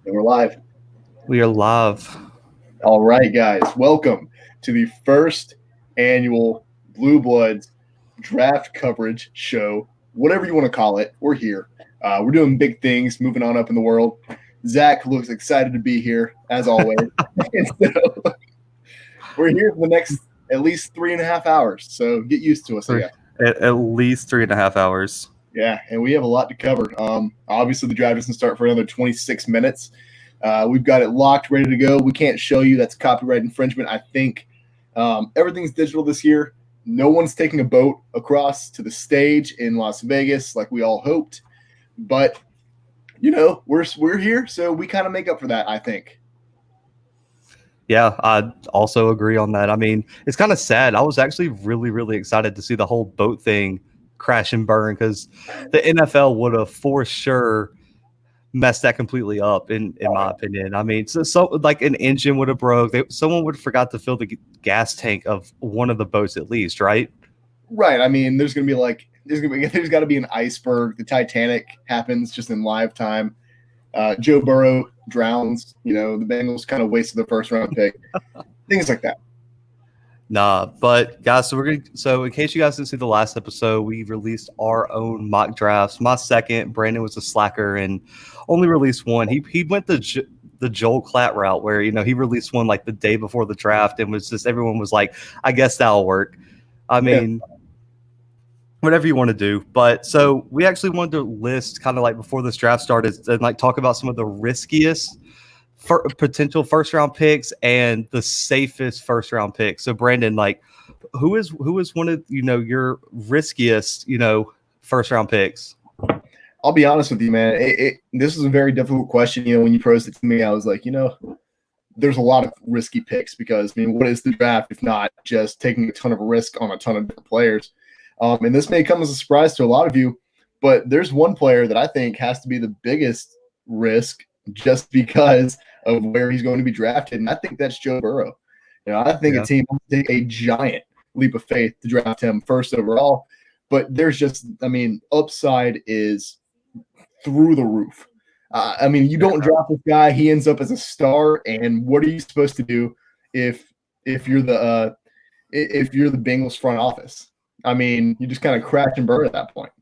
We're live. We are live. All right, guys. Welcome to the first annual Bluebloods draft coverage show. Whatever you want to call it, we're here. We're doing big things, moving on up in the world. Zach looks excited to be here, as always. And so we're here for the next at least 3.5 hours. So get used to us, I guess. At least 3.5 hours. Yeah, and we have a lot to cover. Obviously, the draft doesn't start for another 26 minutes. We've got it locked, ready to go. We can't show you. That's copyright infringement. I think everything's digital this year. No one's taking a boat across to the stage in Las Vegas like we all hoped. But, we're here, so we kind of make up for that, I think. Yeah, I also agree on that. I mean, it's kind of sad. I was actually really, really excited to see the whole boat thing crash and burn because the NFL would have for sure messed that completely up, in my opinion. I mean, so like an engine would have broke. Someone would have forgot to fill the gas tank of one of the boats at least, right? Right. I mean, there's got to be an iceberg. The Titanic happens just in live time. Joe Burrow drowns. The Bengals kind of wasted the first round pick. Things like that. Nah, but guys, so in case you guys didn't see the last episode, we released our own mock drafts. My second, Brandon was a slacker and only released one. He went the Joel Klatt route where he released one like the day before the draft and was just everyone was like, I guess that'll work. I mean, whatever you want to do. But so we actually wanted to list kind of like before this draft started and like talk about some of the riskiest potential first round picks and the safest first round picks. So Brandon, like who is one of your riskiest first round picks? I'll be honest with you, man. This is a very difficult question. When you posed it to me, I was like, there's a lot of risky picks because what is the draft if not just taking a ton of risk on a ton of different players? And this may come as a surprise to a lot of you, but there's one player that I think has to be the biggest risk just because of where he's going to be drafted. And I think that's Joe Burrow. I think a team will take a giant leap of faith to draft him first overall. But there's just, upside is through the roof. You don't draft this guy, he ends up as a star. And what are you supposed to do if you're the Bengals front office? You just kind of crash and burn at that point.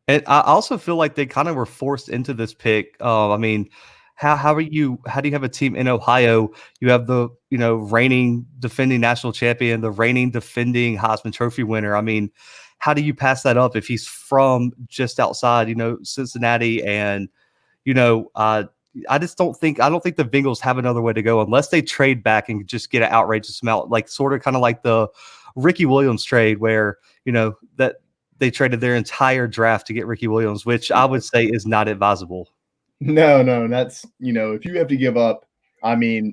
And I also feel like they kind of were forced into this pick. How do you have a team in Ohio? You have the reigning defending national champion, the reigning defending Heisman Trophy winner. How do you pass that up if he's from just outside Cincinnati? And I don't think the Bengals have another way to go unless they trade back and just get an outrageous amount, like sort of kind of like the Ricky Williams trade where that they traded their entire draft to get Ricky Williams, which I would say is not advisable. No, that's, if you have to give up,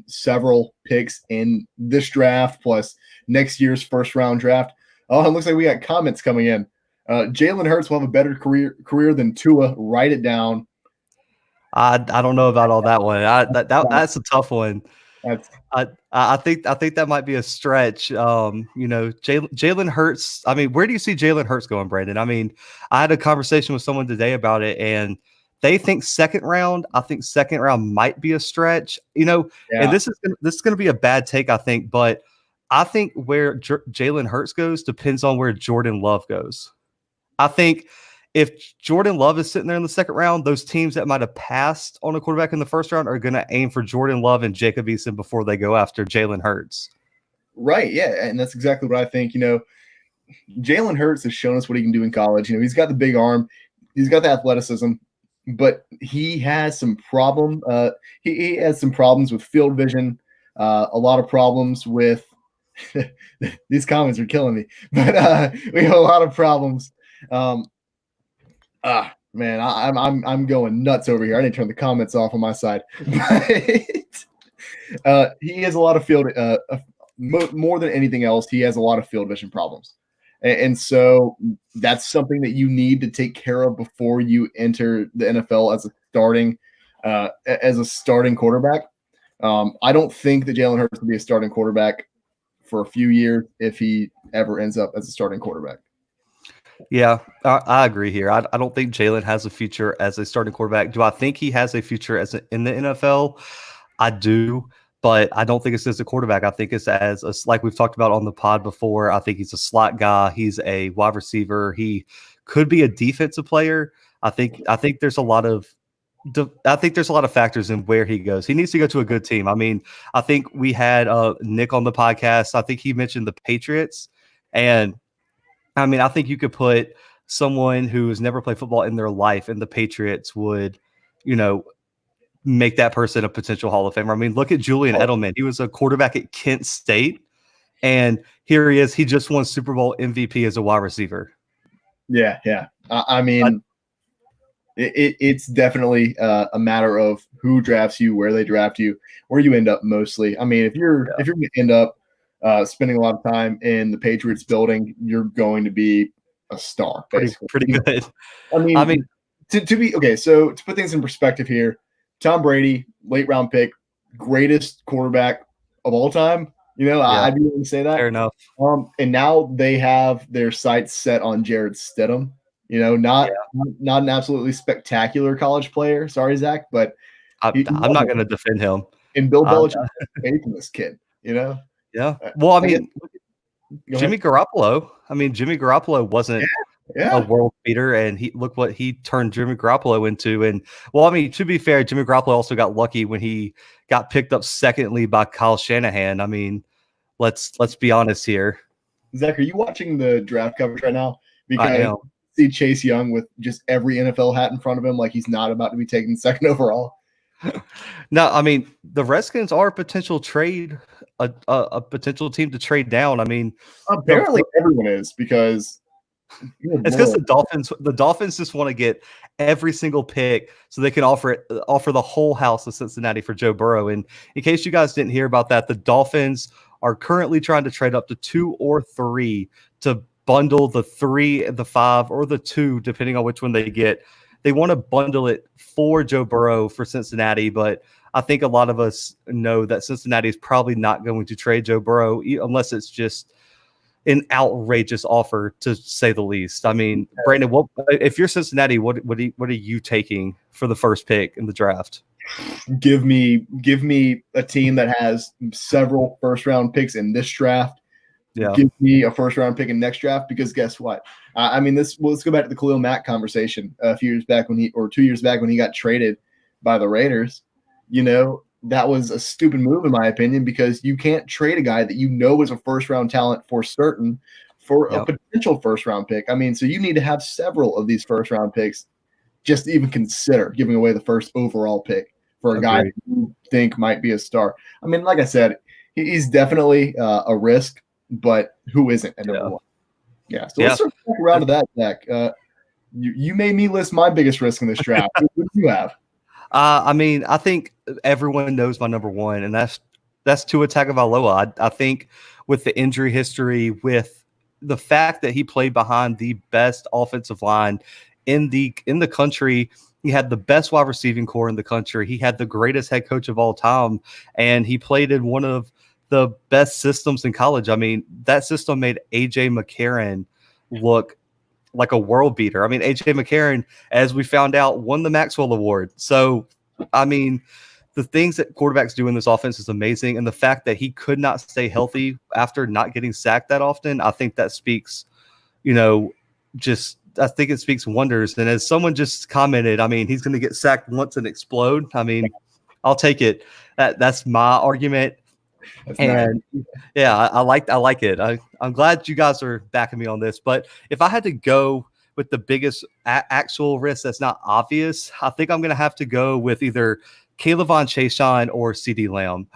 several picks in this draft plus next year's first round draft. Oh, it looks like we got comments coming in. Jalen Hurts will have a better career than Tua. Write it down. I don't know about all that one. That's a tough one. I think that might be a stretch. Jalen Hurts. Where do you see Jalen Hurts going, Brandon? I had a conversation with someone today about it, and they think second round. I think second round might be a stretch. And this is going to be a bad take, I think, but I think where Jalen Hurts goes depends on where Jordan Love goes. I think if Jordan Love is sitting there in the second round, those teams that might have passed on a quarterback in the first round are going to aim for Jordan Love and Jacob Eason before they go after Jalen Hurts. Right, yeah, and that's exactly what I think. Jalen Hurts has shown us what he can do in college. He's got the big arm. He's got the athleticism, but he has some problem. He has some problems with field vision, a lot of problems with – these comments are killing me. But we have a lot of problems man, I'm going nuts over here. I need to turn the comments off on my side. But he has a lot of field, more than anything else, he has a lot of field vision problems. And so that's something that you need to take care of before you enter the NFL as a starting quarterback. I don't think that Jalen Hurts will be a starting quarterback for a few years if he ever ends up as a starting quarterback. Yeah, I agree here. I don't think Jalen has a future as a starting quarterback. Do I think he has a future in the NFL? I do, but I don't think it's as a quarterback. I think it's as like we've talked about on the pod before. I think he's a slot guy. He's a wide receiver. He could be a defensive player. I think there's a lot of factors in where he goes. He needs to go to a good team. I mean, I think we had Nick on the podcast. I think he mentioned the Patriots, and I mean, I think you could put someone who has never played football in their life, and the Patriots would, you know, make that person a potential Hall of Famer. I mean, look at Julian Edelman. He was a quarterback at Kent State, and here he is. He just won Super Bowl MVP as a wide receiver. Yeah, yeah. I mean, it's definitely a matter of who drafts you, where they draft you, where you end up mostly. I mean, if you're going to end up spending a lot of time in the Patriots building, you're going to be a star. Pretty good. I mean, to be okay. So to put things in perspective here, Tom Brady, late round pick, greatest quarterback of all time. You know, I'd be willing to say that. Fair enough. And now they have their sights set on Jared Stidham. You know, not an absolutely spectacular college player. Sorry, Zach, but I'm not going to defend him. And Bill Belichick has faith in this kid. You know. Yeah. Well, I mean, Jimmy Garoppolo. I mean, Jimmy Garoppolo wasn't a world beater, and look what he turned Jimmy Garoppolo into. And well, I mean, to be fair, Jimmy Garoppolo also got lucky when he got picked up secondly by Kyle Shanahan. I mean, let's be honest here. Zach, are you watching the draft coverage right now? Because I am. See Chase Young with just every NFL hat in front of him, like he's not about to be taken second overall. No, I mean, the Redskins are a potential trade, a potential team to trade down. I mean, apparently everyone is, because it's because the Dolphins just want to get every single pick so they can offer the whole house of Cincinnati for Joe Burrow. And in case you guys didn't hear about that, the Dolphins are currently trying to trade up to 2 or 3 to bundle the 3, the 5, or the 2, depending on which one they get. They want to bundle it for Joe Burrow for Cincinnati, but I think a lot of us know that Cincinnati is probably not going to trade Joe Burrow unless it's just an outrageous offer, to say the least. I mean, Brandon, if you're Cincinnati, what are you taking for the first pick in the draft? Give me a team that has several first round picks in this draft. Yeah. Give me a first round pick in next draft, because guess what? I mean, let's go back to the Khalil Mack conversation a few years back 2 years back when he got traded by the Raiders. You know, that was a stupid move in my opinion, because you can't trade a guy that you know is a first round talent for certain for a potential first round pick. I mean, so you need to have several of these first round picks just to even consider giving away the first overall pick for a guy you think might be a star. I mean, like I said, he's definitely a risk. But who isn't at number 1? Yeah. So let's sort of back around to that, Zach. You made me list my biggest risk in this draft. What do you have? I mean, I think everyone knows my number 1, and that's Tua Tagovailoa. I think with the injury history, with the fact that he played behind the best offensive line in the country, he had the best wide receiving core in the country. He had the greatest head coach of all time, and he played in one of the best systems in college. I mean, that system made A.J. McCarron look like a world beater. I mean, A.J. McCarron, as we found out, won the Maxwell Award. So, I mean, the things that quarterbacks do in this offense is amazing. And the fact that he could not stay healthy after not getting sacked that often, I think that speaks, I think it speaks wonders. And as someone just commented, I mean, he's going to get sacked once and explode. I mean, I'll take it. That's my argument. I like it. I'm glad you guys are backing me on this. But if I had to go with the biggest actual risk that's not obvious, I think I'm going to have to go with either Kayvon Chaisson or CeeDee Lamb.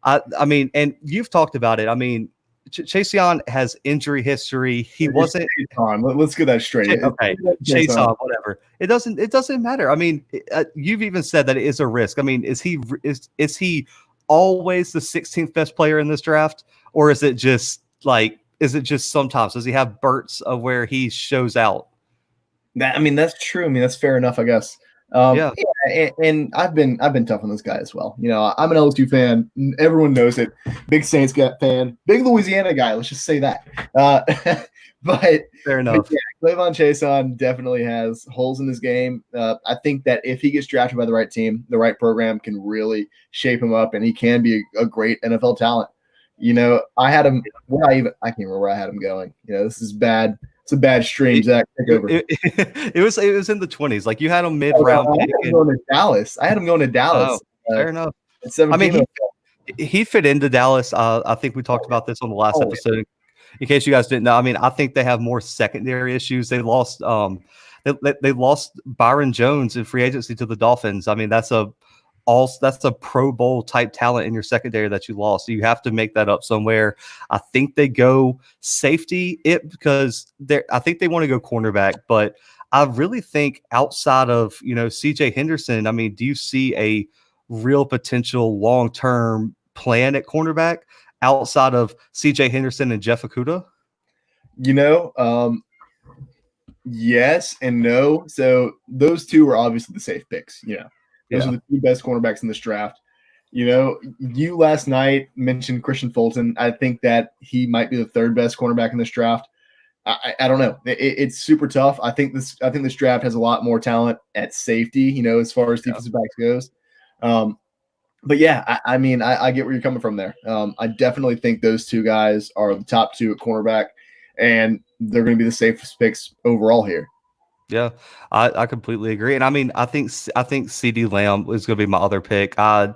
I mean, and you've talked about it. I mean, Chaisson has injury history. He wasn't. Let's get that straight. Okay, Chaisson, whatever. It doesn't matter. I mean, you've even said that it is a risk. I mean, is he always the 16th best player in this draft, or is it just sometimes? Does he have bursts of where he shows out? I mean, that's true. I mean, that's fair enough, I guess. And I've been tough on this guy as well. You know, I'm an LSU fan. Everyone knows it. Big Saints fan. Big Louisiana guy. Let's just say that. But fair enough. But Clavon Chason definitely has holes in his game. I think that if he gets drafted by the right team, the right program can really shape him up, and he can be a great NFL talent. I had him. I can't remember where I had him going. This is bad. It's a bad stream. Zach, take over. It was in the 20s. Like you had him mid-round. I had him going to Dallas. Oh, fair enough. At 17. He fit into Dallas. I think we talked about this on the last episode. In case you guys didn't know, I mean, I think they have more secondary issues. They lost they lost Byron Jones in free agency to the Dolphins. I mean, that's a Pro Bowl type talent in your secondary that you lost. So you have to make that up somewhere. I think they go safety because I think they want to go cornerback, but I really think outside of CJ Henderson, I mean, do you see a real potential long-term plan at cornerback outside of CJ Henderson and Jeff Okudah? Yes and no. So those two are obviously the safe picks. Those are the two best cornerbacks in this draft. You last night mentioned Christian Fulton. I think that he might be the third best cornerback in this draft. I don't know. It's super tough. I think this draft has a lot more talent at safety, as far as defensive backs goes. But yeah, I mean, I get where you're coming from there. I definitely think those two guys are the top two at cornerback, and they're going to be the safest picks overall here. Yeah, I completely agree. And I mean, I think CeeDee Lamb is going to be my other pick. I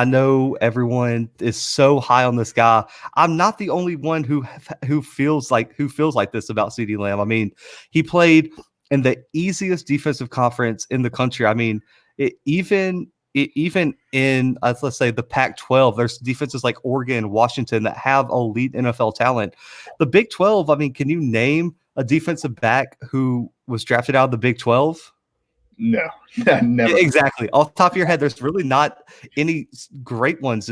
know everyone is so high on this guy. I'm not the only one who feels like this about CeeDee Lamb. I mean, he played in the easiest defensive conference in the country. I mean, even in let's say the Pac-12, there's defenses like Oregon, Washington that have elite NFL talent. The Big 12, I mean, can you name a defensive back who was drafted out of the Big 12? No, never. Exactly. Off the top of your head, there's really not any great ones.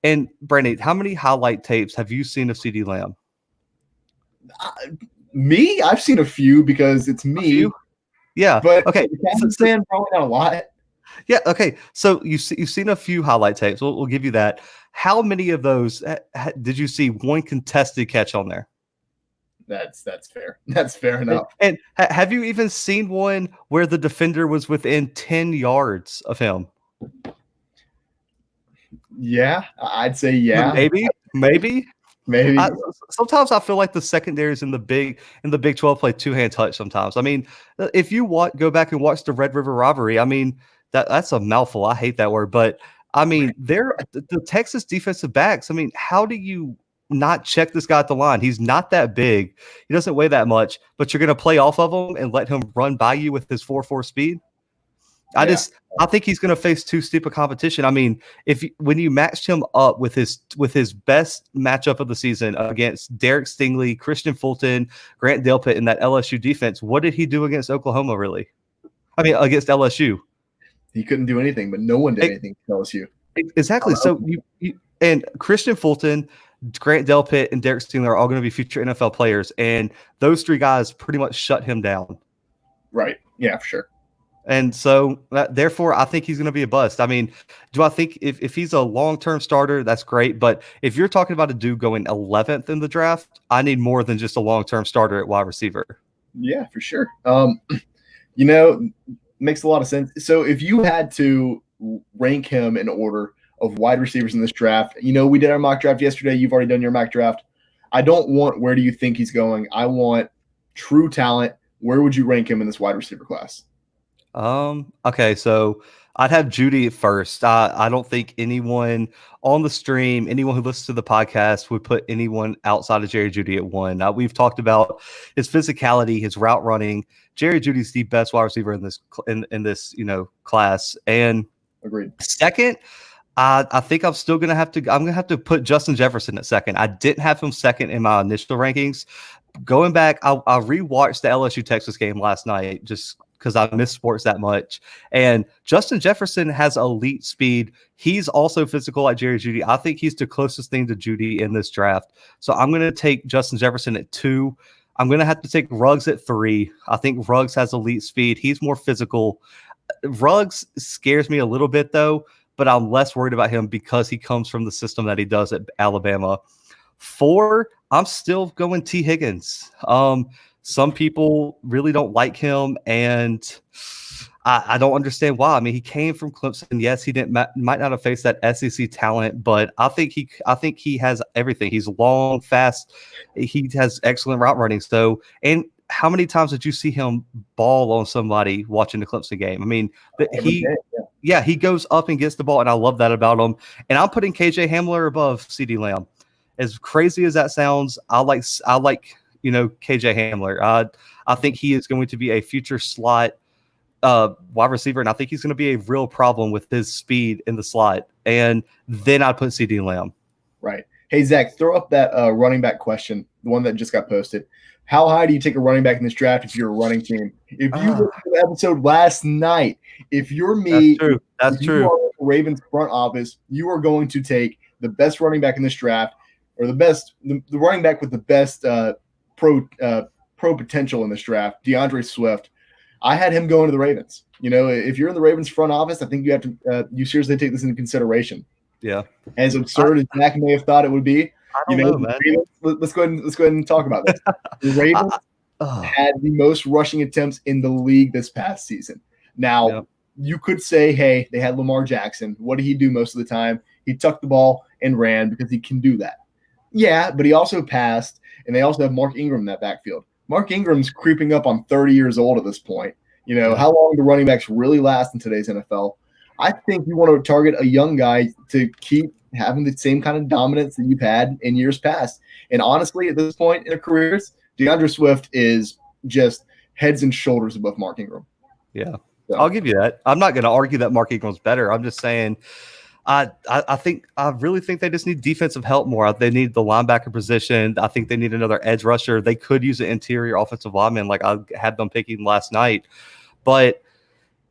And Brandon, how many highlight tapes have you seen of CeeDee Lamb? Me? I've seen a few because it's me. Yeah. But okay. Probably not a lot. Yeah. Okay. So you've seen a few highlight tapes. We'll give you that. How many of those did you see one contested catch on there? That's fair. That's fair enough. And have you even seen one where the defender was within 10 yards of him? Yeah, I'd say yeah. Maybe. Sometimes I feel like the secondaries in the Big 12 play two-hand touch sometimes. I mean, if you go back and watch the Red River Rivalry, I mean, that's a mouthful. I hate that word, but I mean, the Texas defensive backs, I mean, how do you not check this guy at the line? He's not that big. He doesn't weigh that much, but you're going to play off of him and let him run by you with his 4.4 speed. I think he's going to face too steep a competition. I mean, when you matched him up with his best matchup of the season against Derek Stingley, Christian Fulton, Grant Delpit in that LSU defense, what did he do against Oklahoma? Really? I mean, against LSU, he couldn't do anything, but no one did anything to LSU. Exactly. So you and Christian Fulton, Grant Delpit, and Derek Stingley are all going to be future NFL players, and those three guys pretty much shut him down. Right. Yeah, for sure. And so, therefore, I think he's going to be a bust. I mean, do I think if he's a long-term starter, that's great. But if you're talking about a dude going 11th in the draft, I need more than just a long-term starter at wide receiver. Yeah, for sure. Makes a lot of sense. So if you had to rank him in order of wide receivers in this draft, we did our mock draft yesterday. You've already done your mock draft. I don't want where do you think he's going. I want true talent. Where would you rank him in this wide receiver class? Okay, so I'd have Judy at first. I don't think anyone on the stream, anyone who listens to the podcast would put anyone outside of Jerry Judy at one. We've talked about his physicality, his route running. Jerry Judy's the best wide receiver in this class. And agreed. Second, I think I'm still gonna have to put Justin Jefferson at second. I didn't have him second in my initial rankings. Going back, I rewatched the LSU Texas game last night just because I miss sports that much. And Justin Jefferson has elite speed. He's also physical like Jerry Judy. I think he's the closest thing to Judy in this draft. So I'm going to take Justin Jefferson at 2. I'm going to have to take Ruggs at 3. I think Ruggs has elite speed. He's more physical. Ruggs scares me a little bit, though, but I'm less worried about him because he comes from the system that he does at Alabama. 4, I'm still going T. Higgins. Some people really don't like him, and I don't understand why. I mean, he came from Clemson. Yes, he might not have faced that SEC talent, but I think he has everything. He's long, fast. He has excellent route running. So, and how many times did you see him ball on somebody watching the Clemson game? I mean, he goes up and gets the ball, and I love that about him. And I'm putting KJ Hamler above CD Lamb. As crazy as that sounds, I like KJ Hamler. I think he is going to be a future slot wide receiver, and I think he's going to be a real problem with his speed in the slot. And then I'd put CD Lamb. Right. Hey, Zach, throw up that running back question, the one that just got posted. How high do you take a running back in this draft if you're a running team? If you looked at the episode last night, if you're me, that's true. You are the Ravens front office, you are going to take the best running back in this draft, or the running back with the best pro potential in this draft, DeAndre Swift. I had him going to the Ravens. You know, if you're in the Ravens front office, I think you have to you seriously take this into consideration. Yeah. As absurd as Zach may have thought it would be, I don't know, man. Ravens, let's go ahead and talk about this. The Ravens had the most rushing attempts in the league this past season. Now, you could say, hey, they had Lamar Jackson. What did he do most of the time? He tucked the ball and ran because he can do that. Yeah, but he also passed, and they also have Mark Ingram in that backfield. Mark Ingram's creeping up on 30 years old at this point. You know, how long do running backs really last in today's NFL? I think you want to target a young guy to keep having the same kind of dominance that you've had in years past. And honestly, at this point in their careers, DeAndre Swift is just heads and shoulders above Mark Ingram. Yeah, so I'll give you that. I'm not going to argue that Mark Ingram's better. I'm just saying I really think they just need defensive help more. They need the linebacker position. I think they need another edge rusher. They could use an interior offensive lineman like I had them picking last night. But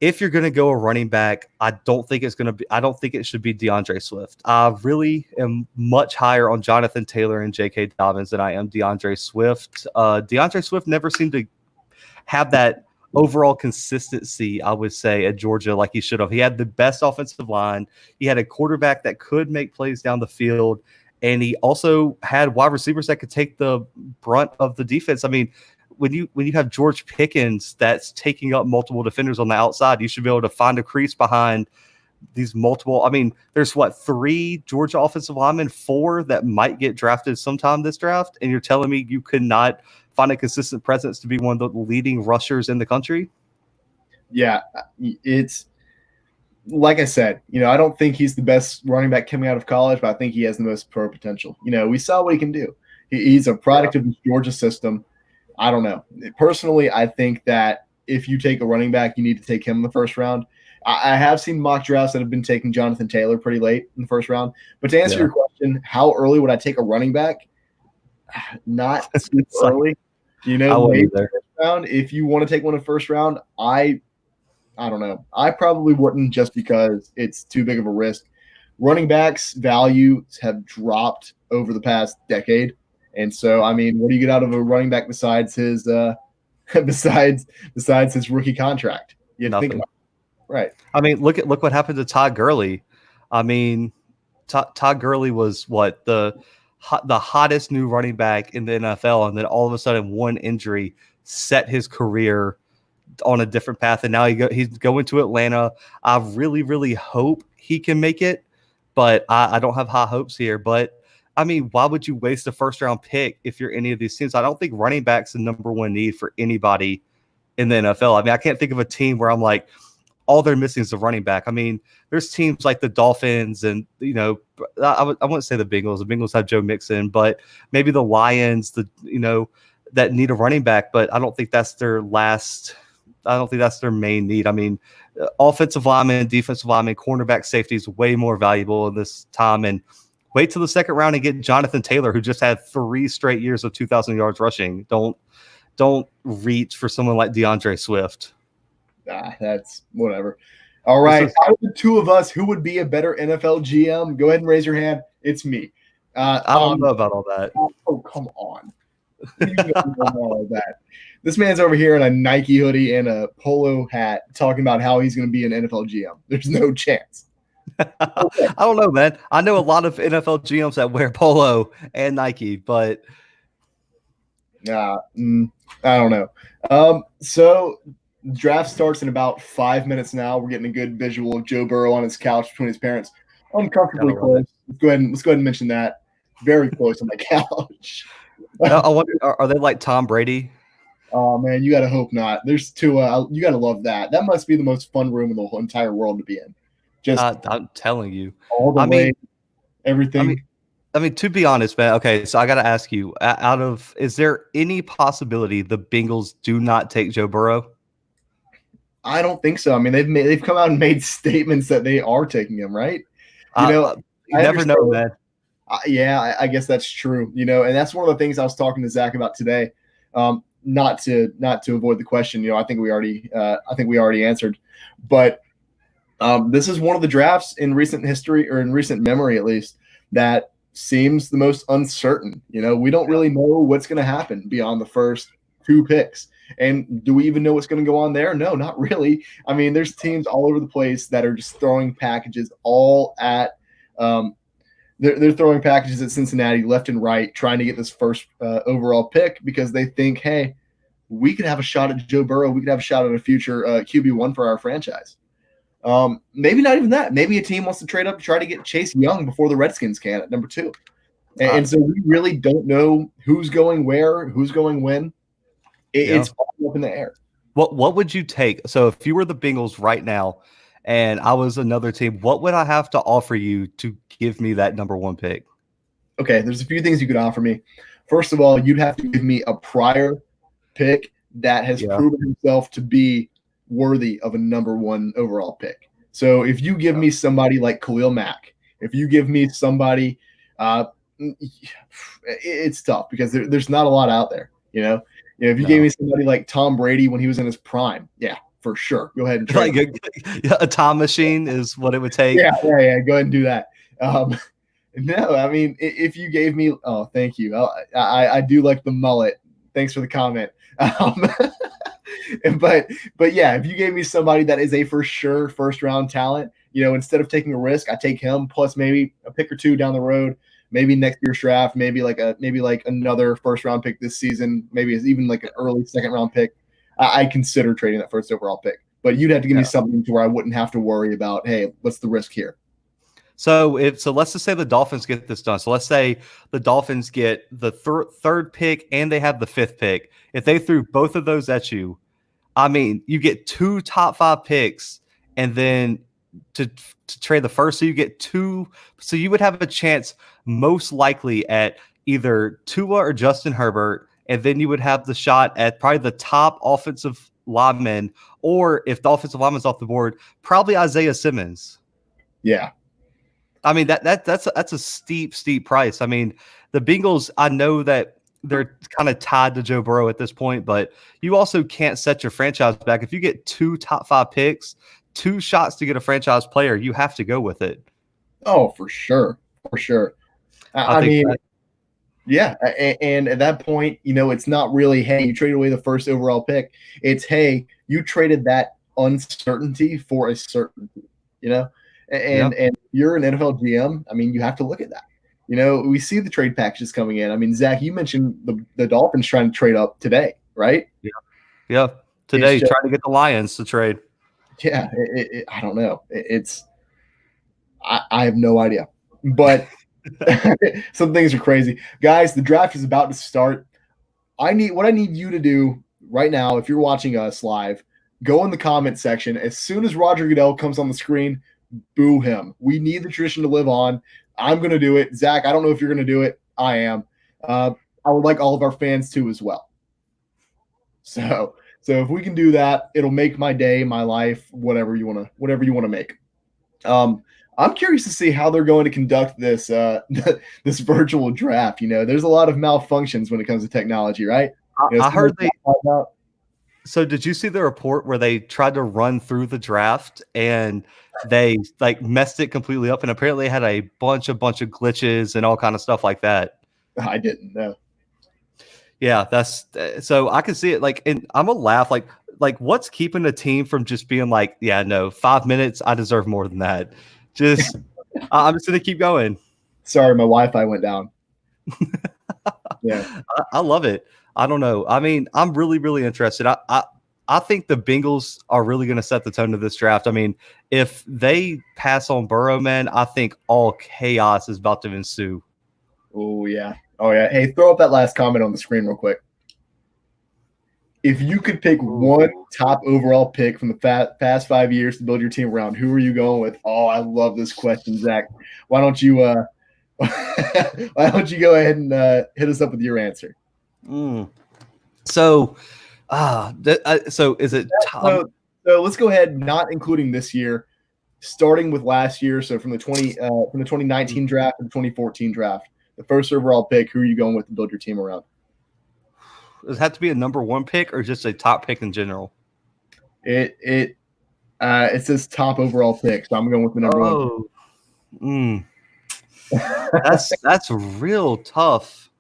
if you're going to go a running back, I don't think it should be DeAndre Swift. I really am much higher on Jonathan Taylor and J.K. Dobbins than I am DeAndre Swift. DeAndre Swift never seemed to have that overall consistency, I would say, at Georgia like he should have. He had the best offensive line. He had a quarterback that could make plays down the field. And he also had wide receivers that could take the brunt of the defense. I mean, when you have George Pickens that's taking up multiple defenders on the outside, you should be able to find a crease behind these multiple. I mean, there's 3 Georgia offensive linemen, 4 that might get drafted sometime this draft. And you're telling me you could not find a consistent presence to be one of the leading rushers in the country? Yeah, it's like I said, I don't think he's the best running back coming out of college, but I think he has the most pro potential. We saw what he can do. He's a product of the Georgia system. I don't know. Personally, I think that if you take a running back, you need to take him in the first round. I have seen mock drafts that have been taking Jonathan Taylor pretty late in the first round. But to answer your question, how early would I take a running back? Not super early. Maybe first round. If you want to take one in the first round, I don't know. I probably wouldn't, just because it's too big of a risk. Running backs' values have dropped over the past decade. And so, I mean, what do you get out of a running back besides his besides his rookie contract? You have to think about it. Right. I mean, look what happened to Todd Gurley. I mean, Todd Gurley was the hottest new running back in the NFL, and then all of a sudden one injury set his career on a different path, and now he's going to Atlanta. I really, really hope he can make it, but I don't have high hopes here. But I mean, why would you waste a first-round pick if you're any of these teams? I don't think running back's the number one need for anybody in the NFL. I mean, I can't think of a team where I'm like, all they're missing is a running back. I mean, there's teams like the Dolphins and, I wouldn't say the Bengals. The Bengals have Joe Mixon, but maybe the Lions, that need a running back. But I don't think that's their main need. I mean, offensive lineman, defensive lineman, cornerback, safety is way more valuable in this time. And wait till the second round and get Jonathan Taylor, who just had 3 straight years of 2,000 yards rushing. Don't reach for someone like DeAndre Swift. That's whatever. All right. Out of the two of us, who would be a better NFL GM? Go ahead and raise your hand. It's me. I don't know about all that. Oh, come on. You don't know all of that. This man's over here in a Nike hoodie and a polo hat talking about how he's going to be an NFL GM. There's no chance. I don't know, man. I know a lot of NFL GMs that wear polo and Nike, but I don't know. So draft starts in about 5 minutes now. We're getting a good visual of Joe Burrow on his couch between his parents, uncomfortably Gotta love close. it. Let's go ahead and mention that. Very close on my couch. I wonder, are they like Tom Brady? Oh man, you gotta hope not. There's two. You gotta love that. That must be the most fun room in the whole entire world to be in. Just I'm telling you. all the I way, mean, I mean, everything. to be honest, man. Okay, so I got to ask you: is there any possibility the Bengals do not take Joe Burrow? I don't think so. I mean, they've come out and made statements that they are taking him, right? You know, You I never know, understand. man. Yeah, I guess that's true. And that's one of the things I was talking to Zach about today. Not to avoid the question. I think we already answered, but this is one of the drafts in recent history, or in recent memory at least, that seems the most uncertain. We don't really know what's going to happen beyond the first two picks. And do we even know what's going to go on there? No, not really. I mean, there's teams all over the place that are just throwing packages all at they're throwing packages at Cincinnati left and right, trying to get this first overall pick because they think, hey, we could have a shot at Joe Burrow. We could have a shot at a future QB1 for our franchise. Maybe not even that. Maybe a team wants to trade up to try to get Chase Young before the Redskins can at number 2. And so we really don't know who's going where, who's going when. It's all up in the air. What would you take? So if you were the Bengals right now and I was another team, what would I have to offer you to give me that number 1 pick? Okay, there's a few things you could offer me. First of all, you'd have to give me a prior pick that has proven himself to be worthy of a number 1 overall pick. So if you give me somebody like Khalil Mack, if you give me somebody, it's tough because there's not a lot out there. If you gave me somebody like Tom Brady when he was in his prime, yeah, for sure. Go ahead and trade a time machine is what it would take. Yeah. Go ahead and do that. No, I mean, if you gave me, oh, thank you. I do like the mullet. Thanks for the comment. But yeah, if you gave me somebody that is a for sure first round talent, instead of taking a risk, I take him plus maybe a pick or two down the road. Maybe next year's draft, maybe like another first round pick this season, maybe it's even like an early second round pick. I consider trading that first overall pick, but you'd have to give me something to where I wouldn't have to worry about, hey, what's the risk here? So let's just say the Dolphins get this done. So let's say the Dolphins get the third pick and they have the 5th pick. If they threw both of those at you, I mean, you get 2 top 5 picks, and then to trade the first, so you get 2. So you would have a chance most likely at either Tua or Justin Herbert, and then you would have the shot at probably the top offensive lineman, or if the offensive lineman's off the board, probably Isaiah Simmons. Yeah. I mean, that's a steep price. I mean, the Bengals, I know that they're kind of tied to Joe Burrow at this point, but you also can't set your franchise back. If you get 2 top 5 picks, 2 shots to get a franchise player, you have to go with it. Oh, for sure. For sure. I mean, yeah. And at that point, it's not really, hey, you traded away the first overall pick. It's, hey, you traded that uncertainty for a certainty, and you're an NFL GM. I mean, you have to look at that. We see the trade packages coming in. I mean, Zach, you mentioned the Dolphins trying to trade up today, right? Yeah. Today, trying to get the Lions to trade. Yeah, I don't know. I have no idea, but some things are crazy, guys. The draft is about to start. What I need you to do right now, if you're watching us live, go in the comment section. As soon as Roger Goodell comes on the screen, boo him. We need the tradition to live on. I'm going to do it. Zach, I don't know if you're going to do it. I am. I would like all of our fans to as well. So if we can do that, it'll make my day, my life, whatever you want to make. I'm curious to see how they're going to conduct this this virtual draft. There's a lot of malfunctions when it comes to technology, right? I heard they. So did you see the report where they tried to run through the draft and they messed it completely up, and apparently had a bunch of glitches and all kind of stuff like that? I didn't know. Yeah, that's so I can see it. And I'm gonna laugh. What's keeping the team from just being like, yeah, no, 5 minutes, I deserve more than that. Just I'm just gonna keep going. Sorry, my Wi-Fi went down. Yeah, I love it. I don't know. I mean, I'm really, really interested. I think the Bengals are really going to set the tone of this draft. I mean, if they pass on Burrow, man, I think all chaos is about to ensue. Oh yeah. Hey, throw up that last comment on the screen real quick. If you could pick one Ooh. top overall pick from the past 5 years to build your team around, who are you going with? Oh, I love this question, Zach. Why don't you why don't you go ahead and hit us up with your answer? So, so is it Tom? So let's go ahead, not including this year, starting with last year. So from the 2019 draft to the 2014 draft, the first overall pick. Who are you going with to build your team around? Does it have to be a number one pick or just a top pick in general? It says top overall pick, so I'm going with the number one. That's real tough.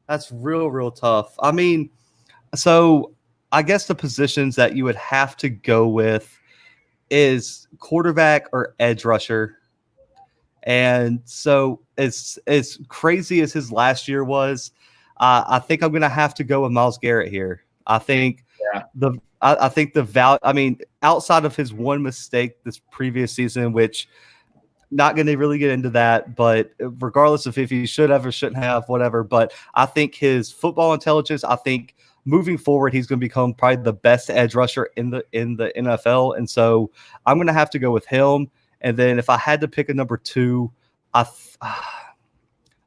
That's real tough. I mean, so I guess the positions that you would have to go with is quarterback or edge rusher. And so as crazy as his last year was, I think I'm going to have to go with Myles Garrett here. I think I think the value. I mean, outside of his one mistake this previous season, which not going to really get into that, but regardless of if he should have or shouldn't have, whatever. But I think his football intelligence. I think moving forward, he's going to become probably the best edge rusher in the NFL. And so I'm going to have to go with him. And then if I had to pick a number two, I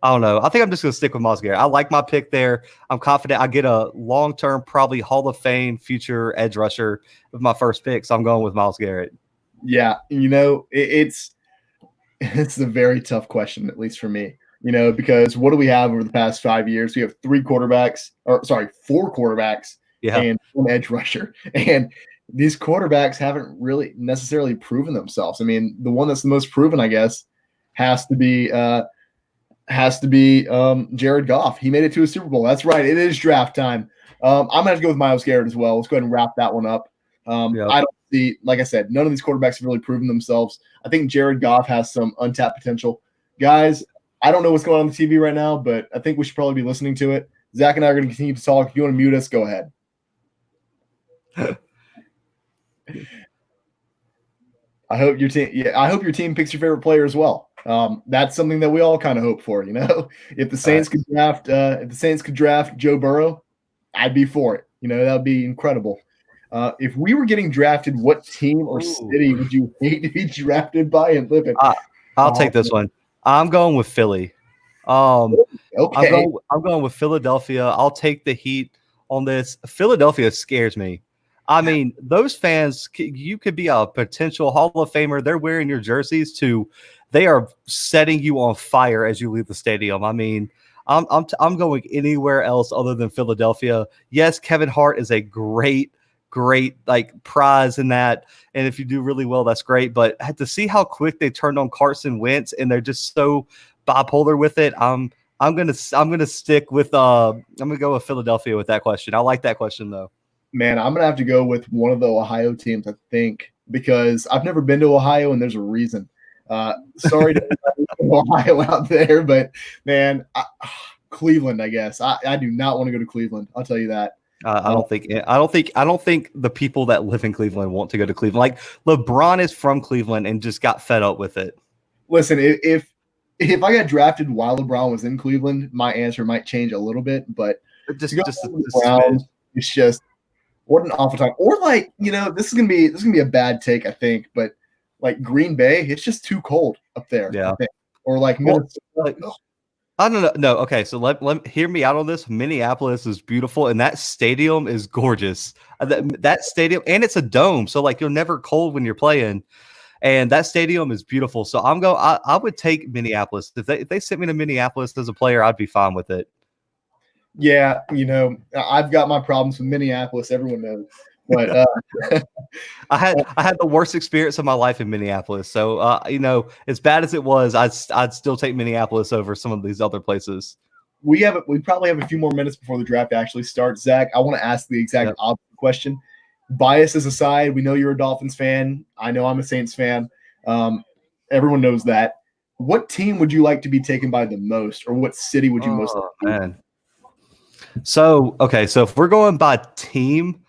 don't know. I think I'm just going to stick with Myles Garrett. I like my pick there. I'm confident I get a long-term, probably Hall of Fame future edge rusher with my first pick. So I'm going with Myles Garrett. Yeah, it's a very tough question, at least for me. Because what do we have over the past 5 years? We have four quarterbacks, and one edge rusher. And these quarterbacks haven't really necessarily proven themselves. I mean, the one that's the most proven, I guess, has to be Jared Goff. He made it to a Super Bowl. That's right. It is draft time. I'm going to have to go with Myles Garrett as well. Let's go ahead and wrap that one up. I don't see, like I said, none of these quarterbacks have really proven themselves. I think Jared Goff has some untapped potential. Guys, I don't know what's going on the TV right now, but I think we should probably be listening to it. Zach and I are going to continue to talk. If you want to mute us, go ahead. I hope your team picks your favorite player as well. That's something that we all kind of hope for, If the Saints could draft Joe Burrow, I'd be for it. That would be incredible. If we were getting drafted, what team or city would you hate to be drafted by and live in? I'll take this one. I'm going with Philly. Okay. I'm going with Philadelphia. I'll take the heat on this. Philadelphia scares me. I mean, those fans, you could be a potential Hall of Famer. They're wearing your jerseys they are setting you on fire as you leave the stadium. I mean, I'm going anywhere else other than Philadelphia. Yes, Kevin Hart is a great like prize in that, and if you do really well, that's great. But to see how quick they turned on Carson Wentz and they're just so bipolar with it, I'm gonna stick with I'm gonna go with Philadelphia with that question. I like that question though. Man, I'm gonna have to go with one of the Ohio teams, I think, because I've never been to Ohio and there's a reason. Sorry to Ohio out there, but man, Cleveland, I guess. I do not want to go to Cleveland. I'll tell you that. I don't think the people that live in Cleveland want to go to Cleveland. Like LeBron is from Cleveland and just got fed up with it. Listen, if I got drafted while LeBron was in Cleveland, my answer might change a little bit, but it's just what an awful time. Or this is gonna be a bad take, I think, but like Green Bay, it's just too cold up there. Yeah. Or like Minnesota. I don't know. No, okay. So let hear me out on this. Minneapolis is beautiful, and that stadium is gorgeous. That stadium, and it's a dome, so like you're never cold when you're playing. And that stadium is beautiful. So I would take Minneapolis. If they sent me to Minneapolis as a player, I'd be fine with it. Yeah, I've got my problems with Minneapolis. Everyone knows. But I had the worst experience of my life in Minneapolis. So as bad as it was, I'd still take Minneapolis over some of these other places. We probably have a few more minutes before the draft actually starts. Zach, I want to ask the exact opposite question. Biases aside, we know you're a Dolphins fan. I know I'm a Saints fan. Everyone knows that. What team would you like to be taken by the most, or what city would you most like to be? Man. So if we're going by team,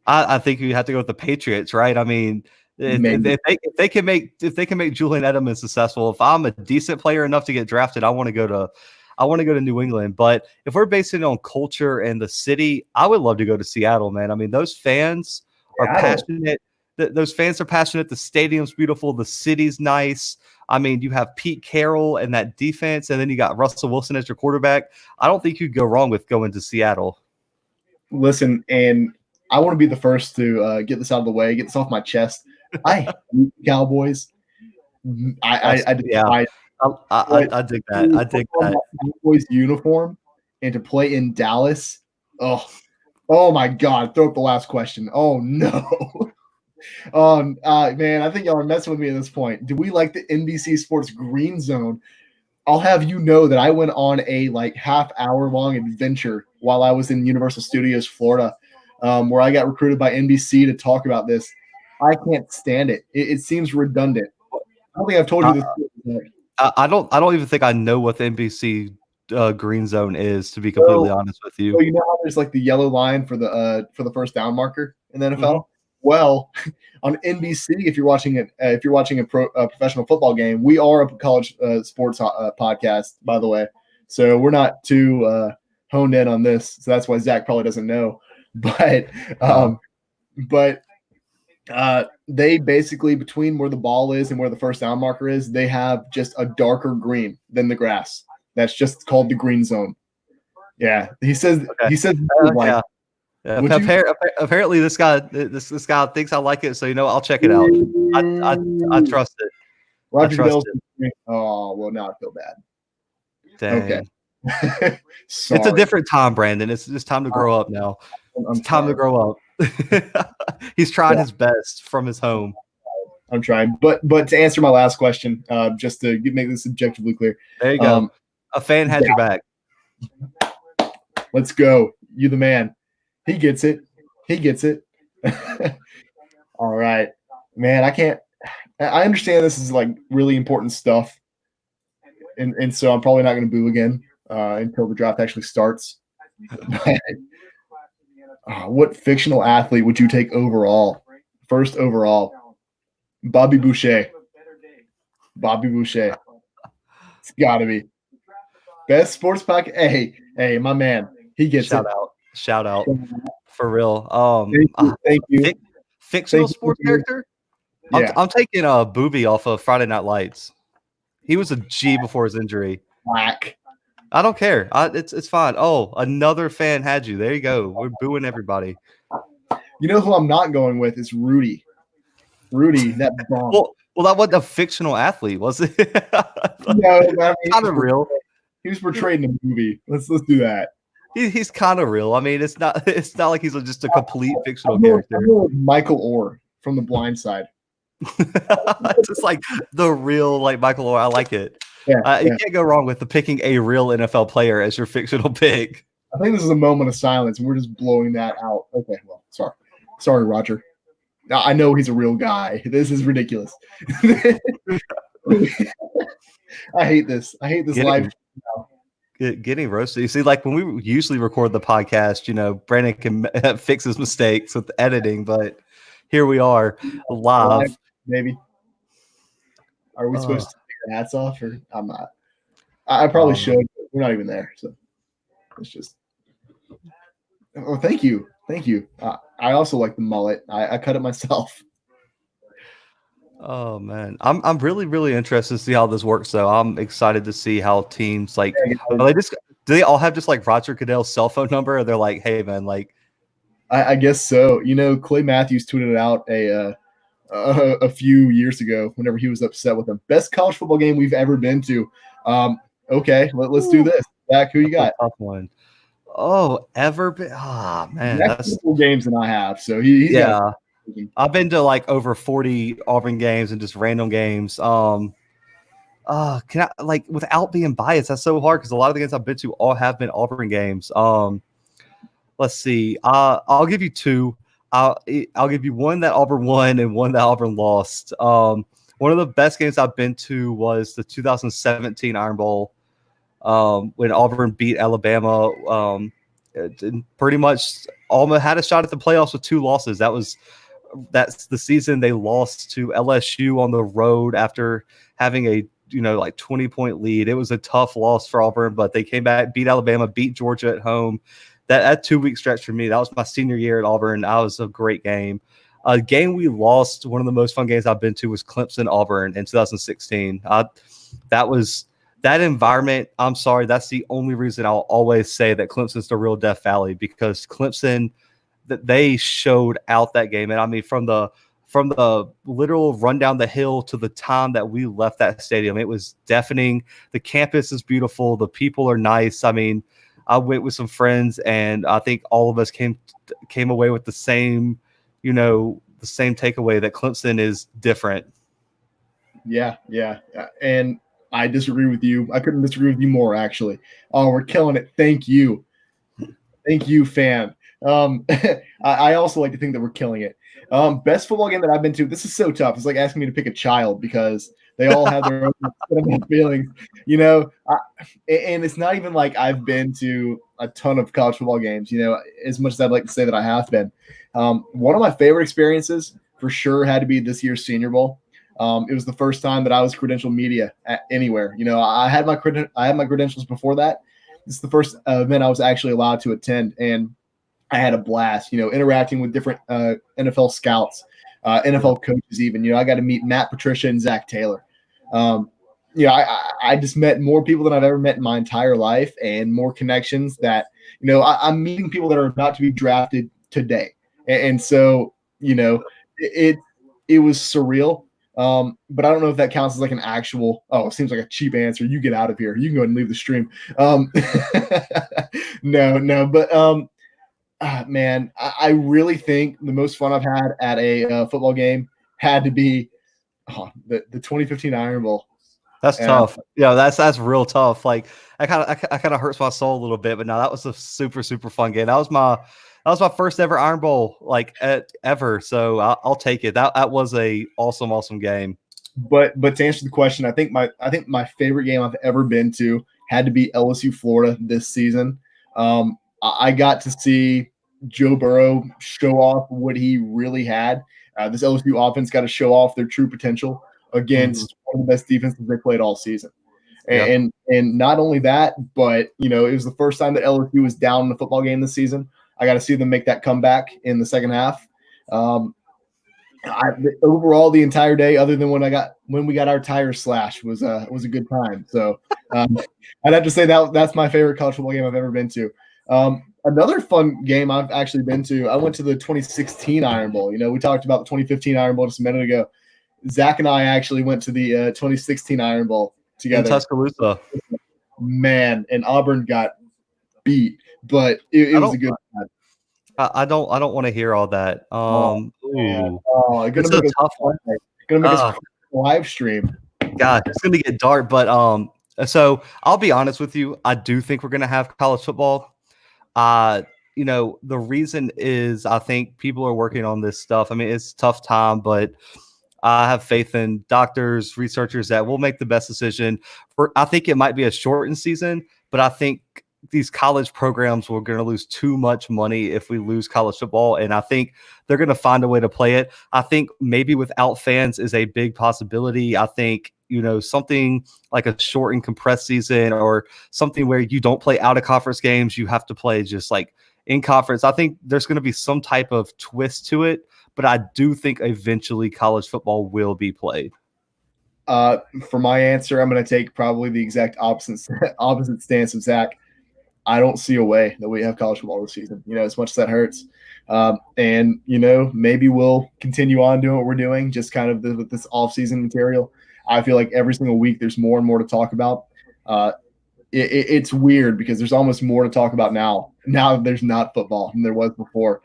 I think you have to go with the Patriots, right? I mean, if they can make Julian Edelman successful, if I'm a decent player enough to get drafted, I want to go to New England. But if we're basing it on culture and the city, I would love to go to Seattle, man. I mean, those fans are passionate. Those fans are passionate. The stadium's beautiful. The city's nice. I mean, you have Pete Carroll and that defense, and then you got Russell Wilson as your quarterback. I don't think you'd go wrong with going to Seattle. Listen, and I want to be the first to get this out of the way, get this off my chest. I hate Cowboys. I dig that. I dig that. Cowboys uniform and to play in Dallas. Oh my God! Throw up the last question. Oh no. Man, I think y'all are messing with me at this point. Do we like the NBC Sports Green Zone? I'll have you know that I went on a half-hour long adventure while I was in Universal Studios, Florida, where I got recruited by NBC to talk about this. I can't stand it. It seems redundant. I don't think I've told you this. I don't even think I know what the NBC Green Zone is, to be completely honest with you. So you know how there's the yellow line for the first down marker in the NFL? Mm-hmm. Well, on NBC, if you're watching a professional football game, we are a college sports podcast, by the way. So we're not too honed in on this. So that's why Zach probably doesn't know. But they basically, between where the ball is and where the first down marker is, they have just a darker green than the grass. That's just called the green zone. Yeah, he says. Okay. He says. Yeah. Apparently, this guy thinks I like it, so I'll check it out. I trust it. Roger Bell's. Oh well, now I feel bad. Dang. Okay. It's a different time, Brandon. It's just time to grow up now. It's time to grow up. He's trying his best from his home. I'm trying, but to answer my last question, just to make this objectively clear. There you go. A fan had your back. Let's go. You the man. He gets it. All right, man. I understand this is really important stuff, and so I'm probably not going to boo again until the draft actually starts. What fictional athlete would you take overall? First overall, Bobby Boucher. It's got to be best sports podcast. Hey, my man. He gets Shout out for real. Thank you. Fictional sports character. Yeah. I'm taking Booby off of Friday Night Lights. He was a G before his injury. Whack. I don't care. It's fine. Oh, another fan had you. There you go. We're booing everybody. You know who I'm not going with is Rudy. That bomb. Well, that wasn't a fictional athlete, was it? No, I mean, kind of real. He was portrayed in a movie. Let's do that. He's kind of real. I mean, it's not like he's just a complete fictional character. Michael Orr from The Blind Side. It's just like the real Michael Orr. I like it. Yeah, you can't go wrong with picking a real NFL player as your fictional pick. I think this is a moment of silence, and we're just blowing that out. Okay, well, sorry, Roger. Now, I know he's a real guy. This is ridiculous. I hate this. Live. Getting roasted. You see, when we usually record the podcast, Brandon can fix his mistakes with the editing, but here we are live. Maybe. Are we supposed to take our hats off, or I'm not? I probably should. But we're not even there, so it's just. Oh, thank you. I also like the mullet. I cut it myself. Oh man, I'm really, really interested to see how this works. Though I'm excited to see how teams do they all have just Roger Goodell's cell phone number? Or they're like, hey man, I guess so. Clay Matthews tweeted out a few years ago whenever he was upset with him. Best college football game we've ever been to. Okay, let's do this. Zach, who you got? Tough one. Oh, ever been? Man, that's more games than I have. So he's yeah. I've been to over 40 Auburn games and just random games. Can I without being biased? That's so hard because a lot of the games I've been to all have been Auburn games. Let's see. I'll give you two. I'll give you one that Auburn won and one that Auburn lost. One of the best games I've been to was the 2017 Iron Bowl when Auburn beat Alabama. pretty much almost had a shot at the playoffs with 2 losses. That's the season they lost to LSU on the road after having a 20-point lead. It was a tough loss for Auburn, but they came back, beat Alabama, beat Georgia at home. That 2-week stretch for me, that was my senior year at Auburn. That was a great game. A game we lost, one of the most fun games I've been to, was Clemson Auburn in 2016. That environment. I'm sorry, that's the only reason I'll always say that Clemson's the real Death Valley, because Clemson, that they showed out that game. And I mean, from the literal run down the hill to the time that we left that stadium, it was deafening. The campus is beautiful. The people are nice. I mean, I went with some friends, and I think all of us came away with the same takeaway, that Clemson is different. Yeah. And I disagree with you. I couldn't disagree with you more, actually. Oh, we're killing it. Thank you, fan. I also like to think that we're killing it. Best football game that I've been to. This is so tough. It's like asking me to pick a child, because they all have their own feelings, and it's not even like I've been to a ton of college football games, as much as I'd like to say that I have been. One of my favorite experiences for sure had to be this year's Senior Bowl. It was the first time that I was credentialed media anywhere. I had my credentials before that. This is the first event I was actually allowed to attend, and I had a blast. Interacting with different NFL scouts, NFL coaches. Even I got to meet Matt Patricia and Zach Taylor. I just met more people than I've ever met in my entire life, and more connections that I'm meeting people that are about to be drafted today, and so it was surreal. But I don't know if that counts as like an actual, it seems like a cheap answer. You get out of here. You can go ahead and leave the stream. No, but man, I really think the most fun I've had at a football game had to be the 2015 Iron Bowl. That's tough. Yeah, that's real tough. Like, I kind of hurts my soul a little bit, but no, that was a super, super fun game. That was my first ever Iron Bowl, ever. So I'll take it. That was a awesome game. But to answer the question, I think my favorite game I've ever been to had to be LSU Florida this season. I got to see Joe Burrow show off what he really had. This LSU offense got to show off their true potential against one of the best defenses they played all season. And not only that, but it was the first time that LSU was down in the football game this season. I got to see them make that comeback in the second half. Overall, the entire day, other than when we got our tires slashed, was a good time. So I'd have to say that's my favorite college football game I've ever been to. Another fun game I've actually been to, I went to the 2016 Iron Bowl. We talked about the 2015 Iron Bowl just a minute ago. Zach and I actually went to the 2016 Iron Bowl together in Tuscaloosa. Man, and Auburn got beat, but it was a good time. I don't want to hear all that. It's a tough one. Gonna make us live stream. God, it's gonna get dark. But so I'll be honest with you. I do think we're gonna have college football. The reason is I think people are working on this stuff. I mean, it's a tough time, but I have faith in doctors, researchers that will make the best decision. I think it might be a shortened season, but I think these college programs were going to lose too much money if we lose college football. And I think they're going to find a way to play it. I think maybe without fans is a big possibility. I think, something like a short and compressed season, or something where you don't play out of conference games. You have to play just like in conference. I think there's going to be some type of twist to it, but I do think eventually college football will be played. For my answer, I'm going to take probably the exact opposite stance of Zach. I don't see a way that we have college football this season, as much as that hurts. And maybe we'll continue on doing what we're doing, just kind of with this off-season material. I feel like every single week there's more and more to talk about. It's weird because there's almost more to talk about now that there's not football than there was before.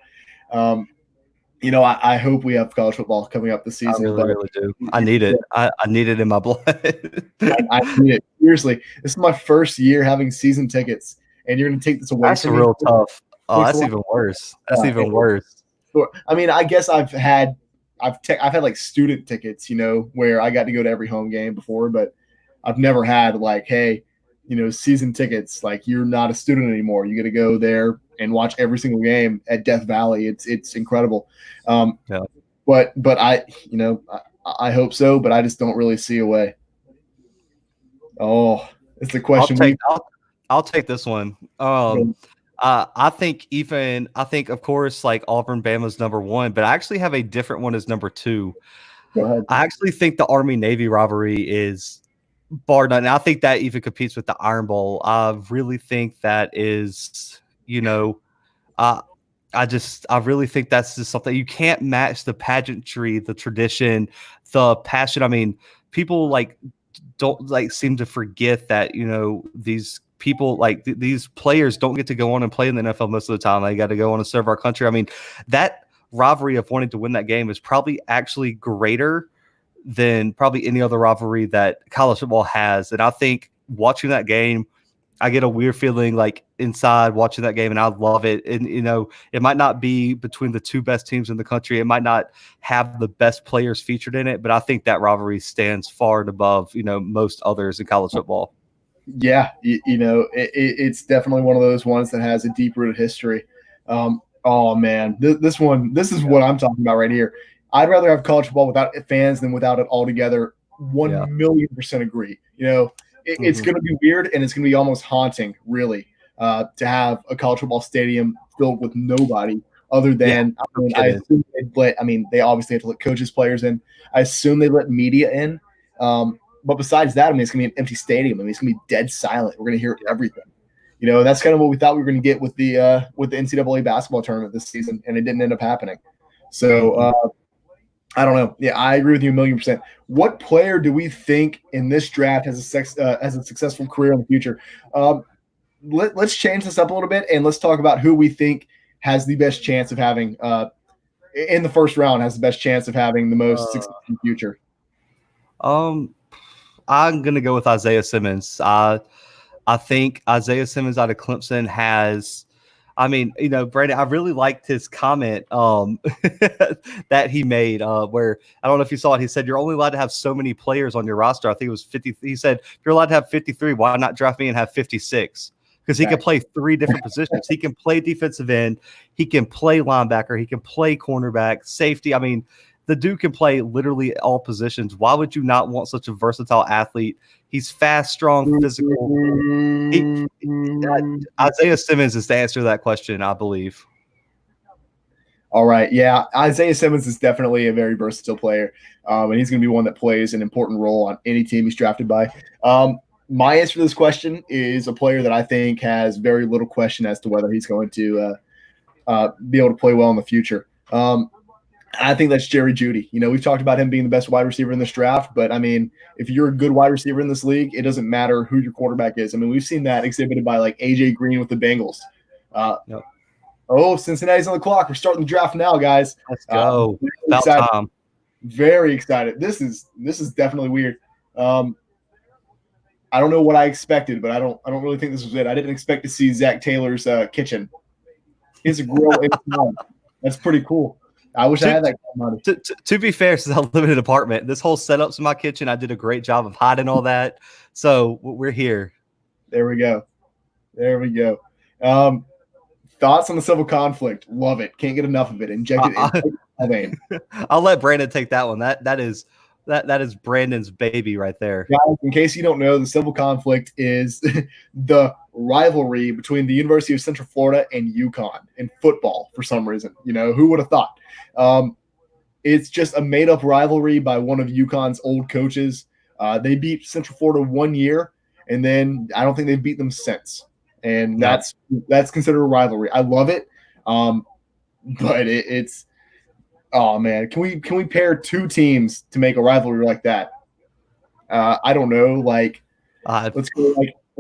I hope we have college football coming up this season. I really do. I need it. I need it in my blood. I need it. Seriously, this is my first year having season tickets, and you're going to take this away from me. That's real tough. Oh, that's even worse. That's even worse. I mean, I guess I've had like student tickets, where I got to go to every home game before, but I've never had like, hey, season tickets. Like, you're not a student anymore. You got to go there and watch every single game at Death Valley. It's incredible. Yeah. But I hope so, but I just don't really see a way. Oh, it's the question. I'll take this one. I think of course like Auburn Bama's number 1, but I actually have a different one as number 2. Go ahead. I actually think the Army Navy rivalry is bar none. And I think that even competes with the Iron Bowl. I really think that is, I really think that's just something you can't match. The pageantry, the tradition, the passion. I mean, people don't seem to forget that these people these players don't get to go on and play in the NFL most of the time. They got to go on and serve our country. I mean, that rivalry of wanting to win that game is probably actually greater than probably any other rivalry that college football has. And I think watching that game, I get a weird feeling inside watching that game, and I love it. And, it might not be between the 2 best teams in the country. It might not have the best players featured in it, but I think that rivalry stands far and above, most others in college football. Yeah. It's definitely one of those ones that has a deep-rooted history. Oh man, this is what I'm talking about right here. I'd rather have college football without fans than without it altogether. 1,000,000% agree. It's going to be weird, and it's going to be almost haunting, really, to have a college football stadium filled with nobody other than. I assume they obviously have to let coaches, players in. I assume they let media in. But besides that, it's going to be an empty stadium. It's going to be dead silent. We're going to hear everything. That's kind of what we thought we were going to get with the NCAA basketball tournament this season, and it didn't end up happening. So I don't know. Yeah, I agree with you 1,000,000%. What player do we think in this draft has a successful career in the future? Let's change this up a little bit, and let's talk about who we think has the best chance of having in the first round has the best chance of having the most successful future. I'm gonna go with Isaiah Simmons. I think Isaiah Simmons out of Clemson has, Brandon, I really liked his comment that he made where, I don't know if you saw it, he said, you're only allowed to have so many players on your roster. I think it was 50. He said, if you're allowed to have 53, why not draft me and have 56? Because he can play 3 different positions. He can play defensive end. He can play linebacker. He can play cornerback, safety. The dude can play literally all positions. Why would you not want such a versatile athlete? He's fast, strong, physical. Isaiah Simmons is the answer to that question, I believe. All right. Yeah, Isaiah Simmons is definitely a very versatile player, and he's going to be one that plays an important role on any team he's drafted by. My answer to this question is a player that I think has very little question as to whether he's going to be able to play well in the future. I think that's Jerry Jeudy. We've talked about him being the best wide receiver in this draft, but if you're a good wide receiver in this league, it doesn't matter who your quarterback is. We've seen that exhibited by AJ Green with the Bengals. Yep. Oh, Cincinnati's on the clock. We're starting the draft now, guys. Let's go. About time. Very excited. This is definitely weird. I don't know what I expected, but I don't really think this was it. I didn't expect to see Zach Taylor's kitchen. It's a grill. That's pretty cool. I wish I had that kind of money. To be fair, since I live in an apartment, this whole setup's in my kitchen. I did a great job of hiding all that. So we're here. There we go. Thoughts on the civil conflict? Love it. Can't get enough of it. Inject it in. I'll let Brandon take that one. That is Brandon's baby right there. Guys, in case you don't know, the civil conflict is the rivalry between the University of Central Florida and UConn in football for some reason. Who would have thought? It's just a made-up rivalry by one of UConn's old coaches. They beat Central Florida one year, and then I don't think they've beat them since. And that's considered a rivalry. I love it, but it's oh man, can we pair 2 teams to make a rivalry like that? I don't know, let's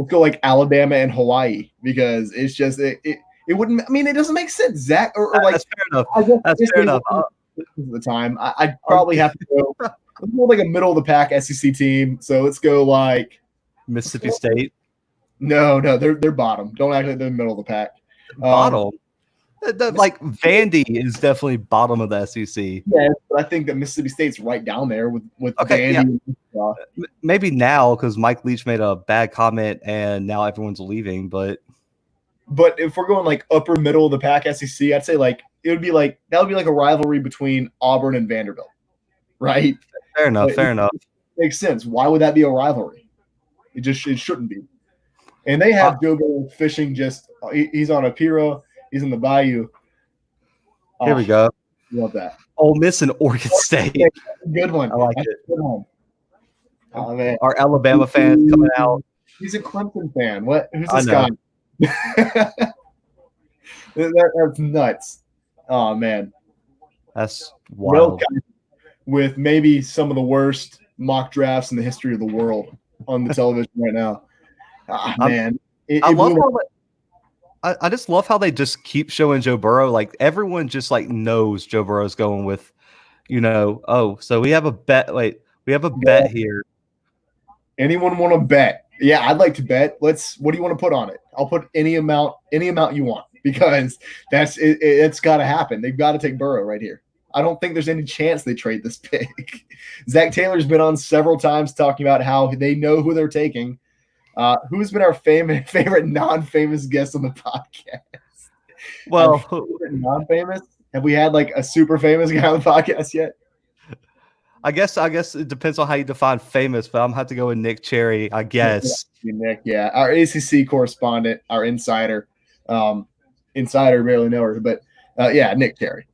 go like Alabama and Hawaii, because it's just it wouldn't. It doesn't make sense. Zach or that's fair enough. That's fair enough. The time I'd probably have to go. Let's go like a middle of the pack SEC team. So let's go like Mississippi State. No, they're bottom. Don't act like they're middle of the pack. Bottom. Vandy is definitely bottom of the SEC. Yeah, but I think that Mississippi State's right down there with Vandy. Yeah. Maybe now because Mike Leach made a bad comment and now everyone's leaving. But But if we're going like upper middle of the pack SEC, I'd say like that would be like a rivalry between Auburn and Vanderbilt, right? Fair enough. But Fair enough. makes sense. Why would that be a rivalry? It shouldn't be. And they have Joe Burrow fishing he's on a pirogue, he's in the bayou. Here we go. Love that. Ole Miss and Oregon State. Good one. I like it. Oh man. Our Alabama fans coming out. He's a Clemson fan. What? Who's I this know. guy? That's nuts. Oh man. That's wild. With maybe some of the worst mock drafts in the history of the world on the television right now. Man. I just love how they just keep showing Joe Burrow. Like everyone just like knows Joe Burrow's going with, so we have a bet. Wait, we have a bet here. Anyone want to bet? Yeah, I'd like to bet. What do you want to put on it? I'll put any amount you want because it's got to happen. They've got to take Burrow right here. I don't think there's any chance they trade this pick. Zach Taylor's been on several times talking about how they know who they're taking. Who's been our favorite non-famous guest on the podcast? Well, non-famous? Have we had like a super famous guy on the podcast yet? I guess it depends on how you define famous, but I'm gonna have to go with Nick Cherry, I guess. Nick, yeah, our ACC correspondent, our insider. Insider barely know her, but Nick Cherry.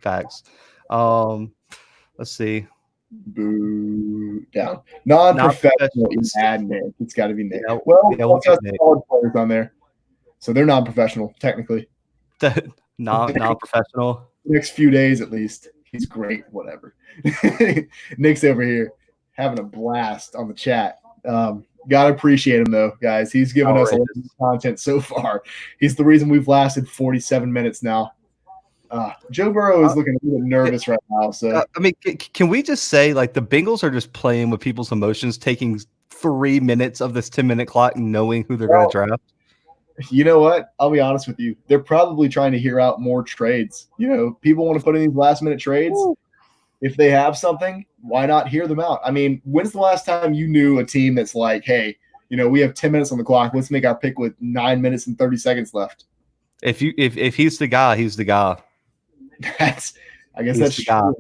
Facts. Let's see. Boo down. Non-professional is bad, Nick. It's got to be Nick. We'll got solid players on there, so they're non-professional technically. Non-professional. Next few days at least. He's great. Whatever. Nick's over here having a blast on the chat. Gotta appreciate him though, guys. He's given us a lot of content so far. He's the reason we've lasted 47 minutes now. Joe Burrow is looking a little nervous right now. So can we just say like the Bengals are just playing with people's emotions, taking 3 minutes of this 10-minute clock, knowing who they're going to draft? You know what? I'll be honest with you. They're probably trying to hear out more trades. People want to put in these last-minute trades. Ooh. If they have something, why not hear them out? I mean, when's the last time you knew a team that's like, hey, we have 10 minutes on the clock. Let's make our pick with 9 minutes and 30 seconds left. If he's the guy, he's the guy. That's true.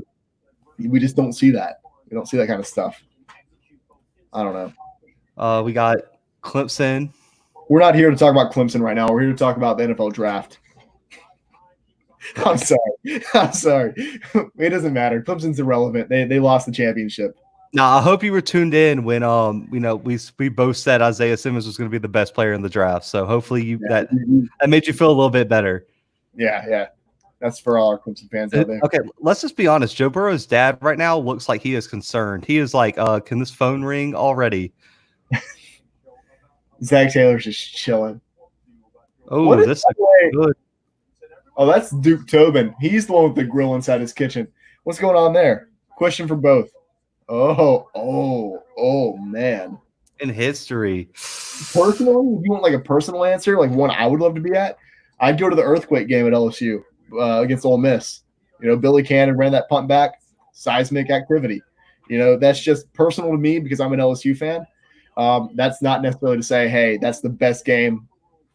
We just don't see that. We don't see that kind of stuff. I don't know. We got Clemson. We're not here to talk about Clemson right now. We're here to talk about the NFL draft. I'm sorry. It doesn't matter. Clemson's irrelevant. They lost the championship. Now, I hope you were tuned in when we both said Isaiah Simmons was going to be the best player in the draft. So hopefully that made you feel a little bit better. Yeah. That's for all our Clemson fans out there. Okay, let's just be honest. Joe Burrow's dad right now looks like he is concerned. He is like, can this phone ring already? Zach Taylor's just chilling. Oh, this is good. Oh, that's Duke Tobin. He's the one with the grill inside his kitchen. What's going on there? Question for both. Oh, man. In history. Personally, if you want like a personal answer, like one I would love to be at, I'd go to the Earthquake game at LSU against Ole Miss. Billy Cannon ran that punt back, seismic activity. That's just personal to me because I'm an LSU fan. That's not necessarily to say, hey, that's the best game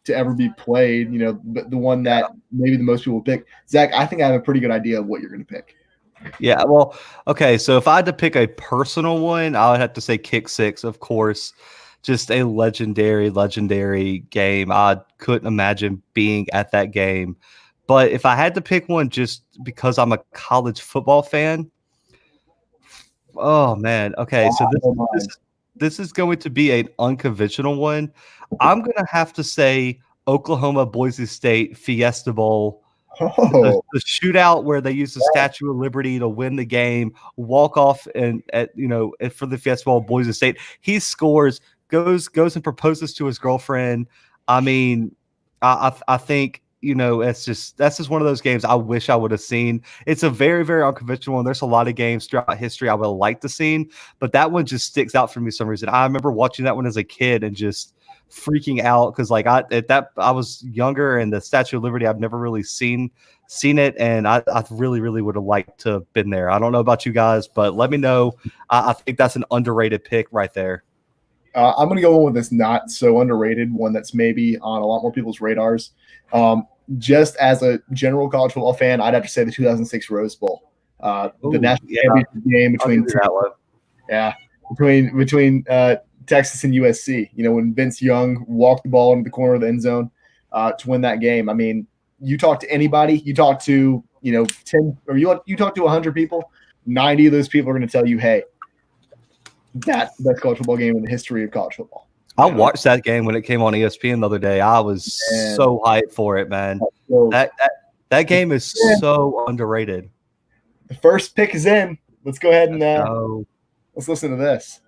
to ever be played, but the one that maybe the most people pick. Zach, I think I have a pretty good idea of what you're going to pick. Yeah, well, okay, so if I had to pick a personal one, I would have to say Kick Six, of course. Just a legendary game. I couldn't imagine being at that game. But if I had to pick one just because I'm a college football fan, oh, man. Okay, so this is going to be an unconventional one. I'm going to have to say Oklahoma Boise State Fiesta Bowl. The shootout where they use the Statue of Liberty to win the game, walk off and for the Fiesta Bowl, Boise State. He scores, goes and proposes to his girlfriend. I mean, I think that's just one of those games I wish I would have seen. It's a very, very unconventional one. There's a lot of games throughout history I would have liked to seen, but that one just sticks out for me for some reason. I remember watching that one as a kid and just freaking out because I was younger, and the Statue of Liberty I've never really seen it, and I really, really would have liked to have been there. I don't know about you guys, but let me know. I think that's an underrated pick right there. I'm going to go with this not so underrated one that's maybe on a lot more people's radars. Just as a general college football fan, I'd have to say the 2006 Rose Bowl, the national championship game between between Texas and USC. You know, when Vince Young walked the ball into the corner of the end zone to win that game. I mean, you talk to anybody, you talk to 10 or you talk to 100 people, 90 of those people are going to tell you, hey, that's the best college football game in the history of college football. I watched that game when it came on ESPN the other day. I was so hyped for it, man. That game is so underrated. The first pick is in. Let's go ahead and let's listen to this.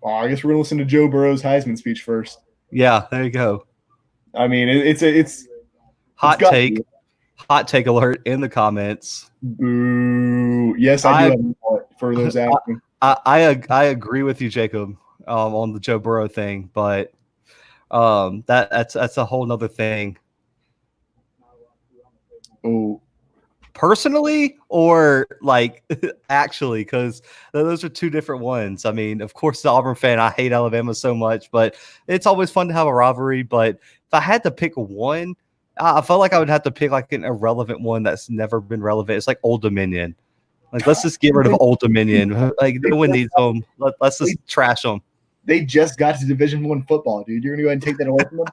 Oh, I guess we're gonna listen to Joe Burrow's Heisman speech first. Yeah, there you go. I mean, it's hot take. Hot take alert in the comments. Boo. Yes, I do have for those asking. I agree with you, Jacob, on the Joe Burrow thing, but that's a whole nother thing. Oh, personally or like actually, because those are two different ones. I mean, of course, the Auburn fan, I hate Alabama so much, but it's always fun to have a rivalry. But if I had to pick one, I felt like I would have to pick like an irrelevant one that's never been relevant. It's like Old Dominion. Like, let's just get rid of Old Dominion. Like, no one needs them. Let's just trash them. They just got to Division I football, dude. You're gonna go ahead and take that away from them?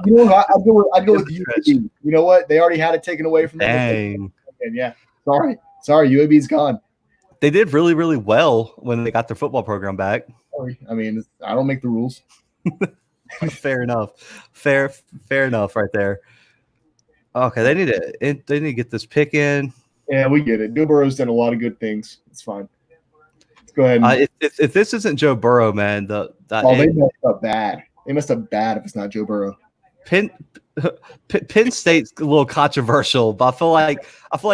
You know what? I'd go with UAB. You know what? They already had it taken away from them. Dang. Yeah. Sorry. UAB's gone. They did really, really well when they got their football program back. I mean, I don't make the rules. Fair enough. Fair enough right there. Okay, they need to get this pick in. Yeah, we get it. Joe Burrow's done a lot of good things. It's fine. Let's go ahead. If this isn't Joe Burrow, man, they messed up bad. They messed up bad if it's not Joe Burrow. Penn State's a little controversial, but I feel like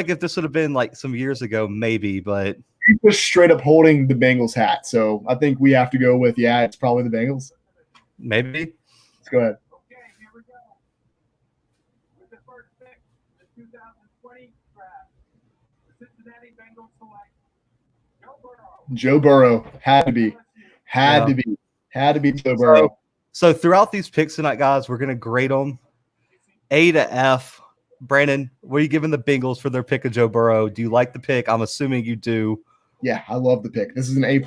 if this would have been like some years ago, maybe. But he's just straight up holding the Bengals hat, so I think we have to go with it's probably the Bengals. Maybe. Let's go ahead. Joe Burrow had to be Joe Burrow. So throughout these picks tonight, guys, we're gonna grade them A to F. Brandon, what are you giving the Bengals for their pick of Joe Burrow? Do you like the pick? I'm assuming you do. Yeah, I love the pick. This is an A++. An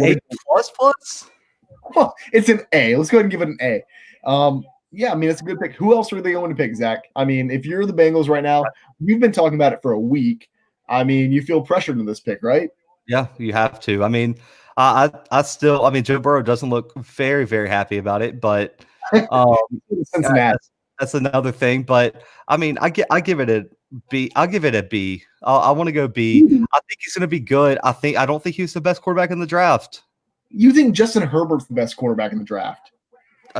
A++? Well, it's an A. Let's go ahead and give it an A. Yeah, I mean, it's a good pick. Who else are they going to pick, Zach? I mean, if you're the Bengals right now, you've been talking about it for a week. I mean, you feel pressured in this pick, right? Yeah, you have to. I mean, I Joe Burrow doesn't look very, very happy about it, but Cincinnati. That's another thing. But I mean, I give it a B. I'll give it a B. I want to go B. I think he's going to be good. I don't think he's the best quarterback in the draft. You think Justin Herbert's the best quarterback in the draft?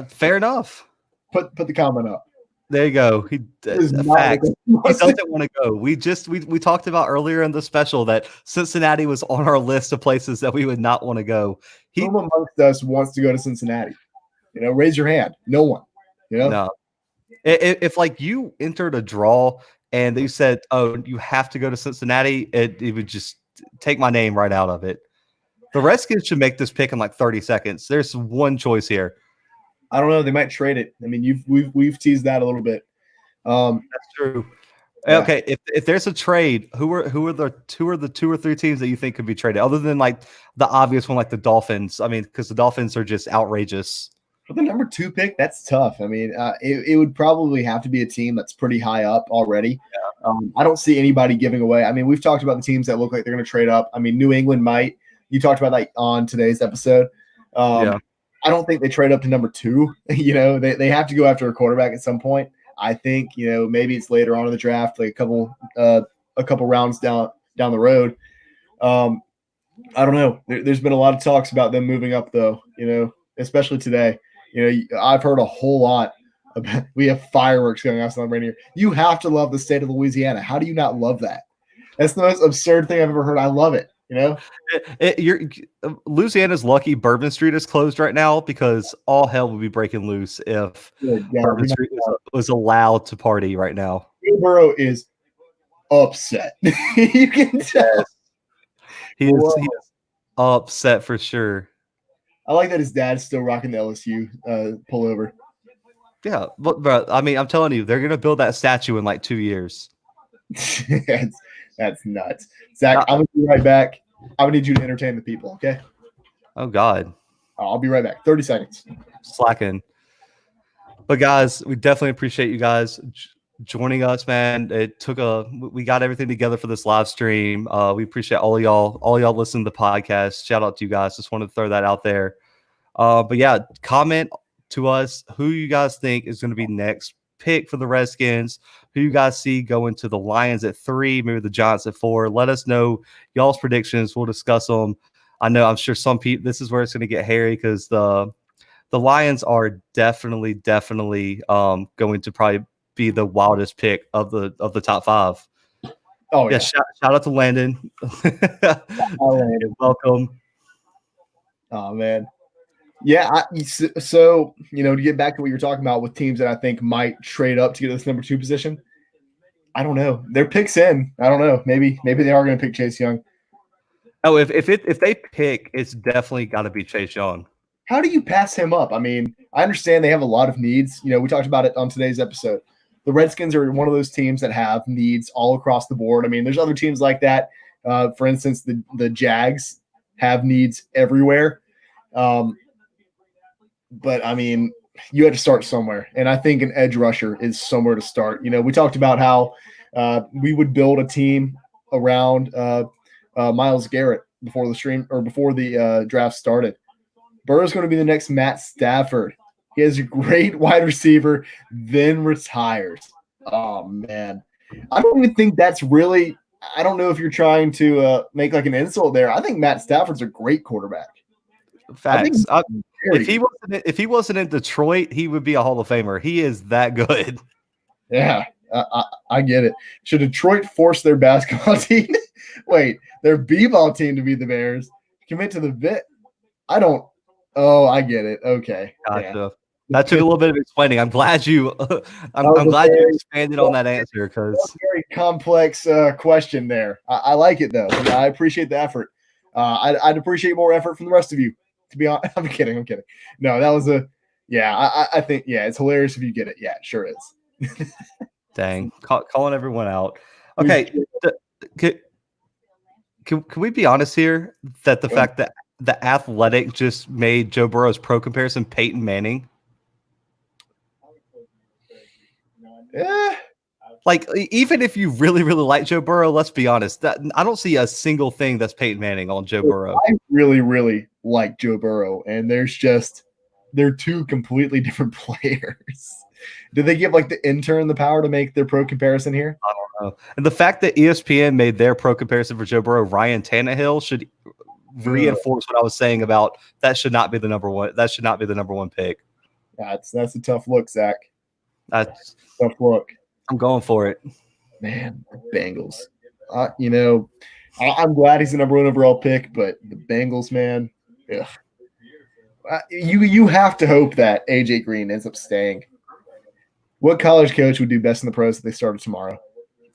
Fair enough. Put the comment up. There you go. Facts. He doesn't want to go. We talked about earlier in the special that Cincinnati was on our list of places that we would not want to go. Who amongst us wants to go to Cincinnati? Raise your hand. No one. No. If like you entered a draw and they said, "Oh, you have to go to Cincinnati," it would just take my name right out of it. The Redskins should make this pick in like 30 seconds. There's one choice here. I don't know. They might trade it. I mean, we've teased that a little bit. That's true. Yeah. Okay, if there's a trade, who are the two or three teams that you think could be traded, other than like the obvious one, like the Dolphins? I mean, because the Dolphins are just outrageous. For the number 2 pick, that's tough. I mean, it would probably have to be a team that's pretty high up already. Yeah. I don't see anybody giving away. I mean, we've talked about the teams that look like they're going to trade up. I mean, New England might. You talked about that on today's episode. Yeah. I don't think they trade up to number 2. They have to go after a quarterback at some point. I think, maybe it's later on in the draft, like a couple rounds down the road. I don't know. There's been a lot of talks about them moving up, though, especially today. I've heard a whole lot about we have fireworks going off right here. You have to love the state of Louisiana. How do you not love that? That's the most absurd thing I've ever heard. I love it. Louisiana's lucky Bourbon Street is closed right now because all hell would be breaking loose if Bourbon Street was allowed to party right now. Joe Burrow is upset. You can tell. He is upset for sure. I like that his dad's still rocking the LSU pullover. Yeah, but bro, I mean, I'm telling you, they're gonna build that statue in like 2 years. that's nuts. Zach, I'm gonna be right back. I would need you to entertain the people, okay? Oh God, I'll be right back. 30 seconds. slacking. But guys, we definitely appreciate you guys joining us, man. We got everything together for this live stream. We appreciate all y'all listening to the podcast. Shout out to you guys. Just wanted to throw that out there. But yeah, comment to us who you guys think is going to be next pick for the Redskins, who you guys see going to the Lions at 3, maybe the Giants at 4. Let us know y'all's predictions. We'll discuss them. I'm sure some people, this is where it's going to get hairy because the Lions are definitely going to probably be the wildest pick of the top 5. Oh yeah. Shout out to Landon. Landon. Welcome. Oh man. Yeah, so to get back to what you're talking about with teams that I think might trade up to get this number 2 position, I don't know. Their picks in. I don't know. Maybe they are going to pick Chase Young. Oh, if they pick, it's definitely got to be Chase Young. How do you pass him up? I mean, I understand they have a lot of needs. We talked about it on today's episode. The Redskins are one of those teams that have needs all across the board. I mean, there's other teams like that. For instance, the Jags have needs everywhere. But I mean, you had to start somewhere, and I think an edge rusher is somewhere to start. We talked about how we would build a team around Myles Garrett before the draft started. Burrow's going to be the next Matt Stafford. He has a great wide receiver, then retires. Oh man, I don't even think that's really. I don't know if you're trying to make like an insult there. I think Matt Stafford's a great quarterback. Facts. If he wasn't in Detroit, he would be a Hall of Famer. He is that good. Yeah, I get it. Should Detroit force their basketball team? Wait, their b-ball team to be the Bears? Commit to the bit? I don't. Oh, I get it. Okay. Gotcha. Yeah. That took a little bit of explaining. I'm glad you. I'm glad you expanded on that answer because very complex question there. I like it though. I appreciate the effort. I'd appreciate more effort from the rest of you. To be honest, I'm kidding. No, that was I think it's hilarious if you get it. Yeah, it sure is. Dang, calling everyone out. Okay, can we be honest here that the fact that the Athletic just made Joe Burrow's pro comparison Peyton Manning? Yeah. Like, even if you really, really like Joe Burrow, let's be honest, that I don't see a single thing that's Peyton Manning on Joe Burrow. I really, really like Joe Burrow, and they're two completely different players. Did they give like the intern the power to make their pro comparison here? I don't know. And the fact that ESPN made their pro comparison for Joe Burrow, Ryan Tannehill, should reinforce what I was saying about that should not be the number one. That should not be the number 1 pick. That's a tough look, Zach. That's tough look. I'm going for it. Man, Bengals. I'm glad he's the number 1 overall pick, but the Bengals, man, you have to hope that AJ Green ends up staying. What college coach would do best in the pros if they started tomorrow?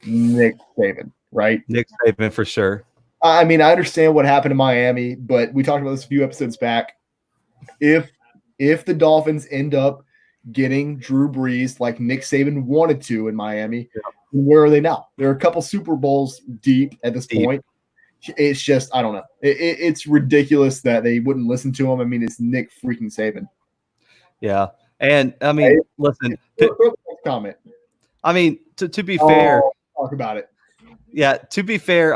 Nick Saban, right? Nick Saban for sure. I mean, I understand what happened in Miami, but we talked about this a few episodes back. If the Dolphins end up getting Drew Brees like Nick Saban wanted to in Miami, where are they now? They're a couple Super Bowls deep at this point. It's just, I don't know. It's ridiculous that they wouldn't listen to him. I mean, it's Nick freaking Saban. Yeah. And I mean, listen, comment. I mean, to be fair, talk about it. Yeah. To be fair,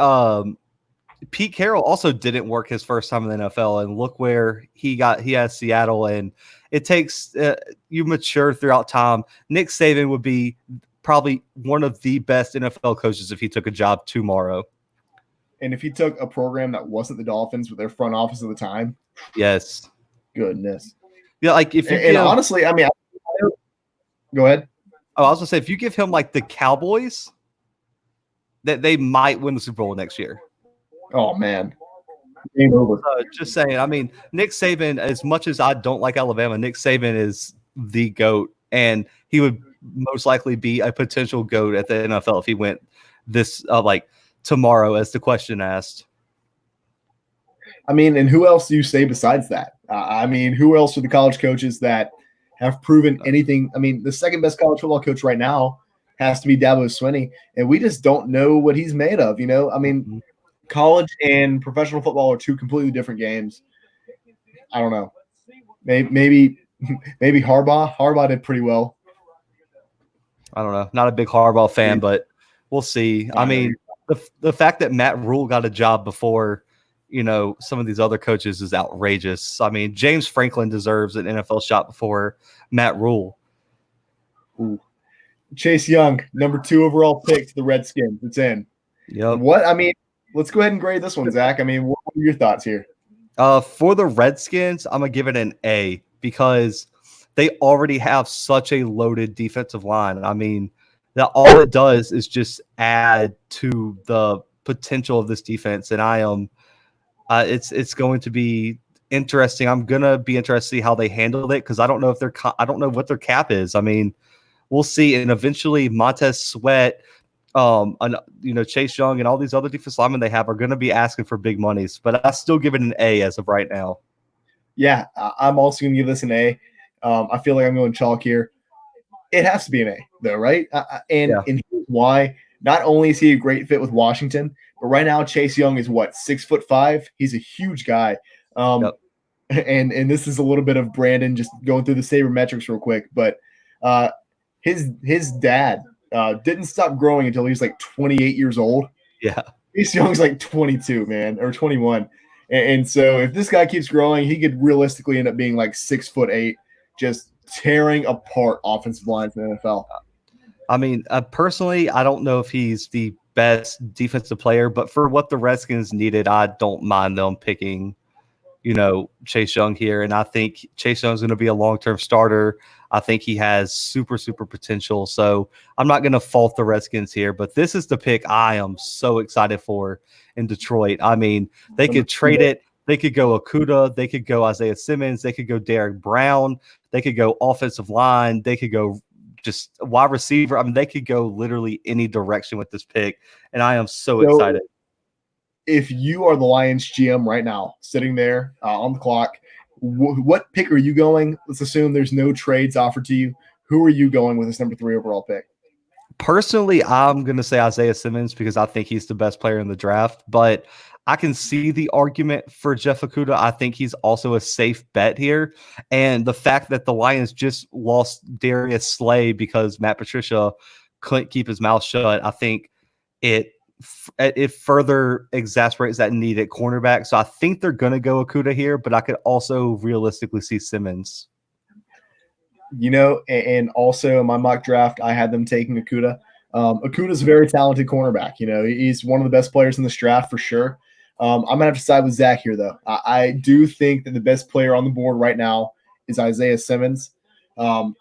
Pete Carroll also didn't work his first time in the NFL, and look where he has Seattle, and it takes you mature throughout time. Nick Saban would be probably one of the best NFL coaches if he took a job tomorrow. And if he took a program that wasn't the Dolphins with their front office at the time. Yes. Goodness. Yeah, like if you and honestly, I mean, go ahead. Oh, I was gonna say if you give him like the Cowboys, that they might win the Super Bowl next year. Oh man. Game over. Just saying. I mean, Nick Saban, as much as I don't like Alabama, Nick Saban is the GOAT, and he would most likely be a potential GOAT at the NFL if he went this like tomorrow, as the question asked. I mean, and who else do you say besides that? I mean, who else are the college coaches that have proven anything? I mean, the second best college football coach right now has to be Dabo Swinney, and we just don't know what he's made of. I mean, college and professional football are two completely different games. I don't know. Maybe Harbaugh. Harbaugh did pretty well. I don't know. Not a big Harbaugh fan, but we'll see. I mean, the fact that Matt Rule got a job before, some of these other coaches is outrageous. I mean, James Franklin deserves an NFL shot before Matt Rule. Ooh. Chase Young, number 2 overall pick to the Redskins. It's in. Yep. Let's go ahead and grade this one, Zach. I mean, what are your thoughts here? For the Redskins, I'm going to give it an A because they already have such a loaded defensive line. I mean, that all it does is just add to the potential of this defense. And it's going to be interesting. I'm going to be interested to see how they handle it because I don't know what their cap is. I mean, we'll see. And eventually Montez Sweat, Chase Young and all these other defensive linemen they have are going to be asking for big monies, but I still give it an A as of right now. Yeah, I'm also going to give this an A. I feel like I'm going chalk here. It has to be an A, though, right? And here's why. Not only is he a great fit with Washington, but right now Chase Young is 6'5". He's a huge guy. And this is a little bit of Brandon just going through the sabermetrics real quick, but his dad didn't stop growing until he was 28 years old. Yeah. Chase Young's 22, man, or 21. And so if this guy keeps growing, he could realistically end up being 6'8", just tearing apart offensive lines in the NFL. I mean, personally, I don't know if he's the best defensive player, but for what the Redskins needed, I don't mind them picking, Chase Young here. And I think Chase Young's going to be a long-term starter. I think he has super, super potential. So I'm not going to fault the Redskins here, but this is the pick I am so excited for in Detroit. I mean, they could trade it. They could go Okudah. They could go Isaiah Simmons. They could go Derek Brown. They could go offensive line. They could go just wide receiver. I mean, they could go literally any direction with this pick, and I am so excited. If you are the Lions GM right now, sitting there on the clock, what pick are you going? Let's assume there's no trades offered to you. Who are you going with this number 3 overall pick? Personally, I'm going to say Isaiah Simmons because I think he's the best player in the draft, but I can see the argument for Jeff Okudah. I think he's also a safe bet here. And the fact that the Lions just lost Darius Slay because Matt Patricia couldn't keep his mouth shut, I think it further exasperates that need at cornerback. So I think they're going to go Okudah here, but I could also realistically see Simmons. And also in my mock draft, I had them taking Okudah. Okudah's a very talented cornerback. He's one of the best players in this draft for sure. I'm going to have to side with Zach here, though. I do think that the best player on the board right now is Isaiah Simmons. And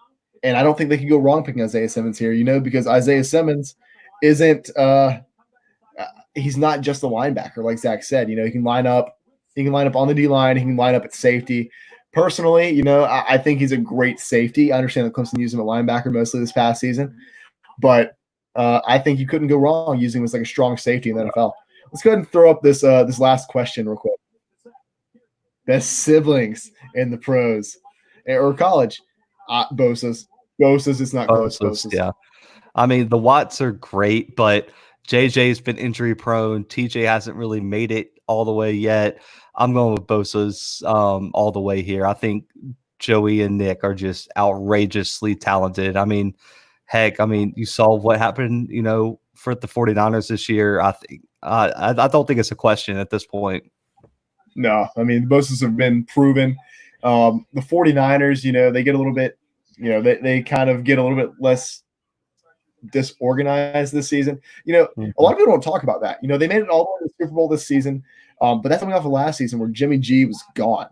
I don't think they can go wrong picking Isaiah Simmons here, because Isaiah Simmons isn't he's not just a linebacker, like Zach said. He can line up on the D-line. He can line up at safety. Personally, I think he's a great safety. I understand that Clemson used him at linebacker mostly this past season, but I think you couldn't go wrong using him as a strong safety in the NFL. Let's go ahead and throw up this last question real quick. Best siblings in the pros or college? Bosa's. Is not close. Bosa's, yeah. I mean, the Watts are great, but JJ's been injury prone. TJ hasn't really made it all the way yet. I'm going with Bosa's all the way here. I think Joey and Nick are just outrageously talented. I mean, heck, you saw what happened, for the 49ers this year. I think I don't think it's a question at this point. No, the Bosa's have been proven. The 49ers, they get a little bit, they kind of get a little bit less disorganized this season. A lot of people don't talk about that. They made it all the way to the Super Bowl this season, but that's coming off of last season where Jimmy G was gone.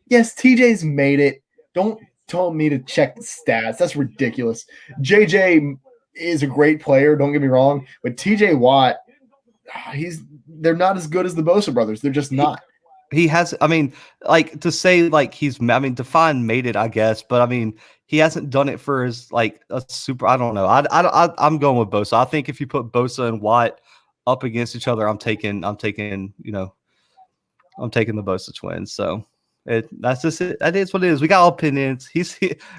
Yes, TJ's made it. Don't tell me to check the stats. That's ridiculous. JJ is a great player, don't get me wrong, but TJ Watt, they're not as good as the Bosa brothers. They're just not. He has, to say he's, Define made it, I guess, but he hasn't done it for his a super. I don't know. I'm going with Bosa. I think if you put Bosa and Watt up against each other, I'm taking I'm taking the Bosa twins. So that's just it. That is what it is. We got all opinions.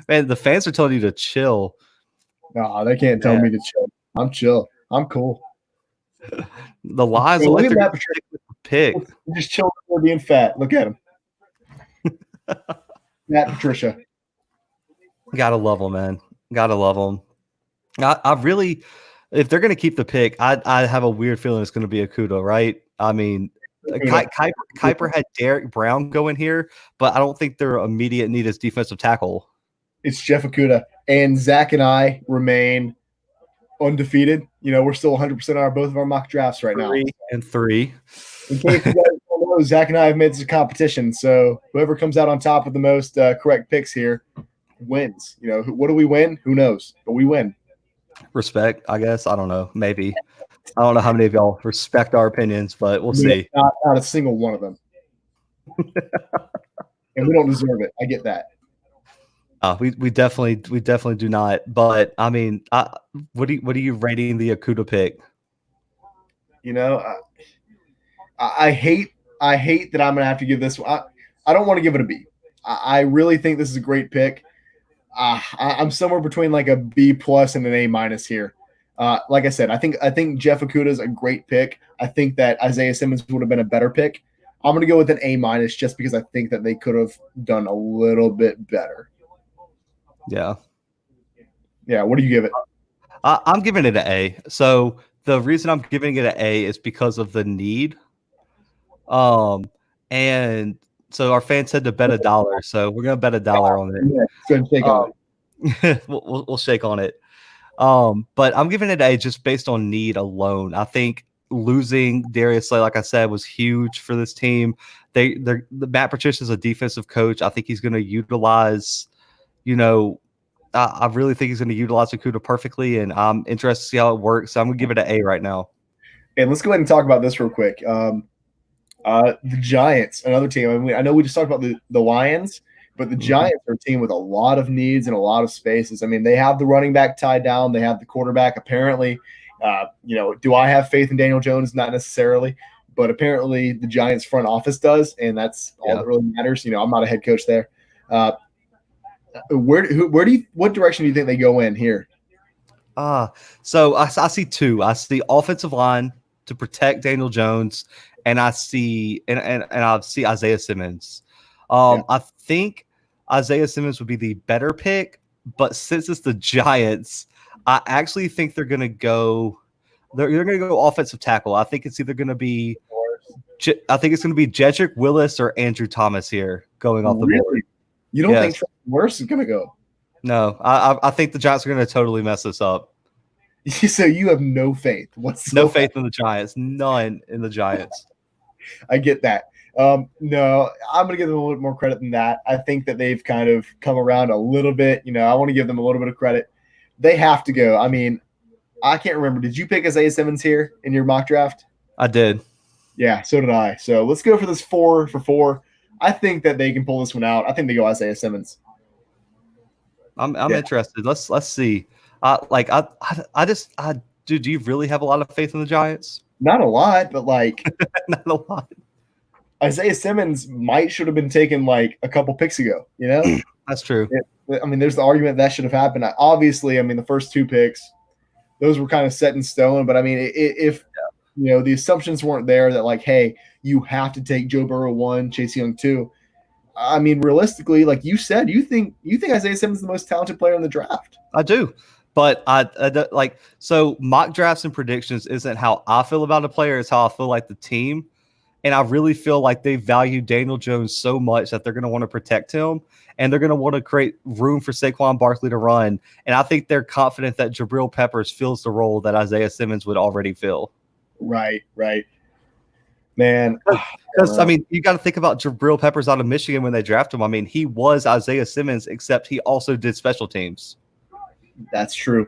Man, the fans are telling you to chill. No, they can't tell me to chill. I'm chill. I'm cool. The lies Look like at they're Matt gonna Patricia. stick with the pick. Just chill for being fat. Look at him. Matt Patricia. Gotta love them, man. Gotta love them. I really, if they're gonna keep the pick, I have a weird feeling it's gonna be Akuda, right? I mean, Kuiper had Derek Brown going here, but I don't think their immediate need is defensive tackle. It's Jeff Okuda. And Zach and I remain undefeated. You know, we're still 100% on both of our mock drafts right now. 3-3. In case you guys don't know, Zach and I have made this a competition. So whoever comes out on top with the most correct picks here wins. You know, what do we win? Who knows? But we win. Respect, I guess. I don't know. Maybe. I don't know how many of y'all respect our opinions, but we'll see. Not a single one of them. And we don't deserve it. I get that. We definitely do not. But I mean, what are you rating the Akuda pick? You know, I hate that I'm gonna have to give this one. I don't want to give it a B. I really think this is a great pick. I'm somewhere between like a B plus and an A minus here. Like I said, I think Jeff Okuda is a great pick. I think that Isaiah Simmons would have been a better pick. I'm gonna go with an A minus just because I think that they could have done a little bit better. Yeah. Yeah. What do you give it? I'm giving it an A. So the reason I'm giving it an A is because of the need. And so our fan said to bet $1, so we're gonna bet $1 on it. Yeah, go ahead and shake on it. We'll shake on it. But I'm giving it an A just based on need alone. I think losing Darius Slay, like I said, was huge for this team. The Matt Patricia is a defensive coach. I think he's going to utilize, I really think he's going to utilize Akuda perfectly, and I'm interested to see how it works. So I'm going to give it an A right now. And let's go ahead and talk about this real quick. The Giants, another team. I mean, I know we just talked about the Lions, but the Giants are a team with a lot of needs and a lot of spaces. I mean, they have the running back tied down. They have the quarterback, apparently. Do I have faith in Daniel Jones? Not necessarily. But apparently the Giants front office does, and that's all that really matters. I'm not a head coach there. What direction do you think they go in here? So I see two. I see offensive line to protect Daniel Jones, and I see and I see Isaiah Simmons. I think Isaiah Simmons would be the better pick, but since it's the Giants, I actually think they're going to go. They're going to go offensive tackle. I think it's either going to be. I think it's going to be Jedrick Willis or Andrew Thomas here going off the board. You don't think Worse is going to go? No, I think the Giants are going to totally mess this up. So you have no faith whatsoever? No faith in the Giants. None in the Giants. I get that. No, I'm going to give them a little bit more credit than that. I think that they've kind of come around a little bit. I want to give them a little bit of credit. They have to go. I mean, I can't remember. Did you pick Isaiah Simmons here in your mock draft? I did. Yeah, so did I. So let's go for this 4 for 4. I think that they can pull this one out. I think they go Isaiah Simmons. I'm interested. Let's see. Do you really have a lot of faith in the Giants? Not a lot, but not a lot. Isaiah Simmons should have been taken a couple picks ago. That's true. There's the argument that should have happened. Obviously, the first 2 picks, those were kind of set in stone. But if the assumptions weren't there that hey, you have to take Joe Burrow 1, Chase Young 2. Realistically, like you said, you think Isaiah Simmons is the most talented player in the draft. I do, but so mock drafts and predictions isn't how I feel about a player. It's how I feel like the team. And I really feel like they value Daniel Jones so much that they're going to want to protect him, and they're going to want to create room for Saquon Barkley to run. And I think they're confident that Jabril Peppers fills the role that Isaiah Simmons would already fill. Right. Man. Because, you got to think about Jabril Peppers out of Michigan when they drafted him. He was Isaiah Simmons, except he also did special teams. That's true.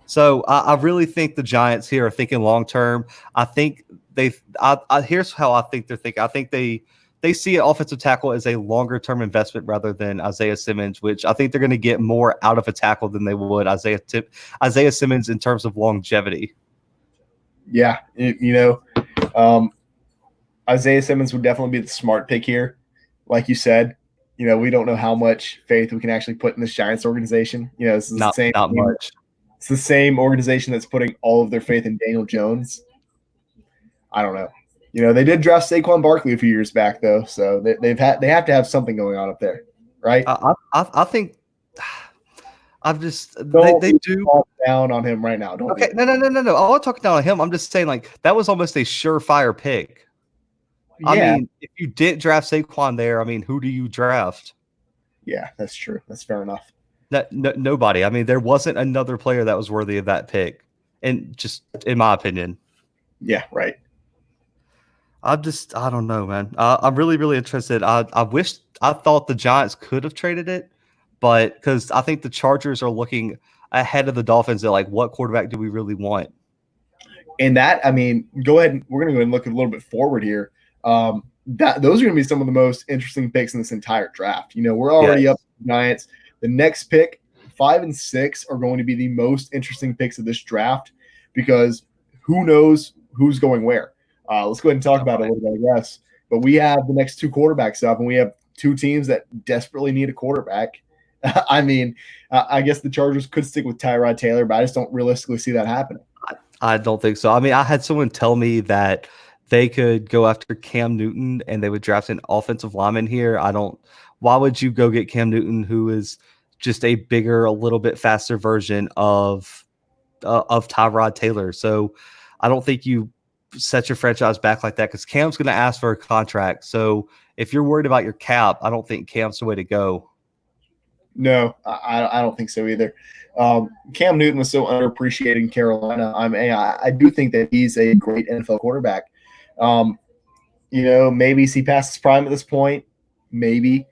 So I really think the Giants here are thinking long-term. I think here's how I think they're thinking. I think they see an offensive tackle as a longer-term investment rather than Isaiah Simmons, which I think they're going to get more out of a tackle than they would Isaiah Simmons in terms of longevity. Yeah. Isaiah Simmons would definitely be the smart pick here. Like you said, we don't know how much faith we can actually put in this Giants organization. This is the same Not much. It's the same organization that's putting all of their faith in Daniel Jones. I don't know. They did draft Saquon Barkley a few years back though, so they have to have something going on up there, right? I think I've just they do talk down on him right now. Don't okay. No. I'm not talking down on him. I'm just saying like that was almost a surefire pick. Yeah. I mean, if you didn't draft Saquon there, I mean, who do you draft? Yeah, that's true. That's fair enough. Nobody. I mean, there wasn't another player that was worthy of that pick, and just in my opinion. Yeah, right. I don't know, man. I'm really, really interested. I thought the Giants could have traded it, but because I think the Chargers are looking ahead of the Dolphins at like, what quarterback do we really want? And that, I mean, go ahead. We're going to go ahead and look a little bit forward here. Those are going to be some of the most interesting picks in this entire draft. We're already up to the Giants. The next pick, 5 and 6, are going to be the most interesting picks of this draft because who knows who's going where. Let's go ahead and talk about it a little bit, I guess. But we have the next 2 quarterbacks up, and we have 2 teams that desperately need a quarterback. I mean, I guess the Chargers could stick with Tyrod Taylor, but I just don't realistically see that happening. I don't think so. I mean, I had someone tell me that they could go after Cam Newton and they would draft an offensive lineman here. Why would you go get Cam Newton, who is just a bigger, a little bit faster version of Tyrod Taylor? So I don't think you set your franchise back like that because Cam's going to ask for a contract. So if you're worried about your cap, I don't think Cam's the way to go. No, I don't think so either. Cam Newton was so underappreciated in Carolina. I do think that he's a great NFL quarterback. Maybe is he past his prime at this point? Maybe.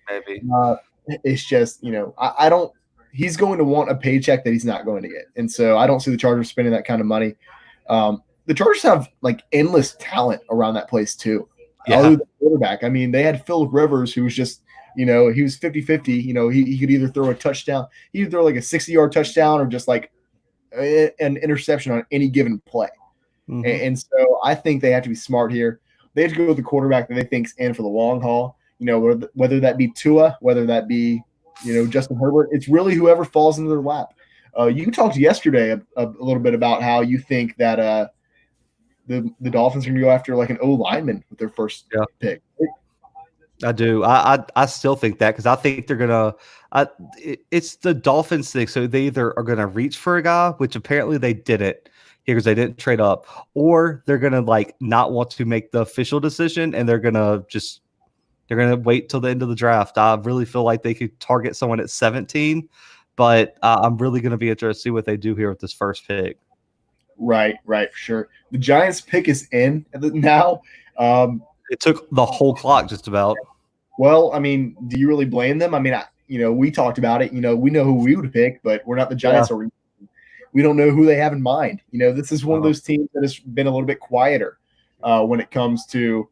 It's just, I don't – he's going to want a paycheck that he's not going to get. And so I don't see the Chargers spending that kind of money. The Chargers have, like, endless talent around that place too. Yeah. Other than the quarterback. I mean, they had Phillip Rivers, who was just – he was 50-50. He could either throw a touchdown. He could throw like a 60-yard touchdown or just like an interception on any given play. Mm-hmm. And so I think they have to be smart here. They have to go with the quarterback that they think's in for the long haul. Whether that be Tua, whether that be, Justin Herbert. It's really whoever falls into their lap. You talked yesterday a little bit about how you think that the Dolphins are going to go after like an O lineman with their first pick. I do. I still think that because I think they're gonna. It's the Dolphins thing, so they either are gonna reach for a guy, which apparently they didn't here because they didn't trade up, or they're gonna like not want to make the official decision and they're gonna wait till the end of the draft. I really feel like they could target someone at 17, but I'm really gonna be interested to see what they do here with this first pick. Right, for sure. The Giants' pick is in now. It took the whole clock just about. Well, I mean, do you really blame them? I mean, we talked about it. We know who we would pick, but we're not the Giants. Or we don't know who they have in mind. This is one of those teams that has been a little bit quieter when it comes to,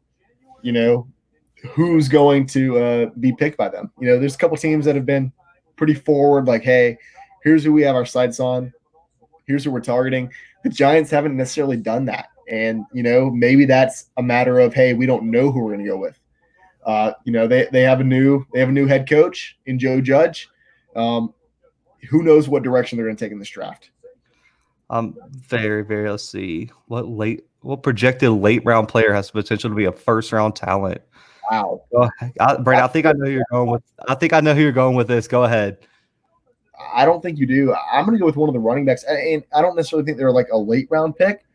who's going to be picked by them. There's a couple teams that have been pretty forward, like, hey, here's who we have our sights on. Here's who we're targeting. The Giants haven't necessarily done that. And, maybe that's a matter of, hey, we don't know who we're going to go with. They have a new head coach in Joe Judge. Who knows what direction they're going to take in this draft? Very, very. Let's see what projected late round player has the potential to be a first round talent. Wow, Brandon, I think I know who you're going with. I think I know who you're going with this. Go ahead. I don't think you do. I'm going to go with one of the running backs, and I don't necessarily think they're like a late round pick.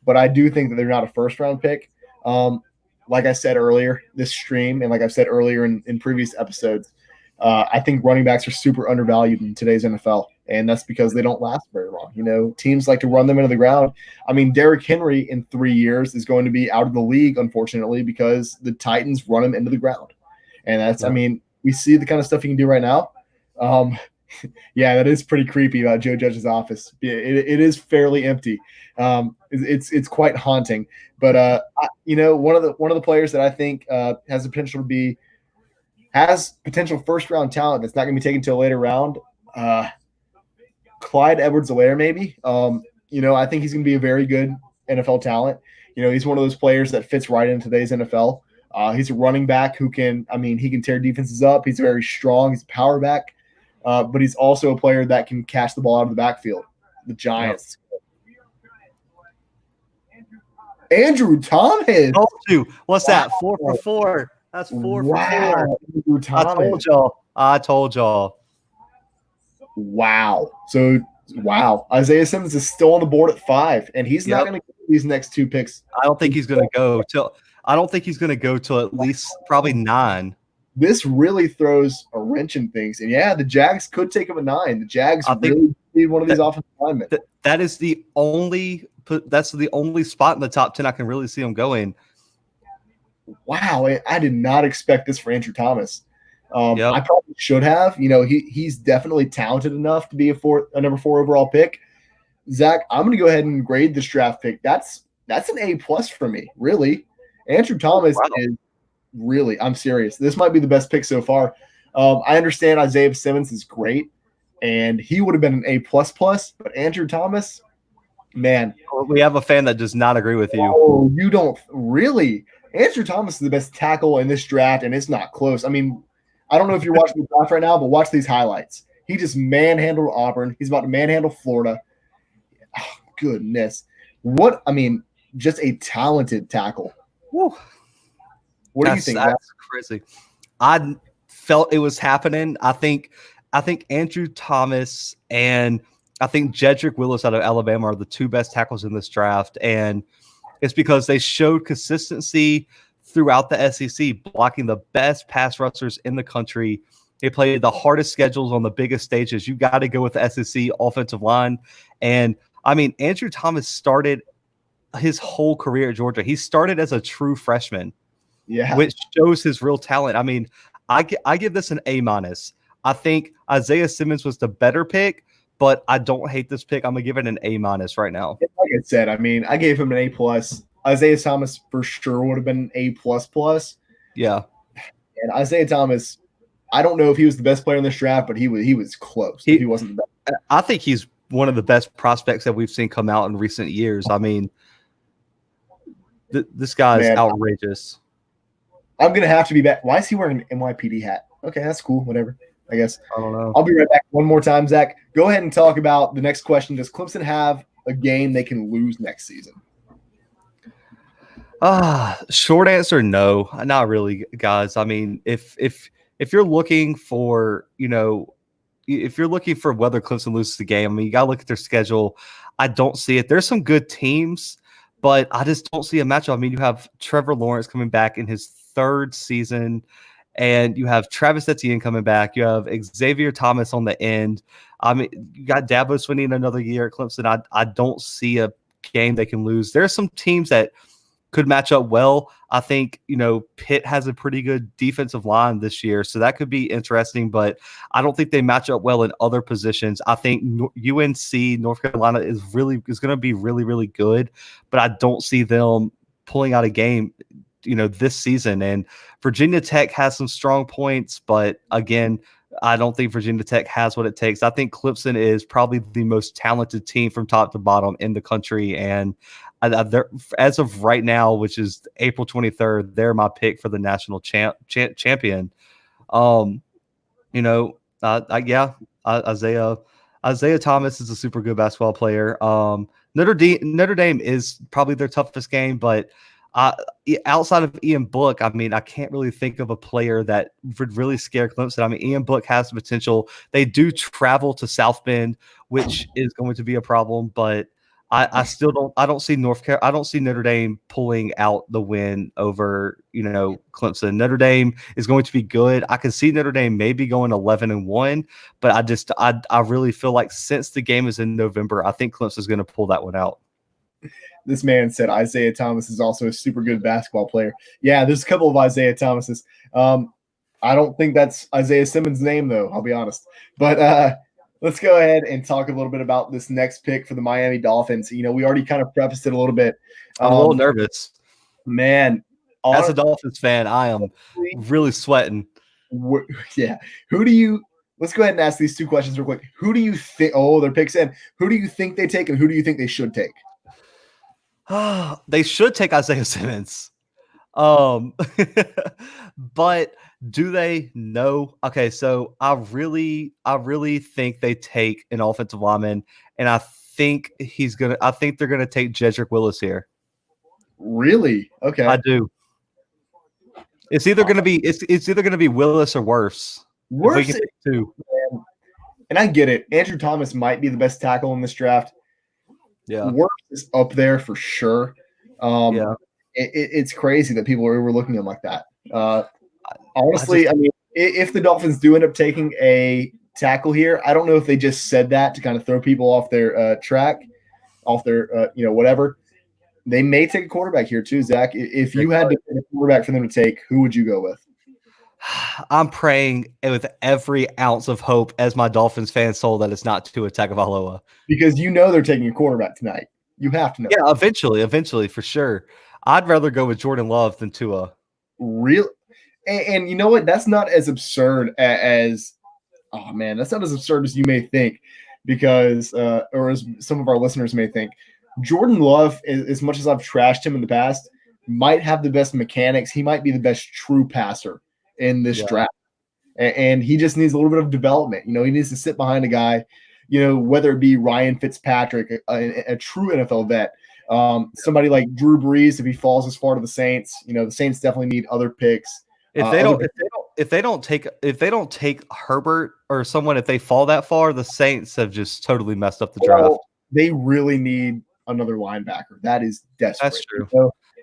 But I do think that they're not a first-round pick. Like I said earlier, this stream, and like I've said earlier in previous episodes, I think running backs are super undervalued in today's NFL, and that's because they don't last very long. Teams like to run them into the ground. I mean, Derrick Henry in 3 years is going to be out of the league, unfortunately, because the Titans run him into the ground. And that's, I mean, we see the kind of stuff you can do right now. Yeah, that is pretty creepy about Joe Judge's office. It is fairly empty. It's quite haunting. But one of the players that I think has the potential to has potential first round talent that's not going to be taken to a later round. Clyde Edwards-Helaire, maybe. I think he's going to be a very good NFL talent. He's one of those players that fits right in today's NFL. He's a running back who he can tear defenses up. He's very strong. He's a power back, but he's also a player that can catch the ball out of the backfield. The Giants. Yep. Andrew Thomas. Told you. What's that? 4 for 4. That's 4 for 4. Andrew Thomas. I told y'all. Wow. Isaiah Simmons is still on the board at 5, and he's not going to get these next 2 picks. I don't think he's going to go till at least probably 9. This really throws a wrench in things. And yeah, the Jags could take him at 9. The Jags really need one of these offensive linemen. That's the only spot in the top 10 I can really see him going. Wow, I did not expect this for Andrew Thomas. I probably should have. He's definitely talented enough to be a number 4 overall pick. Zach, I'm going to go ahead and grade this draft pick. That's an A+ for me, really. Andrew Thomas is really, I'm serious. This might be the best pick so far. I understand Isaiah Simmons is great, and he would have been an A++, but Andrew Thomas, man. We have a fan that does not agree with you. Oh, you don't really? Andrew Thomas is the best tackle in this draft, and it's not close. I mean, I don't know if you're watching the draft right now, but watch these highlights. He just manhandled Auburn. He's about to manhandle Florida. Oh, goodness. Just a talented tackle. Woo. What do you think? That's crazy. I felt it was happening. I think Andrew Thomas and I think Jedrick Willis out of Alabama are the 2 best tackles in this draft, and it's because they showed consistency throughout the SEC, blocking the best pass rushers in the country. They played the hardest schedules on the biggest stages. You got to go with the SEC offensive line. And, Andrew Thomas started his whole career at Georgia. He started as a true freshman, which shows his real talent. I give this an A-. I think Isaiah Simmons was the better pick, but I don't hate this pick. I'm going to give it an A- right now. Like I said, I gave him an A+. Isaiah Thomas for sure would have been an A++. Yeah. And Isaiah Thomas, I don't know if he was the best player in this draft, but he was close. He wasn't the best. I think he's one of the best prospects that we've seen come out in recent years. This guy's outrageous. I'm going to have to be back. Why is he wearing an NYPD hat? Okay, that's cool. Whatever, I guess. I don't know. I'll be right back one more time, Zach. Go ahead and talk about the next question. Does Clemson have a game they can lose next season? Short answer, no. Not really, guys. If you're looking for, if you're looking for whether Clemson loses the game, you got to look at their schedule. I don't see it. There's some good teams, but I just don't see a matchup. You have Trevor Lawrence coming back in his 3rd season, and you have Travis Etienne coming back. You have Xavier Thomas on the end. You got Dabo Swinney another year at Clemson. I don't see a game they can lose. There are some teams that could match up well. I think, Pitt has a pretty good defensive line this year, so that could be interesting, but I don't think they match up well in other positions. I think UNC, North Carolina, is going to be really, really good, but I don't see them pulling out a game, this season. And Virginia Tech has some strong points, but again, I don't think Virginia Tech has what it takes. I think Clemson is probably the most talented team from top to bottom in the country, and as of right now, which is April 23rd, they're my pick for the national champion. Isaiah Thomas is a super good basketball player. Notre Dame is probably their toughest game, but outside of Ian Book, I can't really think of a player that would really scare Clemson. Ian Book has the potential. They do travel to South Bend, which is going to be a problem, but I still don't. I don't see Notre Dame pulling out the win over Clemson. Notre Dame is going to be good. I can see Notre Dame maybe going 11-1, but I really feel like since the game is in November, I think Clemson is going to pull that one out. This man said Isaiah Thomas is also a super good basketball player. Yeah, there's a couple of Isaiah Thomases. I don't think that's Isaiah Simmons' name though. I'll be honest, but. Let's go ahead and talk a little bit about this next pick for the Miami Dolphins. We already kind of prefaced it a little bit. I'm a little nervous. Man. As a Dolphins fan, I am really sweating. Yeah. Let's go ahead and ask these 2 questions real quick. Who do you think – their picks in. Who do you think they take and who do you think they should take? They should take Isaiah Simmons. Um, but do they? No. Okay, so I really think they take an offensive lineman, and I think they're gonna take Jedrick Willis here. Really? Okay. I do. It's either gonna be Willis or worse. If we Worse, can pick two. and I get it. Andrew Thomas might be the best tackle in this draft. Yeah. Worse is up there for sure. Yeah. It's crazy that people are overlooking him like that. Honestly, I mean, if the Dolphins do end up taking a tackle here, I don't know if they just said that to kind of throw people off their track, off their whatever. They may take a quarterback here too, Zach. If you had to pick a quarterback for them to take, who would you go with? I'm praying with every ounce of hope as my Dolphins fan soul that it's not Tua Tagovailoa. Because you know they're taking a quarterback tonight. You have to know. Yeah, eventually, for sure. I'd rather go with Jordan Love than Tua. Real, and you know what? That's not as absurd as that's not as absurd as you may think, because or as some of our listeners may think. Jordan Love, as much as I've trashed him in the past, might have the best mechanics. He might be the best true passer in this draft. And he just needs a little bit of development. He needs to sit behind a guy, whether it be Ryan Fitzpatrick, a true NFL vet, somebody like Drew Brees, if he falls as far to the Saints, the Saints definitely need other picks. If they don't take Herbert or someone, if they fall that far, the Saints have just totally messed up the draft. They really need another linebacker. That is desperate. That's true.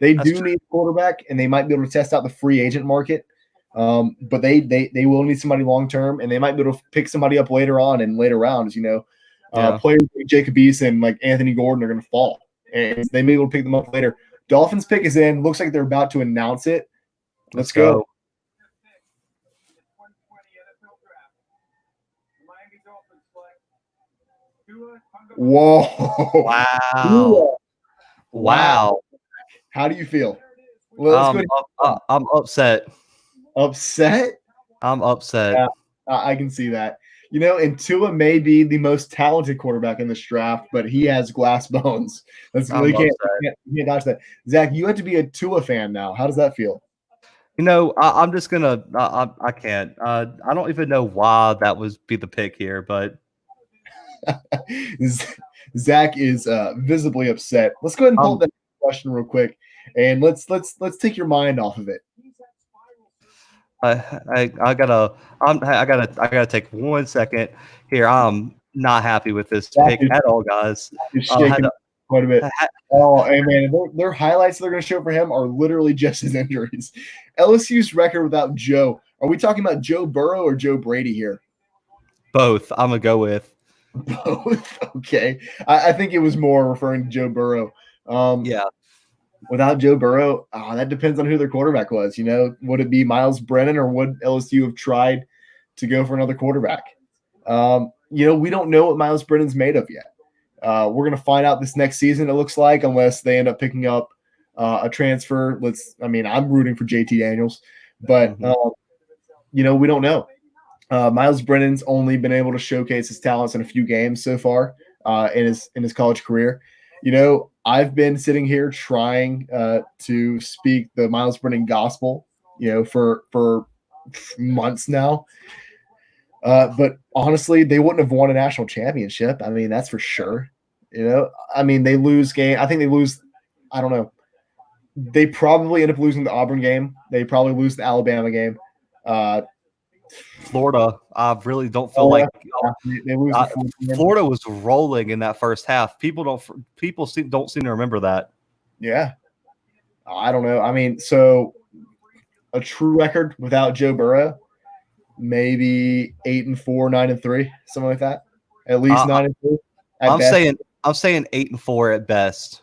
They do need a quarterback, and they might be able to test out the free agent market. But they will need somebody long term, and they might be able to pick somebody up later on in later rounds. Players like Jacob Eason, like Anthony Gordon, are going to fall, and they may be able to pick them up later. Dolphins pick is in. Looks like they're about to announce it. Let's go. Whoa! Wow! How do you feel? I'm upset. Upset? I'm upset. Yeah, I can see that. And Tua may be the most talented quarterback in this draft, but he has glass bones. You can't dodge that. Zach, you have to be a Tua fan now. How does that feel? I'm just gonna. I can't. I don't even know why that would be the pick here, but Zach is visibly upset. Let's go ahead and pull up that question real quick, and let's take your mind off of it. I gotta take 1 second here. I'm not happy with this pick at all, guys. Quite a bit. Oh, hey man, their highlights they're going to show for him are literally just his injuries. LSU's record without Joe. Are we talking about Joe Burrow or Joe Brady here? Both. I'm gonna go with both. Okay, I think it was more referring to Joe Burrow. Yeah. Without Joe Burrow, that depends on who their quarterback was. Would it be Miles Brennan, or would LSU have tried to go for another quarterback? We don't know what Miles Brennan's made of yet. We're going to find out this next season, it looks like, unless they end up picking up a transfer. I'm rooting for JT Daniels, but, we don't know. Miles Brennan's only been able to showcase his talents in a few games so far in his college career. I've been sitting here trying to speak the Miles Brennan gospel, for months now. But honestly, they wouldn't have won a national championship. That's for sure. They lose game. I think they lose. I don't know. They probably end up losing the Auburn game. They probably lose the Alabama game. Florida, I really don't feel like they lose Florida was rolling in that first half. People don't seem to remember that. Yeah, I don't know. So a true record without Joe Burrow, maybe 8-4, 9-3, something like that. At least 9-3. I'm saying 8-4 at best.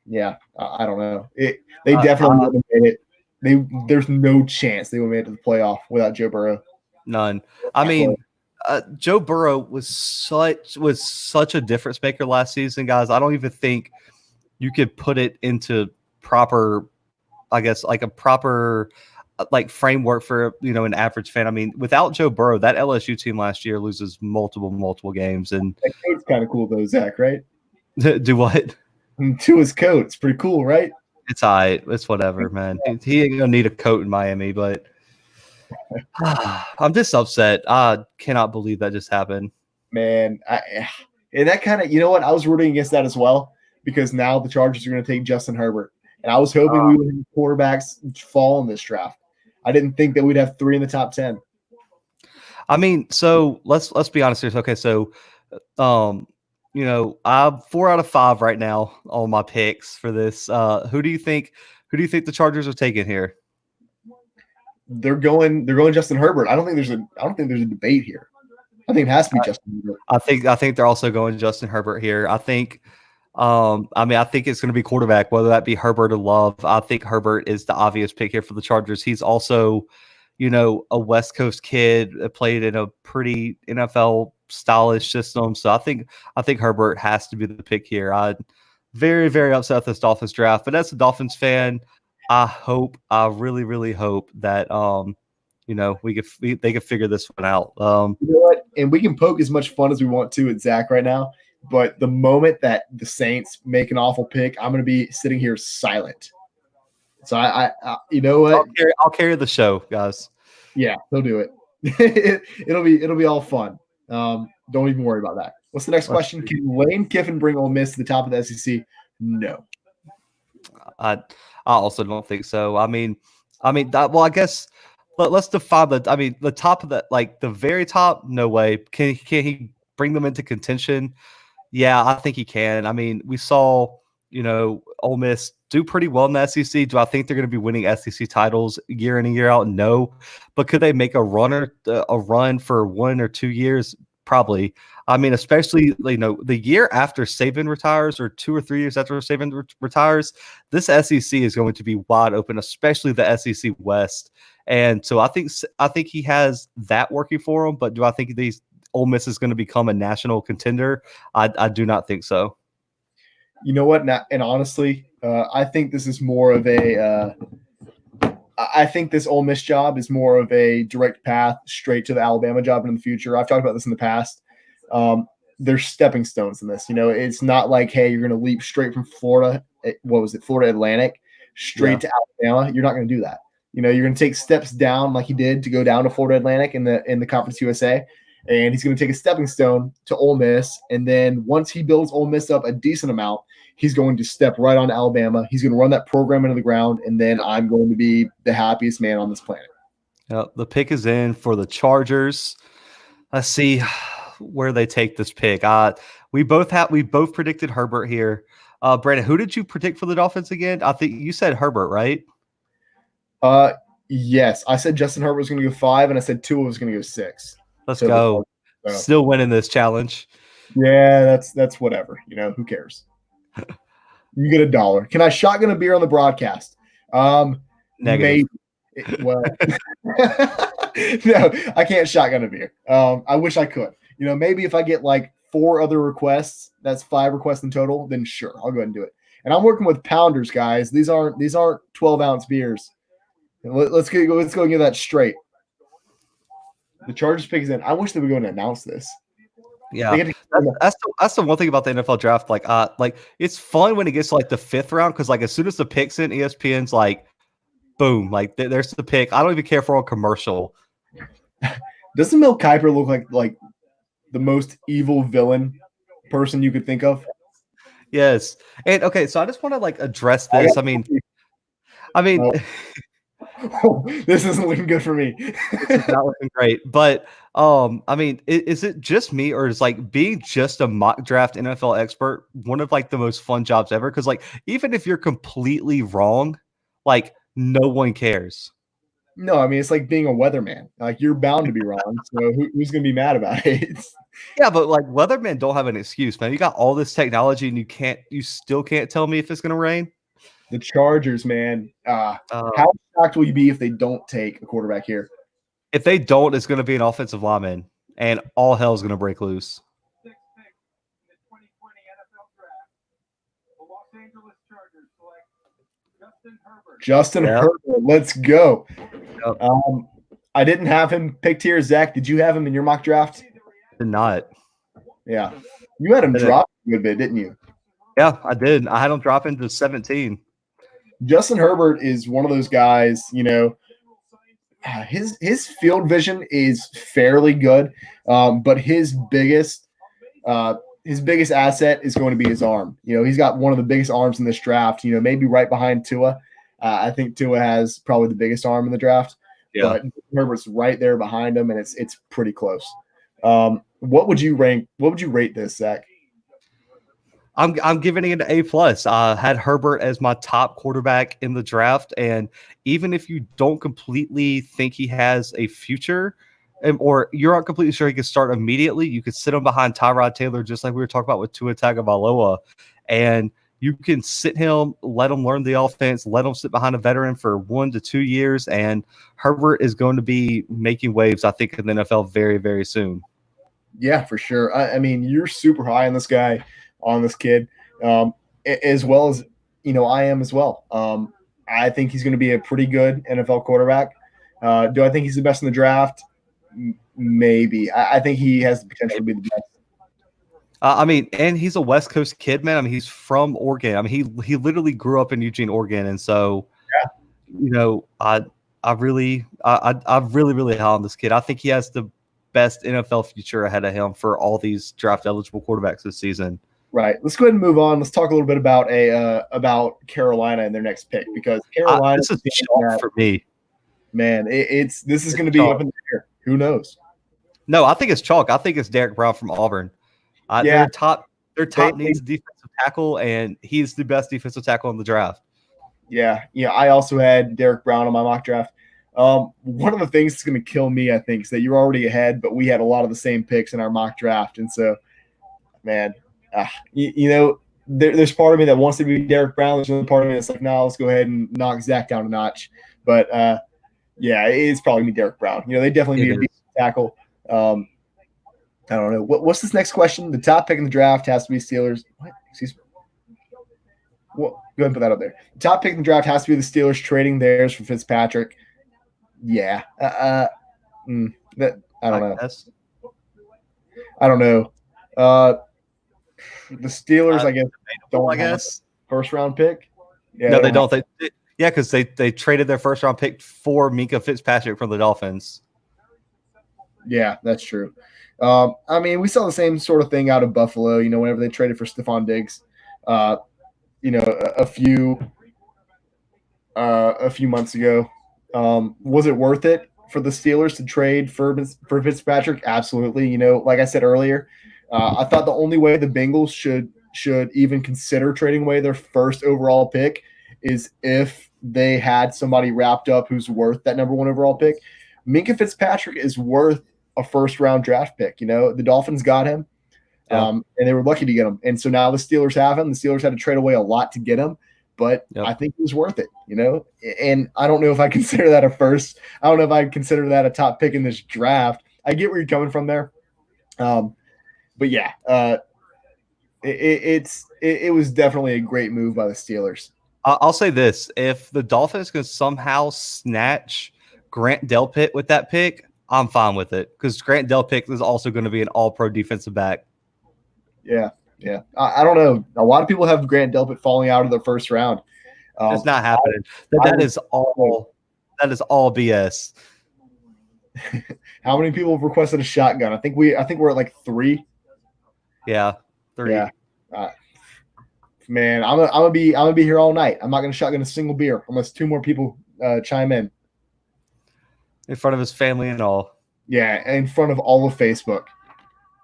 Yeah, I don't know. They definitely would have made it. There's no chance they would have made it to the playoff without Joe Burrow. None. Joe Burrow was such a difference maker last season, guys. I don't even think you could put it into proper, I guess, like a proper framework for an average fan. Without Joe Burrow, that LSU team last year loses multiple games, and it's kind of cool though, Zach. Right? Do what? And to his coat. It's pretty cool, right? It's all right. It's whatever, man. He ain't gonna need a coat in Miami, but I'm just upset. I cannot believe that just happened. Man, and that kind of, you know what? I was rooting against that as well because now the Chargers are going to take Justin Herbert. And I was hoping we would have quarterbacks fall in this draft. I didn't think that we'd have 3 in the top 10. I mean, so let's be honest here. Okay, so I'm 4 out of 5 right now on my picks for this. Who do you think the Chargers are taking here? They're going Justin Herbert. I don't think there's a debate here. I think it has to be Justin Herbert. I think they're also going Justin Herbert here. I think I think it's going to be quarterback, whether that be Herbert or Love. I think Herbert is the obvious pick here for the Chargers. He's also, a West Coast kid, played in a pretty NFL stylish system. So I think Herbert has to be the pick here. I'm very, very upset with this Dolphins draft, but as a Dolphins fan, I really, really hope that they could figure this one out. You know what? And we can poke as much fun as we want to at Zach right now, but the moment that the Saints make an awful pick, I'm going to be sitting here silent. So I you know what? I'll carry the show, guys. Yeah, he'll do it. it'll be all fun. Don't even worry about that. What's the next question? Can Lane Kiffin bring Ole Miss to the top of the SEC? No. I also don't think so. I guess let's define the top of the very top. No way. Can he bring them into contention? Yeah, I think he can. I mean, we saw, Ole Miss do pretty well in the SEC. Do I think they're going to be winning SEC titles year in and year out? No. But could they make a run for 1 or 2 years? Probably. I mean, especially, the year after Saban retires or 2 or 3 years after Saban retires, this SEC is going to be wide open, especially the SEC West. And so I think he has that working for him. But do I think Ole Miss is going to become a national contender? I do not think so. You know what? And honestly, I think this is more of a I think this Ole Miss job is more of a direct path straight to the Alabama job in the future. I've talked about this in the past. There's stepping stones in this. It's not like, hey, you're going to leap straight from Florida. What was it? Florida Atlantic straight to Alabama. You're not going to do that. You're going to take steps down like he did to go down to Florida Atlantic in the Conference USA. And he's going to take a stepping stone to Ole Miss. And then once he builds Ole Miss up a decent amount, he's going to step right on to Alabama. He's going to run that program into the ground. And then I'm going to be the happiest man on this planet. The pick is in for the Chargers. Let's see where they take this pick. We both predicted Herbert here. Brandon, who did you predict for the Dolphins again? I think you said Herbert, right? Yes. I said Justin Herbert was going to go 5, and I said Tua was going to go 6. Let's go. Still winning this challenge. Yeah, that's whatever. Who cares? You get $1. Can I shotgun a beer on the broadcast? Negative. Maybe. Well, no, I can't shotgun a beer. I wish I could. Maybe if I get like 4 other requests, that's 5 requests in total, then sure, I'll go ahead and do it. And I'm working with pounders, guys. These aren't 12-ounce beers. Let's go and get that straight. The Chargers pick is in. I wish they would go and announce this. Yeah, that's the one thing about the NFL draft. Like it's fun when it gets to like the 5th round because as soon as the pick's in, ESPN's like, boom, there's the pick. I don't even care for a commercial. Doesn't Mel Kiper look like the most evil villain person you could think of? Yes, and okay, so I just want to address this. I mean. This isn't looking good for me. It's not looking great. But is it just me, or is being just a mock draft NFL expert one of the most fun jobs ever? Because even if you're completely wrong, no one cares. No, I mean it's like being a weatherman. You're bound to be wrong. So who's gonna be mad about it? Yeah, but weathermen don't have an excuse, man. You got all this technology and you still can't tell me if it's gonna rain. The Chargers, man. How shocked will you be if they don't take a quarterback here? If they don't, it's going to be an offensive lineman, and all hell's going to break loose. Justin Herbert, let's go. Yep. I didn't have him picked here. Zach, did you have him in your mock draft? Did not. Yeah. You had him drop a good bit, didn't you? Yeah, I did. I had him dropping to 17. Justin Herbert is one of those guys, his field vision is fairly good, but his biggest asset is going to be his arm. He's got one of the biggest arms in this draft. Maybe right behind Tua. I think Tua has probably the biggest arm in the draft, but Herbert's right there behind him, and it's pretty close. What would you rank? What would you rate this, Zach? I'm giving it an A+. I had Herbert as my top quarterback in the draft, and even if you don't completely think he has a future, or you're not completely sure he can start immediately, you could sit him behind Tyrod Taylor, just like we were talking about with Tua Tagovailoa, and you can sit him, let him learn the offense, let him sit behind a veteran for 1 to 2 years, and Herbert is going to be making waves, I think, in the NFL very, very soon. Yeah, for sure. I mean, you're super high on this guy, on this kid, as well as I am as well. I think he's going to be a pretty good NFL quarterback. Do I think he's the best in the draft? Maybe. I think he has the potential to be the best. I mean, and he's a West Coast kid, man. I mean, he's from Oregon. I mean, he literally grew up in Eugene, Oregon, and so I'm really high on this kid. I think he has the best NFL future ahead of him for all these draft eligible quarterbacks this season. Right. Let's go ahead and move on. Let's talk a little bit about Carolina and their next pick, because Carolina this is chalk for me. Man, this is going to be up in the air. Who knows? No, I think it's chalk. I think it's Derek Brown from Auburn. Their top needs a defensive tackle, and he's the best defensive tackle in the draft. Yeah. I also had Derek Brown on my mock draft. One of the things that's going to kill me, I think, is that you're already ahead, but we had a lot of the same picks in our mock draft, and so, man, there's part of me that wants to be Derek Brown. There's another part of me that's like, no, let's go ahead and knock Zach down a notch. But it's probably going to be Derek Brown. They definitely need a defensive tackle. I don't know. What's this next question? The top pick in the draft has to be Steelers. What? Excuse me. Well, go ahead and put that up there. The top pick in the draft has to be the Steelers trading theirs for Fitzpatrick. Yeah. I don't know. I don't know. The Steelers, I guess, don't have a first-round pick. Yeah, no, they don't. Because they traded their first-round pick for Minkah Fitzpatrick from the Dolphins. Yeah, that's true. I mean, we saw the same sort of thing out of Buffalo, whenever they traded for Stephon Diggs, a few months ago. Was it worth it for the Steelers to trade for Fitzpatrick? Absolutely. Like I said earlier, I thought the only way the Bengals should even consider trading away their first overall pick is if they had somebody wrapped up who's worth that number 1 overall pick. Minkah Fitzpatrick is worth a first-round draft pick. The Dolphins got him, and they were lucky to get him. And so now the Steelers have him. The Steelers had to trade away a lot to get him, but I think it was worth it, And I don't know if I consider that a first. I don't know if I consider that a top pick in this draft. I get where you're coming from there. But yeah, it was definitely a great move by the Steelers. I'll say this: if the Dolphins can somehow snatch Grant Delpit with that pick, I'm fine with it, because Grant Delpit is also going to be an all-pro defensive back. Yeah. I don't know. A lot of people have Grant Delpit falling out of the first round. It's not happening. That is all BS. How many people have requested a shotgun? I think we're at like 3. Yeah, 3. Yeah. Man, I'm gonna be here all night. I'm not gonna shotgun a single beer unless 2 more people chime in front of his family and all. Yeah, in front of all of Facebook.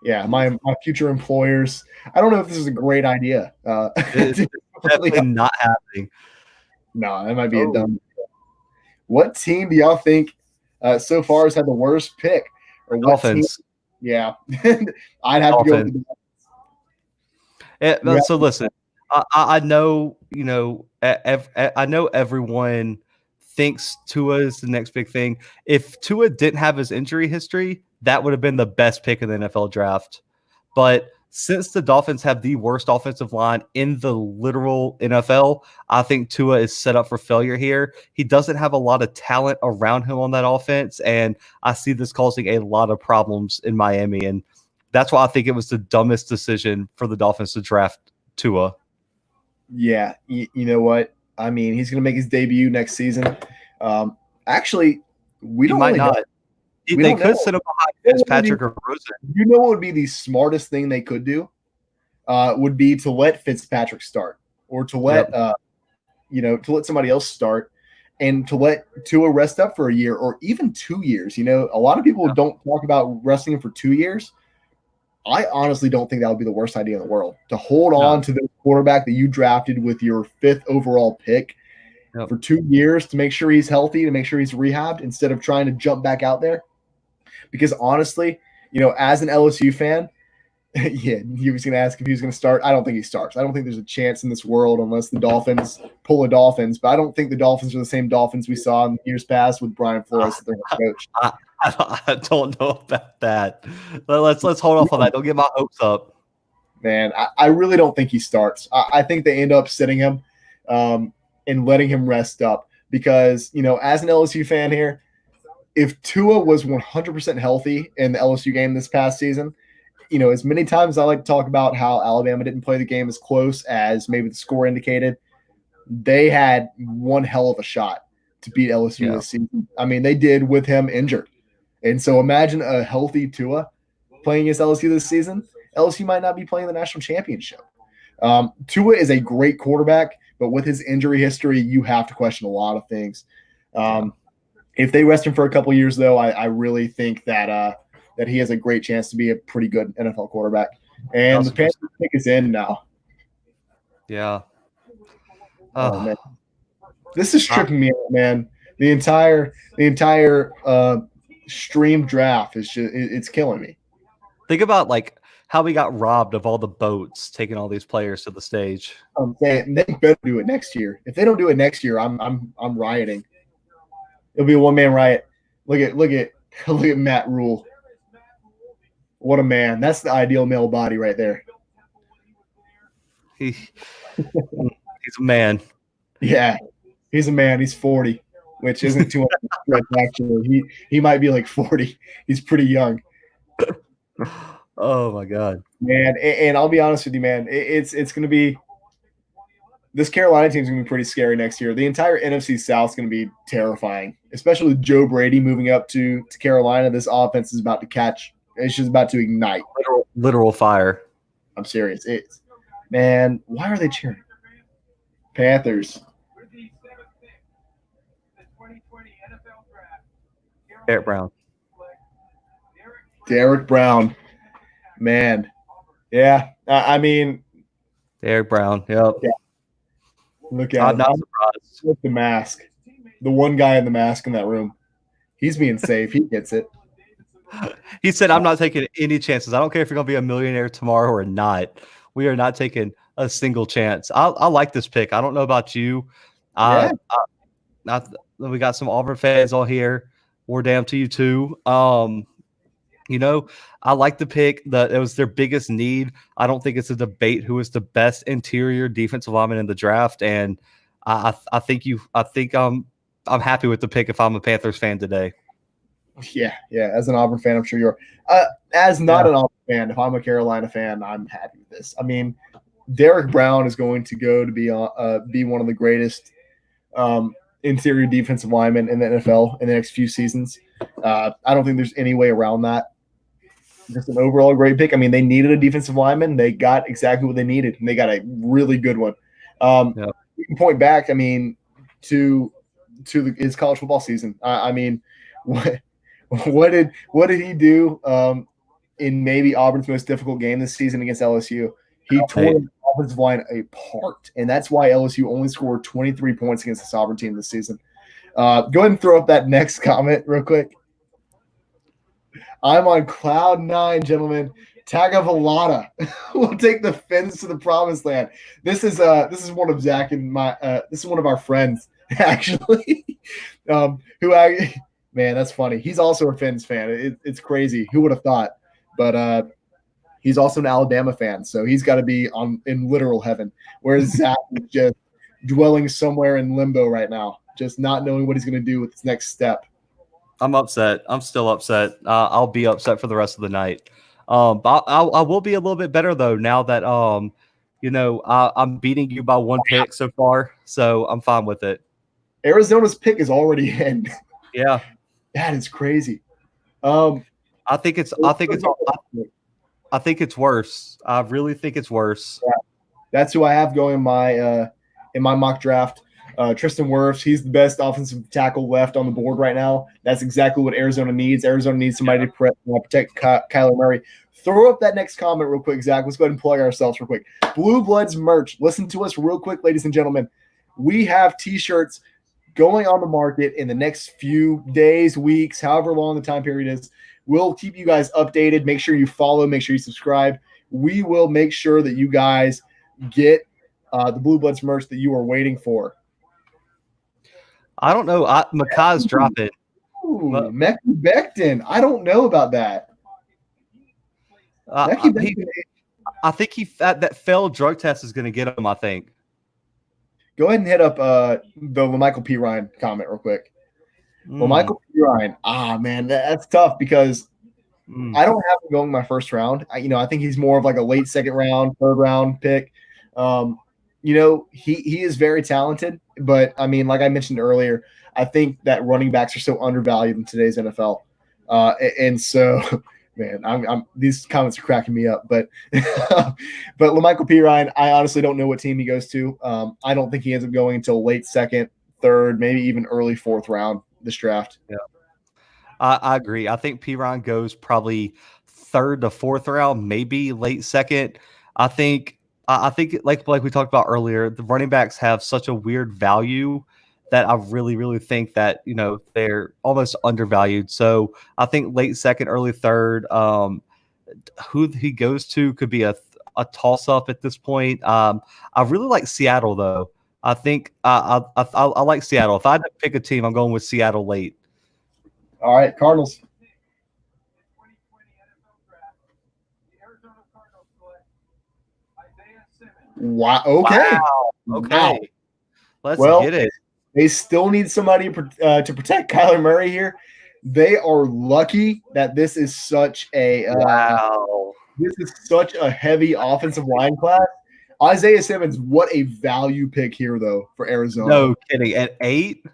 Yeah, my future employers. I don't know if this is a great idea. It's definitely not happening. No, that might be a dumb. What team do y'all think so far has had the worst pick? Or what Dolphins. Team? Yeah, I'd have Dolphins. to go. So listen, I know I know everyone thinks Tua is the next big thing. If Tua didn't have his injury history, that would have been the best pick in the NFL draft. But since the Dolphins have the worst offensive line in the literal NFL, I think Tua is set up for failure here. He doesn't have a lot of talent around him on that offense, and I see this causing a lot of problems in Miami. And that's why I think it was the dumbest decision for the Dolphins to draft Tua. Yeah, you know what? I mean, he's going to make his debut next season. Actually, we He don't might really know. not. We They don't could know. sit him behind You know what would be, Fitzpatrick or Rosen. you know what would be the smartest thing they could do? Would be to let Fitzpatrick start, or to let Yep. to let somebody else start, and to let Tua rest up for a year or even 2 years. A lot of people don't talk about resting him for 2 years. I honestly don't think that would be the worst idea in the world, to hold No. on to the quarterback that you drafted with your 5th overall pick Yep. for 2 years, to make sure he's healthy, to make sure he's rehabbed, instead of trying to jump back out there. Because honestly, as an LSU fan, yeah, he was going to ask if he was going to start. I don't think he starts. I don't think there's a chance in this world unless the Dolphins pull a Dolphins. But I don't think the Dolphins are the same Dolphins we saw in years past with Brian Flores as their head coach. I don't know about that. Let's hold off on that. Don't get my hopes up. Man, I really don't think he starts. I think they end up sitting him and letting him rest up because, as an LSU fan here, if Tua was 100% healthy in the LSU game this past season, as many times I like to talk about how Alabama didn't play the game as close as maybe the score indicated, they had one hell of a shot to beat LSU this season. I mean, they did with him injured. And so imagine a healthy Tua playing against LSU this season. LSU might not be playing the national championship. Tua is a great quarterback, but with his injury history, you have to question a lot of things. If they rest him for a couple years, though, I really think that he has a great chance to be a pretty good NFL quarterback. And the Panthers pick is in now. Yeah. Oh man, this is tripping me out, man. The entire stream draft is it's killing me. Think about how we got robbed of all the boats taking all these players to the stage. They better do it next year. If they don't do it next year, I'm rioting. It'll be a one-man riot. Look at Matt Rule. What a man. That's the ideal male body right there. He's a man. Yeah, he's a man. He's 40, which isn't too much actually. He might be like 40. He's pretty young. Oh my God, man! And I'll be honest with you, man. It's going to be this Carolina team's going to be pretty scary next year. The entire NFC South is going to be terrifying, especially with Joe Brady moving up to Carolina. This offense is about to catch. It's just about to ignite. Literal fire. I'm serious. Man, why are they cheering? Panthers. Derek Brown. Man. Yeah. I mean. Derek Brown. Yep. Yeah. Look at him. Not surprised. With the mask. The one guy in the mask in that room. He's being safe. He gets it. He said, I'm not taking any chances. I don't care if you're going to be a millionaire tomorrow or not. We are not taking a single chance. I like this pick. I don't know about you. Yeah. We got some Auburn fans on here. We're damn to you too. I like the pick. It was their biggest need. I don't think it's a debate who is the best interior defensive lineman in the draft. And I think I'm happy with the pick if I'm a Panthers fan today. Yeah. As an Auburn fan, I'm sure you are. As not an Auburn fan, if I'm a Carolina fan, I'm happy with this. I mean, Derek Brown is going to go to be one of the greatest interior defensive linemen in the NFL in the next few seasons. I don't think there's any way around that. Just an overall great pick. I mean, they needed a defensive lineman. They got exactly what they needed, and they got a really good one. You can point back, I mean, to his college football season. I mean, what did he do in maybe Auburn's most difficult game this season against LSU? He tore the offensive line apart, and that's why LSU only scored 23 points against this Auburn team this season. Go ahead and throw up that next comment real quick. I'm on cloud 9, gentlemen. Tagavalata will take the Fins to the promised land. This is one of Zach and my this is one of our friends actually. Man, that's funny. He's also a Fins fan. It's crazy. Who would have thought? But he's also an Alabama fan, so he's got to be in literal heaven. Whereas Zach is just dwelling somewhere in limbo right now, just not knowing what he's going to do with his next step. I'm upset. I'm still upset. I'll be upset for the rest of the night. But I will be a little bit better though now that I'm beating you by one pick so far, so I'm fine with it. Arizona's pick is already in. Yeah, That is crazy. I think it's worse. I really think it's worse. Yeah, that's who I have going in my mock draft. Tristan Wirfs, he's the best offensive tackle left on the board right now. That's exactly what Arizona needs. Arizona needs somebody to protect Kyler Murray. Throw up that next comment real quick, Zach. Let's go ahead and plug ourselves real quick. Bluebloods merch. Listen to us real quick, ladies and gentlemen. We have T-shirts going on the market in the next few days, weeks, however long the time period is. We'll keep you guys updated. Make sure you follow. Make sure you subscribe. We will make sure that you guys get the Bluebloods merch that you are waiting for. I don't know. Makai's dropping. Ooh, Mekhi Becton. I don't know about that. I think that failed drug test is going to get him. I think. Go ahead and hit up the Michael P. Ryan comment real quick. Well, Michael P. Ryan. Man, that's tough because I don't have him going in my first round. I think he's more of like a late second round, third round pick. He is very talented, but I mean, like I mentioned earlier, I think that running backs are so undervalued in today's NFL, and so, man, these comments are cracking me up. But LaMichael P. Ryan, I honestly don't know what team he goes to. I don't think he ends up going until late second, third, maybe even early fourth round this draft. Yeah, I agree. I think P. Ryan goes probably third to fourth round, maybe late second. I think like we talked about earlier, the running backs have such a weird value that I really, really think that they're almost undervalued. So I think late second, early third. Who he goes to could be a toss up at this point. I really like Seattle though. I think I like Seattle. If I had to pick a team, I'm going with Seattle late. All right, Cardinals. Wow. Okay. Wow. Okay. Let's get it. They still need somebody to protect Kyler Murray here. They are lucky that this is such a heavy offensive line class. Isaiah Simmons, what a value pick here though for Arizona. No kidding. At 8,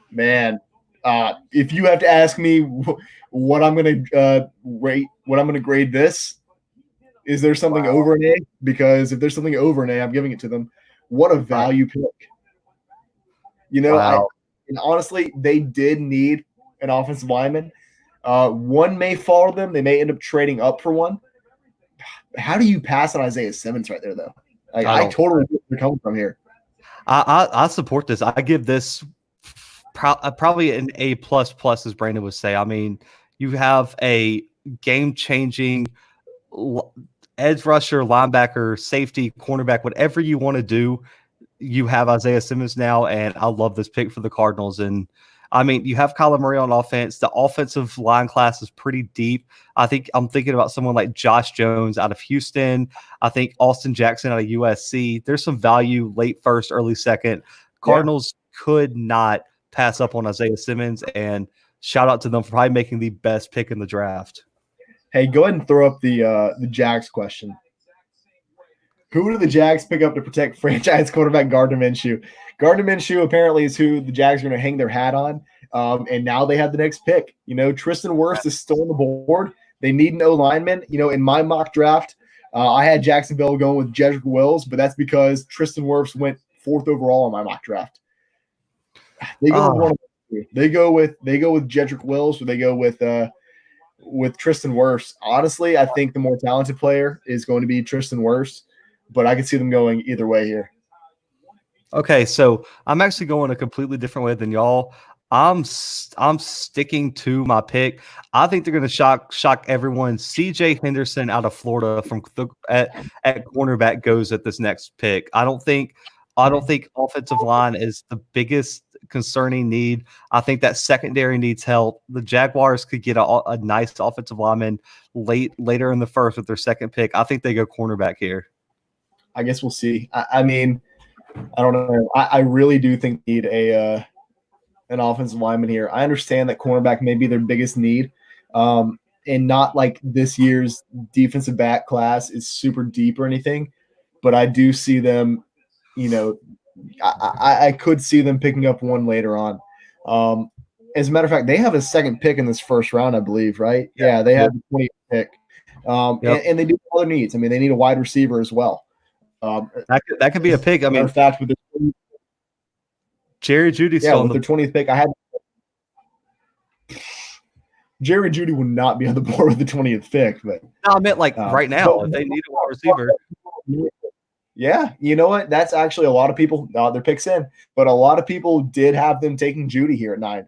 man. If you have to ask me what I'm going to rate, what I'm going to grade this, is there something over an A? Because if there's something over an A, I'm giving it to them. What a value pick. And honestly, they did need an offensive lineman. One may fall to them. They may end up trading up for one. How do you pass on Isaiah Simmons right there, though? I totally get where you're coming from here. I support this. I give this probably an A++, as Brandon would say. I mean, you have a game-changing edge rusher, linebacker, safety, cornerback, whatever you want to do. You have Isaiah Simmons now, and I love this pick for the Cardinals. And I mean, you have Kyler Murray on offense. The offensive line class is pretty deep. I think I'm thinking about someone like Josh Jones out of Houston. I think Austin Jackson out of USC. There's some value late first, early second. Cardinals could not pass up on Isaiah Simmons, and shout out to them for probably making the best pick in the draft. Hey, go ahead and throw up the Jags question. Who do the Jags pick up to protect franchise quarterback Gardner Minshew? Gardner Minshew apparently is who the Jags are going to hang their hat on, and now they have the next pick. Tristan Wirfs is still on the board. They need an O-lineman. In my mock draft, I had Jacksonville going with Jedrick Wills, but that's because Tristan Wirfs went 4th overall in my mock draft. They go with one of the two. They go with Jedrick Wills, or they go with Tristan Wirfs. Honestly, I think the more talented player is going to be Tristan Wirfs, but I can see them going either way here. Okay, so I'm actually going a completely different way than y'all. I'm sticking to my pick. I think they're going to shock everyone. C.J. Henderson out of Florida at cornerback goes at this next pick. I don't think offensive line is the biggest concerning need. I think that secondary needs help. The Jaguars could get a nice offensive lineman later in the first with their second pick. I think they go cornerback here. I guess we'll see. I mean, I don't know. I really do think they need an offensive lineman here. I understand that cornerback may be their biggest need, and not like this year's defensive back class is super deep or anything. but I do see them, I could see them picking up one later on. As a matter of fact, they have a second pick in this first round, I believe, right? Yeah, they have the 20th pick. And they do have other needs. I mean, they need a wide receiver as well. That could be a pick. I mean, matter of fact, with Jerry Jeudy's still on their 20th pick, Jerry Jeudy will not be on the board with the 20th pick, but no, I meant right now. If they need a wide receiver. Yeah, you know what? That's actually a lot of people got their picks in, but a lot of people did have them taking Jeudy here at 9.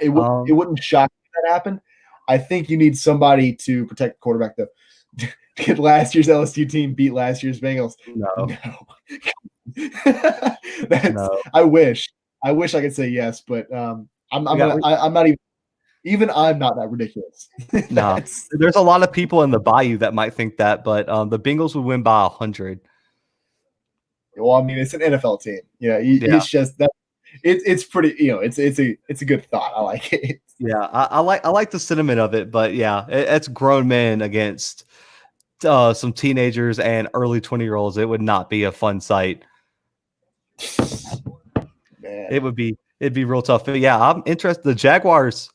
It wouldn't shock me if that happened. I think you need somebody to protect the quarterback, though. Did last year's LSU team beat last year's Bengals? No. No. I wish I could say yes, but I'm not even I'm not that ridiculous. No, there's a lot of people in the Bayou that might think that, but the Bengals would win by 100. Well, I mean, it's an NFL team. It's just that it's pretty. It's a good thought. I like it. Yeah, I like the sentiment of it, but yeah, it's grown men against some teenagers and early 20-year-olds. It would not be a fun sight. Man. It'd be real tough. But yeah, I'm interested. The Jaguars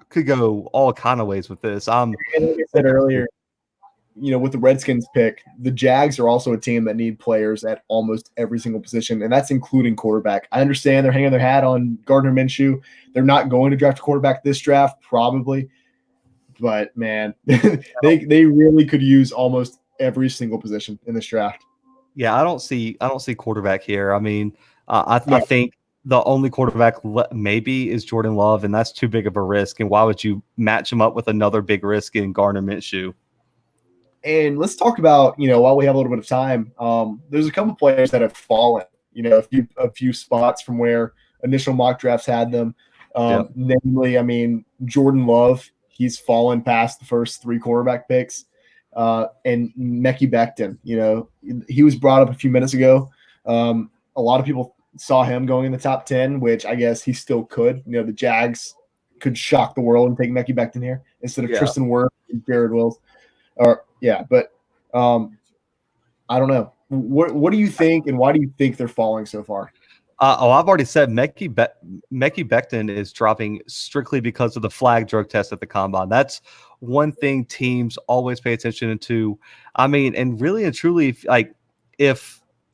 could go all kind of ways with this. And like I said earlier, with the Redskins pick, the Jags are also a team that need players at almost every single position, and that's including quarterback. I understand they're hanging their hat on Gardner Minshew. They're not going to draft a quarterback this draft, probably. But man, they really could use almost every single position in this draft. Yeah, I don't see quarterback here. I mean, I think the only quarterback maybe is Jordan Love, and that's too big of a risk. And why would you match him up with another big risk in Gardner Minshew? And let's talk about, while we have a little bit of time, there's a couple players that have fallen, a few spots from where initial mock drafts had them. Namely, I mean, Jordan Love, he's fallen past the first 3 quarterback picks. And Mekhi Becton, he was brought up a few minutes ago. A lot of people saw him going in the top 10, which I guess he still could. The Jags could shock the world and take Mekhi Becton here instead of Tristan Wirfs and Jared Wills. But I don't know. What do you think, and why do you think they're falling so far? I've already said Mekhi Becton is dropping strictly because of the flag drug test at the combine. That's one thing teams always pay attention to. I mean, and really and truly,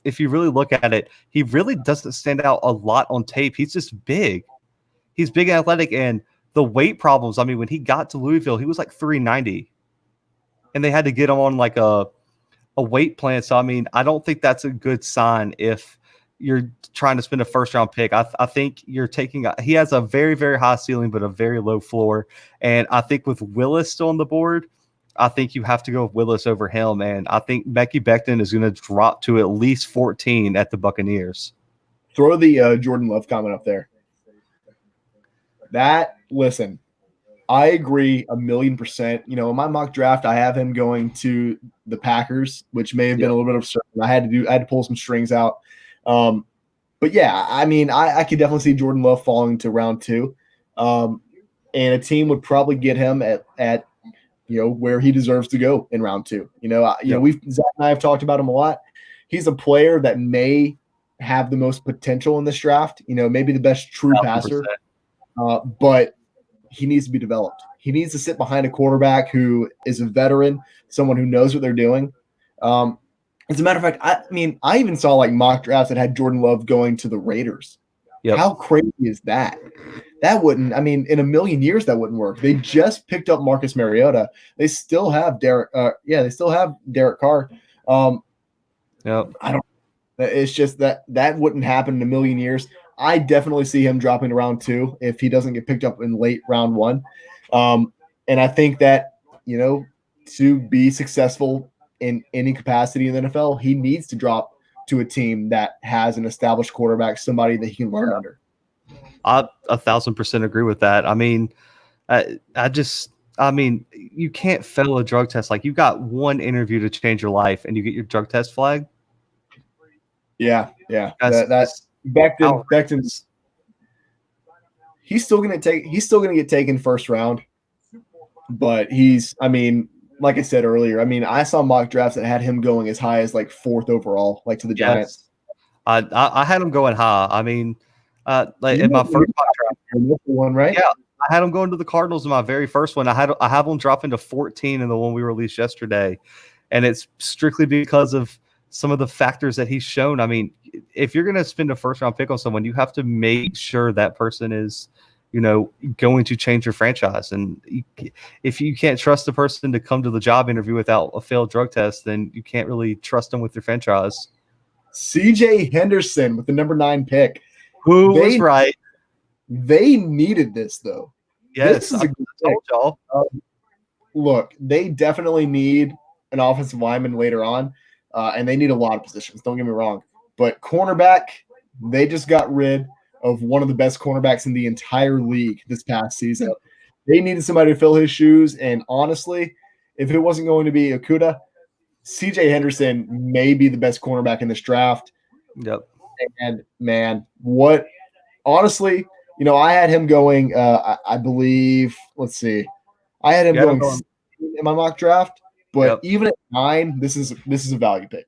if you really look at it, he really doesn't stand out a lot on tape. He's just big. He's big and athletic, and the weight problems. I mean, when he got to Louisville, he was like 390, and they had to get him on like a weight plan. So I mean, I don't think that's a good sign if you're trying to spend a first round pick. I think you're taking he has a very, very high ceiling, but a very low floor. And I think with Willis still on the board, I think you have to go with Willis over him. And I think Mekhi Becton is going to drop to at least 14 at the Buccaneers. Throw the Jordan Love comment up there. Listen, I agree 1,000,000%. In my mock draft, I have him going to the Packers, which may have been a little bit absurd. I had to pull some strings out. But yeah, I mean, I could definitely see Jordan Love falling to round 2. And a team would probably get him at where he deserves to go in round 2. Zach and I have talked about him a lot. He's a player that may have the most potential in this draft, maybe the best true 100%. Passer. But he needs to be developed. He needs to sit behind a quarterback who is a veteran, someone who knows what they're doing. As a matter of fact, I even saw like mock drafts that had Jordan Love going to the Raiders. Yep. How crazy is that? That wouldn't, in a million years, that wouldn't work. They just picked up Marcus Mariota. They still have Derek Carr. It's just that wouldn't happen in a million years. I definitely see him dropping to round 2 if he doesn't get picked up in late round 1. And I think that, to be successful in any capacity in the NFL, he needs to drop to a team that has an established quarterback, somebody that he can learn under. I 1,000% agree with that. I mean, you can't fail a drug test. Like, you got one interview to change your life and you get your drug test flag. Yeah. That's Becton's. He's still going to get taken first round, but like I said earlier, I mean, I saw mock drafts that had him going as high as like 4th overall, like to the Giants. Yes, I had him going high. I mean, like in You my first mock draft, one, right? yeah, I had him going to the Cardinals in my very first one. I have him dropping to 14 in the one we released yesterday, and it's strictly because of some of the factors that he's shown. I mean, if you're going to spend a first round pick on someone, you have to make sure that person is, going to change your franchise. And if you can't trust the person to come to the job interview without a failed drug test, then you can't really trust them with your franchise. CJ Henderson with the number 9 pick. Who was right? They needed this though. Yes, I told y'all. Look, they definitely need an offensive lineman later on, and they need a lot of positions. Don't get me wrong, but cornerback, they just got rid of one of the best cornerbacks in the entire league this past season. They needed somebody to fill his shoes, and honestly, if it wasn't going to be Okudah, CJ Henderson may be the best cornerback in this draft. Yep. And man, honestly, I had him going, I believe, let's see. I had him going in my mock draft, but even at 9, this is a value pick.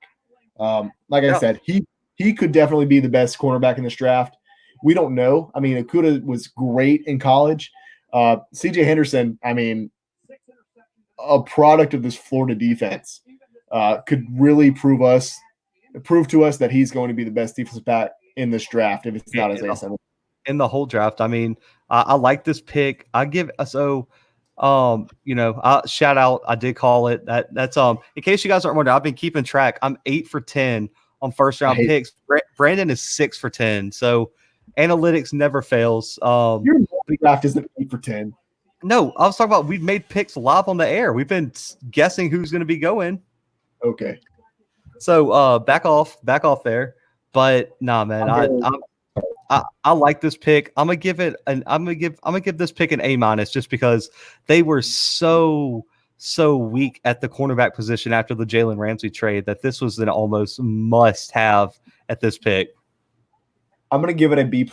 Like I said, he could definitely be the best cornerback in this draft. We don't know. I mean, Okudah was great in college. CJ Henderson, I mean, a product of this Florida defense, could really prove to us that he's going to be the best defensive back in this draft if it's not Isaiah Simmons. In the whole draft. I mean, I like this pick. I give shout out. I did call it that's in case you guys aren't wondering, I've been keeping track. I'm 8 for 10 on first round picks. Brandon is 6 for 10. So analytics never fails. Your draft isn't 8 for 10. No, I was talking about we've made picks live on the air. We've been guessing who's going to be going. Okay. So back off there. But nah, man, I like this pick. I'm gonna give this pick an A- just because they were so weak at the cornerback position after the Jalen Ramsey trade that this was an almost must have at this pick. I'm gonna give it a B+.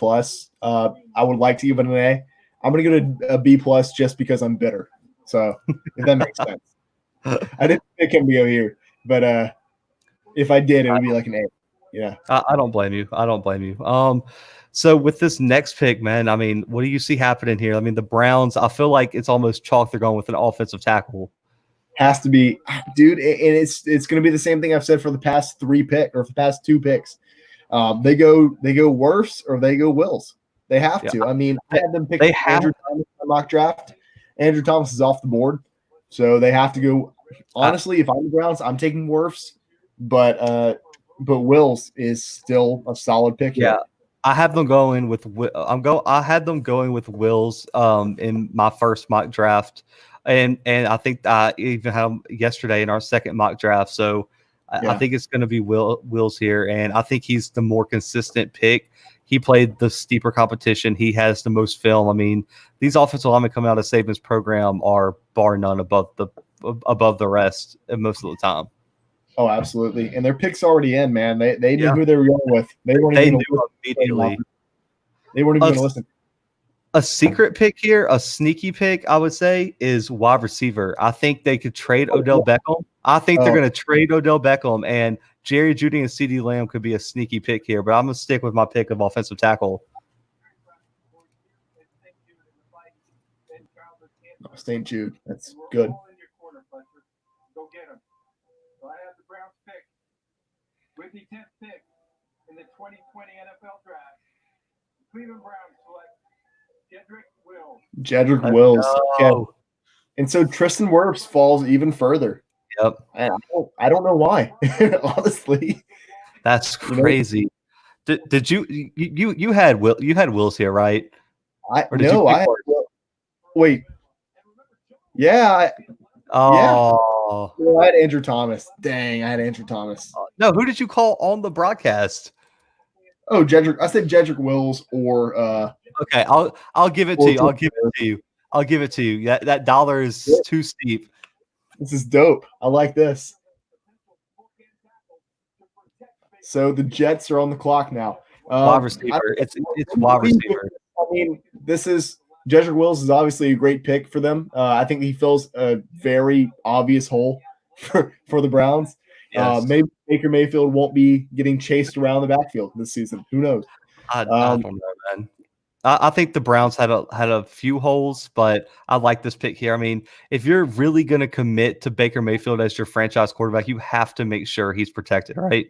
I would like to give it an A. I'm gonna give it a B+ just because I'm bitter. So if that makes sense. I didn't pick MBO here, but if I did, it would be like an A. Yeah. I don't blame you. So with this next pick, man, I mean, what do you see happening here? I mean, the Browns, I feel like it's almost chalk. They're going with an offensive tackle. Has to be, dude, and it's going to be the same thing I've said for the past 3 picks or for the past 2 picks. They go Wirfs or they go Wills. They have to. I mean, I had them pick Andrew Thomas in the mock draft. Andrew Thomas is off the board, so they have to go. Honestly, if I'm the Browns, I'm taking Wirfs, but Wills is still a solid pick. Yeah. I have them going with I had them going with Wills in my first mock draft, and I think I even had them yesterday in our second mock draft. So I think it's going to be Wills here, and I think he's the more consistent pick. He played the steeper competition. He has the most film. I mean, these offensive linemen coming out of Saban's program are bar none above the rest most of the time. Oh, absolutely. And their pick's already in, man. They knew who they were going with. They weren't even immediately. They weren't even going to listen. A secret pick here, a sneaky pick, I would say, is wide receiver. I think they could trade Odell Beckham. I think they're going to trade Odell Beckham, and Jerry Jeudy and CeeDee Lamb could be a sneaky pick here, but I'm going to stick with my pick of offensive tackle. St. Jude. That's good. Go get him. So I have the Browns pick with the 10th pick in the 2020 NFL Draft. Cleveland Browns select Jedrick Wills. Okay. And so Tristan Wirfs falls even further. Yep. I don't know why. Honestly, that's crazy. Did you had Wills here, right? Wait. Yeah. Oh. Yeah. I had Andrew Thomas. Dang, I had Andrew Thomas. No, who did you call on the broadcast? Oh, Jedrick. I said Jedrick Wills or okay, I'll give it to you. I'll give it to you. That dollar is too steep. This is dope. I like this. So the Jets are on the clock now. Wide receiver. It's wide receiver. I mean, this is Jedrick Wills is obviously a great pick for them. I think he fills a very obvious hole for the Browns. Yes. Maybe Baker Mayfield won't be getting chased around the backfield this season. Who knows? I don't know, man. I think the Browns had a few holes, but I like this pick here. I mean, if you're really going to commit to Baker Mayfield as your franchise quarterback, you have to make sure he's protected, right?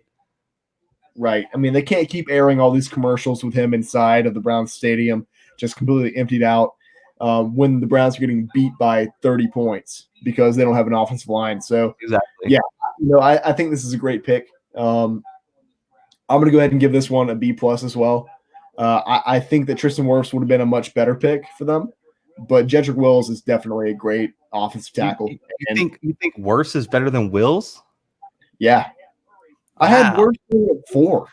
Right. I mean, they can't keep airing all these commercials with him inside of the Browns stadium, just completely emptied out when the Browns are getting beat by 30 points because they don't have an offensive line. So, Exactly. yeah, I think this is a great pick. I'm going to go ahead and give this one a B+ as well. I think that Tristan Wirfs would have been a much better pick for them, but Jedrick Wills is definitely a great offensive tackle. You think Wirfs is better than Wills? Yeah. I had Wirfs at 4.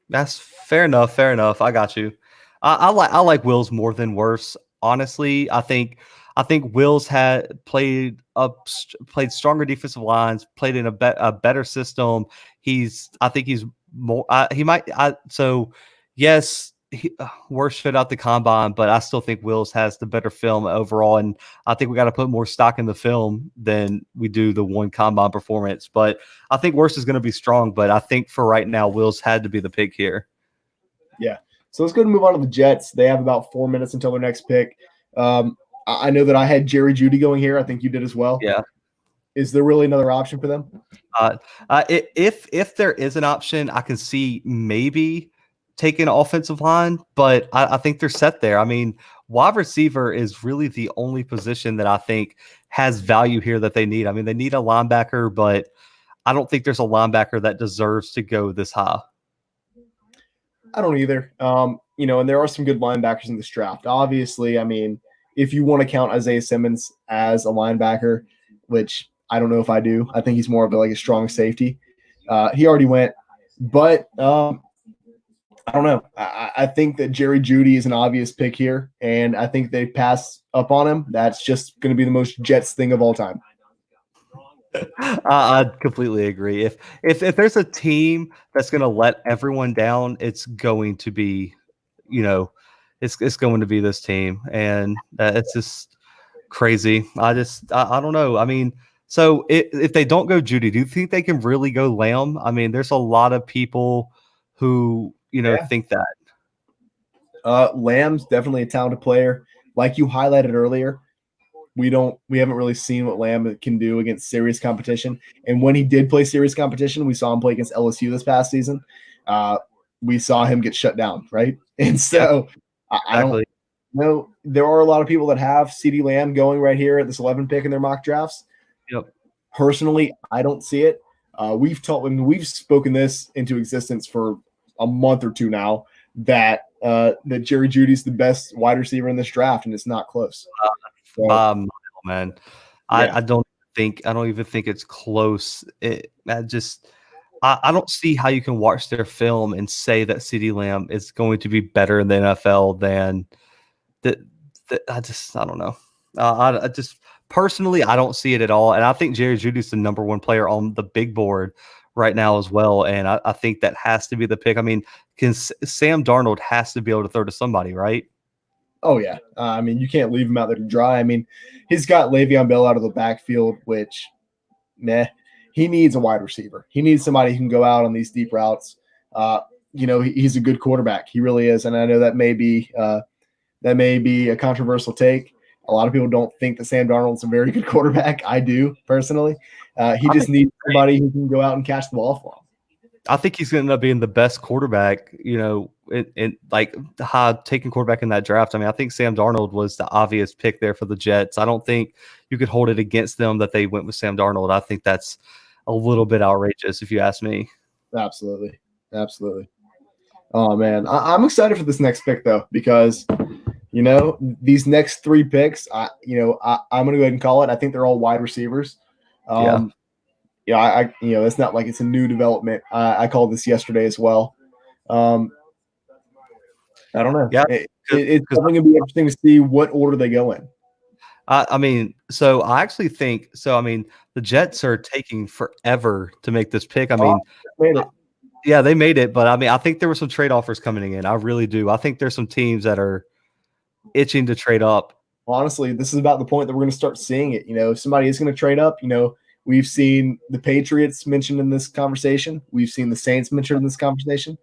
That's fair enough. Fair enough. I got you. I like Wills more than Wirfs. Honestly, I think Wills had played stronger defensive lines, played in a better system. I think he's more. He might. So yes, Wirfs fit out the combine, but I still think Wills has the better film overall, and I think we got to put more stock in the film than we do the one combine performance. But I think Wirfs is going to be strong, but I think for right now, Wills had to be the pick here. Yeah. So let's go and move on to the Jets. They have about 4 minutes until their next pick. I know that I had Jerry Jeudy going here. I think you did as well. Yeah. Is there really another option for them? If there is an option, I can see maybe taking an offensive line, but I think they're set there. I mean, wide receiver is really the only position that I think has value here that they need. I mean, they need a linebacker, but I don't think there's a linebacker that deserves to go this high. I don't either. And there are some good linebackers in this draft. Obviously, I mean, if you want to count Isaiah Simmons as a linebacker, which I don't know if I do, I think he's more of a strong safety. He already went, but I don't know. I think that Jerry Jeudy is an obvious pick here, and I think they pass up on him. That's just going to be the most Jets thing of all time. I completely agree. If there's a team that's going to let everyone down, it's going to be, it's going to be this team, and it's just crazy. I don't know. I mean, so if they don't go Jeudy, do you think they can really go Lamb? I mean, there's a lot of people who think that. Lamb's definitely a talented player, like you highlighted earlier. We haven't really seen what Lamb can do against serious competition. And when he did play serious competition, we saw him play against LSU this past season. We saw him get shut down, right? And so I don't know. There are a lot of people that have CeeDee Lamb going right here at this 11 pick in their mock drafts. Yep. Personally, I don't see it. We've spoken this into existence for a month or two now that Jerry Jeudy's the best wide receiver in this draft, and it's not close. Man, I don't even think it's close. I don't see how you can watch their film and say that CeeDee Lamb is going to be better in the NFL than that. I don't know. I just personally, I don't see it at all. And I think Jerry Jeudy's the number one player on the big board right now as well. And I think that has to be the pick. I mean, Sam Darnold has to be able to throw to somebody, right? Oh, yeah. I mean, you can't leave him out there to dry. I mean, he's got Le'Veon Bell out of the backfield, which, he needs a wide receiver. He needs somebody who can go out on these deep routes. He's a good quarterback. He really is. And I know that may be a controversial take. A lot of people don't think that Sam Darnold's a very good quarterback. I do, personally. He just needs somebody who can go out and catch the ball for him. I think he's going to end up being the best quarterback, in like taking quarterback in that draft. I mean, I think Sam Darnold was the obvious pick there for the Jets. I don't think you could hold it against them that they went with Sam Darnold. I think that's a little bit outrageous, if you ask me. Absolutely. Oh, man. I'm excited for this next pick, though, because, these next 3 picks, I'm going to go ahead and call it. I think they're all wide receivers. It's not like it's a new development. I called this yesterday as well. I don't know. Yeah, it's going to be interesting to see what order they go in. I mean, so I actually think so. I mean, the Jets are taking forever to make this pick. I mean, they made it, but I mean, I think there were some trade offers coming in. I really do. I think there's some teams that are itching to trade up. Honestly, this is about the point that we're going to start seeing it. If somebody is going to trade up, we've seen the Patriots mentioned in this conversation. We've seen the Saints mentioned in this conversation.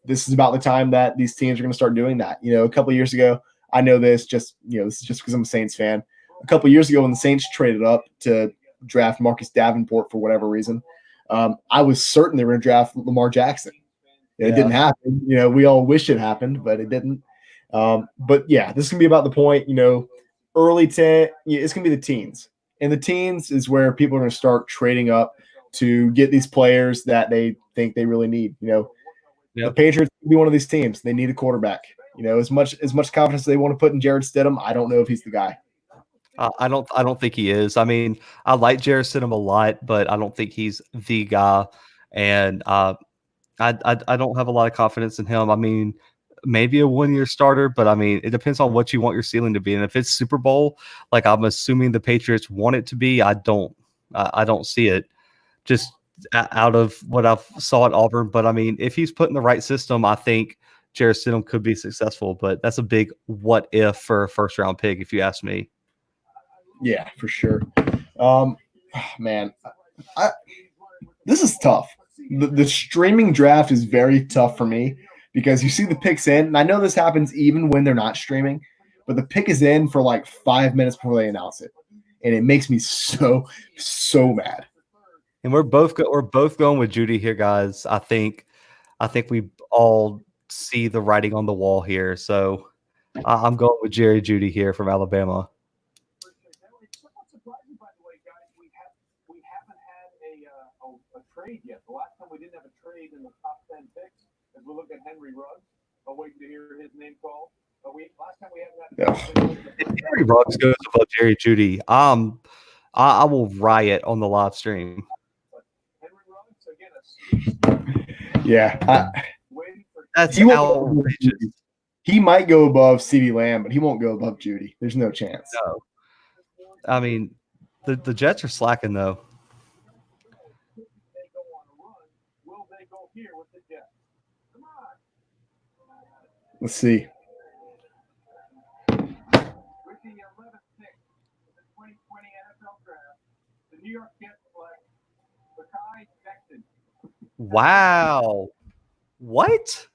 This is about the time that these teams are going to start doing that. A couple of years ago, I know this this is just because I'm a Saints fan. A couple of years ago when the Saints traded up to draft Marcus Davenport for whatever reason, I was certain they were going to draft Lamar Jackson. It didn't happen. We all wish it happened, but it didn't. But yeah, this is going to be about the point, early 10, it's going to be the teens. And the teens is where people are going to start trading up to get these players that they think they really need. The Patriots will be one of these teams. They need a quarterback. As much confidence they want to put in Jarrett Stidham, I don't know if he's the guy. I don't think he is. I mean, I like Jarrett Stidham a lot, but I don't think he's the guy. And I don't have a lot of confidence in him. I mean, maybe a 1-year starter, but I mean, it depends on what you want your ceiling to be. And if it's Super Bowl, like I'm assuming the Patriots want it to be, I don't see it just out of what I saw at Auburn. But I mean, if he's put in the right system, I think Jarrett Stidham could be successful, but that's a big what if for a first round pick, if you ask me. Yeah, for sure. Man, this is tough. The streaming draft is very tough for me because you see the picks in, and I know this happens even when they're not streaming, but the pick is in for like 5 minutes before they announce it, and it makes me so mad. And we're both going with Judy here, guys. I think we all see the writing on the wall here, so I'm going with Jerry Jeudy here from Alabama. Trade yet. The last time we didn't have a trade in the top 10 picks, as we look at Henry Ruggs, waiting to hear his name called. Last time we haven't had. If Henry Ruggs goes above Jerry Jeudy, I will riot on the live stream. Yeah, that's outrageous. He might go above CeeDee Lamb, but he won't go above Jeudy. There's no chance. No, I mean the Jets are slacking though. Let's see. With the 11th pick in the 2020 NFL Draft, the New York Jets select Mekhi Becton. Wow. What? So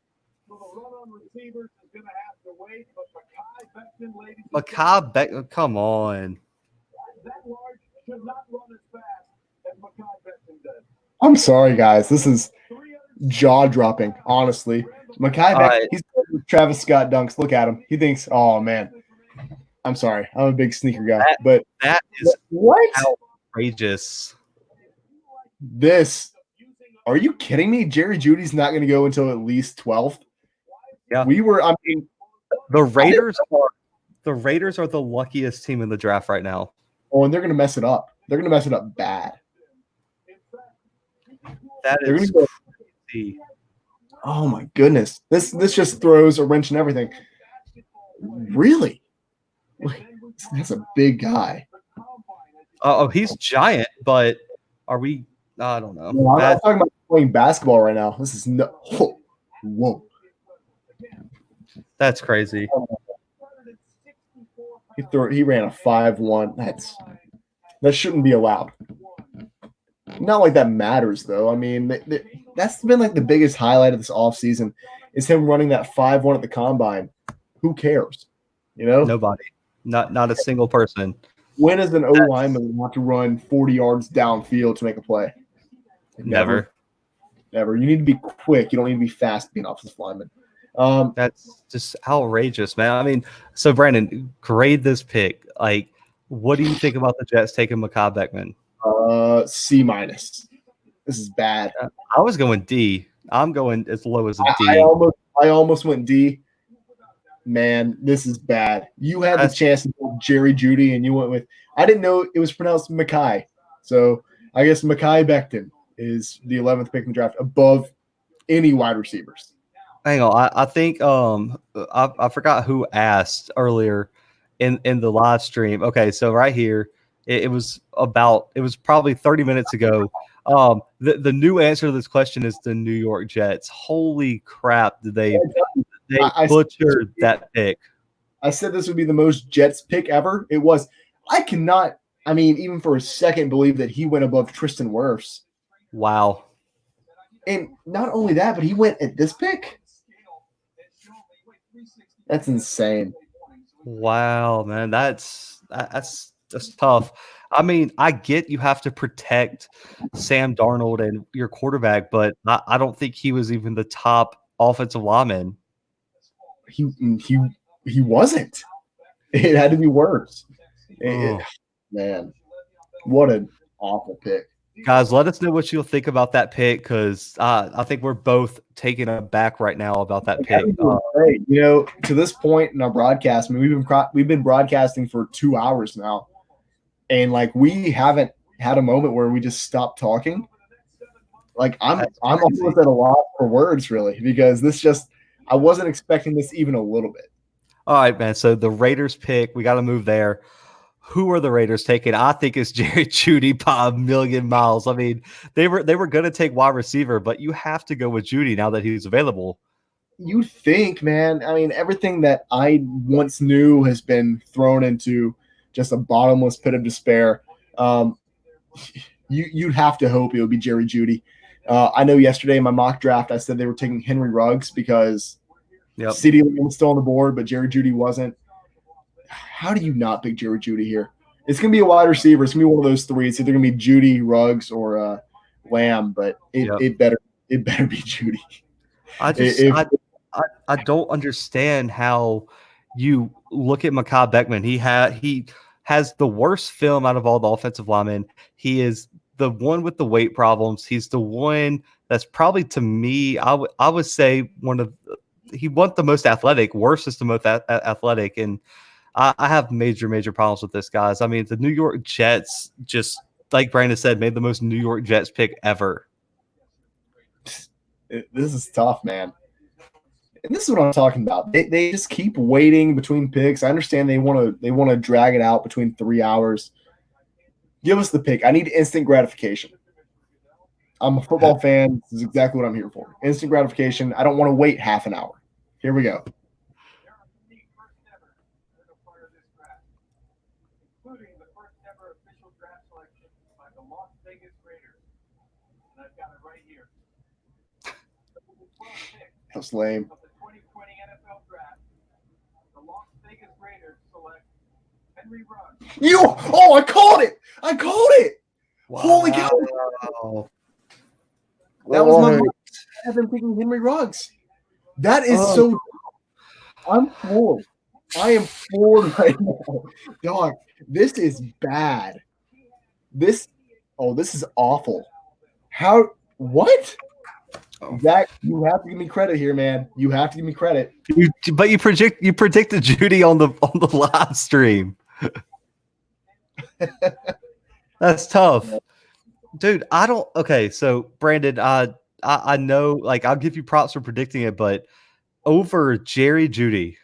the run on receivers is going to have to wait, but Mekhi Becton, ladies and Mekhi Becton, come on. That large should not run as fast as Mekhi Becton does. I'm sorry, guys. This is jaw-dropping, honestly. Mekhi Becton, he's Travis Scott dunks. Look at him. He thinks, oh, man. I'm sorry. I'm a big sneaker guy. But that is what? Outrageous. This. Are you kidding me? Jerry Jeudy's not going to go until at least 12th. Yeah. The Raiders are the luckiest team in the draft right now. Oh, and they're going to mess it up. They're going to mess it up bad. That is crazy. Oh my goodness. This just throws a wrench in everything. Really? That's a big guy. Oh, he's giant, but are we I don't know. No, I'm not talking about playing basketball right now. This is no whoa. That's crazy. He ran a 5.1. That shouldn't be allowed. Not like that matters, though. I mean, that's been like the biggest highlight of this offseason is him running that 5.1 at the combine. Who cares? Nobody. Not a single person. When does an O-lineman want to run 40 yards downfield to make a play? Never. You need to be quick. You don't need to be fast to be an offensive lineman. That's just outrageous, man. I mean, so Brandon, grade this pick. Like, what do you think about the Jets taking Mekhi Becton? C-. This is bad. I was going D. I'm going as low as a D. I almost went D. Man, this is bad. You had the chance to go Jerry Jeudy, and you went with – I didn't know it was pronounced Mekhi. So I guess Mekhi Becton is the 11th pick in the draft above any wide receivers. Hang on. I think I forgot who asked earlier in the live stream. Okay, so right here, it was probably 30 minutes ago. The new answer to this question is the New York Jets. Holy crap, did they butchered that pick. I said this would be the most Jets pick ever. It was. I cannot, I mean, even for a second, believe that he went above Tristan Wirfs. Wow. And not only that, but he went at this pick. That's insane. Wow, man, that's tough. I mean, I get you have to protect Sam Darnold and your quarterback, but I don't think he was even the top offensive lineman. He wasn't. It had to be worse. Man, what an awful pick. Guys, let us know what you'll think about that pick because I think we're both taken aback right now about that pick. Great. You know, to this point in our broadcast, I mean, we've been broadcasting for 2 hours now, and like we haven't had a moment where we just stopped talking. Like I'm almost at a loss for words, really, because I wasn't expecting this even a little bit. All right, man. So the Raiders pick, we got to move there. Who are the Raiders taking? I think it's Jerry Jeudy by a million miles. I mean, they were going to take wide receiver, but you have to go with Jeudy now that he's available. You think, man? I mean, everything that I once knew has been thrown into just a bottomless pit of despair. You'd have to hope it would be Jerry Jeudy. I know yesterday in my mock draft, I said they were taking Henry Ruggs because CeeDee Lamb was still on the board, but Jerry Jeudy wasn't. How do you not pick Jerry Jeudy here? It's going to be a wide receiver. It's going to be one of those three. It's either going to be Jeudy, Ruggs, or Lamb, but it better be Jeudy. I don't understand how you look at Mekhi Becton. He has the worst film out of all the offensive linemen. He is the one with the weight problems. He's the one that's probably, to me, I would say he wasn't the most athletic. Worse is the most athletic, and I have major problems with this, guys. I mean, the New York Jets, just like Brandon said, made the most New York Jets pick ever. This is tough, man. And this is what I'm talking about. They just keep waiting between picks. I understand they want to drag it out between 3 hours. Give us the pick. I need instant gratification. I'm a football fan. This is exactly what I'm here for. Instant gratification. I don't want to wait half an hour. Here we go. Including the first ever official draft selection by the Las Vegas Raiders. And I've got it right here. That's lame. Of the 2020 NFL Draft, the Las Vegas Raiders select Henry Ruggs. I called it! Wow. Holy cow! That was my moment. I've been picking Henry Ruggs. That is so. I'm floored. I am floored right now, dog. This is bad. This is awful. How? What? Zach, you have to give me credit here, man. You have to give me credit. But you predicted Jeudy on the live stream. That's tough, dude. I don't. Okay, so Brandon, I know, like, I'll give you props for predicting it, but over Jerry Jeudy.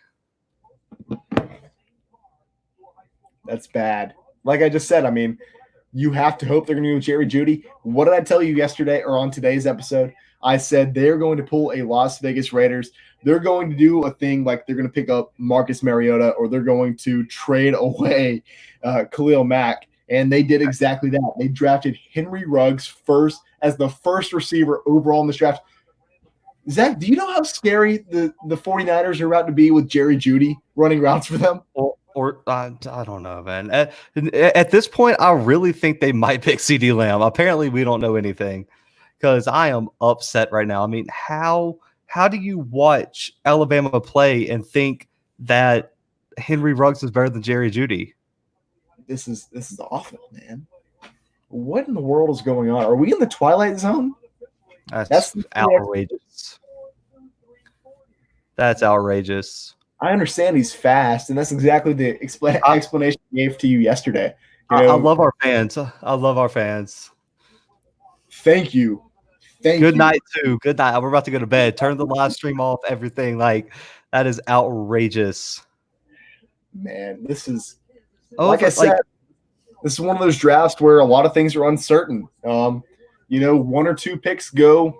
That's bad. Like I just said, I mean, you have to hope they're going to do Jerry Jeudy. What did I tell you yesterday or on today's episode? I said they're going to pull a Las Vegas Raiders. They're going to do a thing like they're going to pick up Marcus Mariota, or they're going to trade away Khalil Mack. And they did exactly that. They drafted Henry Ruggs first as the first receiver overall in this draft. Zach, do you know how scary the 49ers are about to be with Jerry Jeudy running routes for them? I don't know, man. At this point, I really think they might pick CeeDee Lamb. Apparently, we don't know anything because I am upset right now. I mean, how do you watch Alabama play and think that Henry Ruggs is better than Jerry Jeudy? This is awful, man. What in the world is going on? Are we in the Twilight Zone? That's outrageous. That's outrageous. I understand he's fast, and that's exactly the explanation I gave to you yesterday. I love our fans. I love our fans. Thank you. Good night, too. Good night. We're about to go to bed. Turn the live stream off, everything. Like, that is outrageous. Man, this is like I said, this is one of those drafts where a lot of things are uncertain. One or two picks go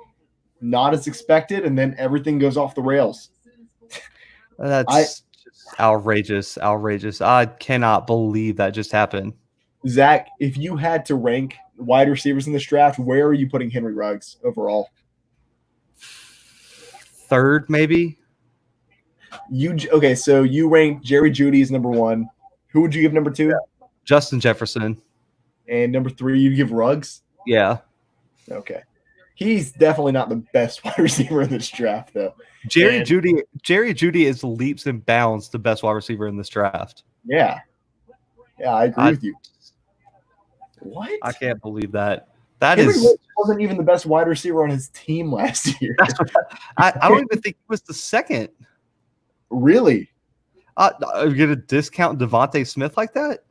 not as expected, and then everything goes off the rails. That's Outrageous, outrageous. I cannot believe that just happened. Zach, if you had to rank wide receivers in this draft, where are you putting Henry Ruggs overall? Third, maybe. Okay, so you ranked Jerry Jeudy as number 1. Who would you give number 2? Justin Jefferson. And number 3, you give Ruggs? Yeah. Okay. He's definitely not the best wide receiver in this draft, though. Jerry Jeudy is leaps and bounds the best wide receiver in this draft. Yeah. Yeah, I agree with you. What? I can't believe that. That Henry is Ruggs wasn't even the best wide receiver on his team last year. I don't even think he was the second. Really? Are you going to discount Devontae Smith like that?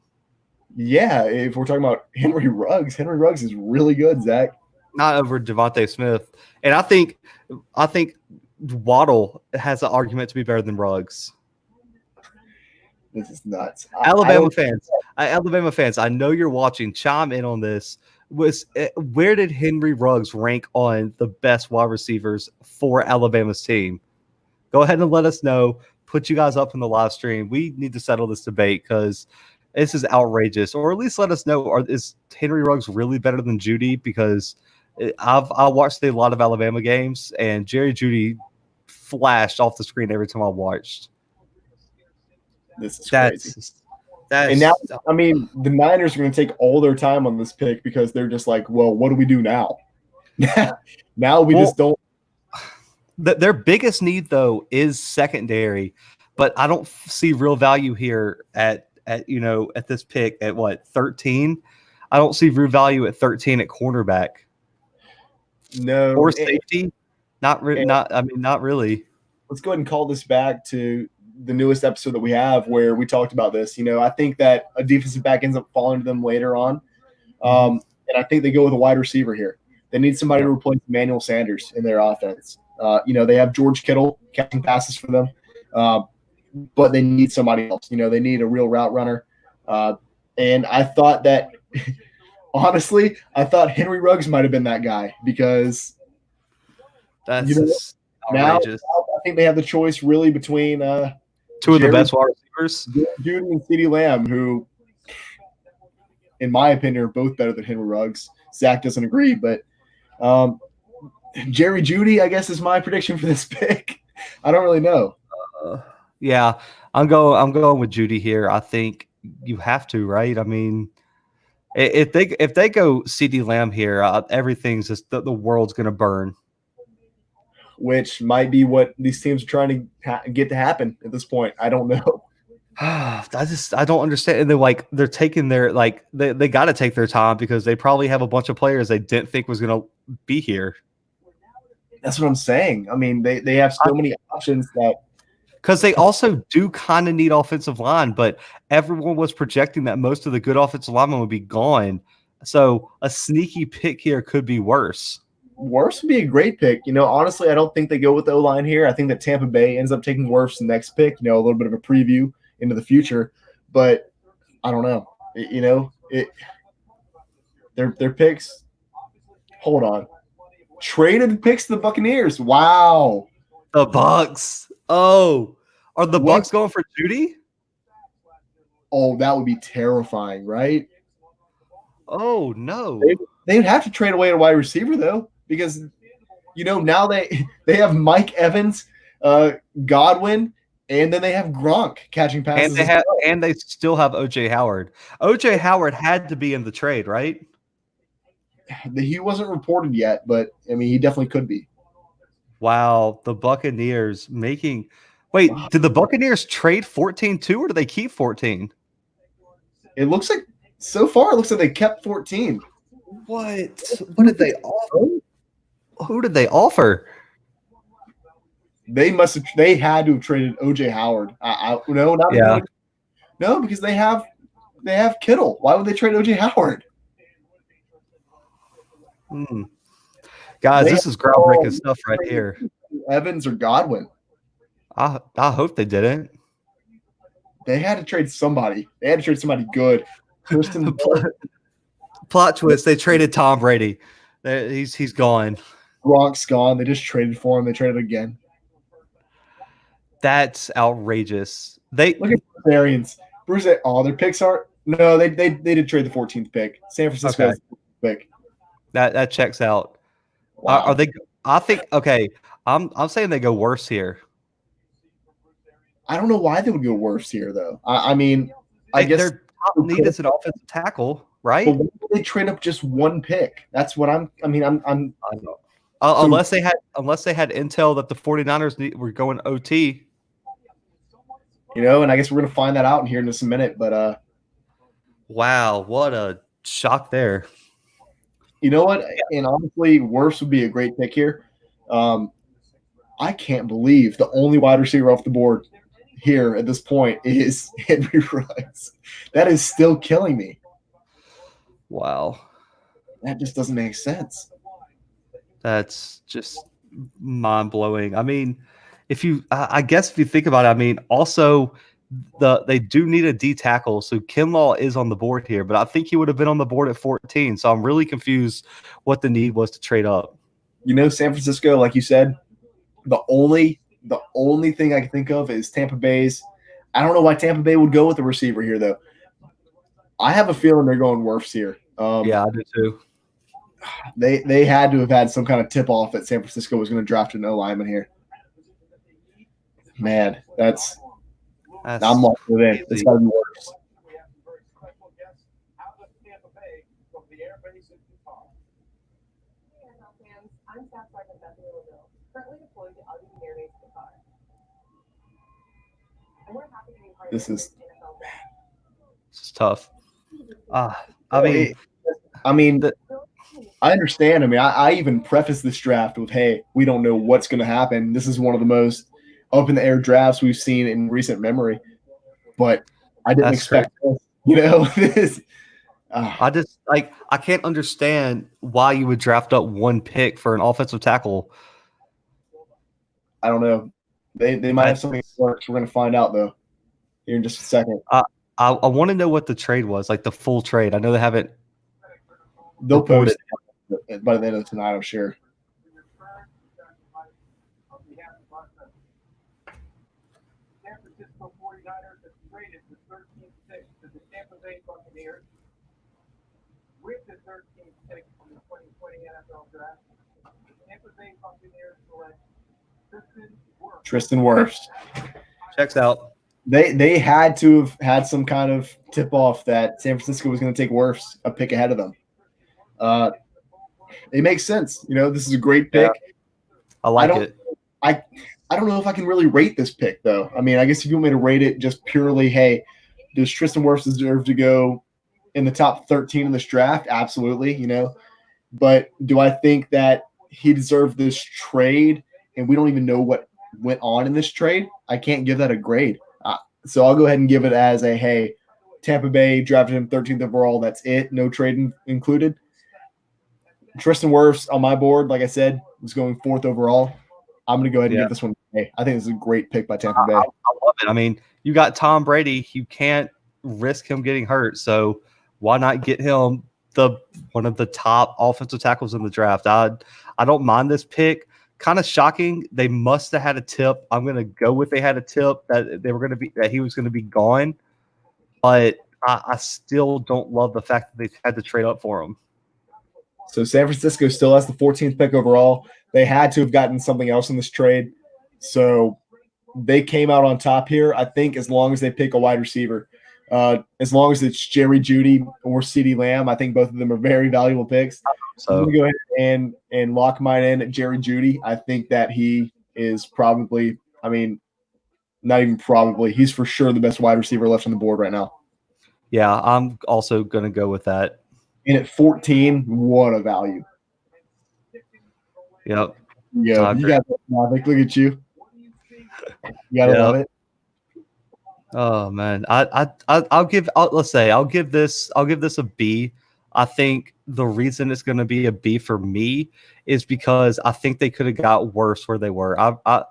Yeah, if we're talking about Henry Ruggs is really good, Zach. Not over Devontae Smith. And I think Waddle has an argument to be better than Ruggs. This is nuts. Alabama fans, I know you're watching. Chime in on this. Where did Henry Ruggs rank on the best wide receivers for Alabama's team? Go ahead and let us know. Put you guys up in the live stream. We need to settle this debate because this is outrageous. Or at least let us know, is Henry Ruggs really better than Jeudy? Because I watched a lot of Alabama games, and Jerry Jeudy flashed off the screen every time I watched. This is crazy. And now, I mean, the Niners are going to take all their time on this pick because they're just like, well, what do we do now? Now we just don't. Their biggest need, though, is secondary, but I don't see real value here at this pick at 13. I don't see real value at 13 at cornerback. No, or safety. Not really. Let's go ahead and call this back to the newest episode that we have where we talked about this. I think that a defensive back ends up falling to them later on, and I think they go with a wide receiver here. They need somebody to replace Emmanuel Sanders in their offense. They have George Kittle catching passes for them, but they need somebody else. They need a real route runner. And I thought that, honestly, Henry Ruggs might have been that guy because that's now outrageous. I think they have the choice really between two of the best wide receivers, Jeudy and CeeDee Lamb, who, in my opinion, are both better than Henry Ruggs. Zach doesn't agree, but Jerry Jeudy, I guess, is my prediction for this pick. I don't really know. Yeah, I'm going with Jeudy here. I think you have to, right? I mean, if they go CeeDee Lamb here, everything's just the world's going to burn. Which might be what these teams are trying to get to happen at this point. I don't know. I don't understand. And they're taking their they got to take their time because they probably have a bunch of players they didn't think was going to be here. That's what I'm saying. I mean, they have so many options that because they also do kind of need offensive line, but everyone was projecting that most of the good offensive linemen would be gone. So a sneaky pick here could be worse. Wirfs would be a great pick. Honestly, I don't think they go with the O-line here. I think that Tampa Bay ends up taking Wirfs the next pick, a little bit of a preview into the future. But I don't know. Their picks. Hold on. Traded picks to the Buccaneers. Wow. The Bucs. Oh, are the Bucs going for Jeudy? Oh, that would be terrifying, right? Oh, no. They'd have to trade away a wide receiver, though, because, now they have Mike Evans, Godwin, and then they have Gronk catching passes. And they still have O.J. Howard. O.J. Howard had to be in the trade, right? He wasn't reported yet, but, he definitely could be. Wow, the Buccaneers making – wait, did the Buccaneers trade 14-2 or did they keep 14? It looks like – so far, it looks like they kept 14. What did they offer? Who did they offer? They had to have traded O.J. Howard. No, because they have Kittle. Why would they trade O.J. Howard? Guys, this is groundbreaking stuff right here. Evans or Godwin. I hope they didn't. They had to trade somebody. They had to trade somebody good. Plot twist, they traded Tom Brady. He's gone. Gronk's gone. They just traded for him. They traded again. That's outrageous. They Look at Bruce Arians. Their picks are no. They did trade the 14th pick. San Francisco Okay. has the 14th pick. that checks out. Wow. Are they? I think okay. I'm saying they go worse here. I don't know why they would go worse here though. I mean, I guess Their top need is an offensive tackle, right? but why would they trade up just one pick? That's what I'm. I mean, I'm. I don't know. So- Unless they had intel that the 49ers were going OT. And I guess we're gonna find that out here in just a minute. But Wow, what a shock there. you know what? And honestly, worse would be a great pick here. I can't believe the only wide receiver off the board here at this point is Henry Ruggs. That is still killing me. Wow. That just doesn't make sense. That's just mind-blowing. I mean, I guess if you think about it, I mean, also they do need a D tackle, so Kinlaw is on the board here, but I think he would have been on the board at 14. So I'm really confused what the need was to trade up. San Francisco, like you said, the only thing I can think of is Tampa Bay's. I don't know why Tampa Bay would go with the receiver here, though. I have a feeling they're going worse here. Yeah, I do too. They had to have had some kind of tip off that San Francisco was going to draft an O lineman here. Man, I'm locked with it. It's got to be worse. This is tough. I mean, I understand. I mean, I even preface this draft with, hey, we don't know what's going to happen. This is one of the most up-in-the-air drafts we've seen in recent memory. But I didn't expect this. I can't understand why you would draft up one pick for an offensive tackle. I don't know. They might have something that works. We're going to find out, though, here in just a second. I want to know what the trade was, like the full trade. I know they haven't. They'll post it by the end of tonight, I'm sure. San Francisco 49ers have traded the 13th pick to the Tampa Bay Buccaneers with the 13th pick from the 2020 NFL Draft. The Tampa Bay Buccaneers select Tristan Wirfs. Checks out. They had to have had some kind of tip off that San Francisco was going to take Wirfs a pick ahead of them. It makes sense. This is a great pick. Yeah, I like it. I don't know if I can really rate this pick, though. I mean, I guess if you want me to rate it just purely, hey, does Tristan Wirfs deserve to go in the top 13 in this draft? Absolutely, But do I think that he deserved this trade and we don't even know what went on in this trade? I can't give that a grade. So I'll go ahead and give it as a, hey, Tampa Bay drafted him 13th overall. That's it. No trade included. Tristan Wirfs on my board, like I said, was going 4th overall. I'm going to go ahead and give this one a. I think this is a great pick by Tampa Bay. I love it. I mean, you got Tom Brady. You can't risk him getting hurt. So why not get him one of the top offensive tackles in the draft? I don't mind this pick. Kind of shocking. They must have had a tip. I'm going to go with they had a tip that he was going to be gone. But I still don't love the fact that they had to trade up for him. So San Francisco still has the 14th pick overall. They had to have gotten something else in this trade. So they came out on top here, I think, as long as they pick a wide receiver. As long as it's Jerry Jeudy or CeeDee Lamb, I think both of them are very valuable picks. So I'm going to go ahead and lock mine in at Jerry Jeudy. I think that he is probably, I mean, not even probably, he's for sure the best wide receiver left on the board right now. Yeah, I'm also going to go with that. And at 14, what a value. Yep. Yeah, you got that, Mavic. Look at you. You gotta love it. Oh man, I'll give this a B. I think the reason it's going to be a B for me is because I think they could have got worse where they were. I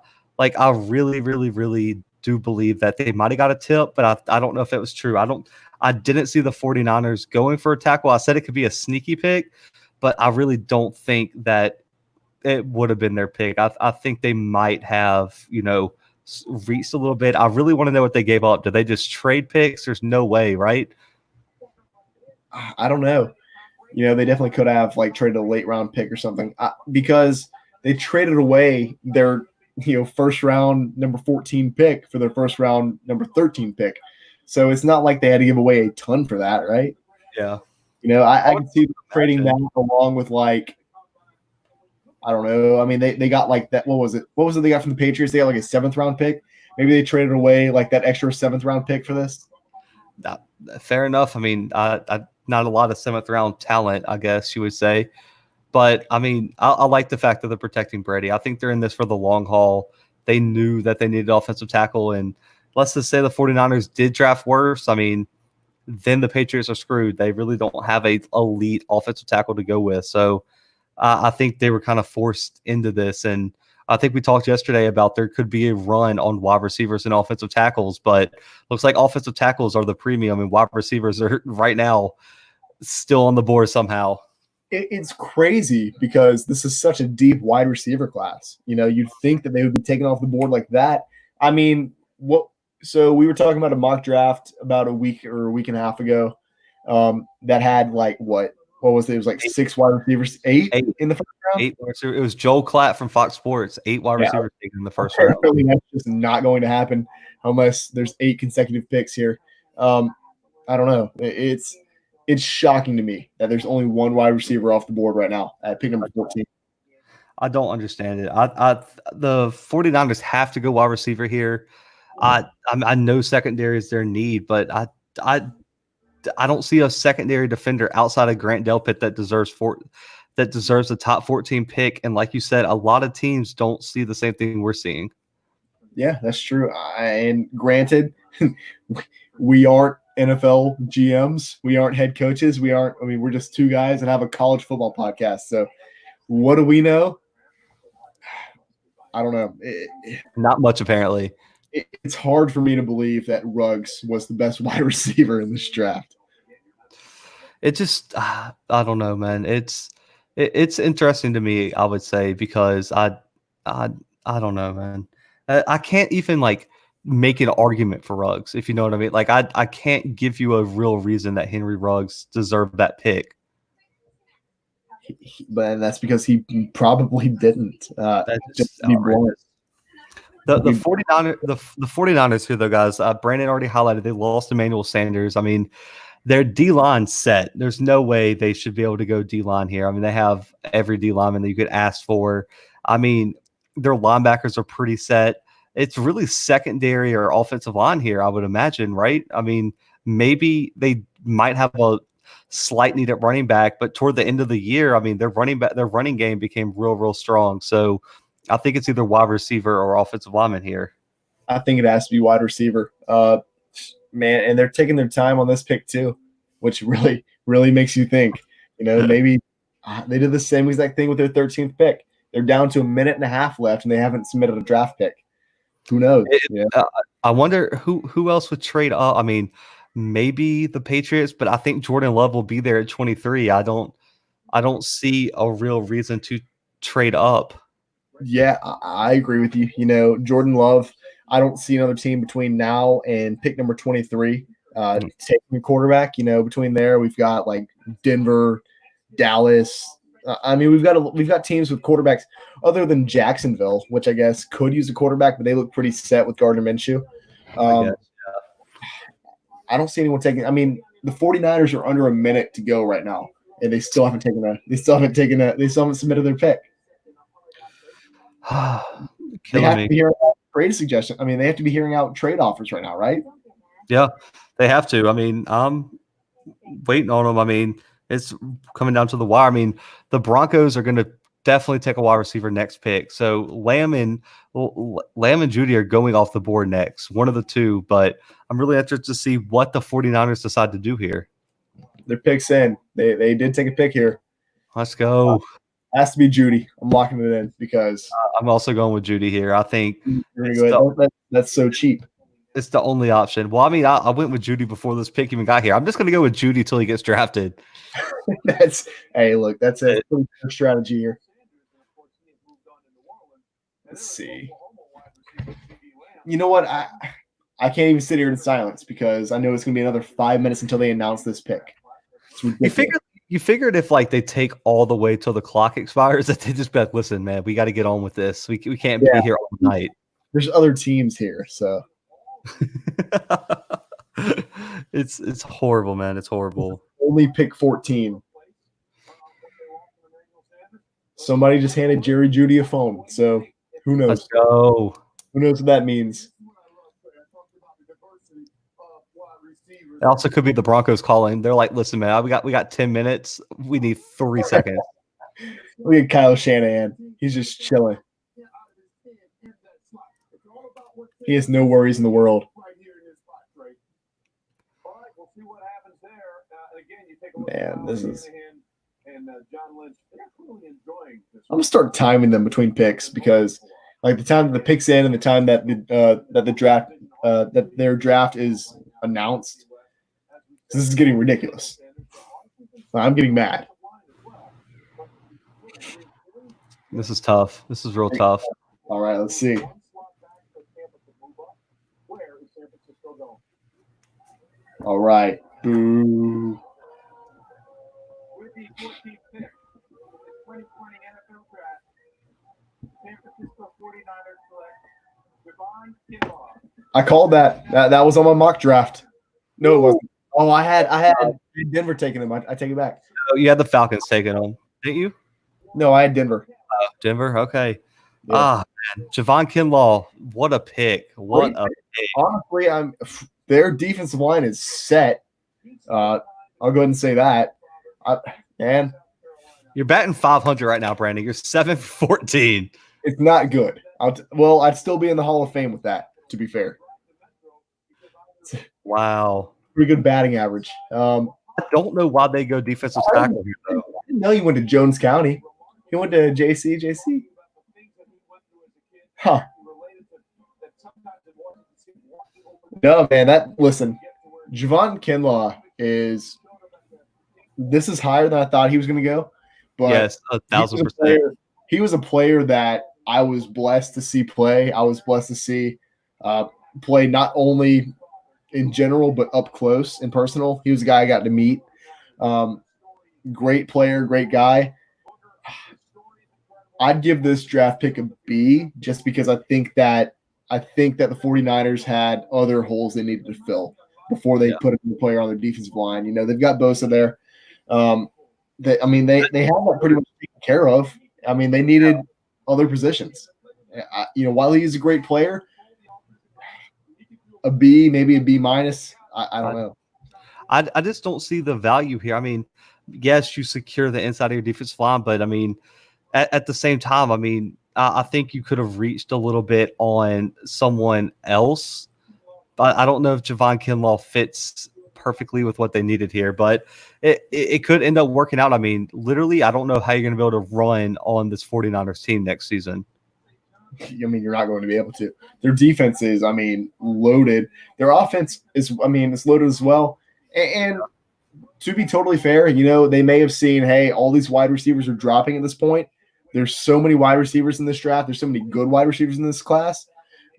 really, really, really do believe that they might have got a tip, but I don't know if it was true. I didn't see the 49ers going for a tackle. I said it could be a sneaky pick, but I really don't think that it would have been their pick. I think they might have, reached a little bit. I really want to know what they gave up. Did they just trade picks? There's no way, right? I don't know. They definitely could have like traded a late round pick or something because they traded away their first round number 14 pick for their first round number 13 pick. So it's not like they had to give away a ton for that, right? Yeah. I can see them trading that along with like, I don't know. I mean, they got like that. What was it? What was it they got from the Patriots? They got like a 7th round pick. Maybe they traded away like that extra 7th round pick for this. Fair enough. I mean, not a lot of 7th round talent, I guess you would say. But, I mean, I like the fact that they're protecting Brady. I think they're in this for the long haul. They knew that they needed offensive tackle. And let's just say the 49ers did draft worse. I mean, then the Patriots are screwed. They really don't have a elite offensive tackle to go with. So I think they were kind of forced into this. And I think we talked yesterday about there could be a run on wide receivers and offensive tackles, but looks like offensive tackles are the premium and wide receivers are right now still on the board somehow. It's crazy because this is such a deep wide receiver class. You'd think that they would be taken off the board like that. I mean, so we were talking about a mock draft about a week or a week and a half ago that had like what was it? It was like 6 wide receivers, 8 in the first round. 8. It was Joel Klatt from Fox Sports. 8 wide receivers taken in the first round. That's just not going to happen unless there's 8 consecutive picks here. I don't know. It's shocking to me that there's only 1 wide receiver off the board right now at pick number 14. I don't understand it. The 49ers have to go wide receiver here. I know secondary is their need, but I don't see a secondary defender outside of Grant Delpit that deserves a top 14 pick. And like you said, a lot of teams don't see the same thing we're seeing. Yeah, that's true. And granted, we aren't NFL GMs. We aren't head coaches. We're just 2 guys that have a college football podcast. So what do we know? I don't know. Not much, apparently. It's hard for me to believe that Ruggs was the best wide receiver in this draft. It just, I don't know, man. It's interesting to me, I would say, because I don't know, man. I can't even like make an argument for Ruggs, if you know what I mean. Like I can't give you a real reason that Henry Ruggs deserved that pick. But that's because he probably didn't. Just to be blunt. The 49ers here, though, guys, Brandon already highlighted they lost Emmanuel Sanders. I mean, their D-line set. There's no way they should be able to go D-line here. I mean, they have every D-lineman that you could ask for. I mean, their linebackers are pretty set. It's really secondary or offensive line here, I would imagine, right? I mean, maybe they might have a slight need at running back, but toward the end of the year, I mean, their running game became real strong. So I think it's either wide receiver or offensive lineman here. I think it has to be wide receiver. Man, and they're taking their time on this pick too, which really makes you think, maybe they did the same exact thing with their 13th pick. They're down to a minute and a half left and they haven't submitted a draft pick. Who knows? I wonder who else would trade up. I mean, maybe the Patriots, but I think Jordan Love will be there at 23. I don't see a real reason to trade up. Yeah, I agree with you. Jordan Love, I don't see another team between now and pick number 23 taking a quarterback. Between there, we've got like Denver, Dallas. We've got teams with quarterbacks other than Jacksonville, which I guess could use a quarterback, but they look pretty set with Gardner Minshew. I don't see anyone taking. I mean, the 49ers are under a minute to go right now, and they still haven't submitted their pick. They have to be hearing out trade suggestion. They have to be hearing out trade offers right now, right? Yeah, they have to. I mean, I'm waiting on them. I mean, it's coming down to the wire. I mean, the Broncos are going to definitely take a wide receiver next pick. So Lamb and Judy are going off the board next, one of the two. But I'm really interested to see what the 49ers decide to do here. Their pick's in. They did take a pick here. Let's go. Has to be Judy. I'm locking it in because I'm also going with Judy here. I think that's so cheap. It's the only option. Well, I mean, I went with Judy before this pick even got here. I'm just going to go with Judy till he gets drafted. That's a pretty fair strategy here. Let's see. you know what? I can't even sit here in silence because I know it's going to be another 5 minutes until they announce this pick. You figured if like they take all the way till the clock expires that they just be like, listen, man, we got to get on with this. We can't be here all night. There's other teams here, so it's horrible, man. It's horrible. Only pick 14. Somebody just handed Jerry Jeudy a phone, so who knows? Let's go. Who knows what that means? It also could be the Broncos calling. They're like, listen, man, we got 10 minutes. We need 3 seconds. Look at Kyle Shanahan. He's just chilling. He has no worries in the world. Man, this is. I'm gonna start timing them between picks because, like, the time that the picks in and the time that the draft that their draft is announced, this is getting ridiculous. I'm getting mad. This is tough. This is real tough. All right, let's see. All right. Boo. With the 14th pick in the 2020 NFL Draft, San Francisco 49ers select Javon Kinlaw. I called that. That was on my mock draft. No, it wasn't. Oh, I had Denver taking him. I take it back. Oh, you had the Falcons taking him, didn't you? No, I had Denver. Denver, okay. Yeah. Man, Javon Kinlaw, what a pick! What a pick! Honestly, their defensive line is set. I'll go ahead and say that. Man, you're batting 500 right now, Brandon. You're 7-14. It's not good. I'd still be in the Hall of Fame with that. To be fair. Wow. Pretty good batting average. I don't know why they go defensive tackle here, though. I didn't know he went to Jones County. He went to JC. Huh. No, man, listen, Javon Kinlaw this is higher than I thought he was going to go. But yes, 1,000%. He was a player that I was blessed to see play. I was blessed to see play not only in general, but up close and personal. He was a guy I got to meet. Great player, great guy. I'd give this draft pick a B just because I think that the 49ers had other holes they needed to fill before they put a player on their defensive line. You know, they've got Bosa there. They have that pretty much taken care of. I mean, they needed other positions. While he's a great player, a B, maybe a B minus. I don't know. I just don't see the value here. I mean, yes, you secure the inside of your defensive line, but I mean, at the same time, I mean, I think you could have reached a little bit on someone else. But I don't know if Javon Kinlaw fits perfectly with what they needed here, but it could end up working out. I mean, literally, I don't know how you're going to be able to run on this 49ers team next season. I mean, you're not going to be able to. Their defense is, loaded. Their offense is, it's loaded as well. And to be totally fair, they may have seen, hey, all these wide receivers are dropping at this point. There's so many wide receivers in this draft. There's so many good wide receivers in this class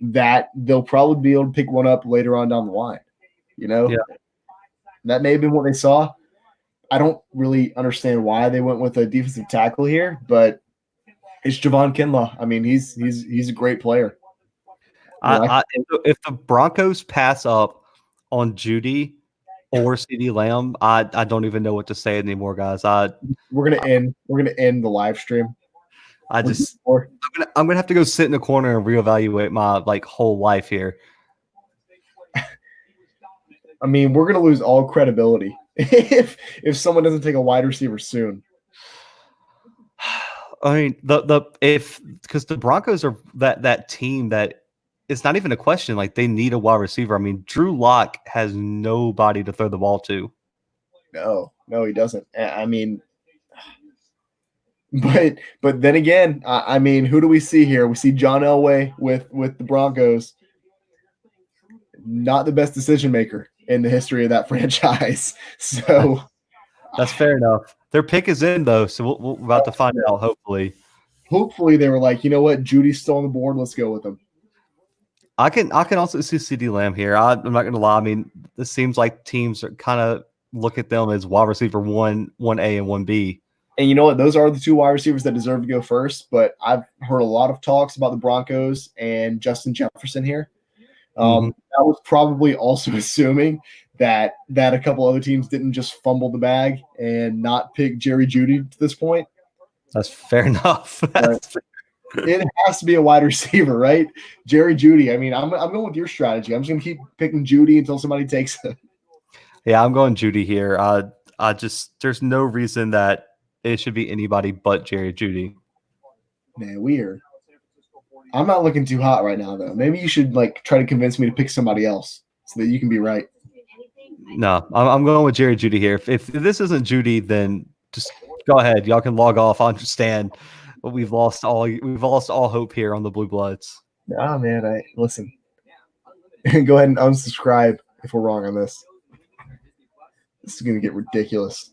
that they'll probably be able to pick one up later on down the line. That may have been what they saw. I don't really understand why they went with a defensive tackle here, but it's Javon Kinlaw. I mean, he's a great player. If the Broncos pass up on Jeudy or CeeDee Lamb, I don't even know what to say anymore, guys. We're gonna end the live stream. I'm gonna have to go sit in the corner and reevaluate my whole life here. I mean, we're gonna lose all credibility if someone doesn't take a wide receiver soon. I mean, because the Broncos are that team that it's not even a question. Like, they need a wide receiver. I mean, Drew Lock has nobody to throw the ball to. No, he doesn't. I mean, but then again, I mean, who do we see here? We see John Elway with the Broncos. Not the best decision maker in the history of that franchise. So that's fair enough. Their pick is in, though, so we're about to find out, hopefully. Hopefully they were like, you know what? Judy's still on the board. Let's go with him. I can also see CD Lamb here. I'm not going to lie. I mean, this seems like teams are kind of look at them as wide receiver 1A and 1B. And you know what? Those are the two wide receivers that deserve to go first. But I've heard a lot of talks about the Broncos and Justin Jefferson here. I was probably also assuming that a couple other teams didn't just fumble the bag and not pick Jerry Jeudy to this point. That's fair enough. It has to be a wide receiver, right? Jerry Jeudy. I mean, I'm going with your strategy. I'm just going to keep picking Jeudy until somebody takes it. Yeah, I'm going Jeudy here. I just there's no reason that it should be anybody but Jerry Jeudy. Man, weird. I'm not looking too hot right now, though. Maybe you should try to convince me to pick somebody else so that you can be right. No, I'm going with Jerry Jeudy here. If this isn't Jeudy, then just go ahead. Y'all can log off. I understand, but we've lost all hope here on the Blue Bloods. Nah, man. Listen. Go ahead and unsubscribe if we're wrong on this. This is gonna get ridiculous.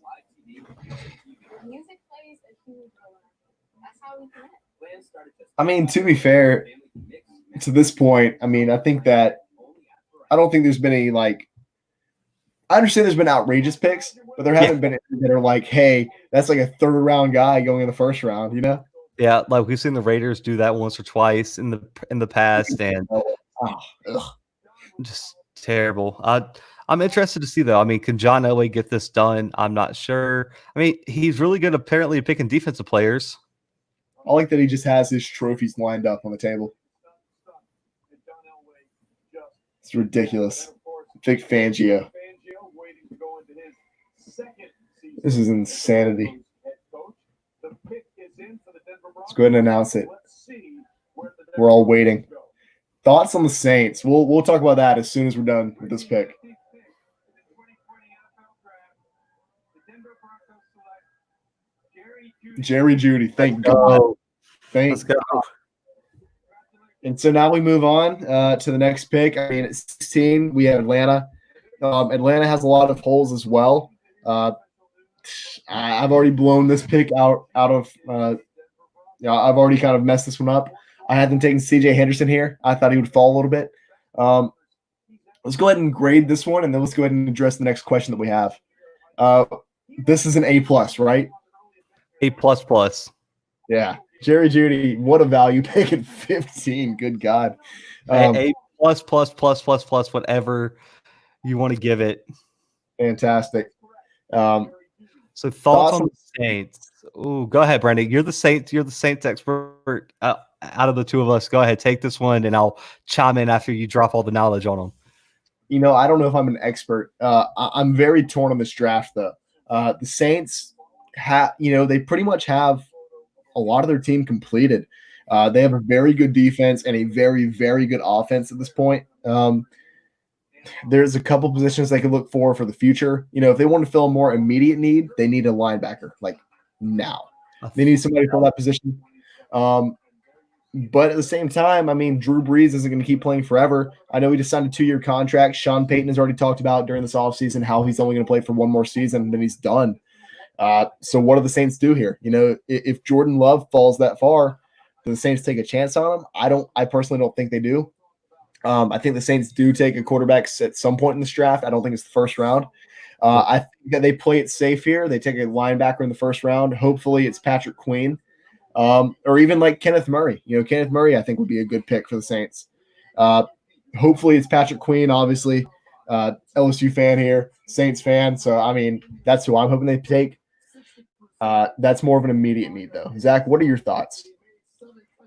I mean, to be fair, to this point, I mean, I don't think there's been any I understand there's been outrageous picks, but there haven't been any that are like, hey, that's like a third round guy going in the first round, you know? Yeah, like we've seen the Raiders do that once or twice in the past, and just terrible. I'm interested to see though. I mean, can John Elway get this done? I'm not sure. I mean, he's really good apparently at picking defensive players. I like that he just has his trophies lined up on the table. It's ridiculous. Vic Fangio. This is insanity. Let's go ahead and announce it. We're all waiting. Thoughts on the Saints? We'll talk about that as soon as we're done with this pick. Jerry Jeudy, thank God. Let's go. And so now we move on to the next pick. I mean, at 16, we have Atlanta. Atlanta has a lot of holes as well. I've already blown this pick out of I've already kind of messed this one up. I had them taking CJ Henderson here. I thought he would fall a little bit. Let's go ahead and grade this one, and then let's go ahead and address the next question that we have. This is an A+, right? A++. Yeah. Jerry Jeudy, what a value pick at 15. Good God. A+++++, whatever you want to give it. Fantastic. So thoughts on the Saints? Ooh, go ahead, Brandon. You're the Saints expert out of the two of us. Go ahead, take this one, and I'll chime in after you drop all the knowledge on them. You know, I don't know if I'm an expert. I'm very torn on this draft, though. The Saints they pretty much have a lot of their team completed. They have a very good defense and a very, very good offense at this point. There's a couple positions they could look for the future. You know, if they want to fill a more immediate need, they need a linebacker now. They need somebody to fill that position. But at the same time, I mean, Drew Brees isn't going to keep playing forever. I know he just signed a 2-year contract. Sean Payton has already talked about during this offseason how he's only going to play for one more season and then he's done. So what do the Saints do here? You know, if Jordan Love falls that far, do the Saints take a chance on him? I personally don't think they do. I think the Saints do take a quarterback at some point in this draft. I don't think it's the first round. I think that they play it safe here. They take a linebacker in the first round. Hopefully it's Patrick Queen, or even Kenneth Murray. You know, Kenneth Murray I think would be a good pick for the Saints. Hopefully it's Patrick Queen, obviously. LSU fan here, Saints fan. So, I mean, that's who I'm hoping they take. That's more of an immediate need, though. Zach, what are your thoughts?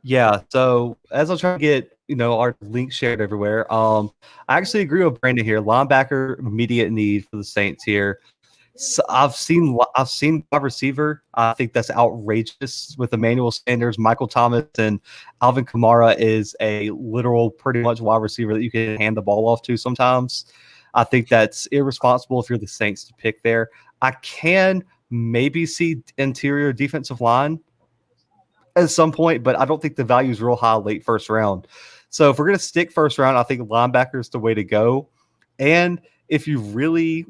Yeah, so as I'm trying to get our link shared everywhere, I actually agree with Brandon here. Linebacker immediate need for the Saints here. So I've seen wide receiver. I think that's outrageous with Emmanuel Sanders, Michael Thomas, and Alvin Kamara is a literal pretty much wide receiver that you can hand the ball off to sometimes. I think that's irresponsible if you're the Saints to pick there. I can maybe see interior defensive line at some point, but I don't think the value is real high late first round. So if we're going to stick first round, I think linebacker is the way to go. And if you really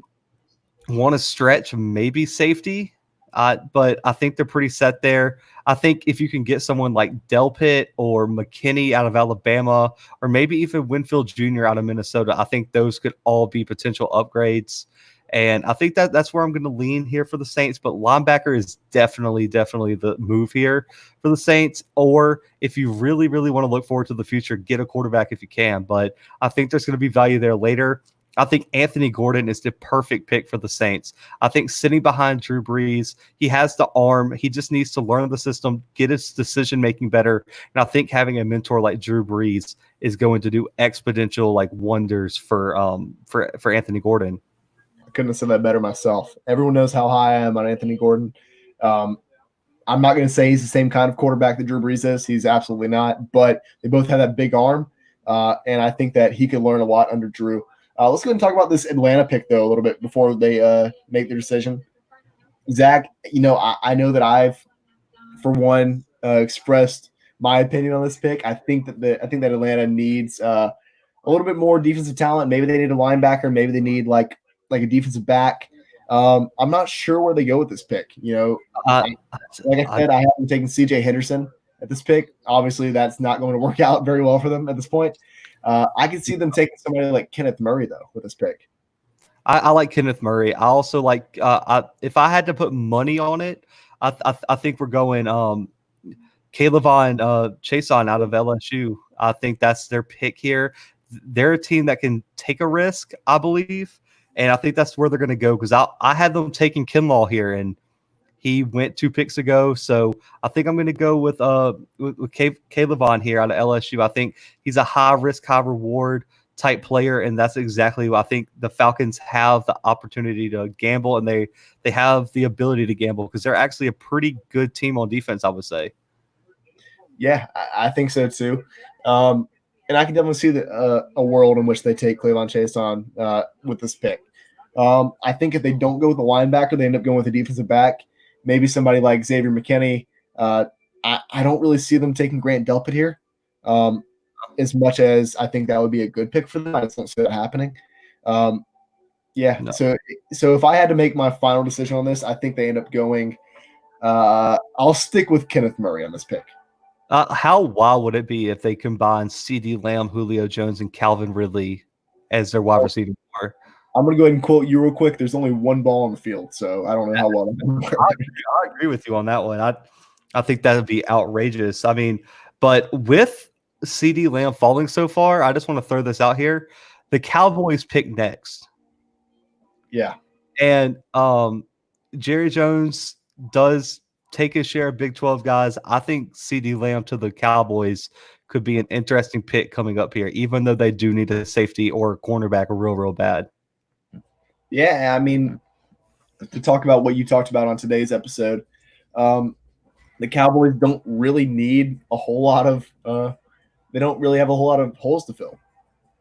want to stretch, maybe safety. But I think they're pretty set there. I think if you can get someone like Delpit or McKinney out of Alabama, or maybe even Winfield Jr. out of Minnesota, I think those could all be potential upgrades. And I think that's where I'm going to lean here for the Saints. But linebacker is definitely the move here for the Saints. Or if you really, really want to look forward to the future, get a quarterback if you can. But I think there's going to be value there later. I think Anthony Gordon is the perfect pick for the Saints. I think sitting behind Drew Brees, he has the arm. He just needs to learn the system, get his decision making better. And I think having a mentor like Drew Brees is going to do exponential like wonders for Anthony Gordon. I couldn't have said that better myself. Everyone knows how high I am on Anthony Gordon. I'm not going to say he's the same kind of quarterback that Drew Brees is. He's absolutely not. But they both have that big arm, and I think that he could learn a lot under Drew. Let's go ahead and talk about this Atlanta pick, though, a little bit before they make their decision. Zach, I know that I've, for one, expressed my opinion on this pick. I think that Atlanta needs a little bit more defensive talent. Maybe they need a linebacker. Maybe they need like a defensive back. I'm not sure where they go with this pick. Like I said, I haven't taken C.J. Henderson at this pick. Obviously, that's not going to work out very well for them at this point. I can see them taking somebody like Kenneth Murray, though, with this pick. I like Kenneth Murray. I also like if I had to put money on it, I think we're going Kayvon Chason out of LSU. I think that's their pick here. They're a team that can take a risk, I believe, and I think that's where they're going to go because I had them taking Kinlaw here, and he went 2 picks ago. So I think I'm going to go with Kayvon here out of LSU. I think he's a high risk, high reward type player, and that's exactly what I think the Falcons have the opportunity to gamble, and they have the ability to gamble because they're actually a pretty good team on defense, I would say. Yeah, I think so too. And I can definitely see a world in which they take Kayvon Chason with this pick. I think if they don't go with the linebacker, they end up going with a defensive back. Maybe somebody like Xavier McKinney. I don't really see them taking Grant Delpit here. As much as I think that would be a good pick for them, I just don't see that happening. No. So if I had to make my final decision on this, I think they end up going. I'll stick with Kenneth Murray on this pick. How wild would it be if they combine CeeDee Lamb, Julio Jones, and Calvin Ridley as their wide receiver core? I'm going to go ahead and quote you real quick. There's only one ball on the field, so I don't know how well. I agree with you on that one. I think that would be outrageous. I mean, but with CeeDee Lamb falling so far, I just want to throw this out here. The Cowboys pick next. Yeah. And Jerry Jones does take his share of Big 12 guys. I think CeeDee Lamb to the Cowboys could be an interesting pick coming up here, even though they do need a safety or a cornerback real bad. Yeah, I mean, to talk about what you talked about on today's episode, the Cowboys don't really need a whole lot of they don't really have a whole lot of holes to fill.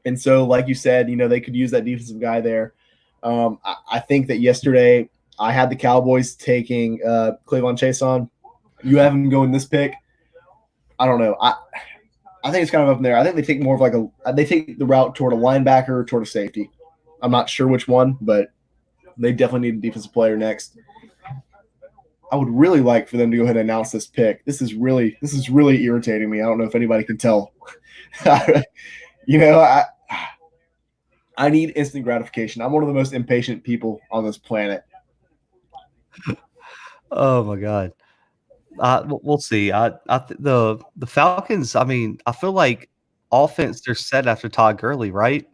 And so, like you said, they could use that defensive guy there. I think that yesterday I had the Cowboys taking Kayvon Chason. You have him going this pick. I don't know. I think it's kind of up in there. I think they take more of like they take the route toward a linebacker or toward a safety. I'm not sure which one, but they definitely need a defensive player next. I would really like for them to go ahead and announce this pick. This is really irritating me. I don't know if anybody can tell. I need instant gratification. I'm one of the most impatient people on this planet. Oh my God. We'll see. The Falcons, I mean, I feel like offense, they're set after Todd Gurley, right?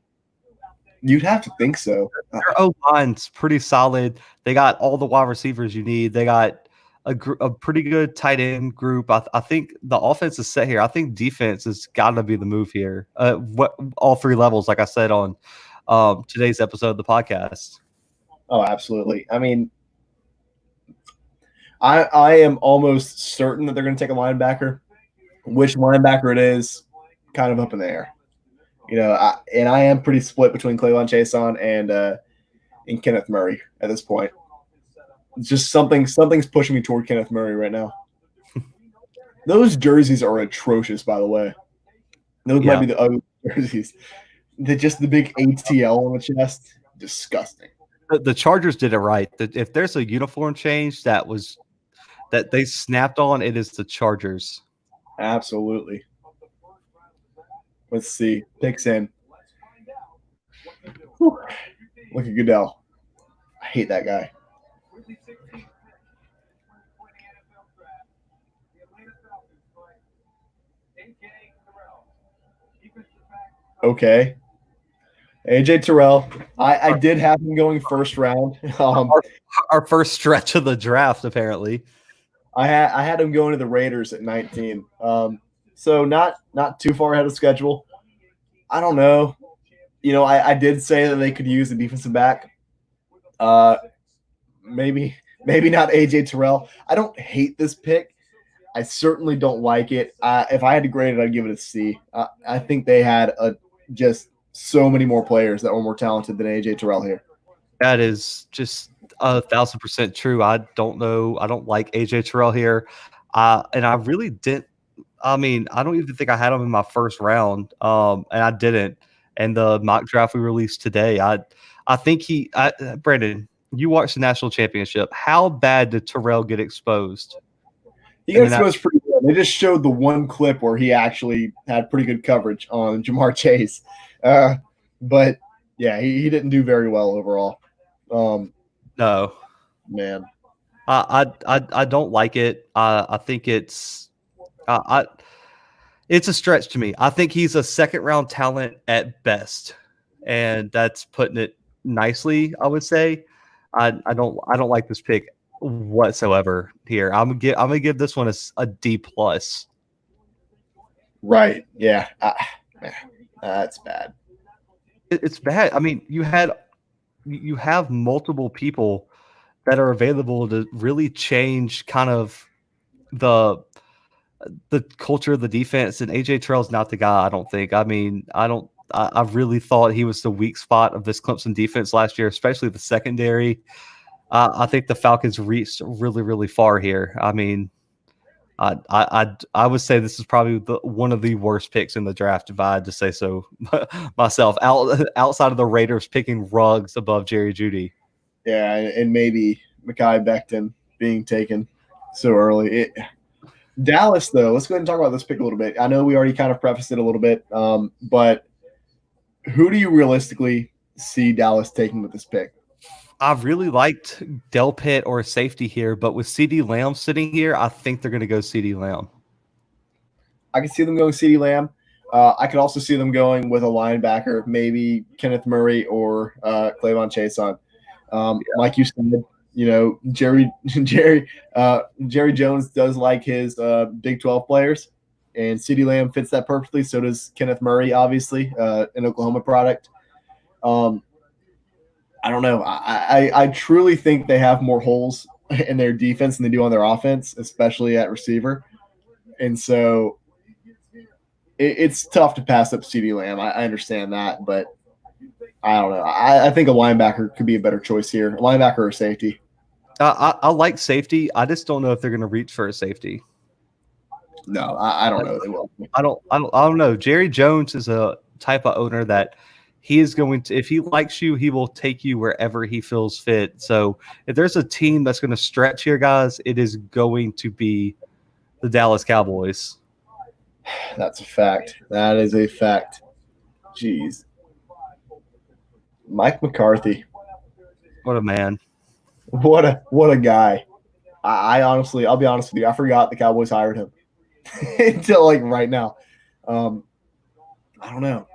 You'd have to think so. Their O-line's pretty solid. They got all the wide receivers you need. They got a pretty good tight end group. I think the offense is set here. I think defense has got to be the move here. All 3 levels, like I said on today's episode of the podcast. Oh, absolutely. I mean, I am almost certain that they're going to take a linebacker. Which linebacker it is, kind of up in the air. I am pretty split between Kayvon Chason and Kenneth Murray at this point. It's just something's pushing me toward Kenneth Murray right now. Those jerseys are atrocious, by the way. Those might be the ugly jerseys. Just the big ATL on the chest, disgusting. the Chargers did it right. If there's a uniform change that they snapped on, it is the Chargers. Absolutely. Let's see. Picks in. Whew. Look at Goodell. I hate that guy. Okay. AJ Terrell. I did have him going first round. Our first stretch of the draft, apparently. I had him going to the Raiders at 19. So not too far ahead of schedule. I don't know. I did say that they could use a defensive back. Maybe not AJ Terrell. I don't hate this pick. I certainly don't like it. If I had to grade it, I'd give it a C. I think they had just so many more players that were more talented than AJ Terrell here. That is just 1,000% true. I don't know. I don't like AJ Terrell here. And I really didn't. I mean, I don't even think I had him in my first round. And I didn't. And the mock draft we released today, I think Brandon, you watched the national championship. How bad did Terrell get exposed? He got exposed pretty good. They just showed the one clip where he actually had pretty good coverage on Jamar Chase. But yeah, he didn't do very well overall. No, man, I don't like it. I think it's a stretch to me. I think he's a second round talent at best, and that's putting it nicely. I would say. I don't like this pick whatsoever here. I'm gonna give this one a D plus. Right? Yeah, that's bad. It's bad. I mean, you have multiple people that are available to really change kind of the culture of the defense, and AJ Terrell's not the guy. I don't think. I mean, I really thought he was the weak spot of this Clemson defense last year, especially the secondary. I think the Falcons reached really, really far here. I mean, I would say this is probably one of the worst picks in the draft, if I had to say so myself. Outside of the Raiders picking Ruggs above Jerry Jeudy. Yeah, and maybe Mekhi Becton being taken so early. Dallas, though, let's go ahead and talk about this pick a little bit. I know we already kind of prefaced it a little bit, but who do you realistically see Dallas taking with this pick? I've really liked Delpit or safety here, but with CeeDee Lamb sitting here, I think they're going to go CeeDee Lamb. I can see them going CeeDee Lamb. I could also see them going with a linebacker, maybe Kenneth Murray or Clavon Chason. Like you said, Jerry Jones does like his Big 12 players, and CeeDee Lamb fits that perfectly. So does Kenneth Murray, obviously, an Oklahoma product. I don't know. I truly think they have more holes in their defense than they do on their offense, especially at receiver. And so it's tough to pass up CeeDee Lamb. I understand that, but I don't know. I think a linebacker could be a better choice here. A linebacker or safety. I like safety. I just don't know if they're going to reach for a safety. No, I don't know. They will. I don't know. Jerry Jones is a type of owner that he is going to, if he likes you, he will take you wherever he feels fit. So if there's a team that's going to stretch here, guys, it is going to be the Dallas Cowboys. That's a fact. That is a fact. Jeez. Mike McCarthy. What a man. What a guy. I honestly, I'll be honest with you, I forgot the Cowboys hired him until like right now. I don't know.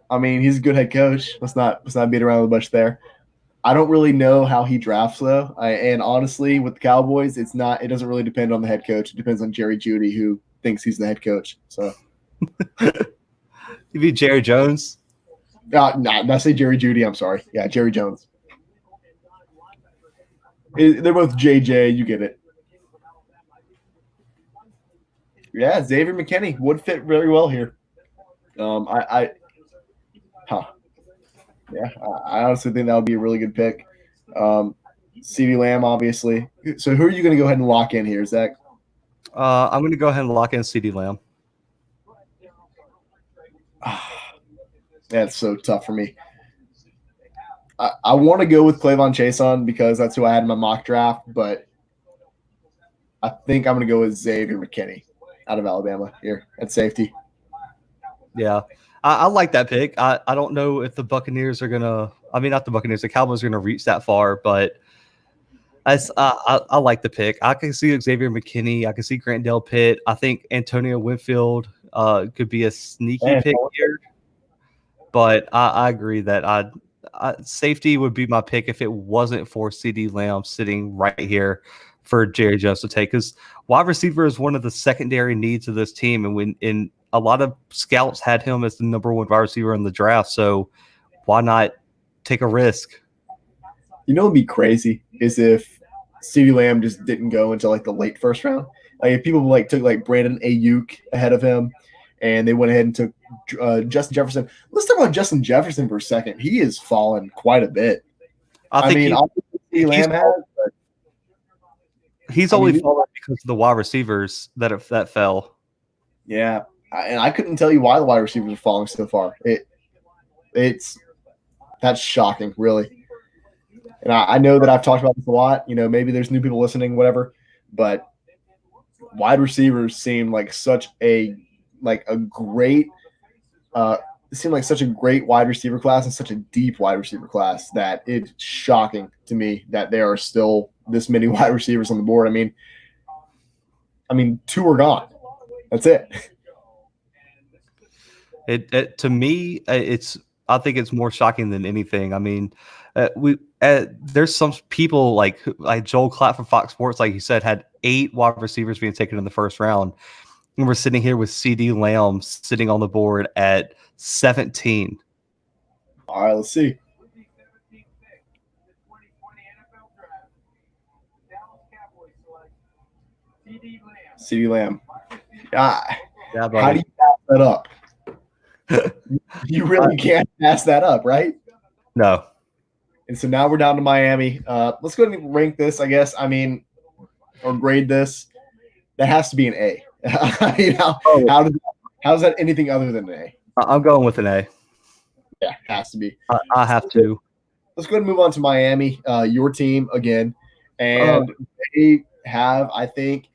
He's a good head coach. Let's not beat around the bush there. I don't really know how he drafts though. And honestly, with the Cowboys, it doesn't really depend on the head coach. It depends on Jerry Jeudy, who thinks he's the head coach. So you mean Jerry Jones? Not say Jerry Jeudy. I'm sorry. Yeah, Jerry Jones. They're both JJ. You get it. Yeah, Xavier McKinney would fit very well here. I honestly think that would be a really good pick. CeeDee Lamb, obviously. So who are you going to go ahead and lock in here, Zach? I'm going to go ahead and lock in CeeDee Lamb. That's so tough for me. I want to go with Clavon Chason because that's who I had in my mock draft, but I think I'm going to go with Xavier McKinney out of Alabama here at safety. Yeah, I like that pick. I don't know if the Buccaneers are gonna. I mean, not the Buccaneers. The Cowboys are gonna reach that far, but I like the pick. I can see Xavier McKinney. I can see Grant Delpit. I think Antonio Winfield could be a sneaky pick here. But I agree that safety would be my pick if it wasn't for CD Lamb sitting right here for Jerry Jones to take. Because wide receiver is one of the secondary needs of this team, and a lot of scouts had him as the number one wide receiver in the draft. So why not take a risk? You know, what'd be crazy is if CeeDee Lamb just didn't go until like the late first round. Like if people like took like Brandon Ayuk ahead of him, and they went ahead and took Justin Jefferson. Let's talk about Justin Jefferson for a second. He has fallen quite a bit. I think CeeDee Lamb has, but he's only fallen because of the wide receivers that fell. Yeah, and I couldn't tell you why the wide receivers are falling so far. That's shocking, really. And I know that I've talked about this a lot. You know, maybe there's new people listening, whatever. But wide receivers seem like such a great. It seemed like such a great wide receiver class and such a deep wide receiver class that it's shocking to me that there are still this many wide receivers on the board. I mean, 2 are gone. That's it. It to me, I think it's more shocking than anything. I mean, there's some people like Joel Klatt from Fox Sports, like you said, had 8 wide receivers being taken in the first round. And we're sitting here with CD Lamb sitting on the board at 17. All right, let's see. CD Lamb. Yeah, how do you pass that up? You really can't pass that up, right? No. And so now we're down to Miami. Let's go ahead and rank this, I guess. I mean, or grade this. That has to be an A. How's that anything other than an A? I'm going with an A. Yeah, has to be. I have to. Let's go ahead and move on to Miami, your team again. And they have, I think,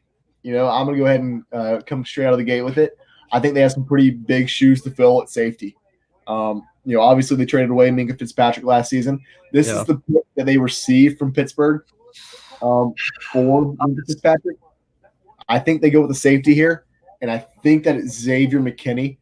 I'm going to go ahead and come straight out of the gate with it. I think they have some pretty big shoes to fill at safety. Obviously they traded away Minkah Fitzpatrick last season. This is the pick that they received from Pittsburgh for Minkah Fitzpatrick. I think they go with the safety here, and I think that it's Xavier McKinney.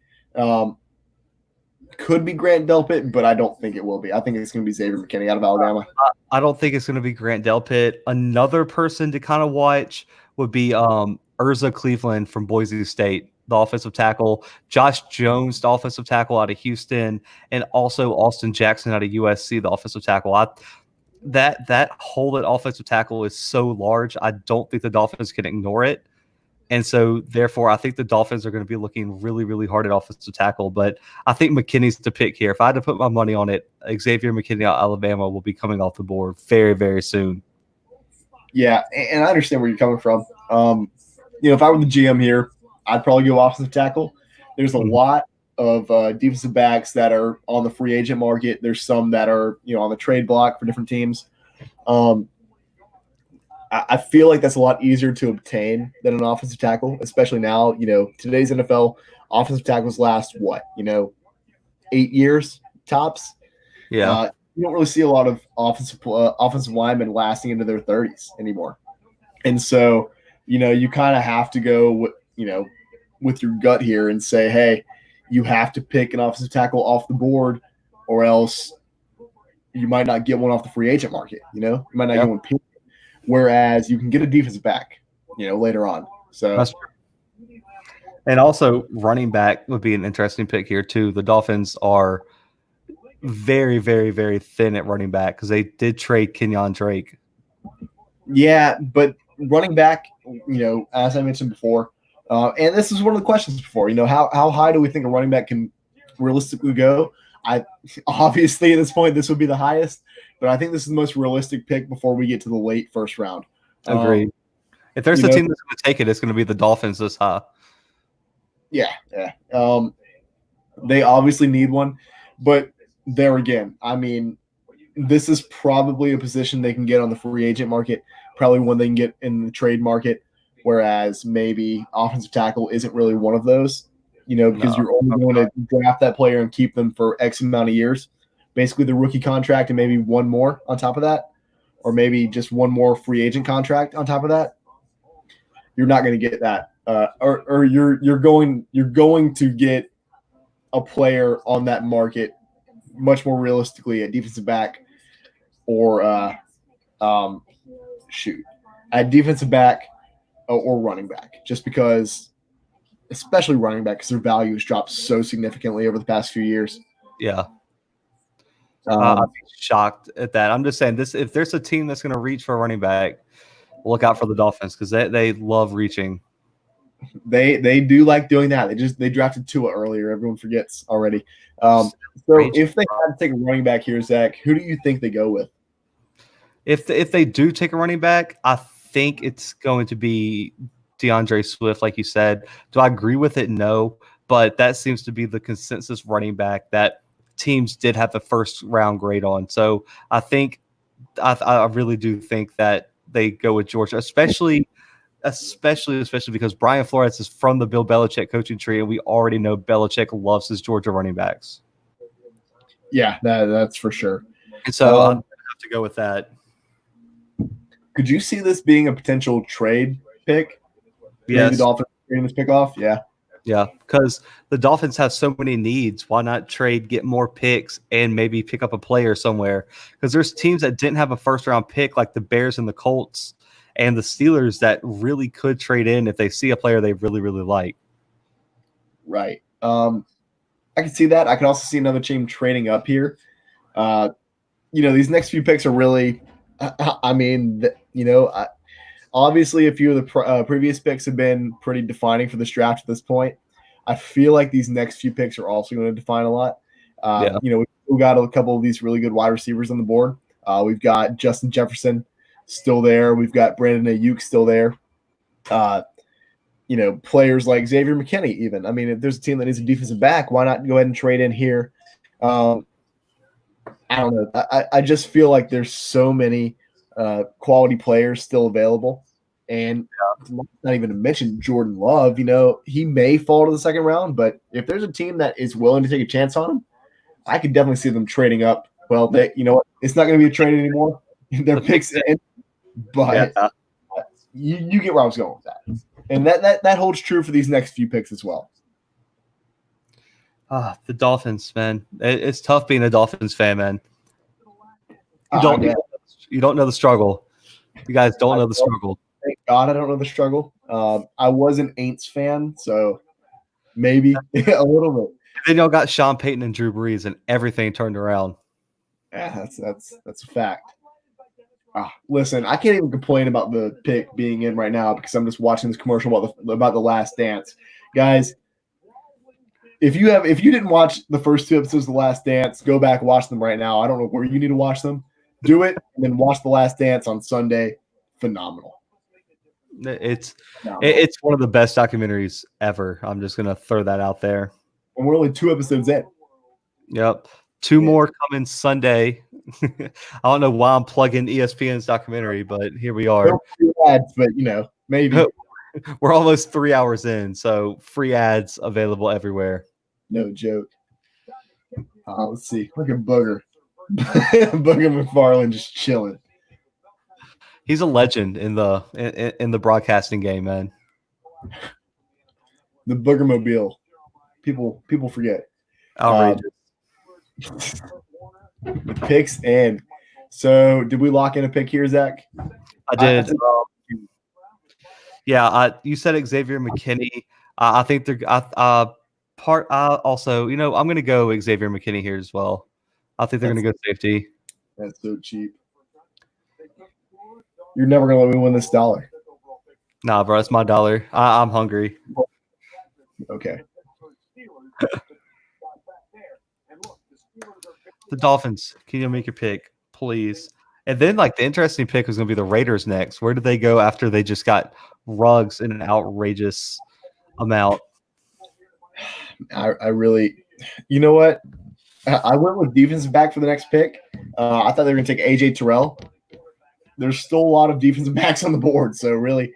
Could be Grant Delpit, but I don't think it will be. I think it's going to be Xavier McKinney out of Alabama. I don't think it's going to be Grant Delpit. Another person to kind of watch would be Urza Cleveland from Boise State, the offensive tackle, Josh Jones, the offensive tackle out of Houston, and also Austin Jackson out of USC, the offensive tackle. That hole at offensive tackle is so large, I don't think the Dolphins can ignore it. And so, therefore, I think the Dolphins are going to be looking really, really hard at offensive tackle. But I think McKinney's the pick here. If I had to put my money on it, Xavier McKinney out of Alabama will be coming off the board very, very soon. Yeah, and I understand where you're coming from. If I were the GM here, I'd probably go offensive tackle. There's a lot of defensive backs that are on the free agent market. There's some that are, on the trade block for different teams. I feel like that's a lot easier to obtain than an offensive tackle, especially now. Today's NFL offensive tackles last 8 years tops. Yeah, you don't really see a lot of offensive linemen lasting into their 30s anymore, and so you kind of have to go with your gut here and say, hey, you have to pick an offensive tackle off the board, or else you might not get one off the free agent market. You might not get one. Whereas you can get a defensive back, later on. So that's true. And also running back would be an interesting pick here too. The Dolphins are very, very, very thin at running back because they did trade Kenyon Drake. Yeah, but running back, as I mentioned before, and this is one of the questions before, how high do we think a running back can realistically go? Obviously at this point, this would be the highest, but I think this is the most realistic pick before we get to the late first round. Agreed. If there's a team that's going to take it, it's going to be the Dolphins this high. Yeah. They obviously need one, but there again, this is probably a position they can get on the free agent market, probably one they can get in the trade market, whereas maybe offensive tackle isn't really one of those, because you're only going to draft that player and keep them for X amount of years, basically the rookie contract and maybe one more on top of that, or maybe just one more free agent contract on top of that. You're not going to get that, or you're going to get a player on that market much more realistically at defensive back or at defensive back or running back, just because, especially running back, because their value has dropped so significantly over the past few years. Yeah. I'd be shocked at that. I'm just saying this: if there's a team that's going to reach for a running back, look out for the Dolphins because they love reaching. They do like doing that. They drafted Tua earlier. Everyone forgets already. So if they had to take a running back here, Zach, who do you think they go with? If they do take a running back, I think it's going to be DeAndre Swift, like you said. Do I agree with it? No, but that seems to be the consensus running back that teams did have the first round grade on. So I think I really do think that they go with Georgia, especially because Brian Flores is from the Bill Belichick coaching tree, and we already know Belichick loves his Georgia running backs. Yeah, that's for sure. And so I'm going to have to go with that. Could you see this being a potential trade pick? Yes. The Dolphins trading this pick off? Yeah. Yeah, because the Dolphins have so many needs. Why not trade, get more picks, and maybe pick up a player somewhere? Because there's teams that didn't have a first-round pick, like the Bears and the Colts and the Steelers, that really could trade in if they see a player they really, really like. Right. I can see that. I can also see another team trading up here. These next few picks are really obviously a few of the previous picks have been pretty defining for this draft at this point. I feel like these next few picks are also going to define a lot. We've got a couple of these really good wide receivers on the board. We've got Justin Jefferson still there. We've got Brandon Ayuk still there. Players like Xavier McKinney even. I mean, if there's a team that needs a defensive back, why not go ahead and trade in here? I don't know. I just feel like there's so many quality players still available. And not even to mention Jordan Love, he may fall to the second round, but if there's a team that is willing to take a chance on him, I could definitely see them trading up. Well, it's not going to be a trade anymore. Their picks in, but you get where I was going with that. And that holds true for these next few picks as well. The Dolphins, man. It's tough being a Dolphins fan, man. You don't know the struggle. You guys don't know the struggle. Thank God I don't know the struggle. I was an Aints fan, so maybe a little bit. Then y'all got Sean Payton and Drew Brees, and everything turned around. Yeah, that's a fact. Listen, I can't even complain about the pick being in right now because I'm just watching this commercial about the Last Dance, guys. If you didn't watch the first two episodes of The Last Dance, go back, watch them right now. I don't know where you need to watch them. Do it, and then watch The Last Dance on Sunday. Phenomenal. It's one of the best documentaries ever. I'm just gonna throw that out there. And we're only 2 episodes in. Yep. 2 more coming Sunday. I don't know why I'm plugging ESPN's documentary, but here we are. Ads, but maybe. We're almost 3 hours in, so free ads available everywhere. No joke. Let's see. Look at Booger. Booger McFarland just chilling. He's a legend in the broadcasting game, man. The Boogermobile. People forget. Outrageous. The picks in. So, did we lock in a pick here, Zach? I did. You said Xavier McKinney. I think they're also. I'm going to go Xavier McKinney here as well. I think they're going to go safety. That's so cheap. You're never going to let me win this dollar. Nah, bro, it's my dollar. I'm hungry. Okay. The Dolphins, can you make your pick, please? And then, the interesting pick is going to be the Raiders next. Where did they go after they just got Ruggs in an outrageous amount? I really, you know what? I went with defensive back for the next pick. I thought they were going to take AJ Terrell. There's still a lot of defensive backs on the board, so really,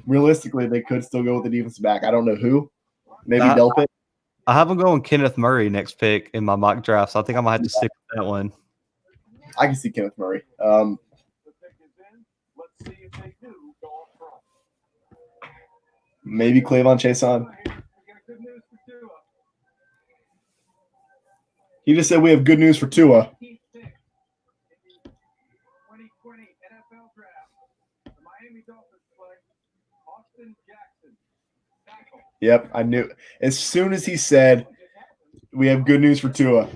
realistically, they could still go with the defensive back. I don't know who. Maybe Delpit. I have him going Kenneth Murray next pick in my mock draft, so I think I might have to stick with that one. I can see Kenneth Murray. Maybe Clavon Chason. He just said we have good news for Tua. Yep, I knew. As soon as he said we have good news for Tua.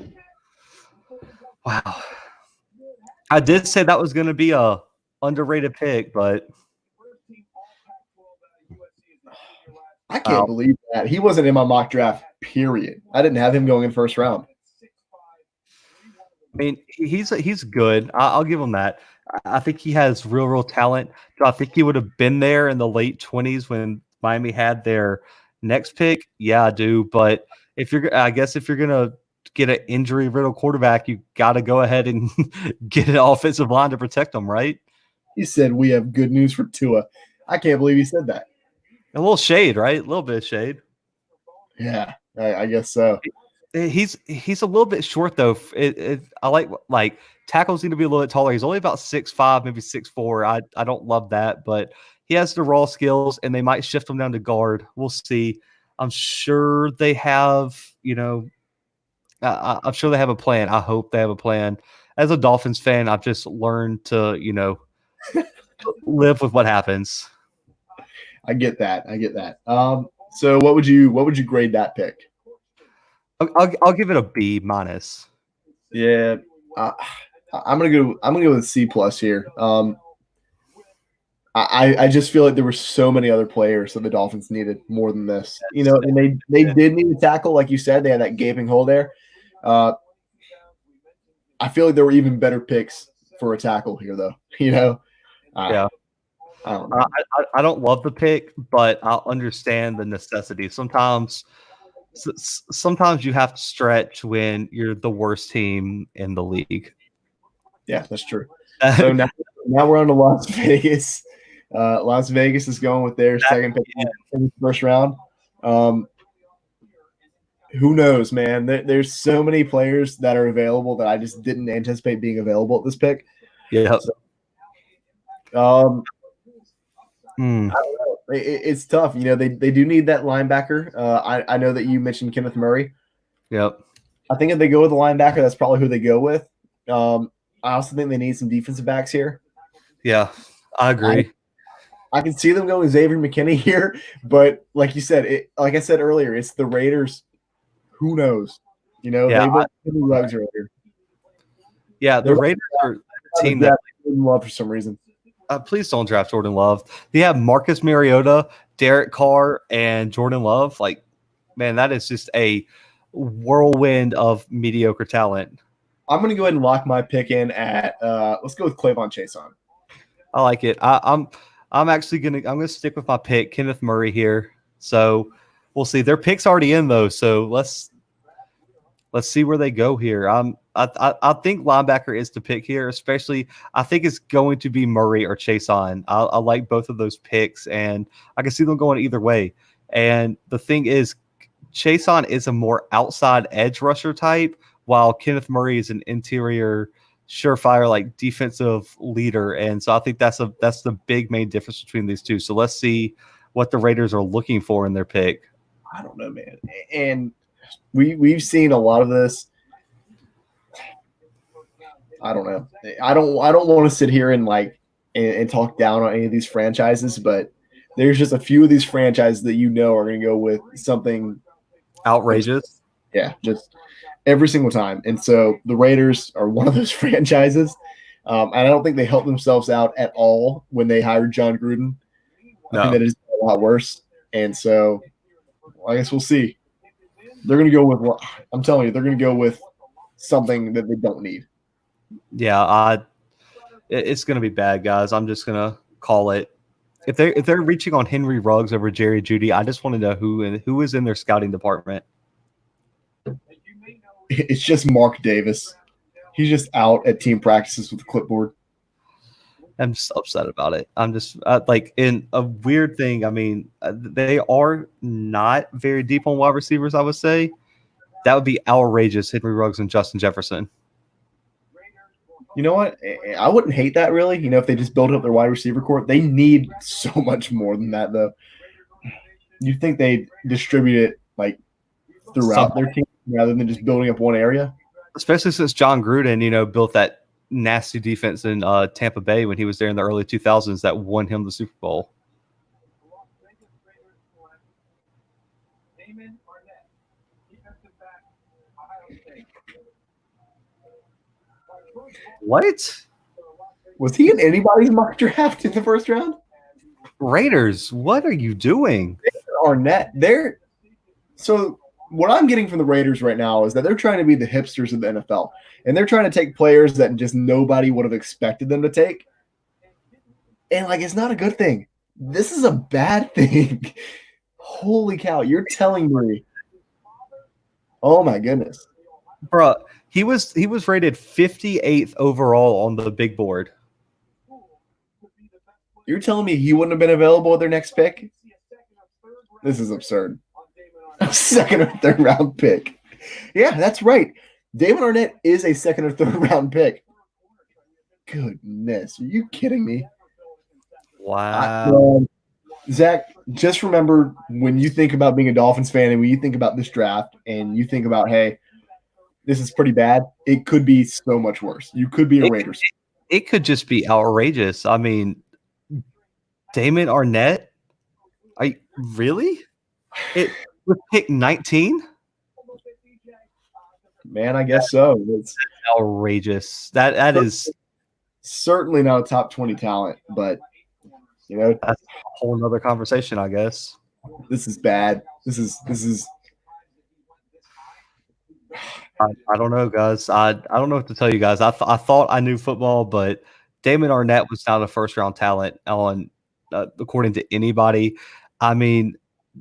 Wow. I did say that was going to be a underrated pick, but I can't believe that. He wasn't in my mock draft, period. I didn't have him going in first round. I mean, he's good. I'll give him that. I think he has real talent. So I think he would have been there in the late 20s when Miami had their next pick. Yeah, I do. But if you're going to get an injury-riddled quarterback, you got to go ahead and get an offensive line to protect them, right? He said we have good news for Tua. I can't believe he said that. A little shade, right? A little bit of shade. Yeah, I guess so. He's a little bit short though. I like tackles need to be a little bit taller. He's only about 6'5", maybe 6'4". I don't love that, but he has the raw skills, and they might shift him down to guard. We'll see. I'm sure they have, I'm sure they have a plan. I hope they have a plan. As a Dolphins fan, I've just learned to, live with what happens. I get that. So what would you grade that pick? I'll give it a B-. Yeah, I'm gonna go with C+ here. I just feel like there were so many other players that the Dolphins needed more than this. And they did need a tackle, like you said. They had that gaping hole there. I feel like there were even better picks for a tackle here, though. Yeah. I don't know. I don't love the pick, but I understand the necessity. Sometimes you have to stretch when you're the worst team in the league. Yeah, that's true. So now we're on to Las Vegas. Las Vegas is going with their second pick in the first round. Who knows, man? There's so many players that are available that I just didn't anticipate being available at this pick. Yeah. So, I don't know. It's tough. They do need that linebacker. I know that you mentioned Kenneth Murray. Yep. I think if they go with the linebacker, that's probably who they go with. I also think they need some defensive backs here. Yeah, I agree. I can see them going Xavier McKinney here, but like you said, like I said earlier, it's the Raiders. Who knows? They went Ruggs earlier. Yeah, the Raiders are a team that love for some reason. Please don't draft Jordan Love. They have Marcus Mariota, Derek Carr, and Jordan Love. Like, man, that is just a whirlwind of mediocre talent. I'm going to go ahead and lock my pick in at let's go with Clavon Chason. I like it. I'm gonna stick with my pick, Kenneth Murray here. So we'll see. Their pick's already in though, so let's see where they go here. I think linebacker is the pick here, especially I think it's going to be Murray or Chason. I like both of those picks, and I can see them going either way. And the thing is, Chason is a more outside edge rusher type, while Kenneth Murray is an interior, surefire, like defensive leader. And so I think that's the big main difference between these two. So let's see what the Raiders are looking for in their pick. I don't know, man. And we've seen a lot of this. I don't know. I don't want to sit here and talk down on any of these franchises, but there's just a few of these franchises that are going to go with something outrageous. Yeah, just every single time. And so the Raiders are one of those franchises. And I don't think they helped themselves out at all when they hired John Gruden. I think that is a lot worse. And so I guess we'll see. They're going to go with I'm telling you, they're going to go with something that they don't need. Yeah, it's going to be bad, guys. I'm just going to call it. If they're reaching on Henry Ruggs over Jerry Jeudy, I just want to know who is in their scouting department. it's just Mark Davis. He's just out at team practices with a clipboard. I'm just upset about it. I'm just like in a weird thing. I mean, they are not very deep on wide receivers, I would say. That would be outrageous, Henry Ruggs and Justin Jefferson. You know what? I wouldn't hate that really. If they just build up their wide receiver court, they need so much more than that, though. You'd think they'd distribute it like throughout their team rather than just building up one area. Especially since John Gruden, built that nasty defense in Tampa Bay when he was there in the early 2000s that won him the Super Bowl. What? Was he in anybody's mock draft in the first round? Raiders, what are you doing? Arnett, so what I'm getting from the Raiders right now is that they're trying to be the hipsters of the NFL. And they're trying to take players that just nobody would have expected them to take. And, it's not a good thing. This is a bad thing. Holy cow. You're telling me. Oh, my goodness. Bruh, he was rated 58th overall on the big board. You're telling me he wouldn't have been available at their next pick? This is absurd. A second or third round pick. Yeah, that's right. David Arnett is a second or third round pick. Goodness, are you kidding me? Wow. Zach, just remember when you think about being a Dolphins fan and when you think about this draft and you think about, hey, this is pretty bad, it could be so much worse. You could be a Raiders. It could just be outrageous. I mean, Damon Arnett? Really? It was pick 19? Man, I guess so. It's outrageous. That is certainly not a top 20 talent, but that's a whole nother conversation, I guess. This is bad. This is I don't know, guys. I don't know what to tell you guys. I thought I knew football, but Damon Arnett was not a first round talent on according to anybody. I mean,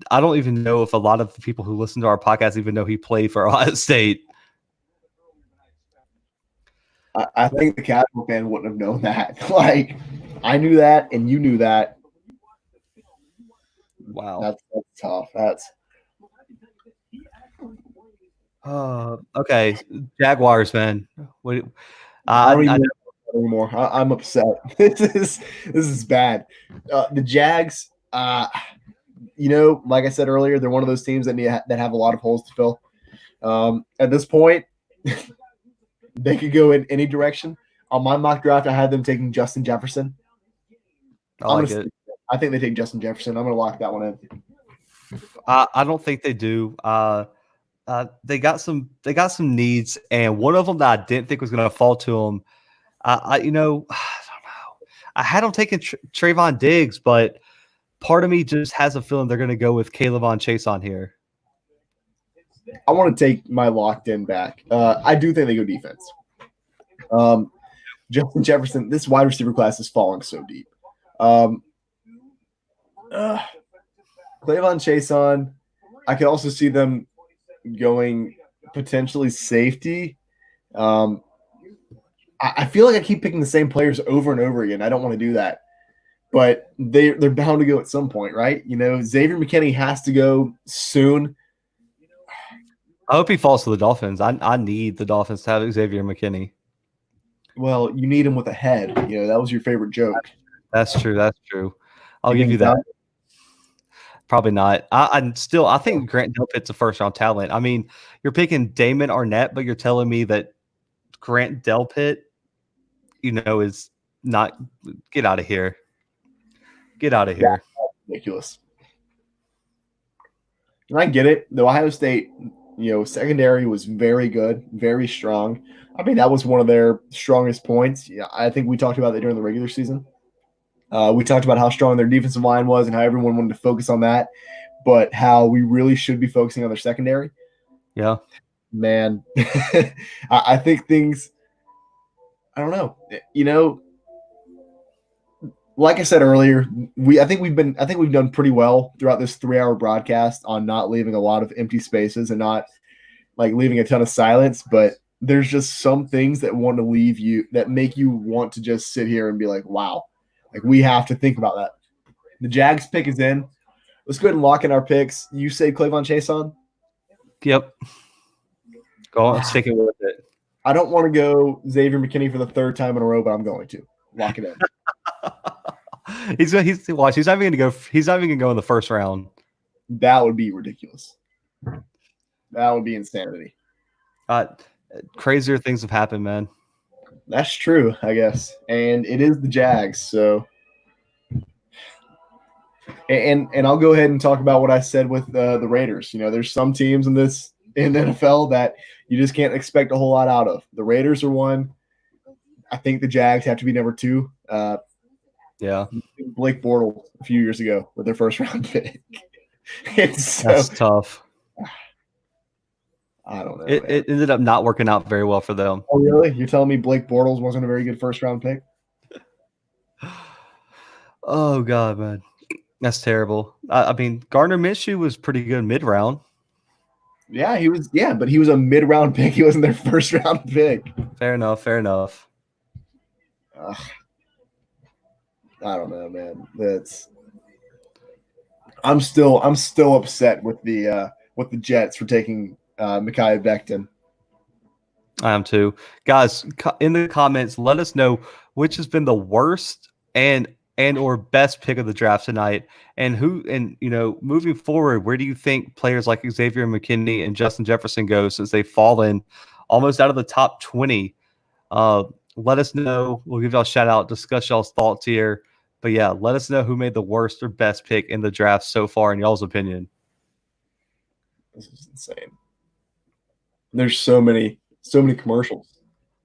I don't even know if a lot of the people who listen to our podcast even know he played for Ohio State. I think the casual fan wouldn't have known that. I knew that, and you knew that. Wow, that's tough. That's okay. Jaguars, man. I don't even know anymore. I'm upset. This is bad. The Jags. Like I said earlier, they're one of those teams that have a lot of holes to fill. At this point, they could go in any direction. On my mock draft, I had them taking Justin Jefferson. I think they take Justin Jefferson. I'm going to lock that one in. I don't think they do. They got some needs, and one of them that I didn't think was going to fall to them. I don't know. I had them taking Trayvon Diggs, but part of me just has a feeling they're going to go with Caleb Chase on here. I want to take my locked in back. I do think they go defense. Justin Jefferson, this wide receiver class is falling so deep. Clavon Chase on. I could also see them going potentially safety. I feel like I keep picking the same players over and over again. I don't want to do that. But they're bound to go at some point, right? Xavier McKinney has to go soon. I hope he falls to the Dolphins. I need the Dolphins to have Xavier McKinney. Well, you need him with a head. That was your favorite joke. That's true. I'll give you that. Probably not. I think Grant Delpit's a first round talent. I mean, you're picking Damon Arnett, but you're telling me that Grant Delpit, is not. Get out of here. Get out of here. That's ridiculous. And I get it. The Ohio State, secondary was very good, very strong. I mean, that was one of their strongest points. Yeah, I think we talked about that during the regular season. We talked about how strong their defensive line was and how everyone wanted to focus on that, but how we really should be focusing on their secondary. Yeah. Man, I think things – I don't know. Like I said earlier, I think we've done pretty well throughout this 3-hour broadcast on not leaving a lot of empty spaces and not like leaving a ton of silence, but there's just some things that want to leave you that make you want to just sit here and be like, wow, like we have to think about that. The Jags pick is in. Let's go ahead and lock in our picks. You say Clavon Chason? Yep. Go on, stick it with it. I don't want to go Xavier McKinney for the third time in a row, but I'm going to lock it in. He's not even going to go. He's not even going to go in the first round. That would be ridiculous. That would be insanity. Crazier things have happened, man. That's true, I guess. And it is the Jags, so. And I'll go ahead and talk about what I said with the Raiders. You know, there's some teams in NFL that you just can't expect a whole lot out of. The Raiders are one. I think the Jags have to be number two. Yeah. Blake Bortles a few years ago with their first round pick. That's tough. I don't know. It ended up not working out very well for them. Oh, really? You're telling me Blake Bortles wasn't a very good first round pick? Oh, God, man. That's terrible. I mean, Gardner Minshew was pretty good mid-round. Yeah, he was. Yeah, but he was a mid-round pick. He wasn't their first-round pick. Fair enough. I don't know, man. I'm still upset with the Jets for taking Mekhi Becton. I am too. Guys, in the comments, let us know which has been the worst and or best pick of the draft tonight, and moving forward, where do you think players like Xavier McKinney and Justin Jefferson go, since they've fallen almost out of the top 20? Let us know. We'll give y'all a shout out, discuss y'all's thoughts here. But yeah, let us know who made the worst or best pick in the draft so far in y'all's opinion. This is insane. There's so many commercials.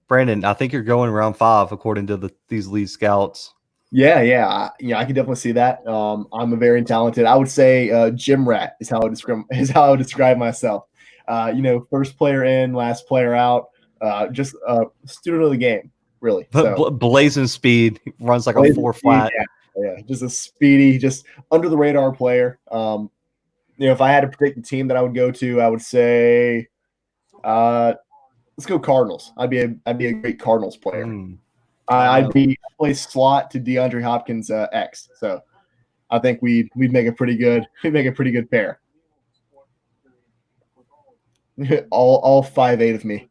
Brandon, I think you're going round 5 according to these lead scouts. Yeah, I can definitely see that. I'm a very talented. I would say gym rat is how I would describe myself. First player in, last player out. Just a student of the game, really. So, blazing speed, runs like a 4 flat. Yeah, just a speedy, just under the radar player. If I had to predict the team that I would go to, I would say, let's go Cardinals. I'd be a great Cardinals player. I'd play slot to DeAndre Hopkins X. So I think we'd make a pretty good pair. all 5'8" of me.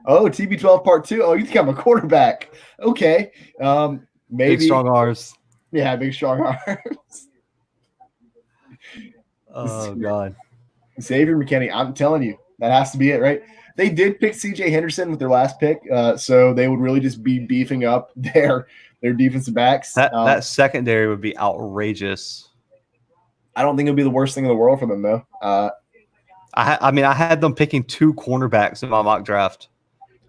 Oh, TB12 part 2. Oh, you think I'm a quarterback? Okay. Maybe big strong arms. Yeah, big strong arms. Oh God. Xavier McKinney. I'm telling you, that has to be it, right? They did pick C.J. Henderson with their last pick, so they would really just be beefing up their defensive backs. That secondary would be outrageous. I don't think it would be the worst thing in the world for them, though. I had them picking 2 cornerbacks in my mock draft.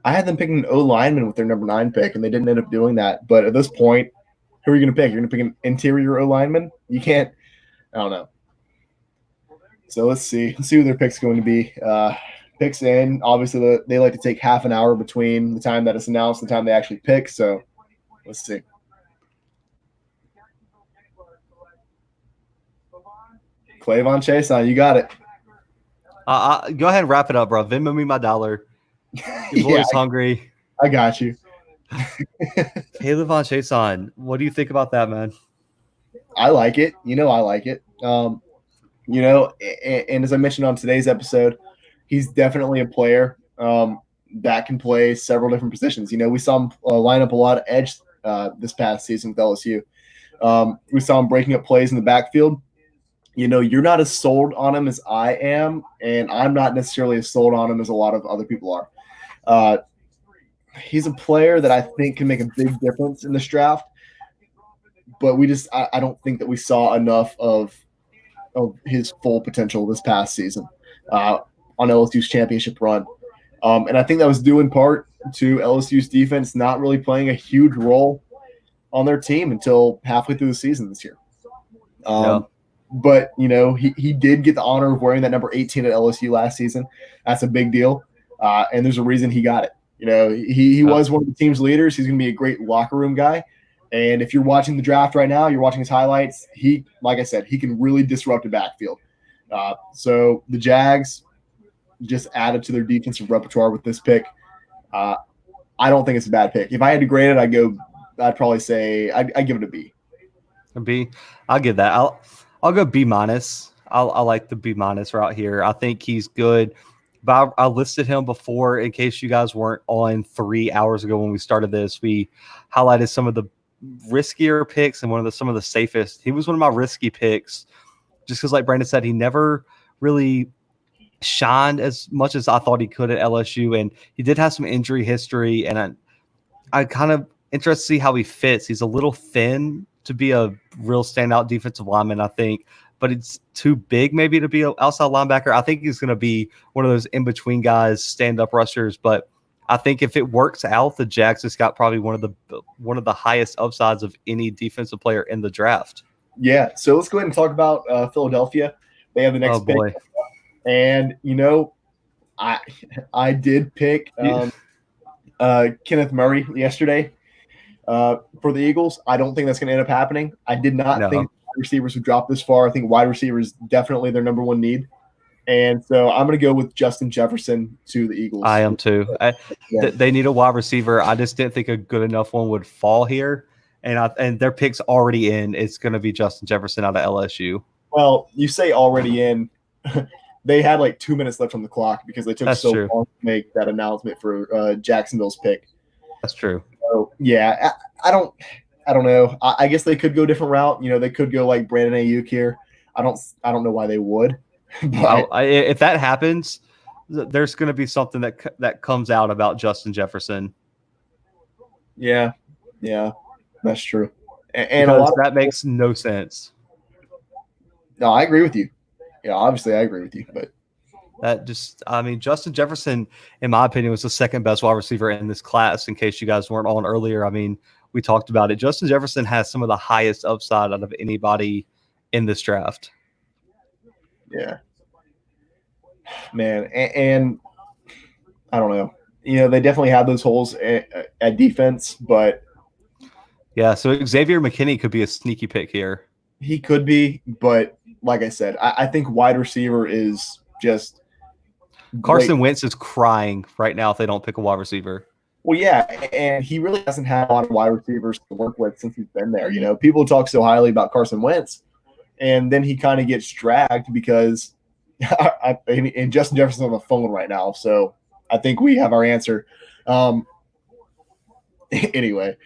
I had them picking an O-lineman with their number 9 pick, and they didn't end up doing that. But at this point, who are you going to pick? You're going to pick an interior O-lineman? You can't – I don't know. So let's see. Let's see who their pick's going to be. Picks in. Obviously, they like to take half an hour between the time that it's announced and the time they actually pick. So let's see. Clavon Chason, you got it. Go ahead and wrap it up, bro. Venmo me my $1. Your boy's hungry. I got you. Clavon Chason, what do you think about that, man? I like it. I like it. And as I mentioned on today's episode, he's definitely a player that can play several different positions. We saw him line up a lot of edge this past season with LSU. We saw him breaking up plays in the backfield. You're not as sold on him as I am, and I'm not necessarily as sold on him as a lot of other people are. He's a player that I think can make a big difference in this draft, but I don't think that we saw enough of his full potential this past season on LSU's championship run. And I think that was due in part to LSU's defense not really playing a huge role on their team until halfway through the season this year. But, he did get the honor of wearing that number 18 at LSU last season. That's a big deal. And there's a reason he got it. He was one of the team's leaders. He's going to be a great locker room guy. And if you're watching the draft right now, you're watching his highlights, like I said, he can really disrupt the backfield. So the Jags, just added to their defensive repertoire with this pick. I don't think it's a bad pick. If I had to grade it, I'd probably say I'd give it a B. A B. I'll give that. I'll go B minus. I like the B minus route here. I think he's good. But I listed him before in case you guys weren't on 3 hours ago when we started this. We highlighted some of the riskier picks and some of the safest. He was one of my risky picks just because, like Brandon said, he never really shined as much as I thought he could at LSU, and he did have some injury history, and I kind of interested to see how he fits. He's a little thin to be a real standout defensive lineman, I think, but it's too big maybe to be an outside linebacker. I think he's going to be one of those in-between guys, stand-up rushers, but I think if it works out, the Jags has got probably one of the highest upsides of any defensive player in the draft. Yeah, so let's go ahead and talk about Philadelphia. They have the next pick. Boy. And, I did pick Kenneth Murray yesterday for the Eagles. I don't think that's going to end up happening. I did not think wide receivers would drop this far. I think wide receivers definitely their number one need. And so I'm going to go with Justin Jefferson to the Eagles. I am too. They need a wide receiver. I just didn't think a good enough one would fall here. And their pick's already in. It's going to be Justin Jefferson out of LSU. Well, you say already in. They had like 2 minutes left on the clock because they took so long to make that announcement for Jacksonville's pick. That's true. So yeah, I don't know. I guess they could go a different route. They could go like Brandon Ayuk here. I don't know why they would. But if that happens, there's going to be something that comes out about Justin Jefferson. Yeah, that's true. And that makes no sense. No, I agree with you. Yeah, obviously I agree with you, but Justin Jefferson, in my opinion, was the second best wide receiver in this class. In case you guys weren't on earlier, we talked about it. Justin Jefferson has some of the highest upside out of anybody in this draft. Yeah, man, and I don't know. They definitely have those holes at defense, but yeah. So Xavier McKinney could be a sneaky pick here. He could be, but like I said, I think wide receiver is just Carson Wentz is crying right now if they don't pick a wide receiver. Well, yeah, and he really hasn't had a lot of wide receivers to work with since he's been there. People talk so highly about Carson Wentz, and then he kind of gets dragged because and Justin Jefferson's on the phone right now, so I think we have our answer. Anyway,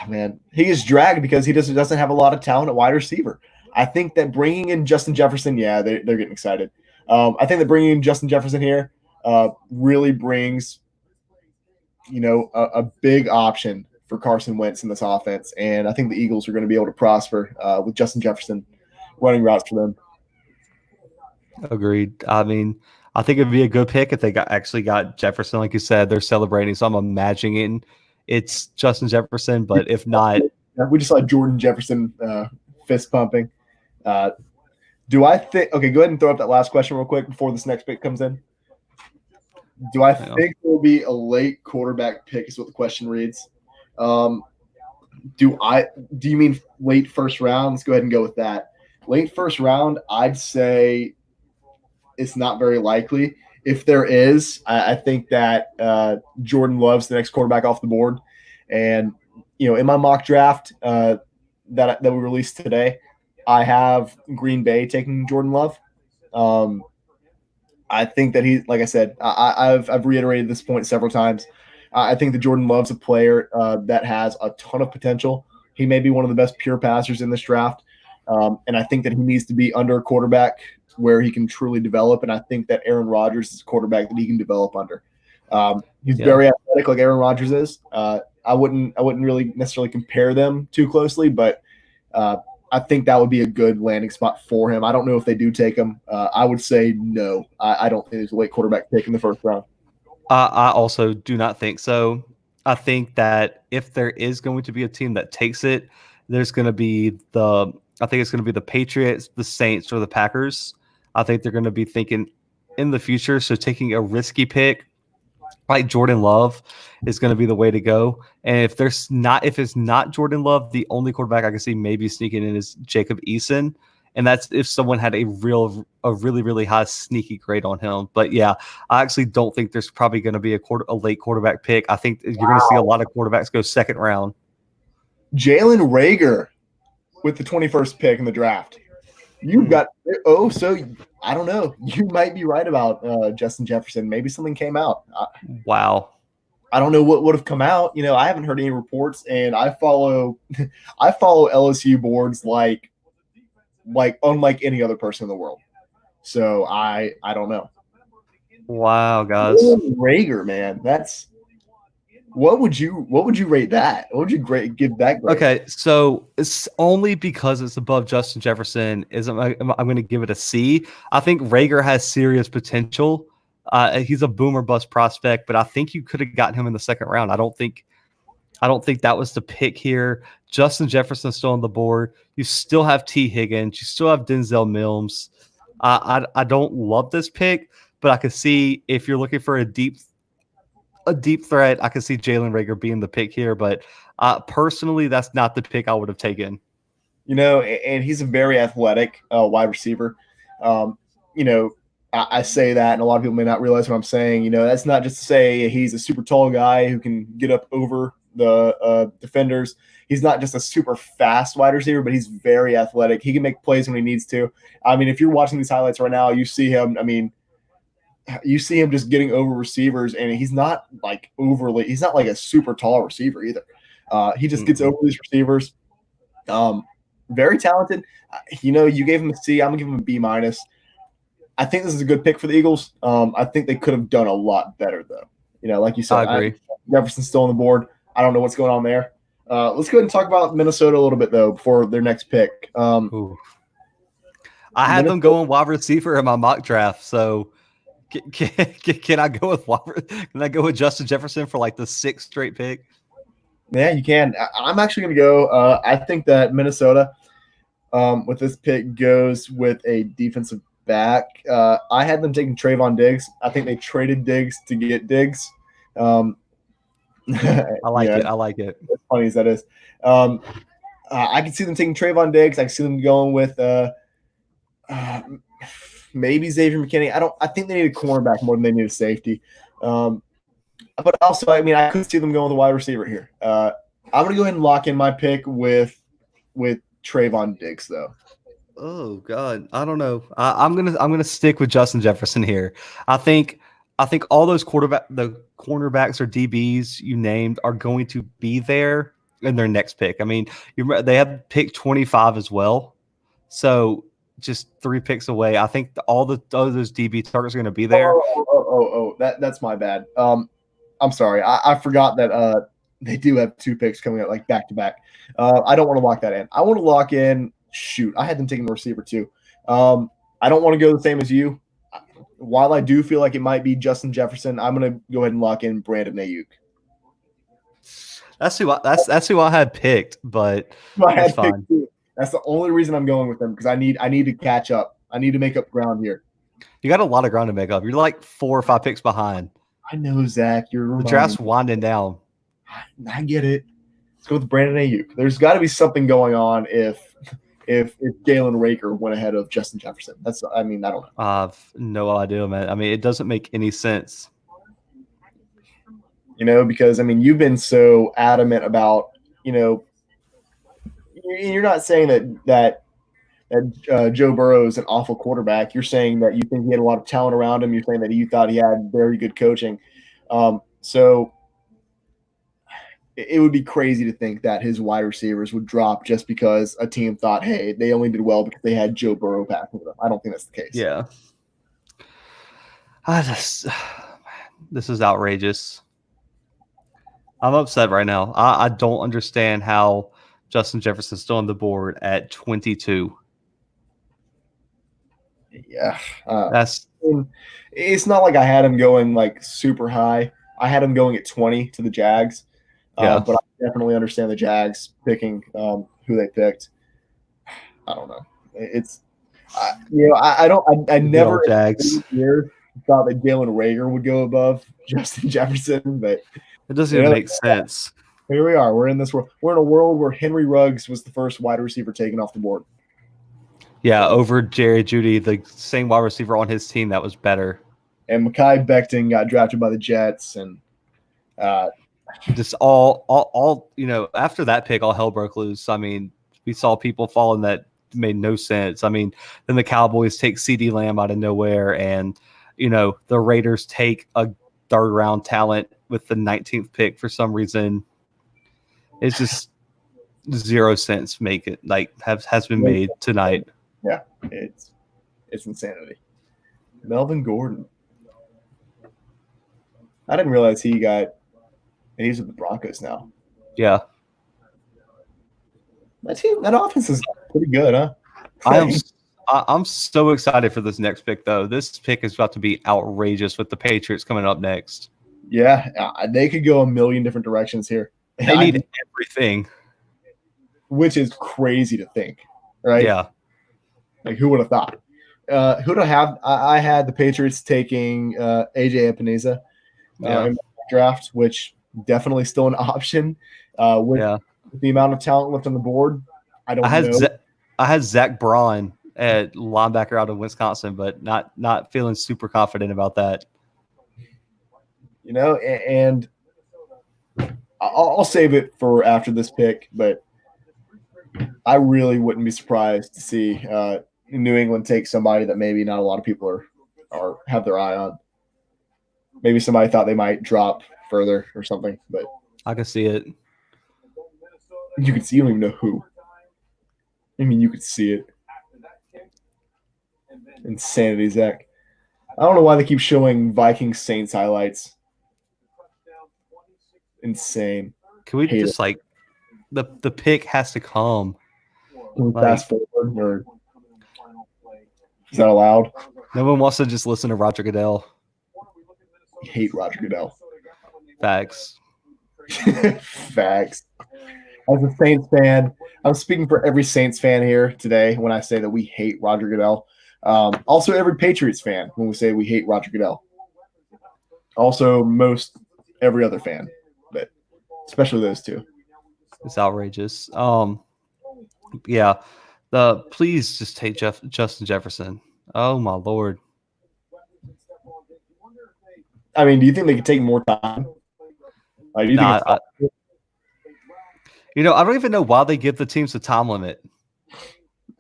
man, he gets dragged because he doesn't have a lot of talent at wide receiver. I think that bringing in Justin Jefferson, yeah, they're getting excited. I think that bringing in Justin Jefferson here really brings, a big option for Carson Wentz in this offense, and I think the Eagles are going to be able to prosper with Justin Jefferson running routes for them. Agreed. I think it'd be a good pick if they actually got Jefferson. Like you said, they're celebrating, so I'm imagining it's Justin Jefferson, but if not, we just saw Jordan Jefferson fist pumping. Do I think? Okay, go ahead and throw up that last question real quick before this next pick comes in. Do I think there will be a late quarterback pick? Is what the question reads. Do you mean late first round? Let's go ahead and go with that. Late first round, I'd say it's not very likely. If there is, I think that Jordan Love's the next quarterback off the board. And, in my mock draft that we released today, I have Green Bay taking Jordan Love. I think that like I said, I've reiterated this point several times. I think that Jordan Love's a player that has a ton of potential. He may be one of the best pure passers in this draft. And I think that he needs to be under a quarterback where he can truly develop. And I think that Aaron Rodgers is a quarterback that he can develop under. He's very athletic like Aaron Rodgers is. I wouldn't really necessarily compare them too closely, but I think that would be a good landing spot for him. I don't know if they do take him. I would say no. I don't think there's a late quarterback pick in the first round. I also do not think so. I think that if there is going to be a team that takes it, there's going to be I think it's going to be the Patriots, the Saints, or the Packers. I think they're going to be thinking in the future. So taking a risky pick like Jordan Love is going to be the way to go. And if it's not Jordan Love, the only quarterback I can see maybe sneaking in is Jacob Eason. and that's if someone had a really, really high sneaky grade on him. But yeah, I actually don't think there's probably going to be a late quarterback pick. I think you're going to see a lot of quarterbacks go second round. Jalen Reagor with the 21st pick in the draft. You've got so I don't know. You might be right about Justin Jefferson. Maybe something came out. Wow. I don't know what would have come out. I haven't heard any reports, and I follow LSU boards like unlike any other person in the world. So I don't know. Wow, guys. Reagor, man, that's what would you rate that? What would you give that grade? Okay, so it's only because it's above Justin Jefferson. I'm going to give it a C. I think Reagor has serious potential. He's a boomer bust prospect, but I think you could have gotten him in the second round. I don't think that was the pick here. Justin Jefferson's still on the board. You still have T. Higgins. You still have Denzel Mims. I don't love this pick, but I could see if you're looking for a deep threat, I could see Jalen Reagor being the pick here. But personally, that's not the pick I would have taken. And he's a very athletic wide receiver. I say that, and a lot of people may not realize what I'm saying. That's not just to say he's a super tall guy who can get up over the defenders. He's not just a super fast wide receiver, but he's very athletic. He can make plays when he needs to. I mean, if you're watching these highlights right now, you see him. I mean, you see him just getting over receivers, and he's not like he's not like a super tall receiver either. He just gets over these receivers. Very talented. You gave him a C. I'm gonna give him a B-. I think this is a good pick for the Eagles. I think they could have done a lot better, though. Like you said, I agree. Jefferson's still on the board. I don't know what's going on there. Let's go ahead and talk about Minnesota a little bit, though, before their next pick. I had them going wide receiver in my mock draft, so can I go with Justin Jefferson for like the 6th straight pick? Yeah, you can. I'm actually going to go. I think that Minnesota, with this pick, goes with a defensive back. I had them taking Trayvon Diggs. I think they traded Diggs to get Diggs. I like it. I like it. As funny as that is. I can see them taking Trayvon Diggs. I can see them going with maybe Xavier McKinney. I think they need a cornerback more than they need a safety. But also, I mean, I could see them going with a wide receiver here. I'm going to go ahead and lock in my pick with Trayvon Diggs, though. Oh God, I don't know. I'm gonna stick with Justin Jefferson here. I think all those the cornerbacks or DBs you named are going to be there in their next pick. I mean, they have pick 25 as well, so just 3 picks away. I think all those DB targets are going to be there. That's my bad. I'm sorry. I forgot that they do have 2 picks coming out like back to back. I don't want to lock that in. I want to lock in. Shoot, I had them taking the receiver too. I don't want to go the same as you. While I do feel like it might be Justin Jefferson, I'm going to go ahead and lock in Brandon Ayuk. That's who I had picked, but that's fine. That's the only reason I'm going with them, because I need to catch up. I need to make up ground here. You got a lot of ground to make up. You're like 4 or 5 picks behind. I know, Zach. The draft's winding down. I get it. Let's go with Brandon Ayuk. There's got to be something going on if Jalen Reagor went ahead of Justin Jefferson. I don't know. I've no idea, man. I mean, it doesn't make any sense. Because, I mean, you've been so adamant about, you're not saying that Joe Burrow is an awful quarterback. You're saying that you think he had a lot of talent around him. You're saying that you thought he had very good coaching. So it would be crazy to think that his wide receivers would drop just because a team thought, hey, they only did well because they had Joe Burrow backing them. I don't think that's the case. Yeah. This is outrageous. I'm upset right now. I don't understand how Justin Jefferson's still on the board at 22. Yeah. It's not like I had him going like super high. I had him going at 20 to the Jags. Yeah. But I definitely understand the Jags picking who they picked. I don't know. I never Jags thought that Jalen Reagor would go above Justin Jefferson, but it doesn't even make sense. Here we are. We're in this world. We're in a world where Henry Ruggs was the first wide receiver taken off the board. Yeah, over Jerry Judy, the same wide receiver on his team that was better. And Mekhi Becton got drafted by the Jets, and Just all after that pick, all hell broke loose. I mean, we saw people falling that made no sense. I mean, then the Cowboys take CeeDee Lamb out of nowhere, and the Raiders take a third round talent with the 19th pick for some reason. It's just 0 sense make it has been made tonight. Yeah, it's insanity. Melvin Gordon. I didn't realize he's with the Broncos now. Yeah. That offense is pretty good, huh? I'm so excited for this next pick, though. This pick is about to be outrageous with the Patriots coming up next. Yeah, they could go a million different directions here. They need everything. Which is crazy to think, right? Yeah. Like, who would have thought? Who do I have? I had the Patriots taking AJ Epineza in the draft, which definitely still an option. With the amount of talent left on the board, I had Zach Braun at linebacker out of Wisconsin, but not feeling super confident about that. And I'll save it for after this pick, but I really wouldn't be surprised to see New England take somebody that maybe not a lot of people are have their eye on. Maybe somebody thought they might drop further or something, but I can see it. You can see. You don't even know who. I mean, you could see it. Insanity, Zach. I don't know why they keep showing Vikings Saints highlights. Insane. Can we just the pick has to come? Can we fast forward, or is that allowed? No one wants to just listen to Roger Goodell. I hate Roger Goodell. Facts. Facts. As a Saints fan, I'm speaking for every Saints fan here today when I say that we hate Roger Goodell. Also, every Patriots fan when we say we hate Roger Goodell. Also, every other fan, but especially those two. It's outrageous. Yeah. Please just take Justin Jefferson. Oh my Lord. I mean, do you think they could take more time? I don't even know why they give the teams a time limit.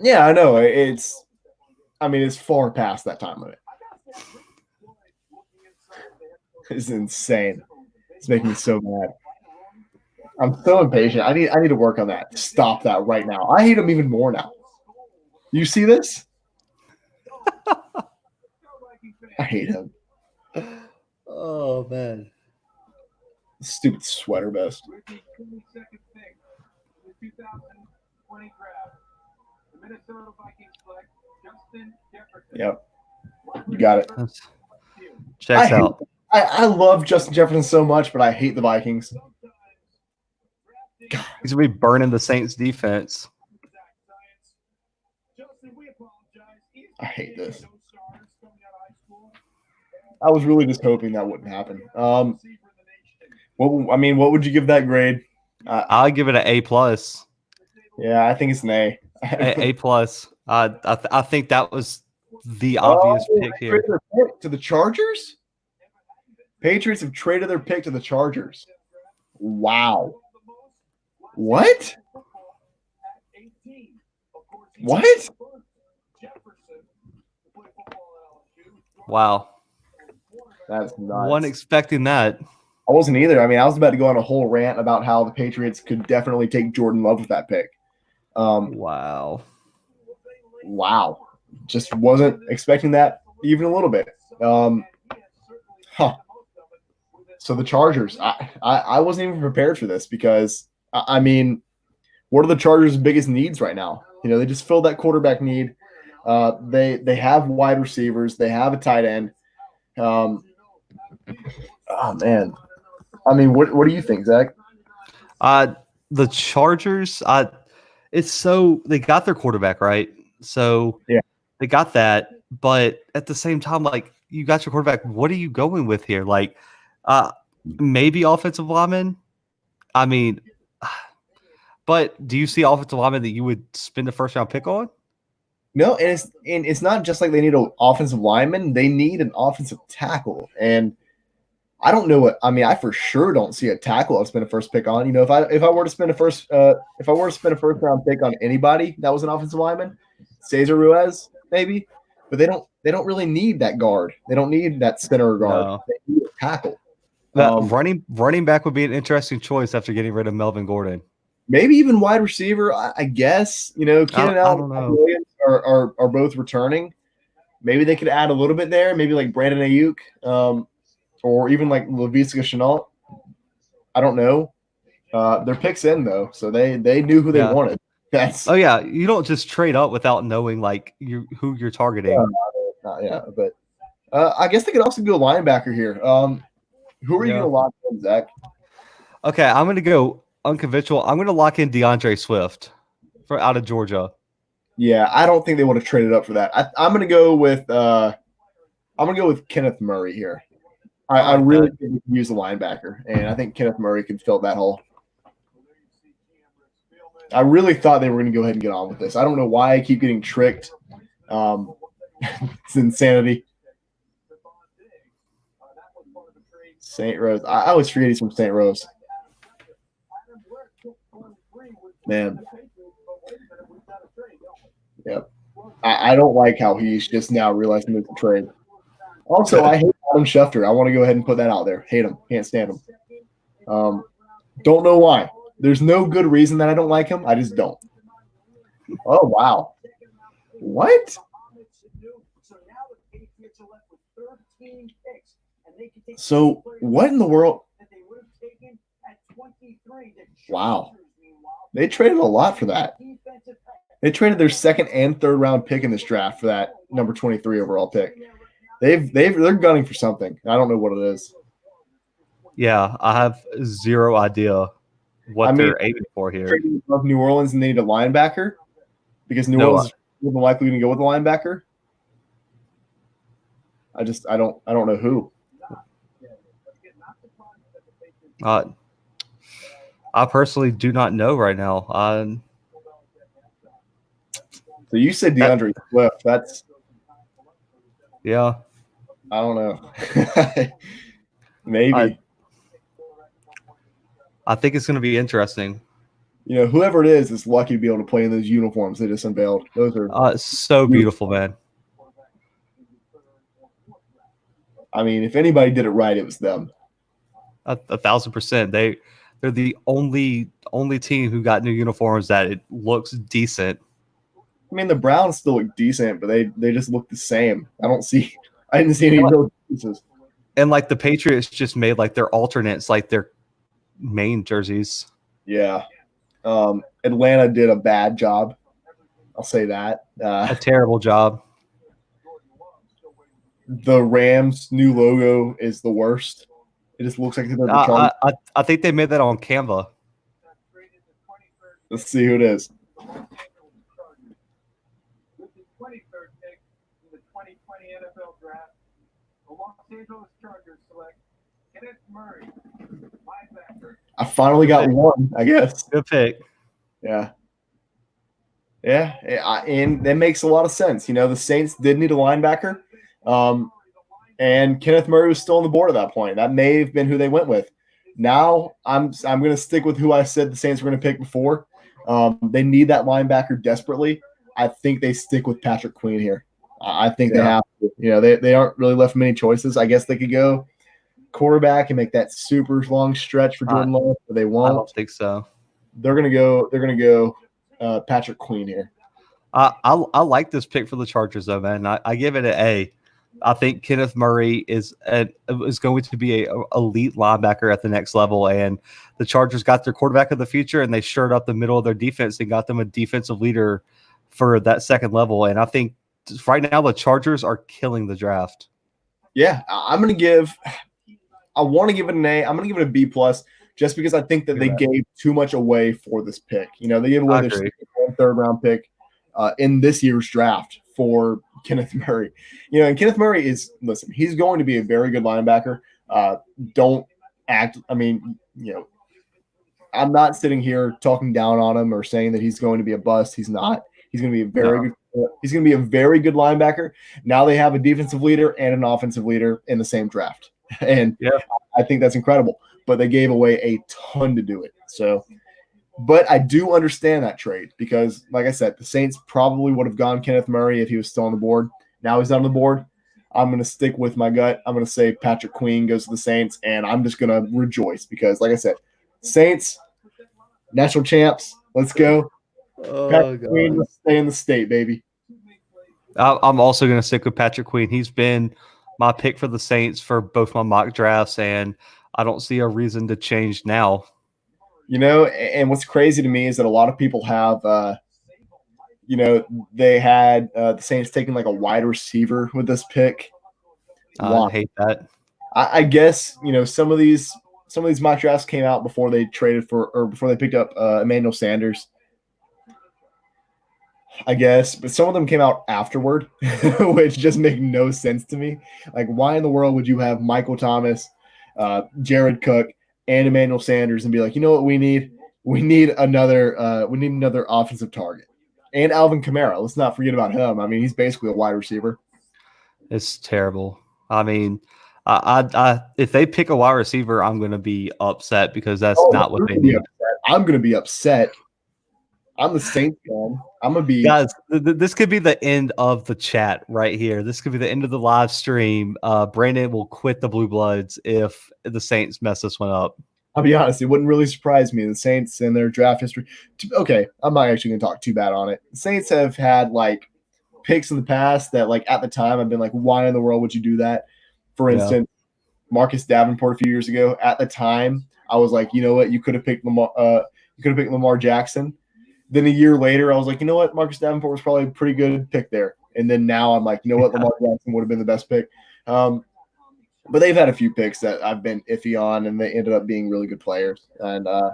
Yeah, I know. It's far past that time limit. It's insane. It's making me so mad. I'm so impatient. I need to work on that. Stop that right now. I hate him even more now. You see this? I hate him. Oh man. Stupid sweater vest. Yep. You got it. Checks out. I love Justin Jefferson so much, but I hate the Vikings. God. He's going to be burning the Saints defense. I hate this. I was really just hoping that wouldn't happen. What would you give that grade? I'll give it an A+. Yeah, I think it's an A. A+. I think that was the obvious pick here. To the Chargers? Patriots have traded their pick to the Chargers. Wow. What? What? Wow. That's nuts. Wasn't expecting that. I wasn't either. I mean, I was about to go on a whole rant about how the Patriots could definitely take Jordan Love with that pick. Wow. Just wasn't expecting that even a little bit. So the Chargers, I wasn't even prepared for this because, I mean, what are the Chargers' biggest needs right now? They just filled that quarterback need. They have wide receivers. They have a tight end. Oh, man. I mean, what do you think, Zach? The Chargers, they got their quarterback, right? So yeah, they got that. But at the same time, you got your quarterback. What are you going with here? Maybe offensive lineman. I mean, but do you see offensive lineman that you would spend a first round pick on? No, and it's not just like they need an offensive lineman; they need an offensive tackle. And I don't know what I mean. I for sure don't see a tackle I'd spend a first pick on. You know, if I were to spend a first round pick on anybody that was an offensive lineman, Cesar Ruiz maybe, but they don't really need that guard. They don't need that center guard. No. They need a tackle. That running back would be an interesting choice after getting rid of Melvin Gordon. Maybe even wide receiver. I guess you know Keenan Allen and Williams are both returning. Maybe they could add a little bit there. Maybe like Brandon Ayuk. Or even like Laviska Shenault. I don't know. Their picks in though, so they knew who they wanted. Yeah. You don't just trade up without knowing like who you're targeting. But I guess they could also go linebacker here. Who are you going to lock in, Zach? Okay, I'm going to go unconventional. I'm going to lock in DeAndre Swift out of Georgia. Yeah, I don't think they would have traded up for that. I'm going to go with Kenneth Murray here. I really think we can use a linebacker, and I think Kenneth Murray can fill that hole. I really thought they were going to go ahead and get on with this. I don't know why I keep getting tricked. It's insanity. St. Rose. I always forget he's from St. Rose. Man. Yep. I don't like how he's just now realizing there's a trade. Also, I hate Adam Schefter. I want to go ahead and put that out there. Hate him. Can't stand him. Don't know why. There's no good reason that I don't like him. I just don't. Oh, wow. What? So, what in the world? Wow. They traded a lot for that. They traded their second and third round pick in this draft for that number 23 overall pick. They're gunning for something. I don't know what it is. Yeah, I have zero idea what they're aiming for here. Of New Orleans, and they need a linebacker because New Orleans is more than likely going to go with a linebacker. I don't know who. I personally do not know right now. So you said DeAndre Swift. That's yeah. I don't know. Maybe. I think it's going to be interesting. You know, whoever it is lucky to be able to play in those uniforms they just unveiled. Those are so beautiful, man. I mean, if anybody did it right, it was them. 1,000%. They're the only team who got new uniforms that it looks decent. I mean, the Browns still look decent, but they just look the same. I didn't see any real differences. And like the Patriots just made like their alternates, like their main jerseys. Yeah. Atlanta did a bad job. I'll say that. A terrible job. The Rams' new logo is the worst. It just looks like they're I think they made that on Canva. Let's see who it is. With the 23rd pick in the 2020 NFL Draft, the Los Angeles Chargers select Kenneth Murray, linebacker. I finally got one, I guess. Good pick. Yeah. Yeah, and that makes a lot of sense. You know, the Saints did need a linebacker, and Kenneth Murray was still on the board at that point. That may have been who they went with. Now I'm going to stick with who I said the Saints were going to pick before. They need that linebacker desperately. I think they stick with Patrick Queen here. I think they have to. You know, they aren't really left many choices. I guess they could go quarterback and make that super long stretch for Jordan Love, but they won't. I don't think so. They're going to go Patrick Queen here. I like this pick for the Chargers, though, man. I give it an A. I think Kenneth Murray is going to be a elite linebacker at the next level, and the Chargers got their quarterback of the future, and they shored up the middle of their defense and got them a defensive leader for that second level. And I think right now the Chargers are killing the draft. Yeah, I want to give it an A. I'm going to give it a B plus, just because I think that they gave too much away for this pick. You know, they gave away their second and third round pick in this year's draft for Kenneth Murray. You know, and Kenneth Murray he's going to be a very good linebacker. Don't act, I mean, you know, I'm not sitting here talking down on him or saying that he's going to be a bust. He's not. He's going to be a very good He's going to be a very good linebacker. Now they have a defensive leader and an offensive leader in the same draft, and I think that's incredible. But they gave away a ton to do it. So, but I do understand that trade because, like I said, the Saints probably would have gone Kenneth Murray if he was still on the board. Now he's on the board. I'm going to stick with my gut. I'm going to say Patrick Queen goes to the Saints, and I'm just going to rejoice because, like I said, Saints, national champs, let's go. Patrick Queen, let's stay in the state, baby. I'm also going to stick with Patrick Queen. He's been my pick for the Saints for both my mock drafts, and I don't see a reason to change now. You know, and what's crazy to me is that a lot of people have they had the Saints taking like a wide receiver with this pick. I hate that. I guess, some of these mock drafts came out before they traded for or before they picked up Emmanuel Sanders. I guess, but some of them came out afterward, which just make no sense to me. Like, why in the world would you have Michael Thomas, Jared Cook, and Emmanuel Sanders and be like, you know what we need? We need another offensive target. And Alvin Kamara. Let's not forget about him. I mean, he's basically a wide receiver. It's terrible. I mean, I if they pick a wide receiver, I'm going to be upset because that's not what they need. I'm going to be upset. I'm the Saints fan. I'm going to be. Guys, this could be the end of the chat right here. This could be the end of the live stream. Brandon will quit the Bluebloods if the Saints mess this one up. I'll be honest, it wouldn't really surprise me. The Saints and their draft history. Okay, I'm not actually going to talk too bad on it. The Saints have had like picks in the past that, like, at the time, I've been like, why in the world would you do that? For instance, Marcus Davenport a few years ago. At the time, I was like, you know what, you could have picked Lamar Jackson. Then a year later, I was like, you know what, Marcus Davenport was probably a pretty good pick there. And then now I'm like, you know what, Lamar Jackson would have been the best pick. But they've had a few picks that I've been iffy on, and they ended up being really good players. And I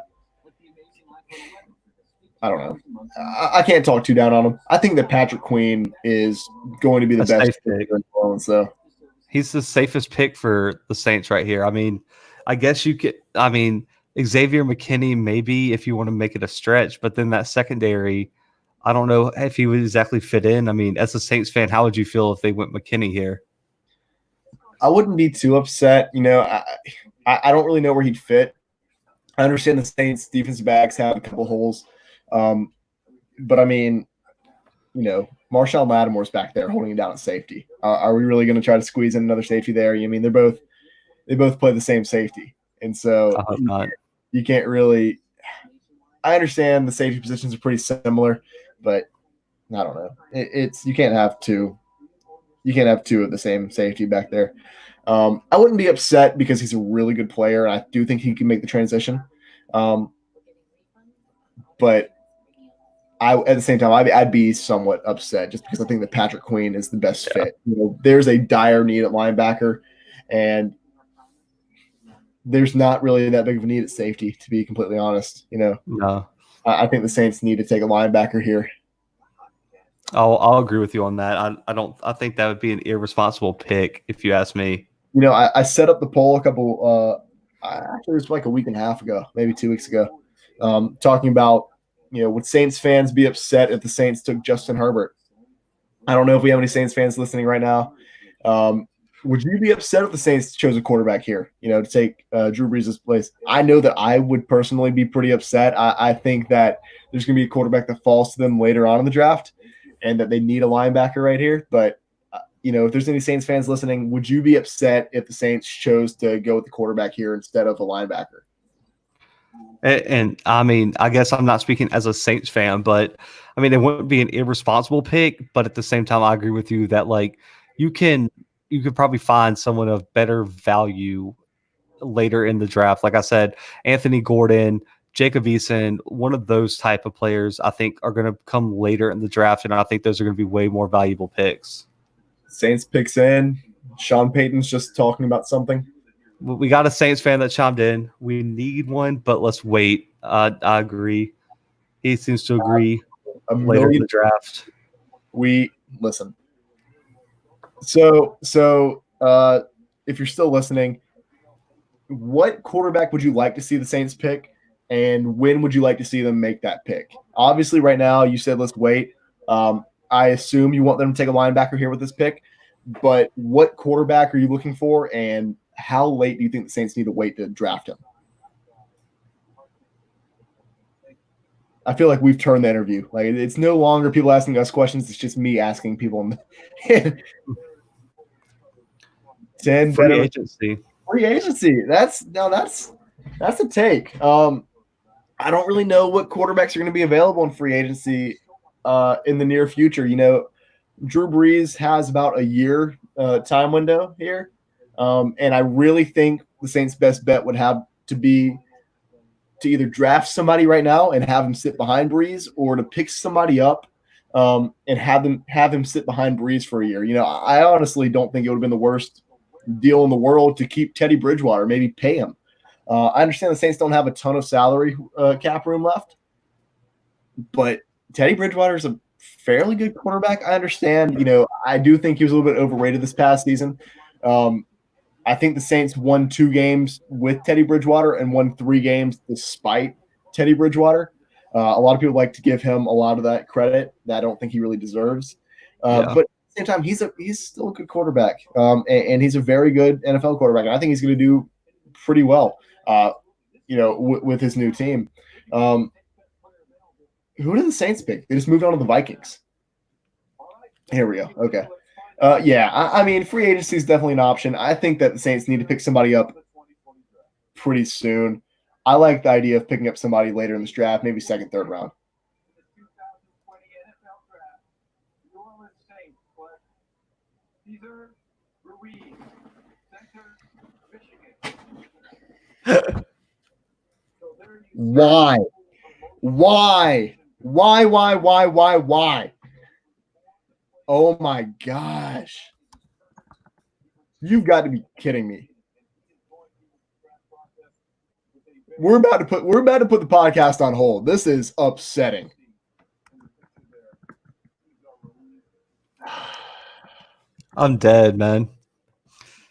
don't know. I can't talk too down on him. I think that Patrick Queen is going to be the best pick. So he's the safest pick for the Saints right here. I mean, I guess you could. I mean, Xavier McKinney maybe if you want to make it a stretch, but then that secondary, I don't know if he would exactly fit in. I mean, as a Saints fan, how would you feel if they went McKinney here? I wouldn't be too upset. I don't really know where he'd fit. I understand the Saints defensive backs have a couple holes. But I mean, Marshawn Lattimore's back there holding it down at safety. Are we really going to try to squeeze in another safety there? I mean, they both play the same safety. And so you can't really – I understand the safety positions are pretty similar, but I don't know. You can't have two. You can't have two of the same safety back there. I wouldn't be upset because he's a really good player. I do think he can make the transition. But at the same time, I'd be somewhat upset just because I think that Patrick Queen is the best fit. There's a dire need at linebacker, and there's not really that big of a need at safety, to be completely honest. No. I think the Saints need to take a linebacker here. I'll agree with you on that. I think that would be an irresponsible pick if you ask me. I set up the poll actually it was like a week and a half ago, maybe 2 weeks ago, talking about, would Saints fans be upset if the Saints took Justin Herbert? I don't know if we have any Saints fans listening right now. Would you be upset if the Saints chose a quarterback here, to take Drew Brees' place? I know that I would personally be pretty upset. I think that there's going to be a quarterback that falls to them later on in the draft and that they need a linebacker right here. But, if there's any Saints fans listening, would you be upset if the Saints chose to go with the quarterback here instead of a linebacker? And I mean, I guess I'm not speaking as a Saints fan, but I mean, it wouldn't be an irresponsible pick. But at the same time, I agree with you that like you could probably find someone of better value later in the draft. Like I said, Anthony Gordon, Jacob Eason, one of those type of players, I think are going to come later in the draft, and I think those are going to be way more valuable picks. Saints picks in. Sean Payton's just talking about something. We got a Saints fan that chimed in. We need one, but let's wait. I agree. He seems to agree later in the draft. Listen. So if you're still listening, what quarterback would you like to see the Saints pick, and when would you like to see them make that pick? Obviously, right now you said let's wait. I assume you want them to take a linebacker here with this pick. But what quarterback are you looking for, and how late do you think the Saints need to wait to draft him? I feel like we've turned the interview. Like it's no longer people asking us questions; it's just me asking people. 10 Free agency. Free agency. That's a take. I don't really know what quarterbacks are going to be available in free agency in the near future. You know, Drew Brees has about a year time window here, and I really think the Saints' best bet would have to be to either draft somebody right now and have him sit behind Brees, or to pick somebody up and have him sit behind Brees for a year. You know, I honestly don't think it would have been the worst deal in the world to keep Teddy Bridgewater, maybe pay him. I understand the Saints don't have a ton of salary cap room left, but Teddy Bridgewater is a fairly good quarterback. I understand, you know, I do think he was a little bit overrated this past season. I think the Saints won 2 games with Teddy Bridgewater and won 3 games despite Teddy Bridgewater. A lot of people like to give him a lot of that credit that I don't think he really deserves. But at the same time, he's still a good quarterback, and he's a very good NFL quarterback. And I think he's going to do pretty well, you know, with his new team. Who did the Saints pick? They just moved on to the Vikings. Here we go. Okay. Yeah, I mean, free agency is definitely an option. I think that the Saints need to pick somebody up pretty soon. I like the idea of picking up somebody later in this draft, maybe second, third round. Why? Oh my gosh. You've got to be kidding me. We're about to put the podcast on hold. This is upsetting. I'm dead, man.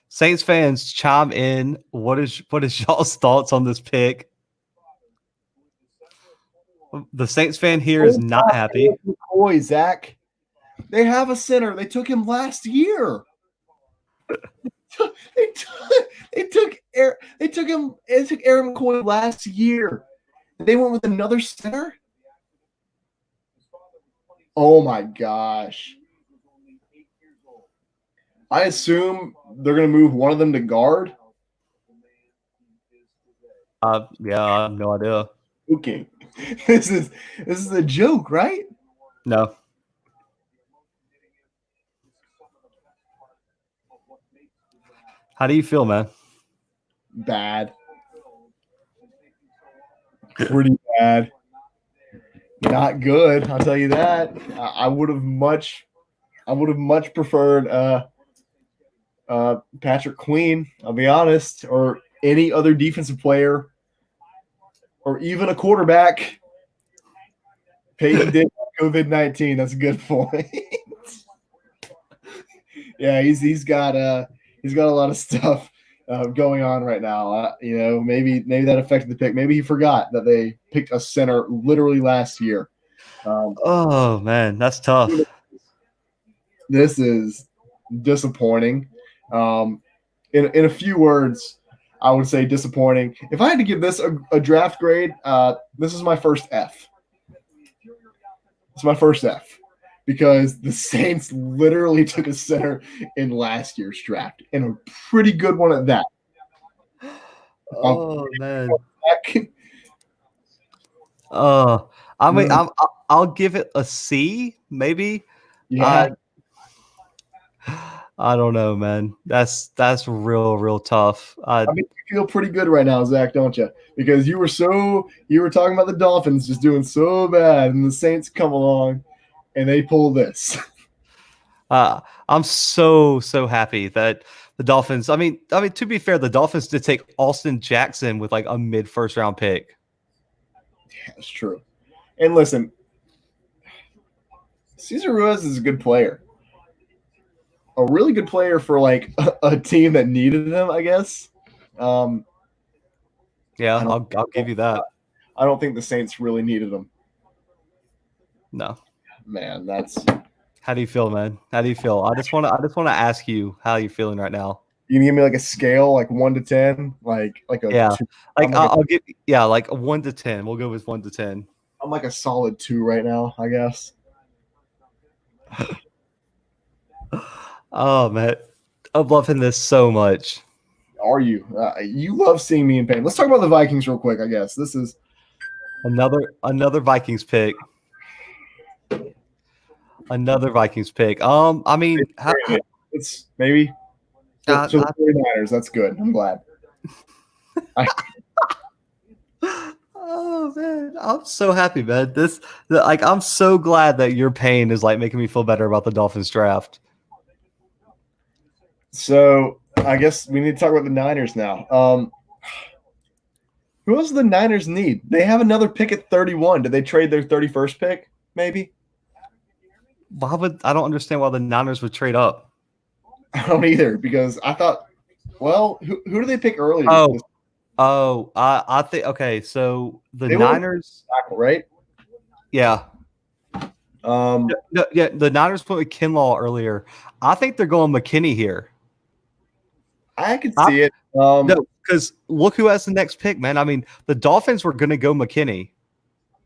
Saints fans, chime in. What is y'all's thoughts on this pick? The Saints fan here is not happy. Boy, Zach, they have a center. They took him last year. They took Aaron McCoy last year. They went with another center. Oh my gosh. I assume they're going to move one of them to guard. Yeah, I have no idea. Okay. This is a joke, right? No. How do you feel, man? Bad. Pretty bad. Not good, I'll tell you that. I would have much preferred Patrick Queen, I'll be honest, or any other defensive player, or even a quarterback. Peyton did COVID-19. That's a good point. Yeah, he's got a lot of stuff going on right now. You know, maybe that affected the pick. Maybe he forgot that they picked a center literally last year. Oh man, that's tough. This is disappointing. In a few words, I would say disappointing. If I had to give this a draft grade, this is my first F. It's my first F, because the Saints literally took a center in last year's draft, and a pretty good one at that. Oh man. I mean, I'll give it a C, maybe. Yeah. I don't know, man. That's real tough. I mean, you feel pretty good right now, Zach, don't you? Because you were talking about the Dolphins just doing so bad, and the Saints come along and they pull this. I'm so happy that the Dolphins. I mean, to be fair, the Dolphins did take Austin Jackson with like a mid-first round pick. Yeah, that's true. And listen, Cesar Ruiz is a good player. A really good player for like a team that needed him, I guess. Yeah, I'll give you that. I don't think the Saints really needed him. No. Man, that's How do you feel, man? How do you feel? I just want to ask you how you're feeling right now. You can give me like a scale, like 1 to 10, like a Yeah, 2. like I'll give like a 1 to 10. We'll go with 1 to 10. I'm like a solid 2 right now, I guess. Oh man, I'm loving this so much. Are you? You love seeing me in pain. Let's talk about the Vikings real quick. I guess this is Another Vikings pick. Another Vikings pick. I mean, it's maybe so the 49ers. That's good. I'm glad. Oh man, I'm so happy, man. I'm so glad that your pain is like making me feel better about the Dolphins draft. So I guess we need to talk about the Niners now. Who else do the Niners need? They have another pick at 31. Did they trade their 31st pick? Maybe. I don't understand why the Niners would trade up. I don't either, because I thought, well, who do they pick earlier? I think okay. So the Niners, tackle, right? Yeah. The Niners put Kinlaw earlier. I think they're going McKinney here. I could see it. No, because look who has the next pick, man. I mean, the Dolphins were going to go McKinney.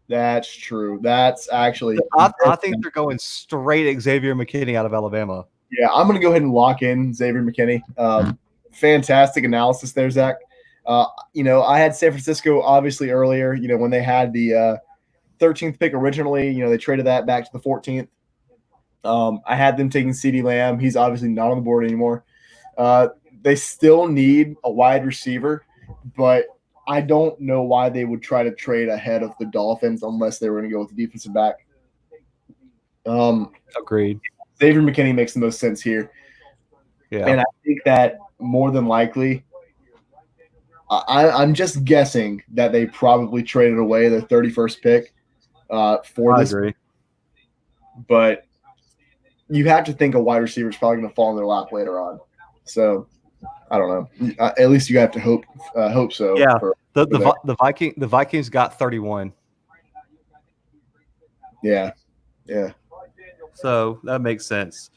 That's true. That's actually. I think they're going straight Xavier McKinney out of Alabama. Yeah, I'm going to go ahead and lock in Xavier McKinney. Fantastic analysis there, Zach. I had San Francisco obviously earlier. When they had the 13th pick originally, they traded that back to the 14th. I had them taking CeeDee Lamb. He's obviously not on the board anymore. They still need a wide receiver, but I don't know why they would try to trade ahead of the Dolphins unless they were going to go with the defensive back. Agreed. Xavier McKinney makes the most sense here. Yeah. And I think that more than likely, I'm just guessing that they probably traded away their 31st pick for this. Agree. But you have to think a wide receiver is probably going to fall in their lap later on. So I don't know. At least you have to hope so. Yeah. The Vikings got 31. Yeah. So that makes sense.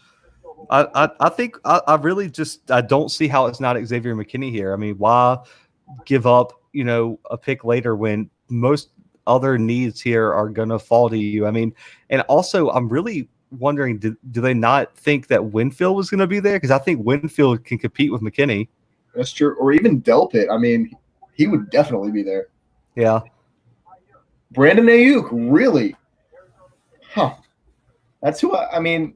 I think I really just I don't see how it's not Xavier McKinney here. I mean, why give up a pick later when most other needs here are gonna fall to you? I mean, and also I'm really wondering, do they not think that Winfield was gonna be there? Because I think Winfield can compete with McKinney. That's true. Or even Delpit. I mean, he would definitely be there. Yeah. Brandon Ayuk, really? Huh. That's who I mean,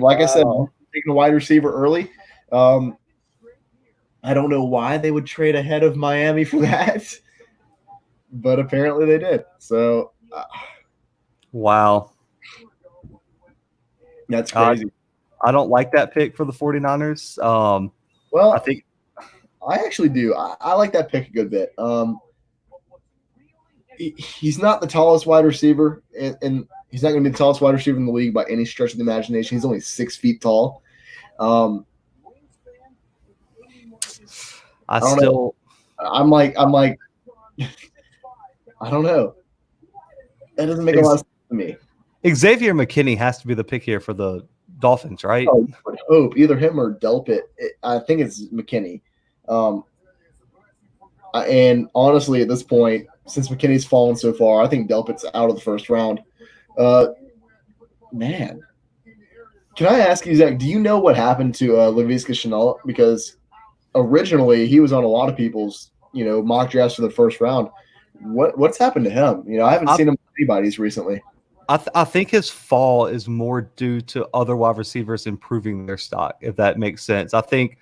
like I said, taking a wide receiver early. I don't know why they would trade ahead of Miami for that, but apparently they did. So, wow. That's crazy. I don't like that pick for the 49ers. Well, I think I actually do. I like that pick a good bit. He's not the tallest wide receiver, and he's not going to be the tallest wide receiver in the league by any stretch of the imagination. He's only 6 feet tall. I'm like, I don't know. That doesn't make a lot of sense to me. Xavier McKinney has to be the pick here for the Dolphins, right? Oh, I would hope either him or Delpit. I think it's McKinney. And honestly, at this point, since McKinney's fallen so far, I think Delpit's out of the first round. Man, can I ask you, Zach? Do you know what happened to Laviska Shenault? Because originally he was on a lot of people's mock drafts for the first round. What's happened to him? I haven't seen him with anybody's recently. I think his fall is more due to other wide receivers improving their stock, if that makes sense. I think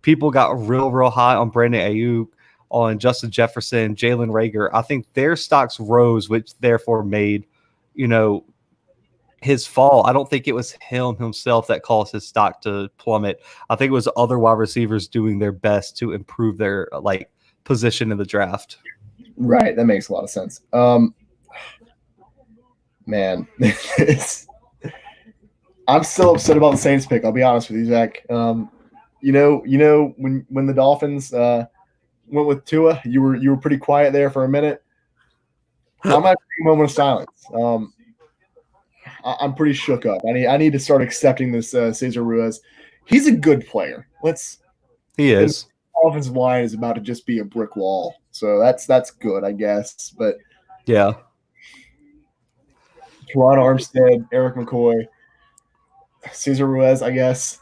people got real high on Brandon Ayuk, on Justin Jefferson, Jalen Reagor. I think their stocks rose, which therefore made, his fall. I don't think it was him himself that caused his stock to plummet. I think it was other wide receivers doing their best to improve their position in the draft. Right. That makes a lot of sense. Man, I'm still upset about the Saints pick. I'll be honest with you, Zach. When the Dolphins went with Tua, you were pretty quiet there for a minute. I'm going to take a moment of silence. I'm pretty shook up. I need to start accepting this Cesar Ruiz. He's a good player. He The is. offensive line is about to just be a brick wall. So that's good, I guess. But Yeah. Teron Armstead, Eric McCoy, Cesar Ruiz, I guess.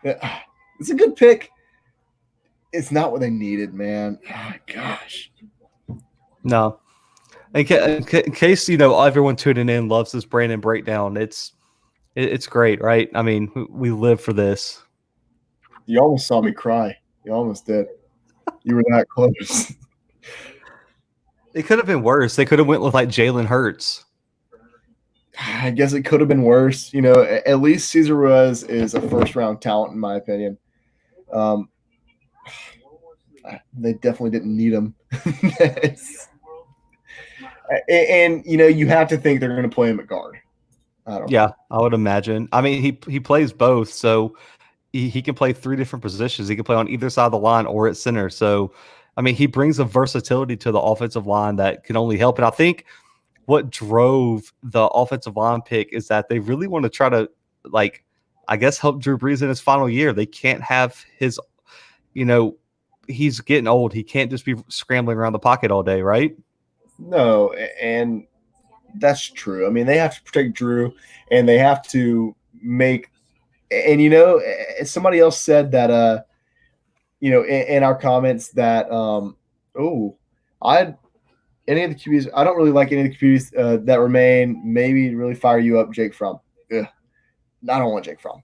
It's a good pick. It's not what they needed, man. Oh, gosh. No. In case everyone tuning in loves this Brandon breakdown, it's great, right? I mean, we live for this. You almost saw me cry. You almost did. You were that close. It could have been worse. They could have went with like Jalen Hurts. I guess it could have been worse. At least Cesar Ruiz is a first-round talent, in my opinion. They definitely didn't need him. And you have to think they're going to play him at guard. I would imagine. I mean, he plays both, so he can play 3 different positions. He can play on either side of the line or at center. So, I mean, he brings a versatility to the offensive line that can only help. And I think what drove the offensive line pick is that they really want to try to, I guess, help Drew Brees in his final year. They can't have his, he's getting old. He can't just be scrambling around the pocket all day, right? No, and that's true. I mean, they have to protect Drew, and they have to make – and, somebody else said that, in our comments that, any of the QBs – I don't really like any of the QBs that remain. Maybe really fire you up, Jake Fromm. Ugh. I don't want Jake Fromm.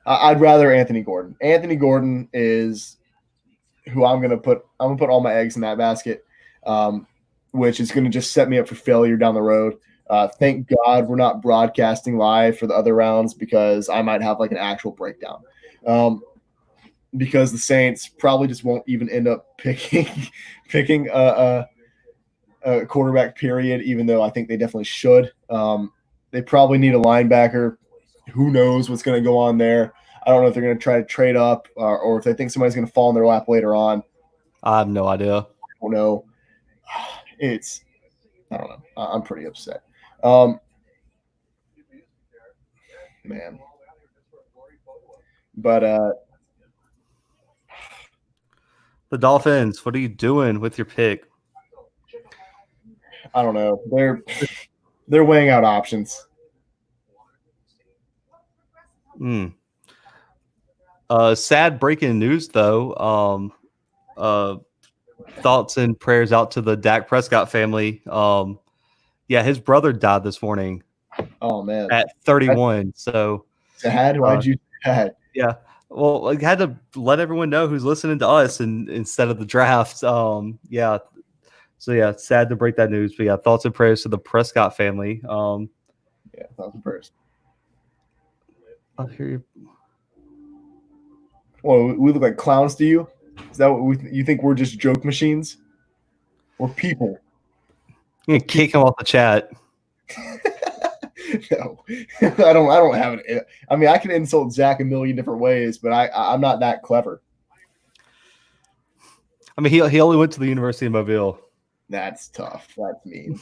I'd rather Anthony Gordon. Anthony Gordon is who I'm gonna put all my eggs in that basket, which is gonna just set me up for failure down the road. Thank God we're not broadcasting live for the other rounds because I might have like an actual breakdown. Because the Saints probably just won't even end up picking a quarterback period, even though I think they definitely should. They probably need a linebacker. Who knows what's going to go on there? I don't know if they're going to try to trade up or if they think somebody's going to fall in their lap later on. I have no idea. I don't know. I don't know. I'm pretty upset. Man. But the Dolphins, what are you doing with your pick? I don't know. They're weighing out options. Sad breaking news, though. Thoughts and prayers out to the Dak Prescott family. His brother died this morning. Oh, man. At 31. So sad? Why'd you sad? Yeah. Well, I had to let everyone know who's listening to us instead of the draft. So, sad to break that news. But, thoughts and prayers to the Prescott family. Thoughts and prayers. I'll hear you. Well, we look like clowns to you? Is that what you think we're just joke machines? We're people. I'm going to kick him off the chat. No, I don't have it. I mean, I can insult Zach a million different ways, but I'm not that clever. I mean, he only went to the University of Mobile. That's tough. That's mean.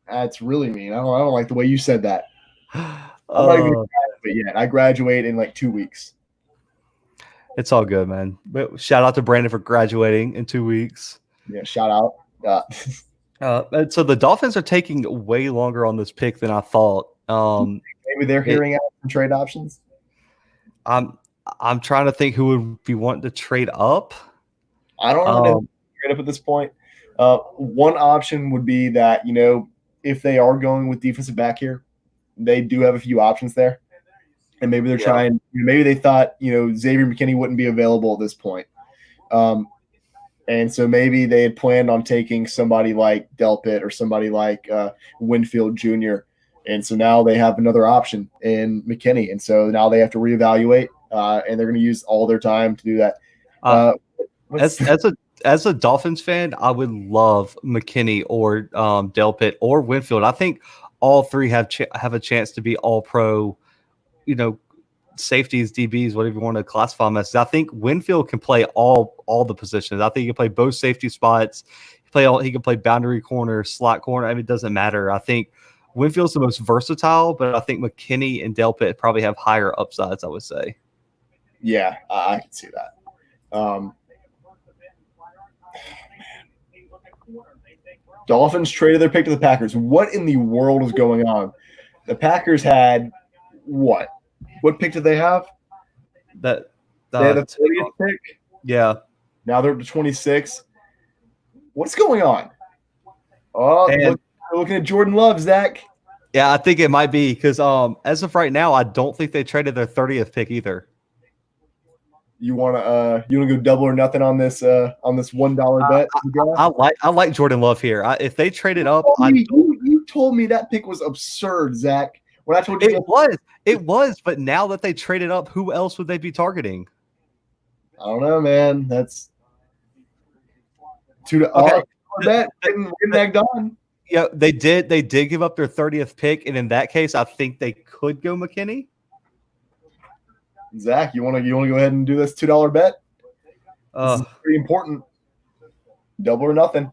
That's really mean. I don't like the way you said that. I'm not even graduate yet. I graduate in like 2 weeks. It's all good, man. But shout out to Brandon for graduating in 2 weeks. Yeah, shout out. So the Dolphins are taking way longer on this pick than I thought. Maybe they're hearing out some trade options. I'm trying to think who would be wanting to trade up. I don't know trade up at this point. One option would be that if they are going with defensive back here, they do have a few options there, and maybe they're trying. Maybe they thought Xavier McKinney wouldn't be available at this point. And so maybe they had planned on taking somebody like Delpit or somebody like Winfield Jr. And so now they have another option in McKinney. And so now they have to reevaluate, and they're going to use all their time to do that. As a Dolphins fan, I would love McKinney or Delpit or Winfield. I think all three have a chance to be all pro, safeties, DBs, whatever you want to classify them as. I think Winfield can play all the positions. I think he can play both safety spots. He He can play boundary corner, slot corner. I mean, it doesn't matter. I think Winfield's the most versatile, but I think McKinney and Delpit probably have higher upsides, I would say. Yeah, I can see that. Dolphins traded their pick to the Packers. What in the world is going on? The Packers had what? What pick did they have? They had the 30th pick. Yeah. Now they're up to 26. What's going on? Oh, looking at Jordan Love, Zach. Yeah, I think it might be because as of right now, I don't think they traded their 30th pick either. You wanna go double or nothing on this $1 bet? I like Jordan Love here. If they traded up, you told me that pick was absurd, Zach. When I told you it was, but now that they traded up, who else would they be targeting? I don't know, man. That's bet getting egged on. Yeah, they did. They did give up their 30th pick, and in that case, I think they could go McKinney. Zach, you want to go ahead and do this $2 bet? This is pretty important. Double or nothing.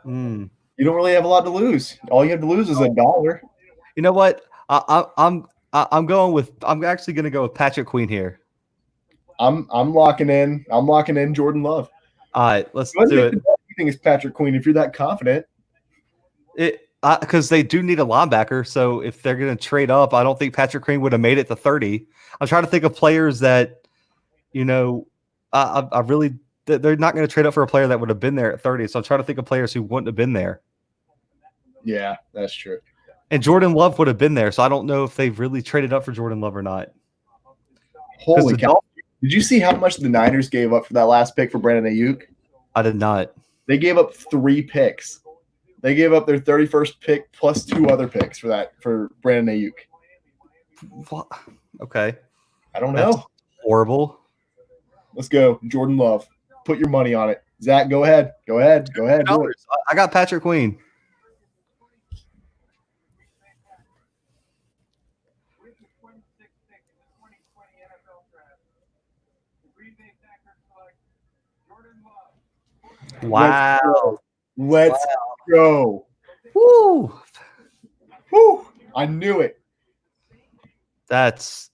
You don't really have a lot to lose. All you have to lose is $1. You know what? I'm actually going to go with Patrick Queen here. I'm locking in. I'm locking in Jordan Love. All right, let's do it. You think it's Patrick Queen if you're that confident? Because they do need a linebacker. So if they're going to trade up, I don't think Patrick Queen would have made it to 30. I'm trying to think of players that, they're not going to trade up for a player that would have been there at 30. So I'm trying to think of players who wouldn't have been there. Yeah, that's true. And Jordan Love would have been there. So I don't know if they've really traded up for Jordan Love or not. Holy cow. Did you see how much the Niners gave up for that last pick for Brandon Ayuk? I did not. They gave up 3 picks. They gave up their 31st pick plus 2 other picks for Brandon Ayuk. What? Okay. I don't know. That's horrible. Let's go. Jordan Love. Put your money on it. Zach, go ahead. Go ahead. I got Patrick Queen. Wow. Let's go. Woo. Woo. I knew it. That's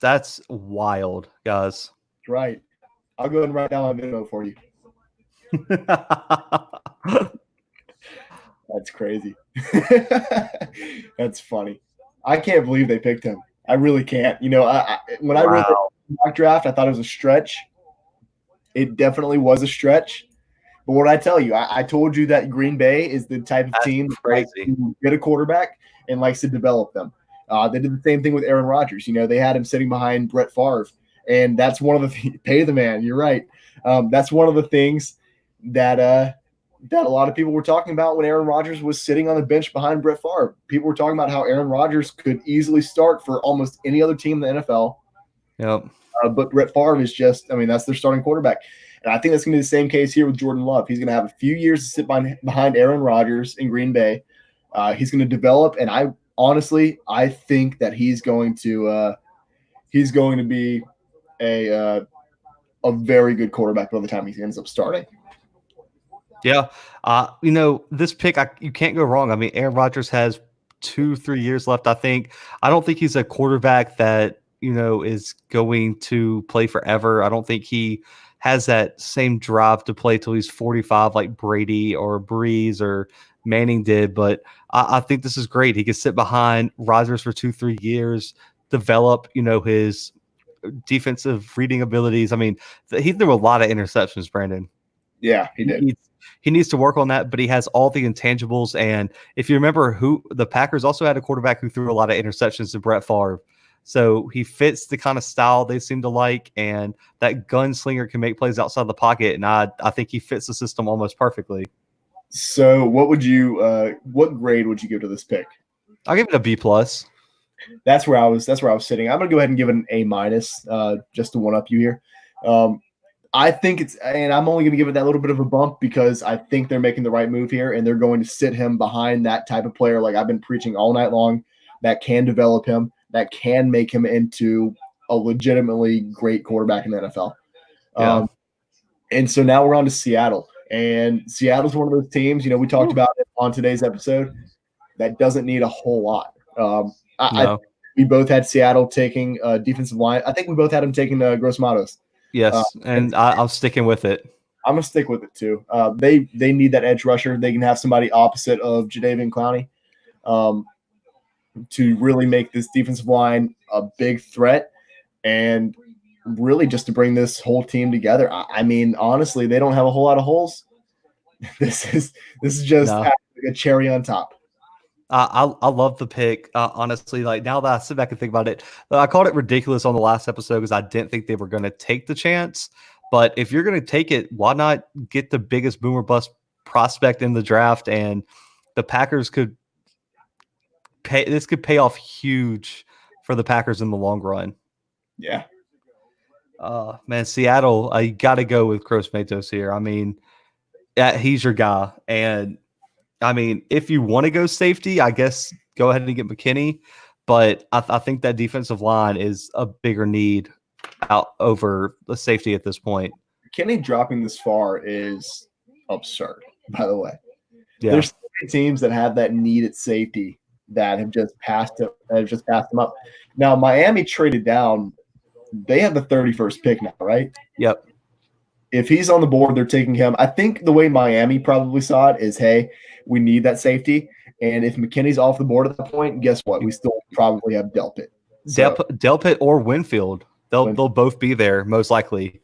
wild, guys. Right. I'll go ahead and write down my Venmo for you. That's crazy. That's funny. I can't believe they picked him. I really can't. When I read the mock draft, I thought it was a stretch. It definitely was a stretch. But what I tell you, I told you that Green Bay is the type of team that likes to get a quarterback and likes to develop them. They did the same thing with Aaron Rodgers. They had him sitting behind Brett Favre, and that's one of the pay the man. You're right. That's one of the things that a lot of people were talking about when Aaron Rodgers was sitting on the bench behind Brett Favre. People were talking about how Aaron Rodgers could easily start for almost any other team in the NFL. Yep. But Brett Favre is that's their starting quarterback. And I think that's going to be the same case here with Jordan Love. He's going to have a few years to sit behind Aaron Rodgers in Green Bay. He's going to develop, and I think that he's going to be a very good quarterback by the time he ends up starting. Yeah. This pick, you can't go wrong. I mean, Aaron Rodgers has 2-3 years left, I think. I don't think he's a quarterback that, is going to play forever. I don't think he has that same drive to play till he's 45 like Brady or Breeze or Manning did. But I think this is great. He can sit behind Rodgers for 2-3 years, develop, his defensive reading abilities. I mean, he threw a lot of interceptions, Brandon. Yeah, he did. He needs to work on that, but he has all the intangibles. And if you remember, the Packers also had a quarterback who threw a lot of interceptions to Brett Favre. So he fits the kind of style they seem to like, and that gunslinger can make plays outside the pocket. And I think he fits the system almost perfectly. So what grade would you give to this pick? I'll give it a B+. That's where I was sitting. I'm gonna go ahead and give it an A-, just to one up you here. I think and I'm only going to give it that little bit of a bump because I think they're making the right move here, and they're going to sit him behind that type of player like I've been preaching all night long that can develop him, that can make him into a legitimately great quarterback in the NFL. Yeah. And so now we're on to Seattle. And Seattle's one of those teams, we talked about it on today's episode, that doesn't need a whole lot. We both had Seattle taking defensive line. I think we both had them taking Gross Matos. Yes, and I'm sticking with it. I'm going to stick with it too. They need that edge rusher. They can have somebody opposite of Jadeveon Clowney to really make this defensive line a big threat and really just to bring this whole team together. I mean, honestly, they don't have a whole lot of holes. This is just a cherry on top. I love the pick. Honestly, like now that I sit back and think about it, I called it ridiculous on the last episode because I didn't think they were going to take the chance. But if you're going to take it, why not get the biggest boomer bust prospect in the draft? And the Packers could pay. This could pay off huge for the Packers in the long run. Yeah. Man, Seattle, you got to go with Gross Matos here. I mean, he's your guy. And I mean, if you want to go safety, I guess go ahead and get McKinney. But I think that defensive line is a bigger need out over the safety at this point. McKinney dropping this far is absurd, by the way. Yeah. There's teams that have that need at safety that have just passed them up. Now, Miami traded down. They have the 31st pick now, right? Yep. If he's on the board, they're taking him. I think the way Miami probably saw it is, hey, we need that safety. And if McKinney's off the board at that point, guess what? We still probably have Delpit. So, Delpit or Winfield. They'll both be there most likely.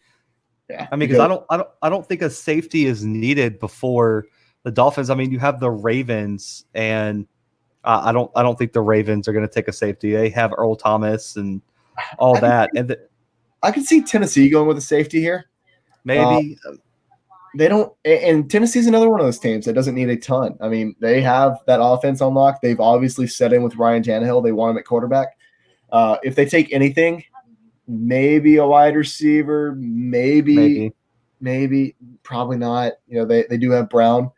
Yeah. I mean, because I don't think a safety is needed before the Dolphins. I mean, you have the Ravens, and I don't think the Ravens are going to take a safety. They have Earl Thomas and all that. And I can see Tennessee going with a safety here. Maybe they don't, and Tennessee's another one of those teams that doesn't need a ton. I mean, they have that offense on lock. They've obviously set in with Ryan Tannehill. They want him at quarterback. If they take anything, maybe a wide receiver, maybe, probably not. They do have Brown.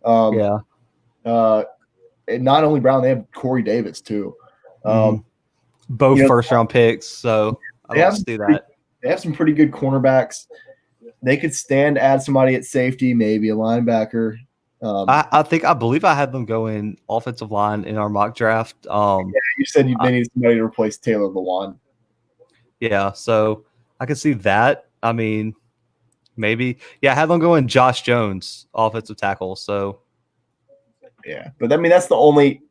And not only Brown, they have Corey Davis too. Both first-round picks, so I don't see that. They have some pretty good cornerbacks. They could add somebody at safety, maybe a linebacker. I believe I had them go in offensive line in our mock draft. You said they need somebody to replace Taylor Lewan. Yeah, so I could see that. I mean, maybe. Yeah, I had them go in Josh Jones, offensive tackle. So, yeah, but I mean that's the only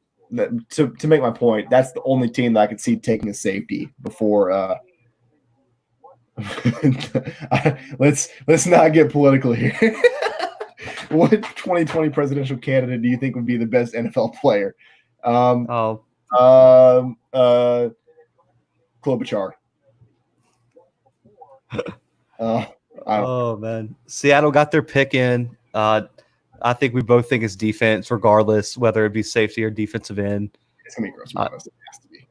to make my point. That's the only team that I could see taking a safety before. Let's not get political here. What 2020 presidential candidate do you think would be the best NFL player? Klobuchar. Oh man, Seattle got their pick in. I think we both think it's defense, regardless whether it be safety or defensive end. It's gonna be Gross Matos. It has to be.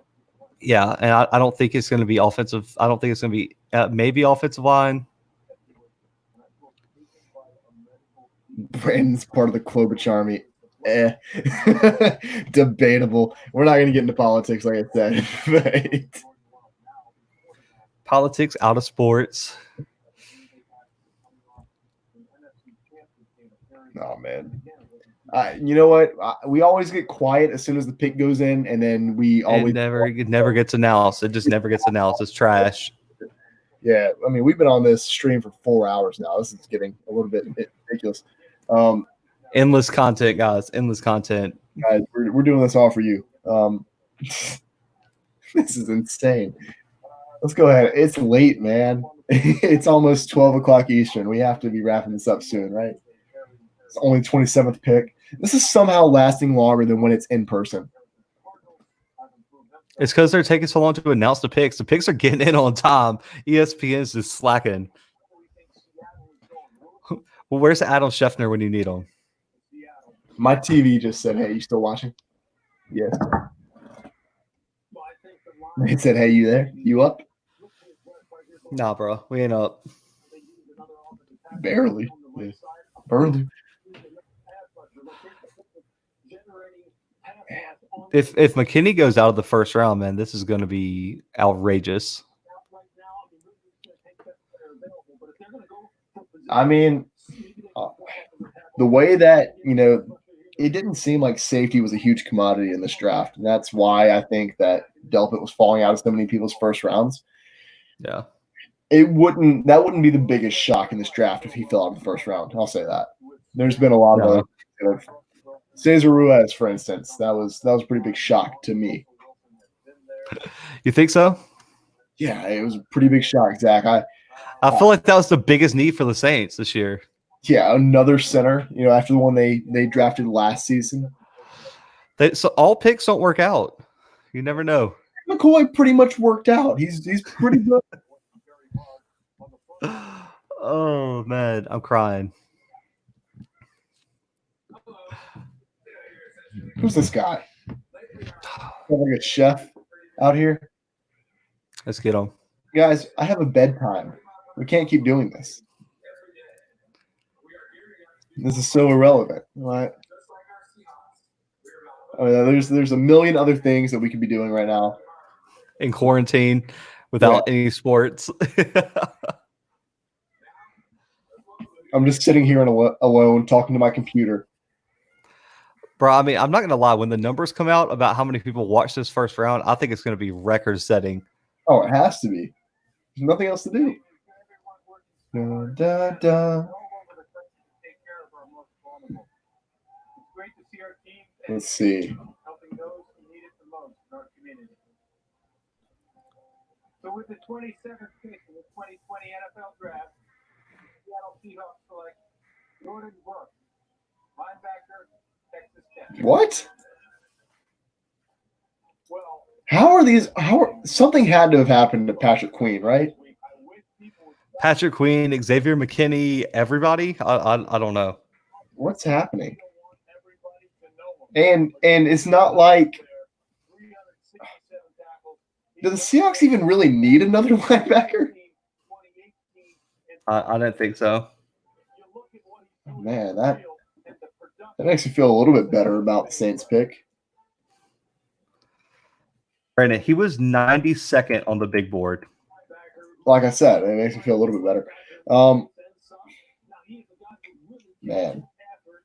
Yeah, and I don't think it's going to be offensive. I don't think it's going to be maybe offensive line. Brandon's part of the Klobuchar army. Debatable. We're not going to get into politics, like I said. But politics out of sports. Oh, man. You know what? We always get quiet as soon as the pick goes in, and then it never gets announced. It just never gets announced. It's trash. Yeah, I mean, we've been on this stream for 4 hours now. This is getting a little bit ridiculous. Endless content, guys. Endless content. Guys, we're doing this all for you. This is insane. Let's go ahead. It's late, man. It's almost 12 o'clock Eastern. We have to be wrapping this up soon, right? It's only 27th pick. This is somehow lasting longer than when it's in person. It's because they're taking so long to announce the picks. The picks are getting in on time. ESPN is just slacking. Well, where's Adam Scheffner when you need him? My TV just said, hey, you still watching? Yes. It said, hey, you there? You up? Nah, bro. We ain't up. Barely. Yeah. Barely. If McKinney goes out of the first round, man, this is going to be outrageous. I mean, the way that, it didn't seem like safety was a huge commodity in this draft. And that's why I think that Delpit was falling out of so many people's first rounds. Yeah. That wouldn't be the biggest shock in this draft if he fell out of the first round. I'll say that. There's been a lot of other Cesar Ruiz, for instance. That was a pretty big shock to me. You think so? Yeah, it was a pretty big shock, Zach. I feel like that was the biggest need for the Saints this year. Yeah, another center, after the one they drafted last season. So all picks don't work out. You never know. McCoy pretty much worked out. He's pretty good. Oh, man, I'm crying. Who's this guy? Like a chef out here. Let's get him. Guys, I have a bedtime. We can't keep doing this. This is so irrelevant. Right? I mean, there's a million other things that we could be doing right now. In quarantine without any sports. I'm just sitting here alone talking to my computer. Bro, I mean, I'm not going to lie. When the numbers come out about how many people watch this first round, I think it's going to be record-setting. Oh, it has to be. There's nothing else to do. Da, da, da. Let's see. So with the 27th pick in the 2020 NFL Draft, Seattle Seahawks select Jordan Brooks, linebacker, Texas Tech. What? Well, something had to have happened to Patrick Queen, right? Patrick Queen, Xavier McKinney, everybody? I don't know. What's happening? And it's not like, do the Seahawks even really need another linebacker? I don't think so. Man, that makes me feel a little bit better about the Saints pick. Brandon, he was 92nd on the big board. Like I said, it makes me feel a little bit better. Man,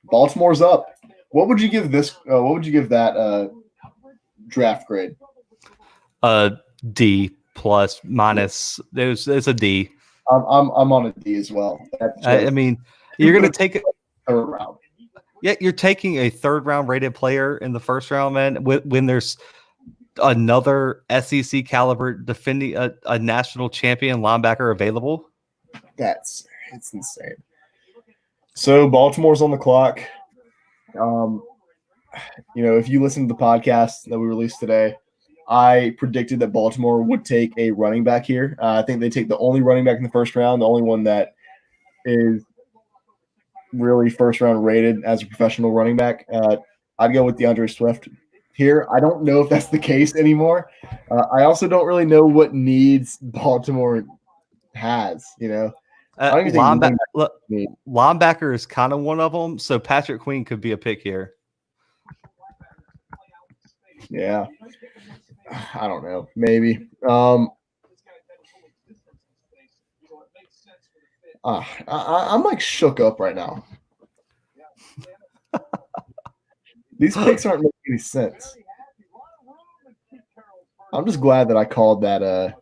Baltimore's up. What would you give this? What would you give that draft grade? D plus minus. It's a D. I'm on a D as well. I mean, you're going to take it. Third round. Yeah, you're taking a third round rated player in the first round, man. When there's another SEC caliber defending a national champion linebacker available. It's insane. So Baltimore's on the clock. If you listen to the podcast that we released today, I predicted that Baltimore would take a running back here. I think they take the only running back in the first round, the only one that is really first round rated as a professional running back. I'd go with DeAndre Swift here. I don't know if that's the case anymore. I also don't really know what needs Baltimore has, linebacker is kind of one of them, so Patrick Queen could be a pick here. Yeah. I don't know. Maybe. I'm like shook up right now. These picks aren't making any sense. I'm just glad that I called that.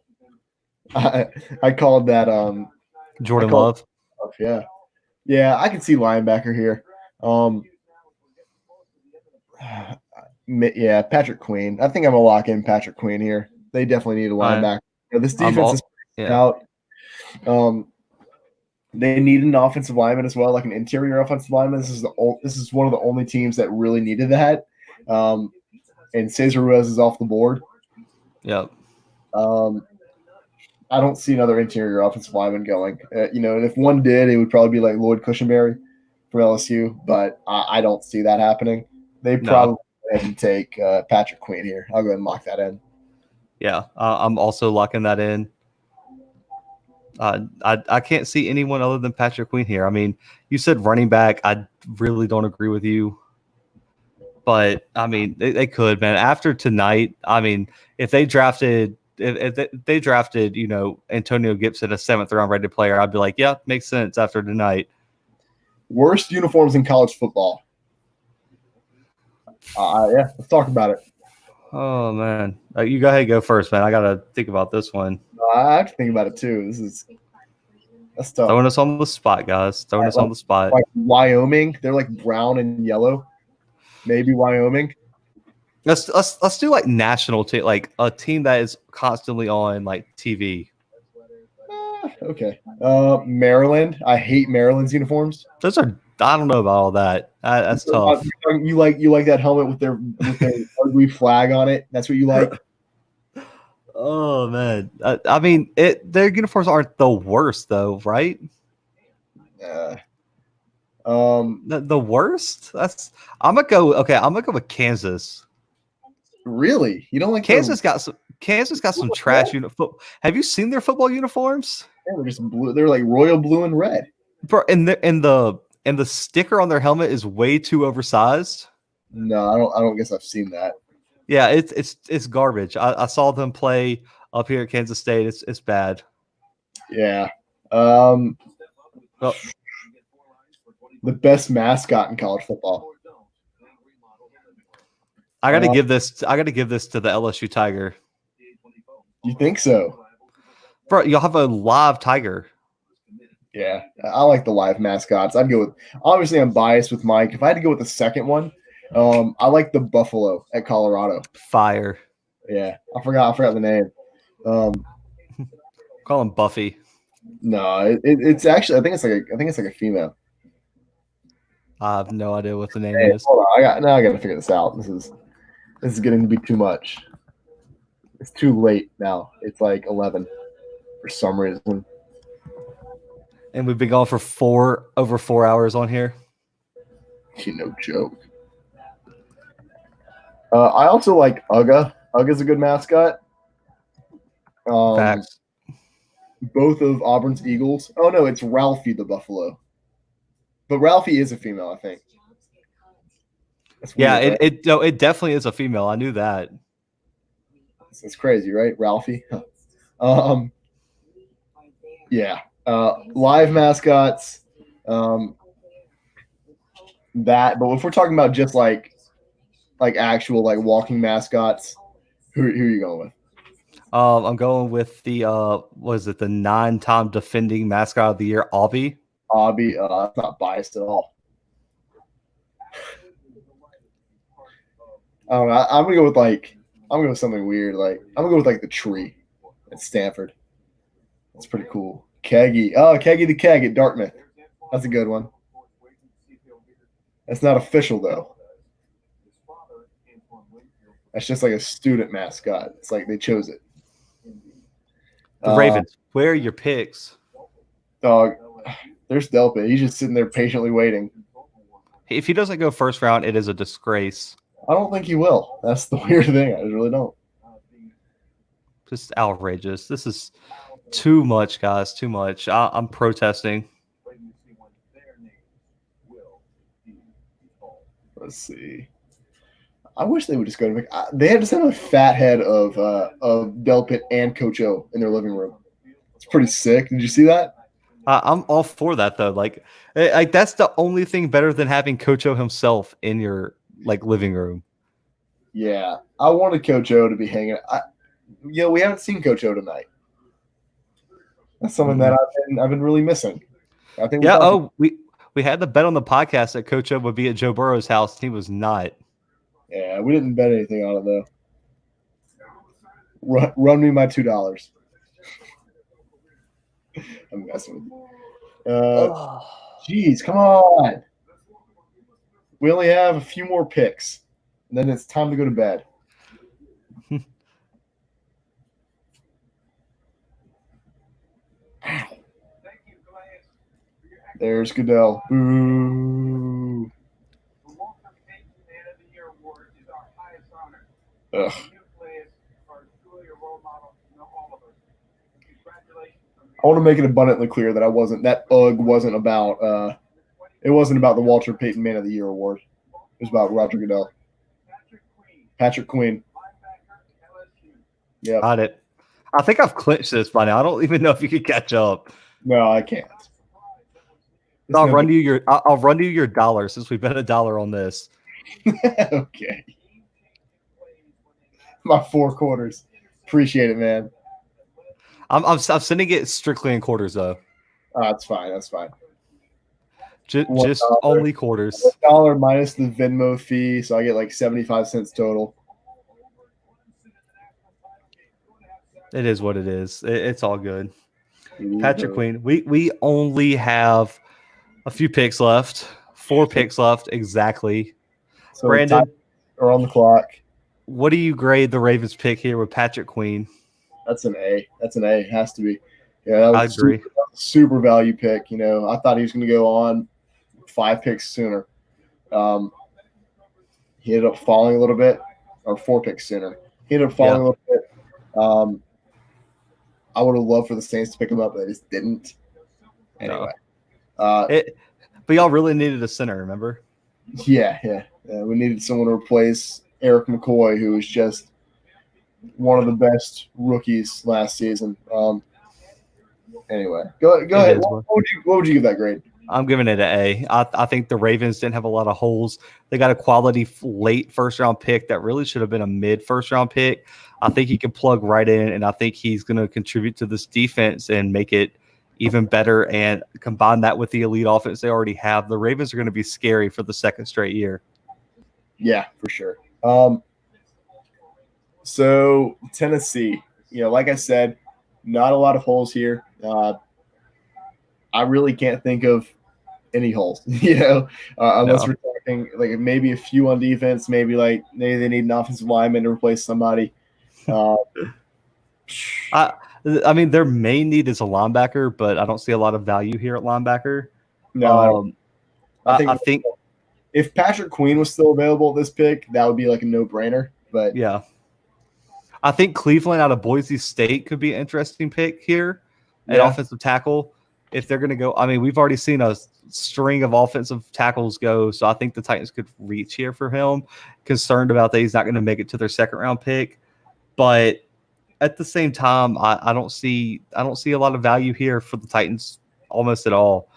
I called that. Jordan Love. Yeah. I can see linebacker here. Yeah, Patrick Queen. I think I'm gonna lock in Patrick Queen here. They definitely need a linebacker. This defense is out. They need an offensive lineman as well, like an interior offensive lineman. This is one of the only teams that really needed that. And Cesar Ruiz is off the board. Yep. I don't see another interior offensive lineman going. And if one did, it would probably be like Lloyd Cushenberry from LSU, but I don't see that happening. They probably can take Patrick Queen here. I'll go ahead and lock that in. Yeah, I'm also locking that in. I can't see anyone other than Patrick Queen here. I mean, you said running back. I really don't agree with you. But, I mean, they could, man. After tonight, I mean, if they drafted, Antonio Gibson, a 7th round rated player, I'd be like, yeah, makes sense after tonight. Worst uniforms in college football. Yeah, let's talk about it. Oh man, you go ahead, and go first, man. I gotta think about this one. I have to think about it too. That's tough. Throwing us on the spot, guys. Throwing us on the spot. Like Wyoming, they're like brown and yellow. Maybe Wyoming. Let's do like national team, like a team that is constantly on like TV. Okay. Maryland. I hate Maryland's uniforms. Those are, I don't know about all that. That's tough. You like that helmet with their ugly flag on it. That's what you like. Oh man, I mean, their uniforms aren't the worst though, right? The worst. I'm gonna go with Kansas. Really? You don't like Kansas? Got some trash uniform. Have you seen their football uniforms? Yeah, they're just blue. They're like royal blue and red. Bro, and the sticker on their helmet is way too oversized. No, I don't guess I've seen that. Yeah, it's garbage. I saw them play up here at Kansas State. It's bad. Yeah. Well, the best mascot in college football. I gotta give this to the LSU Tiger. You think so? Bro, you'll have a live tiger. Yeah, I like the live mascots. I'd go with, obviously I'm biased with Mike. If I had to go with the second one, I like the buffalo at Colorado. Fire. Yeah, I forgot the name. Call him Buffy. No, it's actually I think it's like a female. I have no idea what the name is. Hold on, I got to figure this out. This is getting to be too much. It's too late now. It's like 11 for some reason. And we've been going for over 4 hours on here. No joke. I also like Uga. Uga's a good mascot. Facts. Both of Auburn's Eagles. Oh no, it's Ralphie the Buffalo. But Ralphie is a female, I think. That's weird, Yeah, right? it definitely is a female. I knew that. It's crazy, right? Ralphie. Yeah. Live mascots. But if we're talking about just like actual like walking mascots, who are you going with? I'm going with the was it the 9-time defending mascot of the year, Aubie? Aubie, that's not biased at all. I don't know. I'm gonna go with something weird. Like I'm gonna go with like the tree at Stanford. That's pretty cool. Keggy. Oh, Keggy the Keg at Dartmouth. That's a good one. That's not official though. That's just like a student mascot. It's like they chose it. The Ravens. Where are your picks? Dog. There's Delpit. He's just sitting there patiently waiting. If he doesn't go first round, it is a disgrace. I don't think he will. That's the weird thing. I really don't. Just outrageous. This is too much, guys. Too much. I'm protesting. Let's see. I wish they would just go to. They had to send a fat head of Delpit and Coach O in their living room. It's pretty sick. Did you see that? I'm all for that though. Like that's the only thing better than having Coach O himself in your like living room. Yeah, I wanted Coach O to be hanging. We haven't seen Coach O tonight. That's something that I've been really missing. I think. Yeah. Oh, we had the bet on the podcast that Coach O would be at Joe Burrow's house. And he was not. Yeah, we didn't bet anything on it though. Run me my $2. I'm messing with you. Geez, come on. We only have a few more picks, and then it's time to go to bed. There's Goodell. Boo. Ugh. I want to make it abundantly clear that that UG wasn't about it wasn't about the Walter Payton Man of the Year award. It was about Roger Goodell. Patrick Queen. Yeah. Got it. I think I've clinched this by now. I don't even know if you could catch up. No, I can't. I'll run you your dollar since we bet $1 on this. Okay. My 4 quarters. Appreciate it, man. I'm sending it strictly in quarters though. That's fine. That's fine. Just $1. only quarters. $1 minus the Venmo fee, so I get like 75 cents total. It is what it is. It's all good. Here we Patrick go. Queen. We only have a few picks left. 4 picks left exactly. So Brandon, are on the clock. what do you grade the Ravens pick here with Patrick Queen? That's an A. That's an A. It has to be. Yeah, that was I agree. super value pick. You know, I thought he was going to go on 5 picks sooner. He ended up falling a little bit, or 4 picks sooner. He ended up falling a little bit. I would have loved for the Saints to pick him up, but they just didn't. Anyway. But y'all really needed a center, remember? Yeah. We needed someone to replace Eric McCoy, who was just one of the best rookies last season. Anyway, go ahead. What would you give that grade? I'm giving it an A. I think the Ravens didn't have a lot of holes. They got a quality late first-round pick that really should have been a mid-first-round pick. I think he can plug right in, and I think he's going to contribute to this defense and make it even better and combine that with the elite offense they already have. The Ravens are going to be scary for the second straight year. Yeah, for sure. So Tennessee, like I said, not a lot of holes here. I really can't think of any holes, unless we're talking like maybe a few on defense, maybe they need an offensive lineman to replace somebody. I mean, their main need is a linebacker, but I don't see a lot of value here at linebacker. No, I think if Patrick Queen was still available at this pick, that would be like a no-brainer. But yeah, I think Cleveland out of Boise State could be an interesting pick here at offensive tackle. If they're going to go, I mean, we've already seen a string of offensive tackles go, so I think the Titans could reach here for him. Concerned about that he's not going to make it to their second-round pick, but at the same time, I don't see a lot of value here for the Titans almost at all.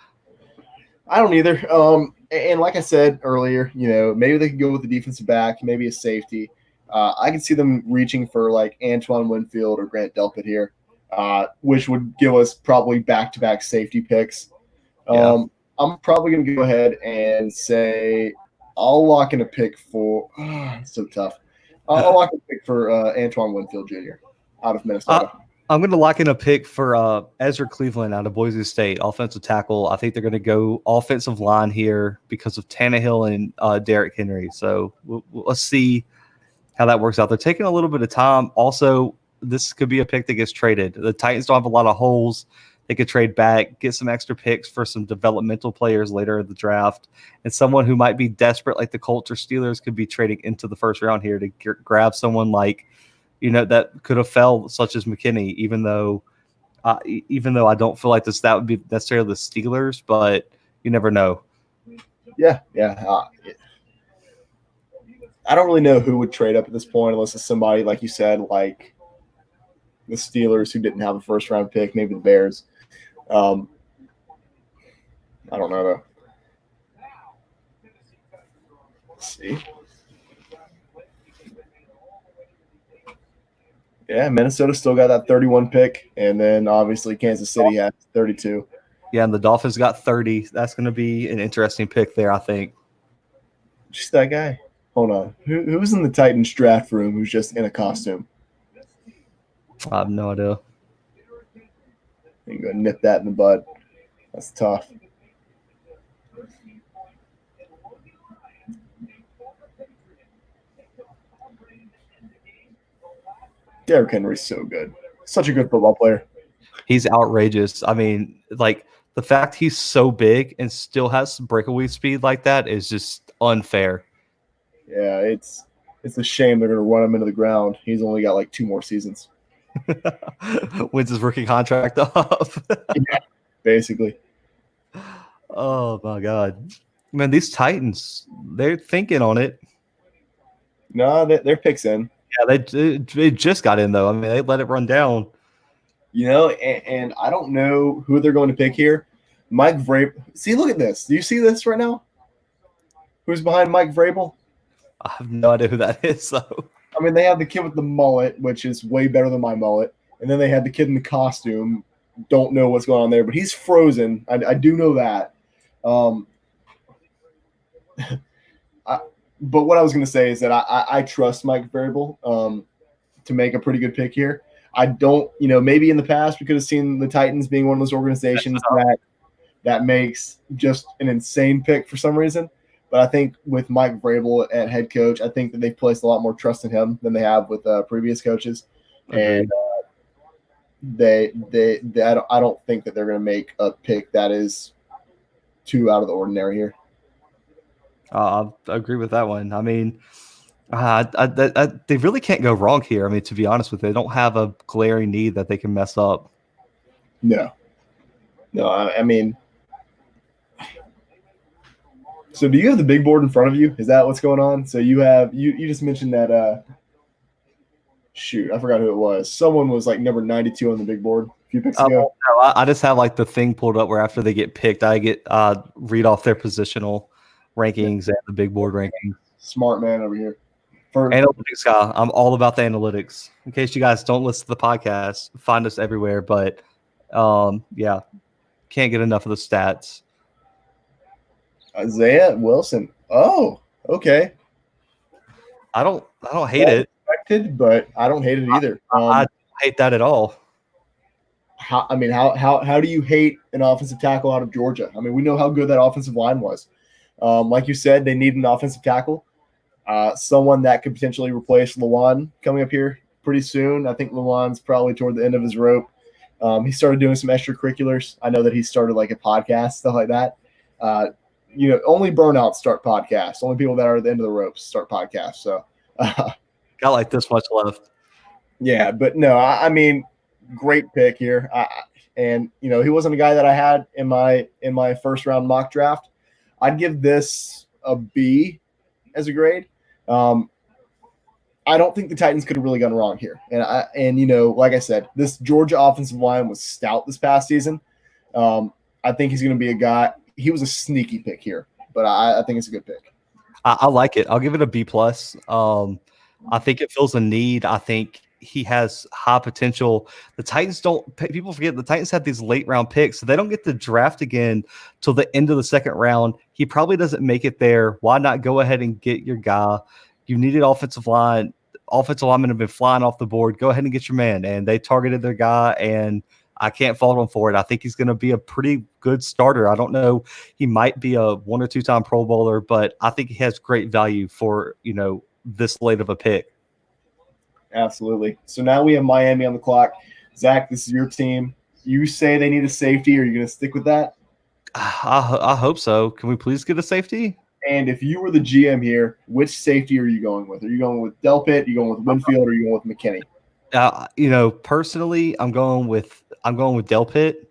I don't either. And like I said earlier, maybe they could go with the defensive back, maybe a safety. I can see them reaching for like Antoine Winfield or Grant Delpit here, which would give us probably back-to-back safety picks. I'm probably going to go ahead and say I'll lock in a pick for it's so tough. I'll lock in a pick for Antoine Winfield Jr. out of Minnesota. I'm going to lock in a pick for Ezra Cleveland out of Boise State, offensive tackle. I think they're going to go offensive line here because of Tannehill and Derrick Henry. So let's see how that works out. They're taking a little bit of time. Also, this could be a pick that gets traded. The Titans don't have a lot of holes. They could trade back, get some extra picks for some developmental players later in the draft, and someone who might be desperate like the Colts or Steelers could be trading into the first round here to grab someone like that could have fell, such as McKinney, even though I don't feel like that would be necessarily the Steelers, but you never know. Yeah. I don't really know who would trade up at this point unless it's somebody, like you said, like the Steelers who didn't have a first-round pick, maybe the Bears. I don't know, though. Let's see. Yeah, Minnesota still got that 31 pick, and then obviously Kansas City has 32. Yeah, and the Dolphins got 30. That's going to be an interesting pick there, I think. Just that guy. Hold on. Who's in the Titans draft room who's just in a costume? I have no idea. You go nip that in the bud. That's tough. Derrick Henry's so good. Such a good football player. He's outrageous. I mean, like the fact he's so big and still has breakaway speed like that is just unfair. Yeah, it's a shame they're going to run him into the ground. He's only got like 2 more seasons. Wins his rookie contract up. Yeah, basically. Oh, my God. Man, these Titans, they're thinking on it. No, their pick's in. Yeah, they just got in, though. I mean, they let it run down. And I don't know who they're going to pick here. Mike Vrabel. See, look at this. Do you see this right now? Who's behind Mike Vrabel? I have no idea who that is, though. I mean, they have the kid with the mullet, which is way better than my mullet. And then they had the kid in the costume. Don't know what's going on there, but he's frozen. I do know that. But what I was going to say is that I trust Mike Vrabel to make a pretty good pick here. I don't, maybe in the past we could have seen the Titans being one of those organizations that makes just an insane pick for some reason. But I think with Mike Vrabel at head coach, I think that they've placed a lot more trust in him than they have with previous coaches. And I don't think that they're going to make a pick that is too out of the ordinary here. I agree with that one. I mean, they really can't go wrong here. I mean, to be honest with you, they don't have a glaring need that they can mess up. No, I mean, so do you have the big board in front of you? Is that what's going on? So you have you just mentioned that shoot, I forgot who it was. Someone was like number 92 on the big board a few picks ago. No, I just have like the thing pulled up where after they get picked, I get read off their positional rankings and the big board rankings. Smart man over here. Analytics guy. I'm all about the analytics. In case you guys don't listen to the podcast, find us everywhere. But yeah, can't get enough of the stats. Isaiah Wilson. Oh, okay. I don't hate it. Expected, but I don't hate it either. I don't hate that at all. How do you hate an offensive tackle out of Georgia? I mean, we know how good that offensive line was. Like you said, they need an offensive tackle. Someone that could potentially replace Lawan coming up here pretty soon. I think Lawan's probably toward the end of his rope. He started doing some extracurriculars. I know that he started like a podcast, stuff like that. Only burnouts start podcasts. Only people that are at the end of the ropes start podcasts. So got like this much left. Yeah, but no, I mean, great pick here. And he wasn't a guy that I had in my first round mock draft. I'd give this a B as a grade. I don't think the Titans could have really gone wrong here. And like I said, this Georgia offensive line was stout this past season. I think he's going to be a guy. He was a sneaky pick here, but I think it's a good pick. I like it. I'll give it a B+. I think it fills a need. I think he has high potential. The Titans people forget the Titans have these late round picks, so they don't get to draft again till the end of the second round. He probably doesn't make it there. Why not go ahead and get your guy? You needed offensive line. Offensive linemen have been flying off the board. Go ahead and get your man. And they targeted their guy, and I can't fault him for it. I think he's going to be a pretty good starter. I don't know. He might be a 1 or 2 time Pro Bowler, but I think he has great value for, this late of a pick. Absolutely. So now we have Miami on the clock. Zach, this is your team. You say they need a safety. Are you going to stick with that? I hope so. Can we please get a safety? And if you were the GM here, which safety are you going with? Are you going with Delpit? Are you going with Winfield? Or are you going with McKinney? Personally, I'm going with Delpit,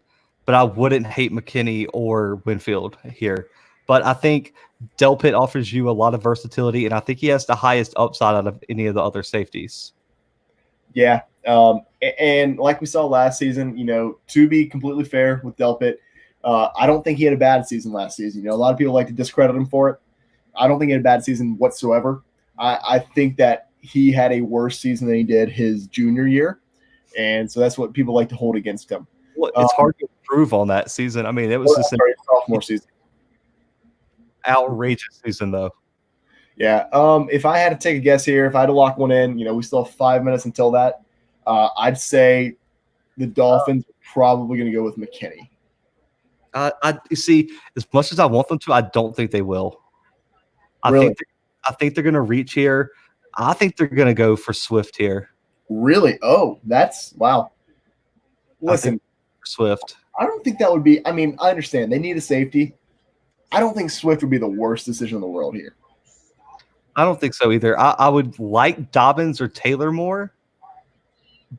but I wouldn't hate McKinney or Winfield here. But I think Delpit offers you a lot of versatility, and I think he has the highest upside out of any of the other safeties. Yeah. And like we saw last season, to be completely fair with Delpit, I don't think he had a bad season last season. A lot of people like to discredit him for it. I don't think he had a bad season whatsoever. I think that he had a worse season than he did his junior year. And so that's what people like to hold against him. Well, it's hard to improve on that season. I mean, it was just a sophomore season. Outrageous season, though. Yeah. If I had to take a guess here, if I had to lock one in, we still have 5 minutes until that. I'd say the Dolphins are probably going to go with McKinney. You see, as much as I want them to, I don't think they will. I think they're going to reach here. I think they're going to go for Swift here. Really? Oh, that's wow. Listen, Swift. I don't think that would be. I mean, I understand they need a safety. I don't think Swift would be the worst decision in the world here. I don't think so either. I would like Dobbins or Taylor more,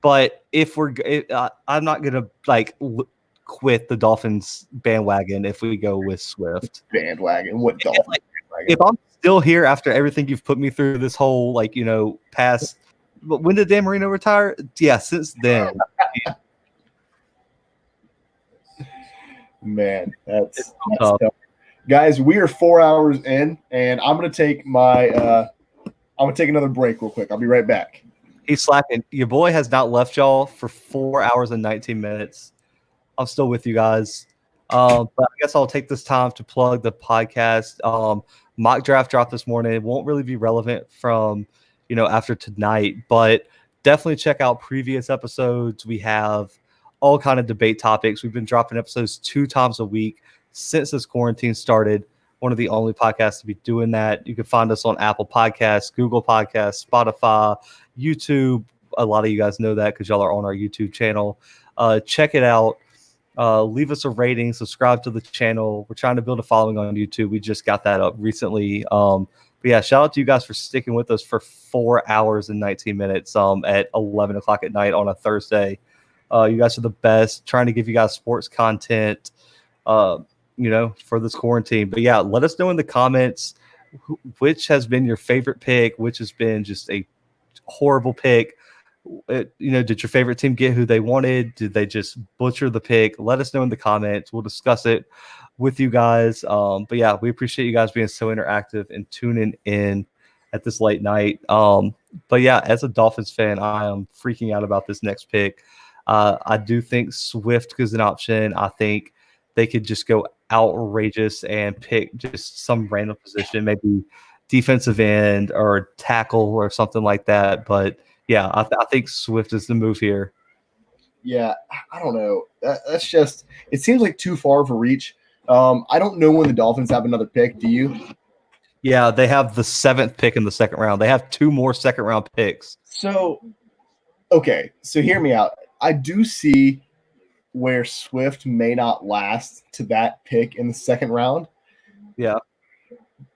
but I'm not going to quit the Dolphins bandwagon if we go with Swift. Bandwagon? What Dolphins bandwagon? If I'm still here after everything you've put me through this whole past. But when did Dan Marino retire? Yeah, since then. Man, that's tough. tough. Guys, we are 4 hours in, and I'm gonna take another break real quick. I'll be right back. He's slacking. Your boy has not left y'all for 4 hours and 19 minutes. I'm still with you guys. But I guess I'll take this time to plug the podcast. Mock draft dropped this morning. It won't really be relevant from, after tonight, but definitely check out previous episodes. We have all kind of debate topics. We've been dropping episodes 2 times a week since this quarantine started. One of the only podcasts to be doing that. You can find us on Apple Podcasts, Google Podcasts, Spotify, YouTube. A lot of you guys know that because y'all are on our YouTube channel. Check it out. Leave us a rating, subscribe to the channel. We're trying to build a following on YouTube. We just got that up recently. But yeah, shout out to you guys for sticking with us for 4 hours and 19 minutes at 11 o'clock at night on a Thursday. You guys are the best. Trying to give you guys sports content, for this quarantine. But yeah, let us know in the comments which has been your favorite pick, which has been just a horrible pick. Did your favorite team get who they wanted? Did they just butcher the pick? Let us know in the comments. We'll discuss it with you guys. But yeah, we appreciate you guys being so interactive and tuning in at this late night. But yeah, as a Dolphins fan, I am freaking out about this next pick. I do think Swift is an option. I think they could just go outrageous and pick just some random position, maybe defensive end or tackle or something like that. But yeah, I think Swift is the move here. Yeah, I don't know. That's just – it seems like too far of a reach. I don't know when the Dolphins have another pick. Do you? Yeah, they have the 7th pick in the second round. They have 2 more second-round picks. So, okay, so hear me out. I do see where Swift may not last to that pick in the second round. Yeah.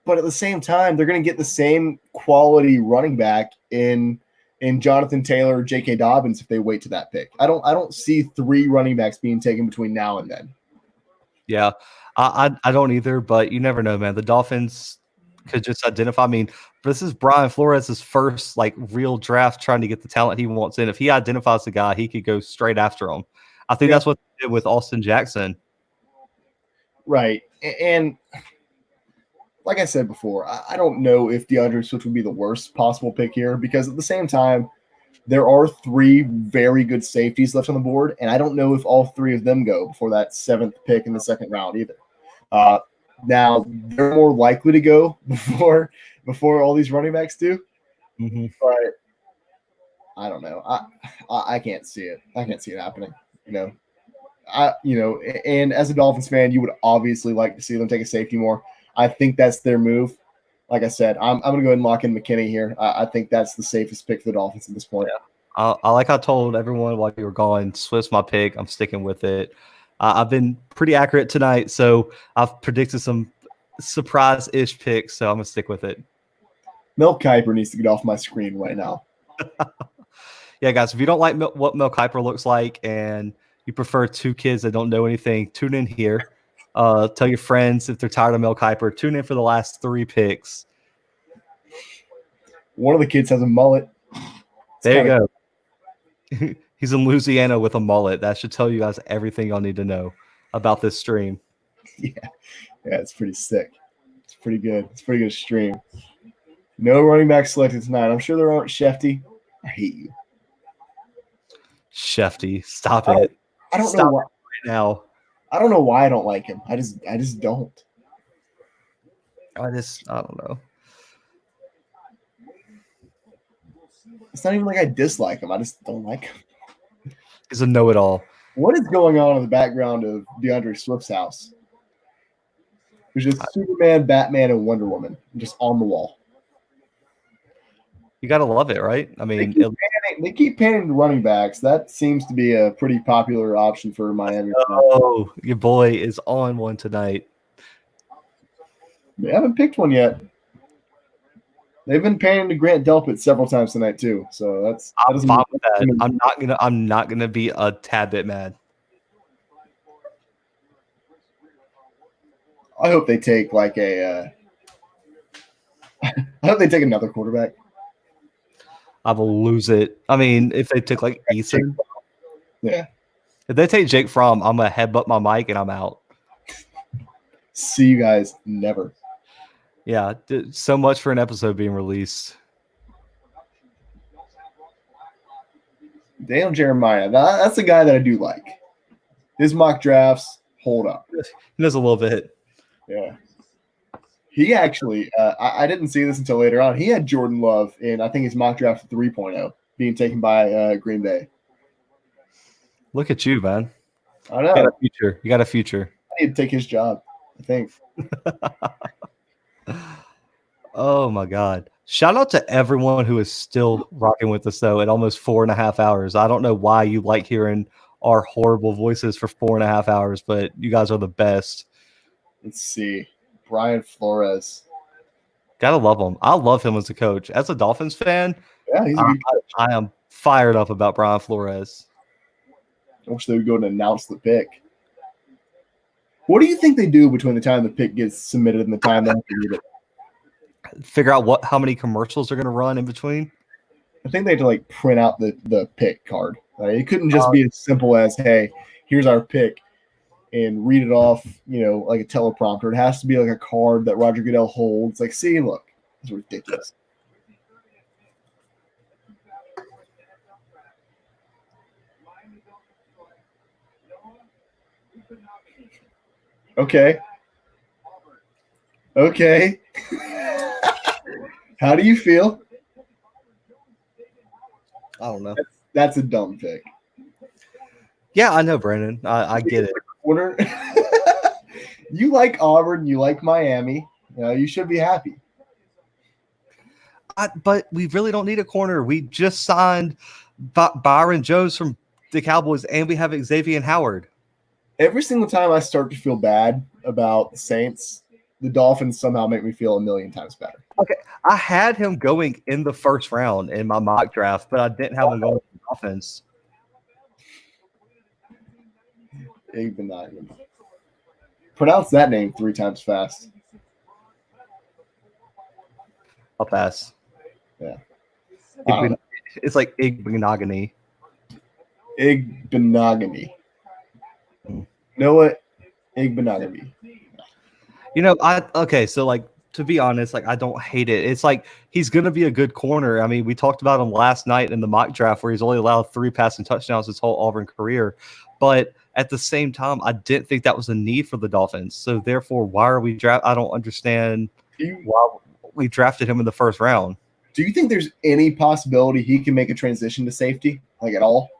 But at the same time, they're going to get the same quality running back in Jonathan Taylor or J.K. Dobbins if they wait to that pick. I don't see 3 running backs being taken between now and then. Yeah, I don't either, but you never know, man. The Dolphins could just identify. I mean, this is Brian Flores' first real draft trying to get the talent he wants in. If he identifies the guy, he could go straight after him. I think that's what they did with Austin Jackson. Right. And like I said before, I don't know if DeAndre Swift would be the worst possible pick here because at the same time, there are 3 very good safeties left on the board, and I don't know if all 3 of them go before that 7th pick in the second round either. Now, they're more likely to go before all these running backs do, but I don't know. I can't see it. I can't see it happening. And as a Dolphins fan, you would obviously like to see them take a safety more. I think that's their move. Like I said, I'm going to go ahead and lock in McKinney here. I think that's the safest pick for the Dolphins at this point. Yeah. I told everyone while you were gone, Swift's my pick. I'm sticking with it. I've been pretty accurate tonight, so I've predicted some surprise-ish picks, so I'm going to stick with it. Mel Kiper needs to get off my screen right now. Yeah, guys, if you don't like what Mel Kiper looks like and you prefer 2 kids that don't know anything, tune in here. Tell your friends if they're tired of Mel Kiper. Tune in for the last 3 picks. One of the kids has a mullet. There you go. He's in Louisiana with a mullet. That should tell you guys everything y'all need to know about this stream. Yeah, it's pretty sick. It's pretty good. It's a pretty good stream. No running back selected tonight. I'm sure there aren't. Shefty, I hate you. Shefty, stop it. I don't stop know why. right now. I don't know why I don't like him. I just don't. I don't know. It's not even like I dislike him. I just don't like him. He's a know-it-all. What is going on in the background of DeAndre Swift's house? There's just Superman, Batman, and Wonder Woman just on the wall. You got to love it, right? I mean, they keep panning the running backs. That seems to be a pretty popular option for Miami. Oh, your boy is on one tonight. They haven't picked one yet. They've been panning to Grant Delpit several times tonight too. So I'm fine with that. I'm not gonna be a tad bit mad. I hope they take I hope they take another quarterback. I will lose it. I mean, if they took Eason. Yeah. If they take Jake Fromm, I'm going to headbutt my mic and I'm out. See you guys never. Yeah, so much for an episode being released. Daniel Jeremiah, that's the guy that I do like. His mock drafts hold up. He does a little bit. Yeah. He actually, I didn't see this until later on. He had Jordan Love in, I think, his mock draft 3.0 being taken by Green Bay. Look at you, man. I know. You got a future. You got a future. I need to take his job, I think. Oh, my God. Shout out to everyone who is still rocking with us, though, at almost 4.5 hours. I don't know why you like hearing our horrible voices for 4.5 hours, but you guys are the best. Let's see. Brian Flores. Gotta love him. I love him as a coach. As a Dolphins fan, Yeah, he's a good coach. I am fired up about Brian Flores. I wish they would go and announce the pick. What do you think they do between the time the pick gets submitted and the time they have to read it? Figure out how many commercials they're going to run in between. I think they have to like print out the pick card. It couldn't just be as simple as, hey, here's our pick, and read it off, like a teleprompter. It has to be like a card that Roger Goodell holds. Like, see, look, it's ridiculous. Okay. How do you feel? I don't know. That's a dumb pick. Yeah, I know, Brandon. I get it. Corner. You like Auburn. You like Miami. You should be happy. But we really don't need a corner. We just signed Byron Jones from the Cowboys, and we have Xavier Howard. Every single time I start to feel bad about the Saints, the Dolphins somehow make me feel a million times better. Okay, I had him going in the first round in my mock draft, but I didn't have him going in the offense. Pronounce that name 3 times fast. I'll pass. Yeah. It's like Igbenogany. Igbenogany. Noah Igbenogany. So like, to be honest, like, I don't hate it. It's like he's going to be a good corner. I mean, we talked about him last night in the mock draft where he's only allowed 3 passing touchdowns his whole Auburn career. But at the same time, I didn't think that was a need for the Dolphins. So therefore, why are we I don't understand why we drafted him in the first round. Do you think there's any possibility he can make a transition to safety, like at all?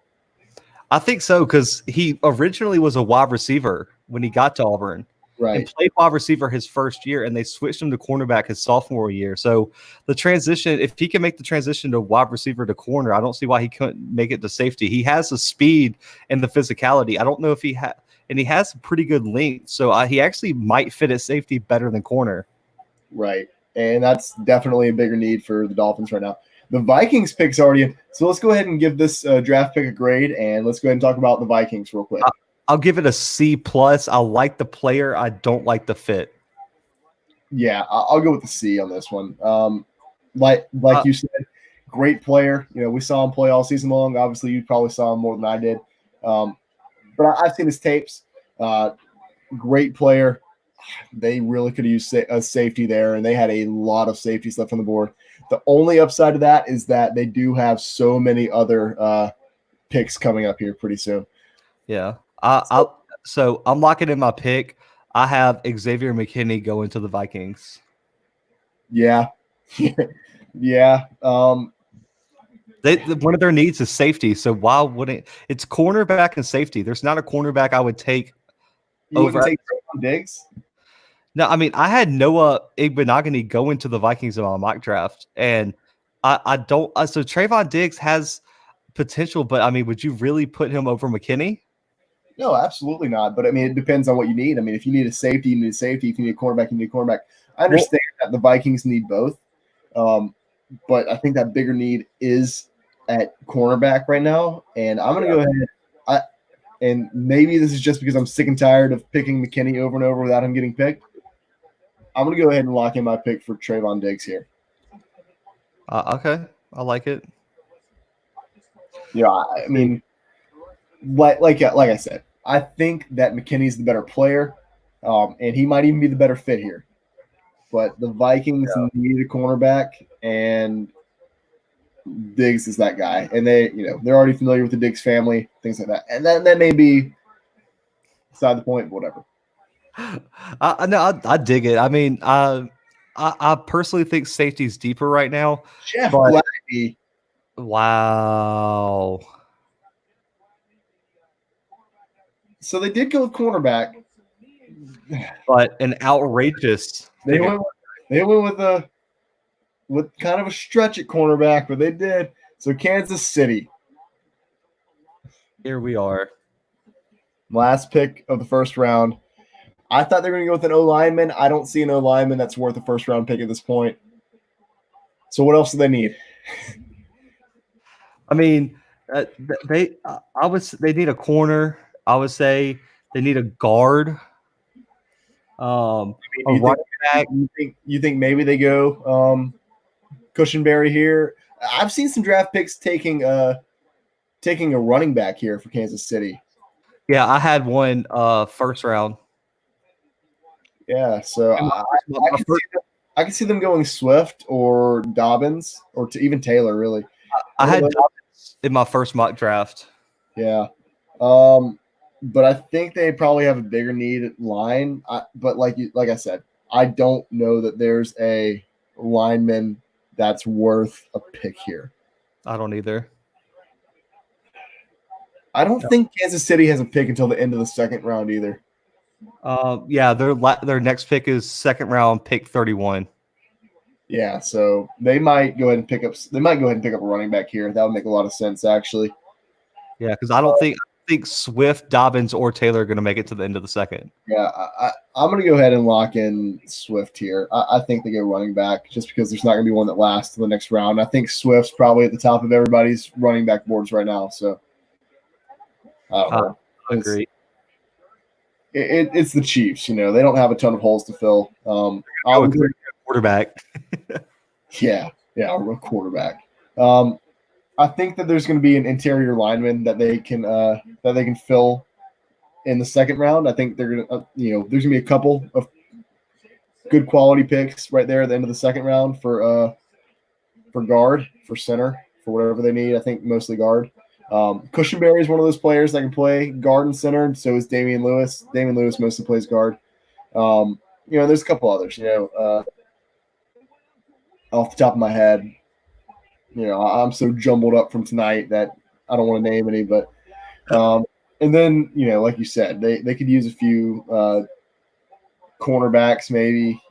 I think so, because he originally was a wide receiver when he got to Auburn. Right. And played wide receiver his first year, and they switched him to cornerback his sophomore year. So the transition, if he can make the transition to wide receiver to corner, I don't see why he couldn't make it to safety. He has the speed and the physicality. I don't know if he has a pretty good length. So he actually might fit at safety better than corner. Right. And that's definitely a bigger need for the Dolphins right now. The Vikings pick's already in. So let's go ahead and give this draft pick a grade, and let's go ahead and talk about the Vikings real quick. I'll give it a C+. I like the player. I don't like the fit. Yeah, I'll go with the C on this one. Like you said, great player. We saw him play all season long. Obviously, you probably saw him more than I did. But I've seen his tapes. Great player. They really could have used a safety there, and they had a lot of safeties left on the board. The only upside to that is that they do have so many other picks coming up here pretty soon. Yeah. So I'm locking in my pick. I have Xavier McKinney going to the Vikings. Yeah. Yeah. One of their needs is safety. So why wouldn't it's cornerback and safety? There's not a cornerback I would take over. Take Trayvon Diggs? No, I mean, I had Noah Igbenogany going to the Vikings in my mock draft, and I don't. So Trayvon Diggs has potential, but I mean, would you really put him over McKinney? No, absolutely not. But I mean, it depends on what you need. I mean, if you need a safety, you need a safety. If you need a cornerback, you need a cornerback. I understand that the Vikings need both, but I think that bigger need is at cornerback right now. And I'm going to go ahead. And maybe this is just because I'm sick and tired of picking McKinney over and over without him getting picked. I'm going to go ahead and lock in my pick for Trayvon Diggs here. Okay. I like it. Yeah, I mean, like I said, I think that McKinney's the better player. and he might even be the better fit here. But the Vikings need a cornerback, and Diggs is that guy. And they're already familiar with the Diggs family, things like that. And that may be beside the point, whatever. I dig it. I mean, I personally think safety's deeper right now. Jeff but Gladney. Wow. So they did go with cornerback, but an outrageous. They went with kind of a stretch at cornerback, but they did. So Kansas City. Here we are. Last pick of the first round. I thought they were going to go with an O lineman. I don't see an O lineman that's worth a first round pick at this point. So what else do they need? I mean, they need a corner. I would say they need a guard. You think maybe they go Cushenberry here? I've seen some draft picks taking a running back here for Kansas City. Yeah, I had one first round. Yeah, so I can see them going Swift or Dobbins or even Taylor. Really, I had Dobbins in my first mock draft. Yeah, but I think they probably have a bigger need at line. But like I said, I don't know that there's a lineman that's worth a pick here. I don't either. I don't think Kansas City has a pick until the end of the second round either. Yeah, their next pick is second round, pick 31. Yeah, so they might go ahead and pick up. They might go ahead and pick up a running back here. That would make a lot of sense, actually. Yeah, because I don't think Swift, Dobbins, or Taylor are going to make it to the end of the second. Yeah, I'm going to go ahead and lock in Swift here. I think they go running back just because there's not going to be one that lasts to the next round. I think Swift's probably at the top of everybody's running back boards right now. So I don't know. I agree. It's the Chiefs. They don't have a ton of holes to fill. Quarterback. yeah, a quarterback. I think that there's going to be an interior lineman that they can fill in the second round. I think they're going to, there's going to be a couple of good quality picks right there at the end of the second round for guard, for center, for whatever they need. I think mostly guard. Cushenberry is one of those players that can play guard and center, and so is Damian Lewis. Damian Lewis mostly plays guard. There's a couple others. Off the top of my head, I'm so jumbled up from tonight that I don't want to name any. But and then like you said, they could use a few cornerbacks, maybe.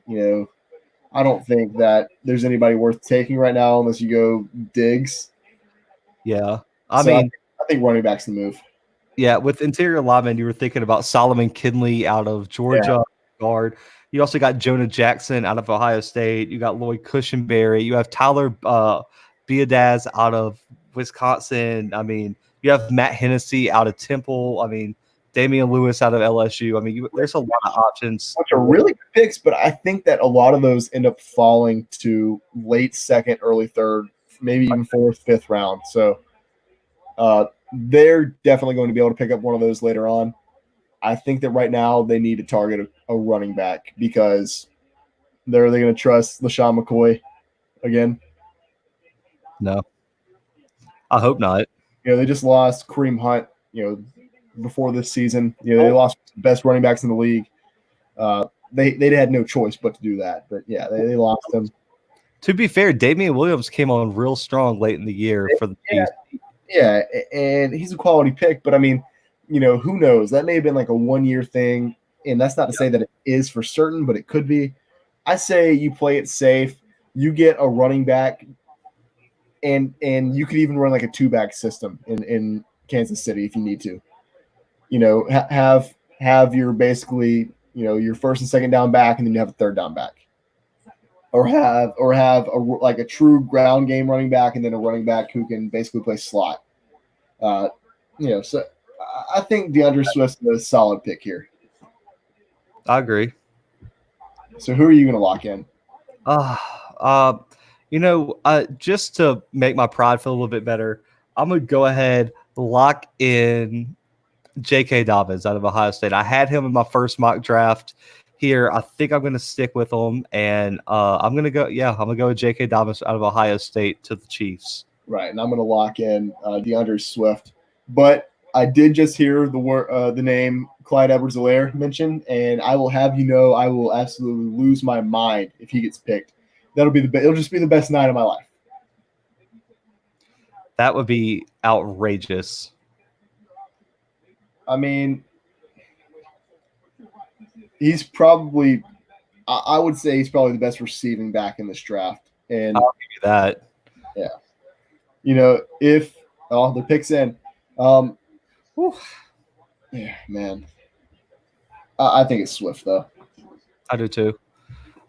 I don't think that there's anybody worth taking right now unless you go Diggs. Yeah. I think running back's the move. Yeah, with interior linemen, you were thinking about Solomon Kinley out of Georgia, guard. You also got Jonah Jackson out of Ohio State. You got Lloyd Cushenberry. You have Tyler Biadasz out of Wisconsin. I mean, you have Matt Hennessy out of Temple. I mean, Damian Lewis out of LSU. I mean, there's a lot of options. Which are really good picks, but I think that a lot of those end up falling to late second, early third, maybe even fourth, fifth round. So they're definitely going to be able to pick up one of those later on. I think that right now they need to target a running back because are they going to trust LaShawn McCoy again? No. I hope not. They just lost Kareem Hunt, before this season. They lost the best running backs in the league. They had no choice but to do that. But, yeah, they lost him. To be fair, Damian Williams came on real strong late in the year for the Chiefs. Yeah, and he's a quality pick. But, I mean, who knows? That may have been like a one-year thing, and that's not to say that it is for certain, but it could be. I say you play it safe. You get a running back, and you could even run like a two-back system in Kansas City if you need to. Have your basically, your first and second down back, and then you have a third down back. Or have a true ground game running back, and then a running back who can basically play slot. So I think DeAndre Swift's a solid pick here. I agree. So who are you going to lock in? Just to make my pride feel a little bit better, I'm going to go ahead lock in J.K. Dobbins out of Ohio State. I had him in my first mock draft here. I think I'm going to stick with him, and I'm going to go. Yeah, I'm going to go with J.K. Dobbins out of Ohio State to the Chiefs. Right, and I'm going to lock in DeAndre Swift. But I did just hear the name Clyde Edwards-Helaire mentioned, and I will have you know I will absolutely lose my mind if he gets picked. That'll be it'll just be the best night of my life. That would be outrageous. I mean, he's probably, I would say he's probably the best receiving back in this draft. And I'll give you that. Yeah. You know, if the pick's in, yeah, man. I think it's Swift though. I do too.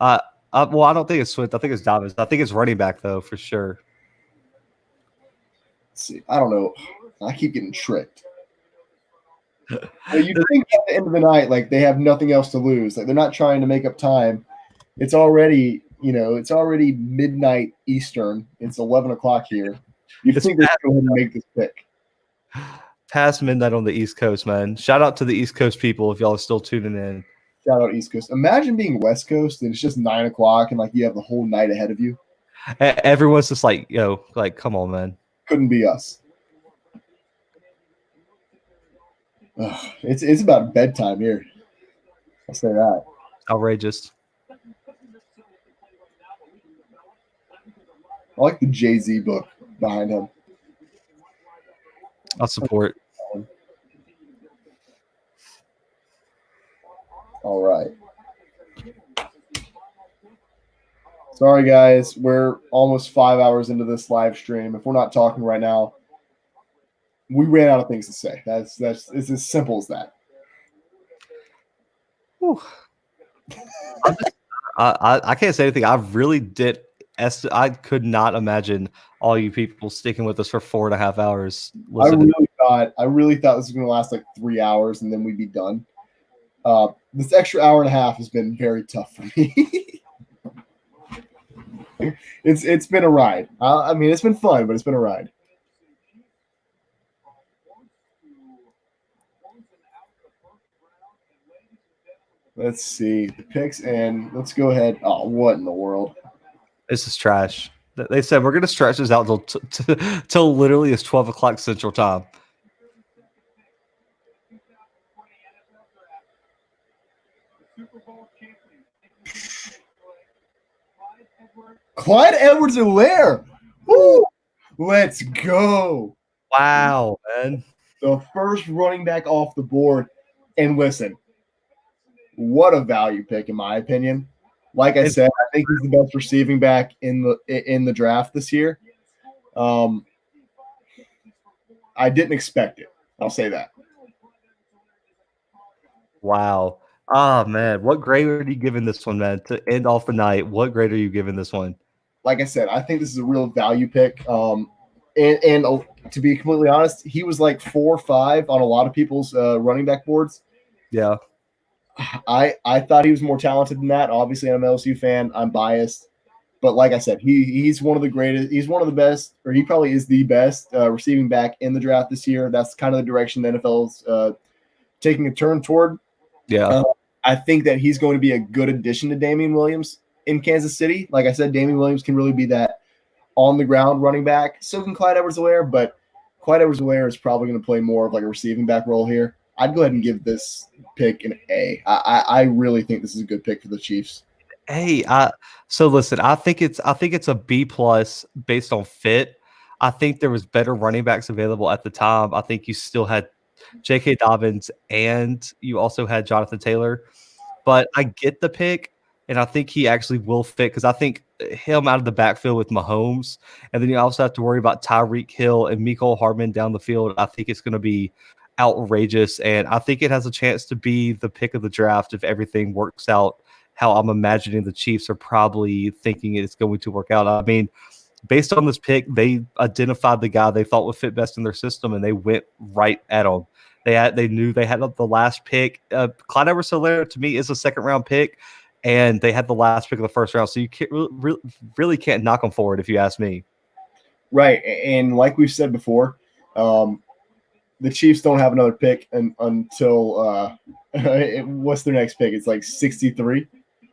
Well, I don't think it's Swift. I think it's Dobbins. I think it's running back though, for sure. Let's see. I don't know. I keep getting tricked. You think at the end of the night, like they have nothing else to lose. Like they're not trying to make up time. It's already, it's already midnight Eastern. It's 11 o'clock here. You think they're going to make this pick? Past midnight on the East Coast, man. Shout out to the East Coast people if y'all are still tuning in. Shout out East Coast. Imagine being West Coast and it's just 9 o'clock and like you have the whole night ahead of you. Everyone's just like, come on, man. Couldn't be us. It's about bedtime here. I'll say that. Outrageous. I like the Jay-Z book behind him. I'll support. All right. Sorry, guys. We're almost 5 hours into this live stream. If we're not talking right now, we ran out of things to say. It's as simple as that. I can't say anything. I really did. I could not imagine all you people sticking with us for 4.5 hours. I really thought this was going to last like 3 hours and then we'd be done. This extra hour and a half has been very tough for me. It's been a ride. I mean, it's been fun, but it's been a ride. Let's see the picks, and let's go ahead. Oh, what in the world? This is trash. They said we're going to stretch this out till literally it's 12 o'clock Central Time. Clyde Edwards-Helaire. Woo! Let's go. Wow, man. The first running back off the board. And listen, what a value pick, in my opinion. Like I said, I think he's the best receiving back in the draft this year. I didn't expect it. I'll say that. Wow. Oh, man. What grade are you giving this one, man? To end off the night, what grade are you giving this one? Like I said, I think this is a real value pick. And to be completely honest, he was like 4 or 5 on a lot of people's running back boards. Yeah. I thought he was more talented than that. Obviously, I'm an LSU fan. I'm biased. But like I said, he's one of the greatest. He's one of the best, or he probably is the best receiving back in the draft this year. That's kind of the direction the NFL's taking a turn toward. Yeah. I think that he's going to be a good addition to Damian Williams in Kansas City. Like I said, Damian Williams can really be that on-the-ground running back. So can Clyde Edwards-Helaire, but Clyde Edwards-Helaire is probably going to play more of like a receiving back role here. I'd go ahead and give this pick an A. I really think this is a good pick for the Chiefs. Hey, so listen, I think it's a B+ based on fit. I think there was better running backs available at the time. I think you still had J.K. Dobbins and you also had Jonathan Taylor. But I get the pick, and I think he actually will fit because I think him out of the backfield with Mahomes, and then you also have to worry about Tyreek Hill and Mecole Hardman down the field. I think it's going to be outrageous, and I think it has a chance to be the pick of the draft if everything works out how I'm imagining the Chiefs are probably thinking it's going to work out. I mean, based on this pick, they identified the guy they thought would fit best in their system, and they went right at him. They knew they had the last pick. Clyde Edwards-Helaire, to me, is a second-round pick, and they had the last pick of the first round, so you can't, really can't knock them for it if you ask me. Right, and like we've said before, the Chiefs don't have another pick until what's their next pick? It's like 63.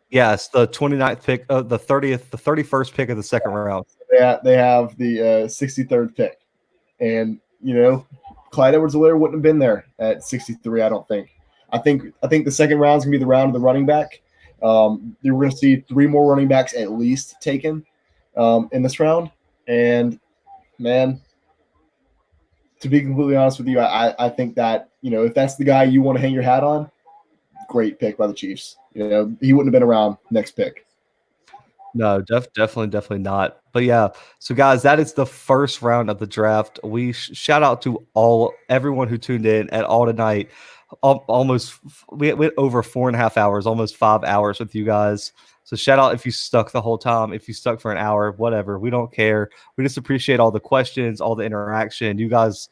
Yes, the 29th pick, the 31st pick of the second round. They have the 63rd pick, and Clyde Edwards-Helaire wouldn't have been there at 63. I don't think. I think the second round is gonna be the round of the running back. We're gonna see 3 more running backs at least taken in this round, and man, to be completely honest with you, I think that if that's the guy you want to hang your hat on, great pick by the Chiefs. He wouldn't have been around next pick. No, definitely not. But yeah, so guys, that is the first round of the draft. We shout out to everyone who tuned in at all tonight. We went over 4.5 hours, almost 5 hours with you guys. So shout out if you stuck the whole time, if you stuck for an hour, whatever. We don't care. We just appreciate all the questions, all the interaction. You guys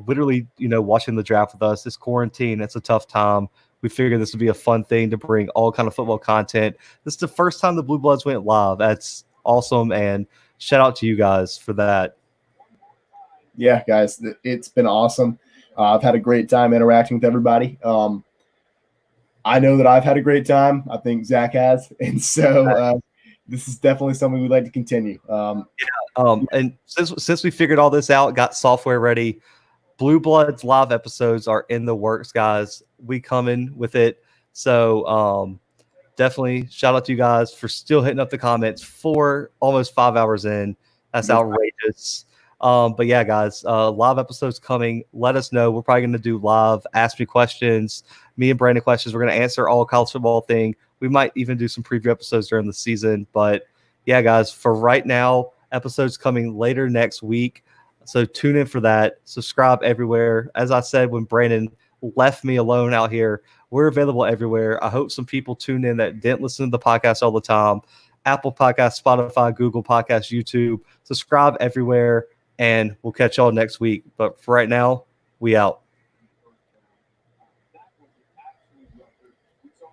literally, watching the draft with us. This quarantine, it's a tough time. We figured this would be a fun thing to bring all kind of football content. This is the first time the Blue Bloods went live. That's awesome, and shout out to you guys for that. Yeah, guys, it's been awesome. I've had a great time interacting with everybody. I know that I've had a great time. I think Zach has, and so this is definitely something we'd like to continue. And since we figured all this out, got software ready, Blue Bloods live episodes are in the works, guys. We coming with it. So definitely shout out to you guys for still hitting up the comments for almost 5 hours in. That's outrageous. But yeah, guys, live episodes coming. Let us know. We're probably going to do live Ask Me Questions. Me and Brandon questions. We're going to answer all college football thing. We might even do some preview episodes during the season. But yeah, guys, for right now, episodes coming later next week. So tune in for that. Subscribe everywhere. As I said, when Brandon left me alone out here, we're available everywhere. I hope some people tune in that didn't listen to the podcast all the time. Apple Podcasts, Spotify, Google Podcasts, YouTube. Subscribe everywhere, and we'll catch y'all next week. But for right now, we out.